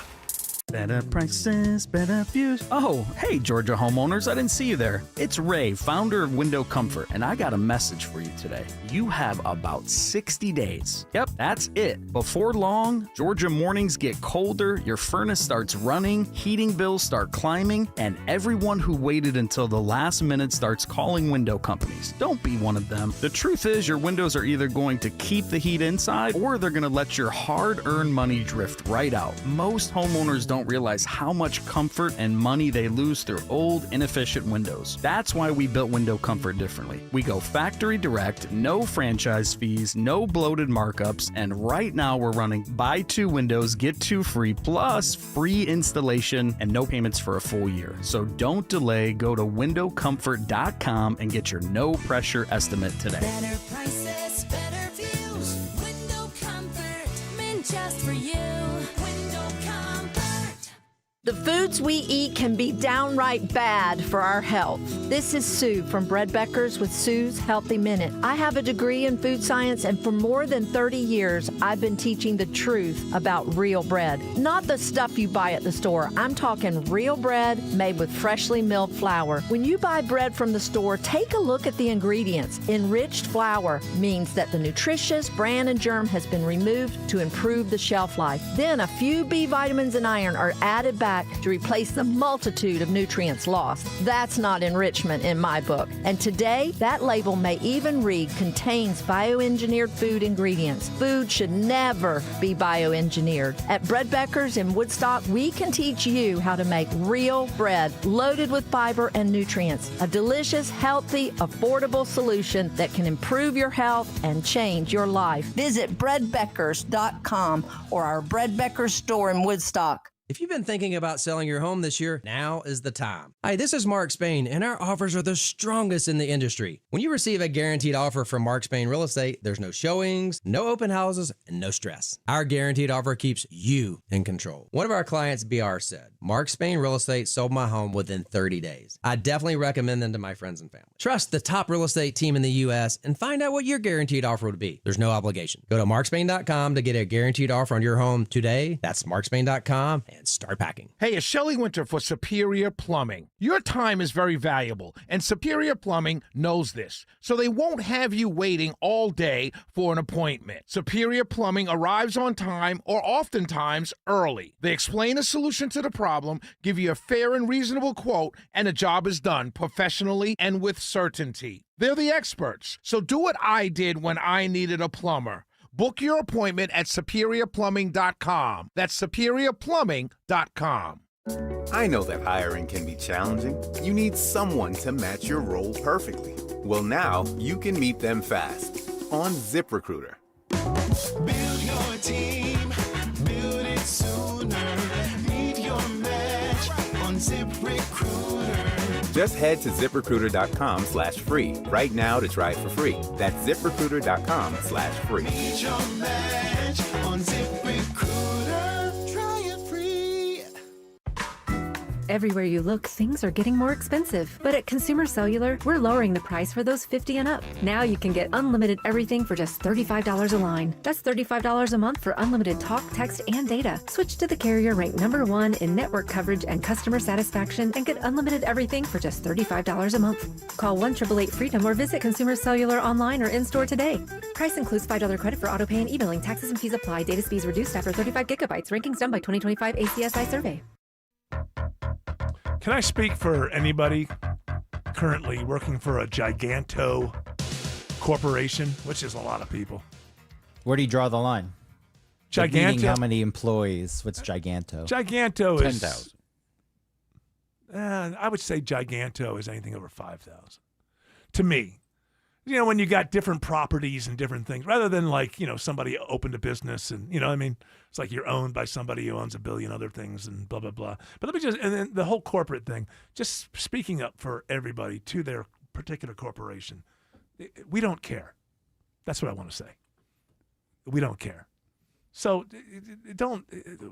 Better prices, better views. Oh, hey, Georgia homeowners, I didn't see you there. It's Ray, founder of Window Comfort, and I got a message for you today. You have about 60 days. Yep, that's it. Before long, Georgia mornings get colder, your furnace starts running, heating bills start climbing, and everyone who waited until the last minute starts calling window companies. Don't be one of them. The truth is, your windows are either going to keep the heat inside, or they're going to let your hard-earned money drift right out. Most homeowners don't realize how much comfort and money they lose through old, inefficient windows. That's why we built Window Comfort differently. We go factory direct, no franchise fees, no bloated markups, and right now we're running buy 2 windows, get 2 free, plus free installation and no payments for a full year. So don't delay. Go to windowcomfort.com and get your no pressure estimate today. Better prices, better views. Window Comfort, meant just for you. Window Comfort. The food foods we eat can be downright bad for our health. This is Sue from Bread Beckers with Sue's Healthy Minute. I have a degree in food science, and for more than 30 years, I've been teaching the truth about real bread. Not the stuff you buy at the store. I'm talking real bread made with freshly milled flour. When you buy bread from the store, take a look at the ingredients. Enriched flour means that the nutritious bran and germ has been removed to improve the shelf life. Then a few B vitamins and iron are added back to replace the multitude of nutrients lost. That's not enrichment in my book. And today, that label may even read contains bioengineered food ingredients. Food should never be bioengineered. At Bread Beckers in Woodstock, we can teach you how to make real bread loaded with fiber and nutrients. A delicious, healthy, affordable solution that can improve your health and change your life. Visit breadbeckers.com or our Bread Beckers store in Woodstock. If you've been thinking about selling your home this year, now is the time. Hi, this is Mark Spain, and our offers are the strongest in the industry. When you receive a guaranteed offer from Mark Spain Real Estate, there's no showings, no open houses, and no stress. Our guaranteed offer keeps you in control. One of our clients, BR, said, Mark Spain Real Estate sold my home within 30 days. I definitely recommend them to my friends and family. Trust the top real estate team in the U.S. and find out what your guaranteed offer would be. There's no obligation. Go to markspain.com to get a guaranteed offer on your home today. That's markspain.com. And start packing. Hey, it's Shelley Winter for Superior Plumbing. Your time is very valuable, and Superior Plumbing knows this, so they won't have you waiting all day for an appointment. Superior Plumbing arrives on time or oftentimes early. They explain a solution to the problem, give you a fair and reasonable quote, and the job is done professionally and with certainty. They're the experts, so do what I did when I needed a plumber. Book your appointment at SuperiorPlumbing.com. That's SuperiorPlumbing.com. I know that hiring can be challenging. You need someone to match your role perfectly. Well, now you can meet them fast on ZipRecruiter. Build your team, build it sooner. Meet your match on ZipRecruiter. Just head to ZipRecruiter.com/free right now to try it for free. That's ZipRecruiter.com/free. Meet your match on ZipRecruiter. Try it free. Everywhere you look, things are getting more expensive. But at Consumer Cellular, we're lowering the price for those 50 and up. Now you can get unlimited everything for just $35 a line. That's $35 a month for unlimited talk, text, and data. Switch to the carrier ranked #1 in network coverage and customer satisfaction and get unlimited everything for just $35 a month. Call 1-888-FREEDOM or visit Consumer Cellular online or in-store today. Price includes $5 credit for autopay and e-billing. Taxes and fees apply. Data speeds reduced after 35 gigabytes. Rankings done by 2025 ACSI survey. Can I speak for anybody currently working for a Giganto corporation, which is a lot of people? Where do you draw the line? Giganto. How many employees? What's Giganto? Giganto is 10,000. I would say Giganto is anything over 5,000. To me, you know, when you got different properties and different things, rather than like, you know, somebody opened a business and, you know what I mean? It's like you're owned by somebody who owns a billion other things and blah, blah, blah. But let me just, and then the whole corporate thing, just speaking up for everybody to their particular corporation. We don't care. That's what I want to say. We don't care. So don't,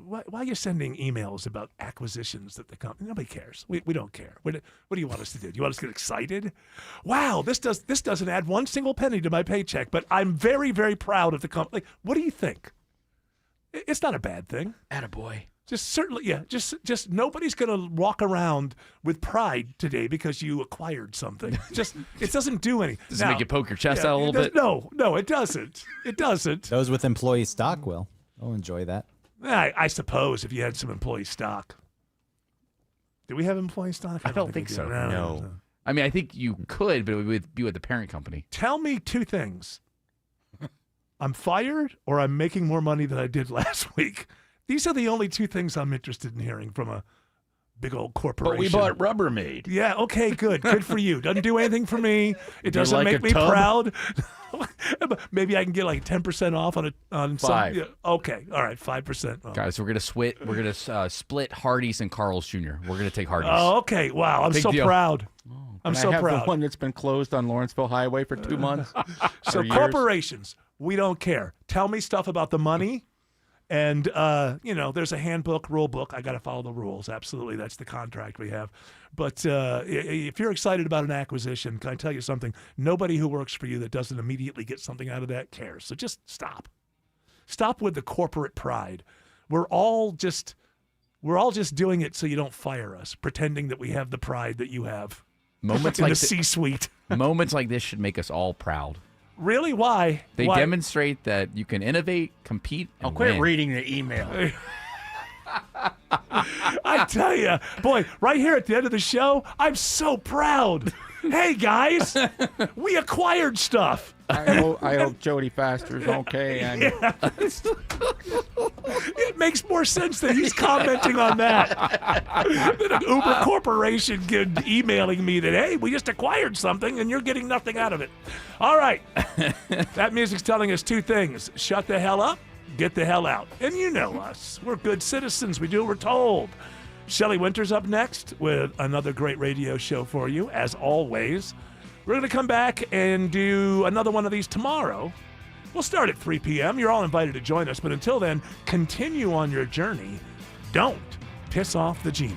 why are you sending emails about acquisitions that the company, nobody cares. We don't care. What do you want us to do? Do you want us to get excited? Wow, this doesn't add one single penny to my paycheck, but I'm very, very proud of the company. Like, what do you think? It's not a bad thing. Attaboy. Just certainly, yeah, just nobody's going to walk around with pride today because you acquired something. Just, it doesn't do anything. Does it make you poke your chest out a little bit? No, it doesn't. It doesn't. Those with employee stock will. I'll enjoy that. I suppose if you had some employee stock. Do we have employee stock? I don't think so. No. I mean, I think you could, but it would be with the parent company. Tell me two things. I'm fired or I'm making more money than I did last week. These are the only two things I'm interested in hearing from a big old corporation. But we bought Rubbermaid. Yeah, okay, good. Good for you. Doesn't do anything for me. It doesn't make me tub? proud. Maybe I can get like 10% off on $5. some. Yeah, okay, all right, 5%. Oh. Guys, we're gonna split Hardee's and Carl's Jr. We're gonna take Hardee's. Oh, okay. Wow, I'm Big so deal. proud. I'm And so I have proud. the one that's been closed on Lawrenceville Highway for 2 months. So or years. corporations, we don't care. Tell me stuff about the money And, there's a handbook, rule book. I got to follow the rules. Absolutely. That's the contract we have. But if you're excited about an acquisition, can I tell you something? Nobody who works for you that doesn't immediately get something out of that cares. So just stop. Stop with the corporate pride. We're all just doing it so you don't fire us, pretending that we have the pride that you have. Moments in like the C-suite. Moments like this should make us all proud. Really? Why? They Why? demonstrate that you can innovate, compete, and Quit win. reading the email. I tell you, boy, right here at the end of the show, I'm so proud. Hey, guys, we acquired stuff. I hope Jodie Foster's okay. It makes more sense that he's commenting on that than an Uber corporation emailing me that, hey, we just acquired something and you're getting nothing out of it. All right. That music's telling us two things. Shut the hell up, get the hell out. And you know us. We're good citizens. We do what we're told. Shelley Winter's up next with another great radio show for you, as always. We're going to come back and do another one of these tomorrow. We'll start at 3 p.m. You're all invited to join us. But until then, continue on your journey. Don't piss off the genie.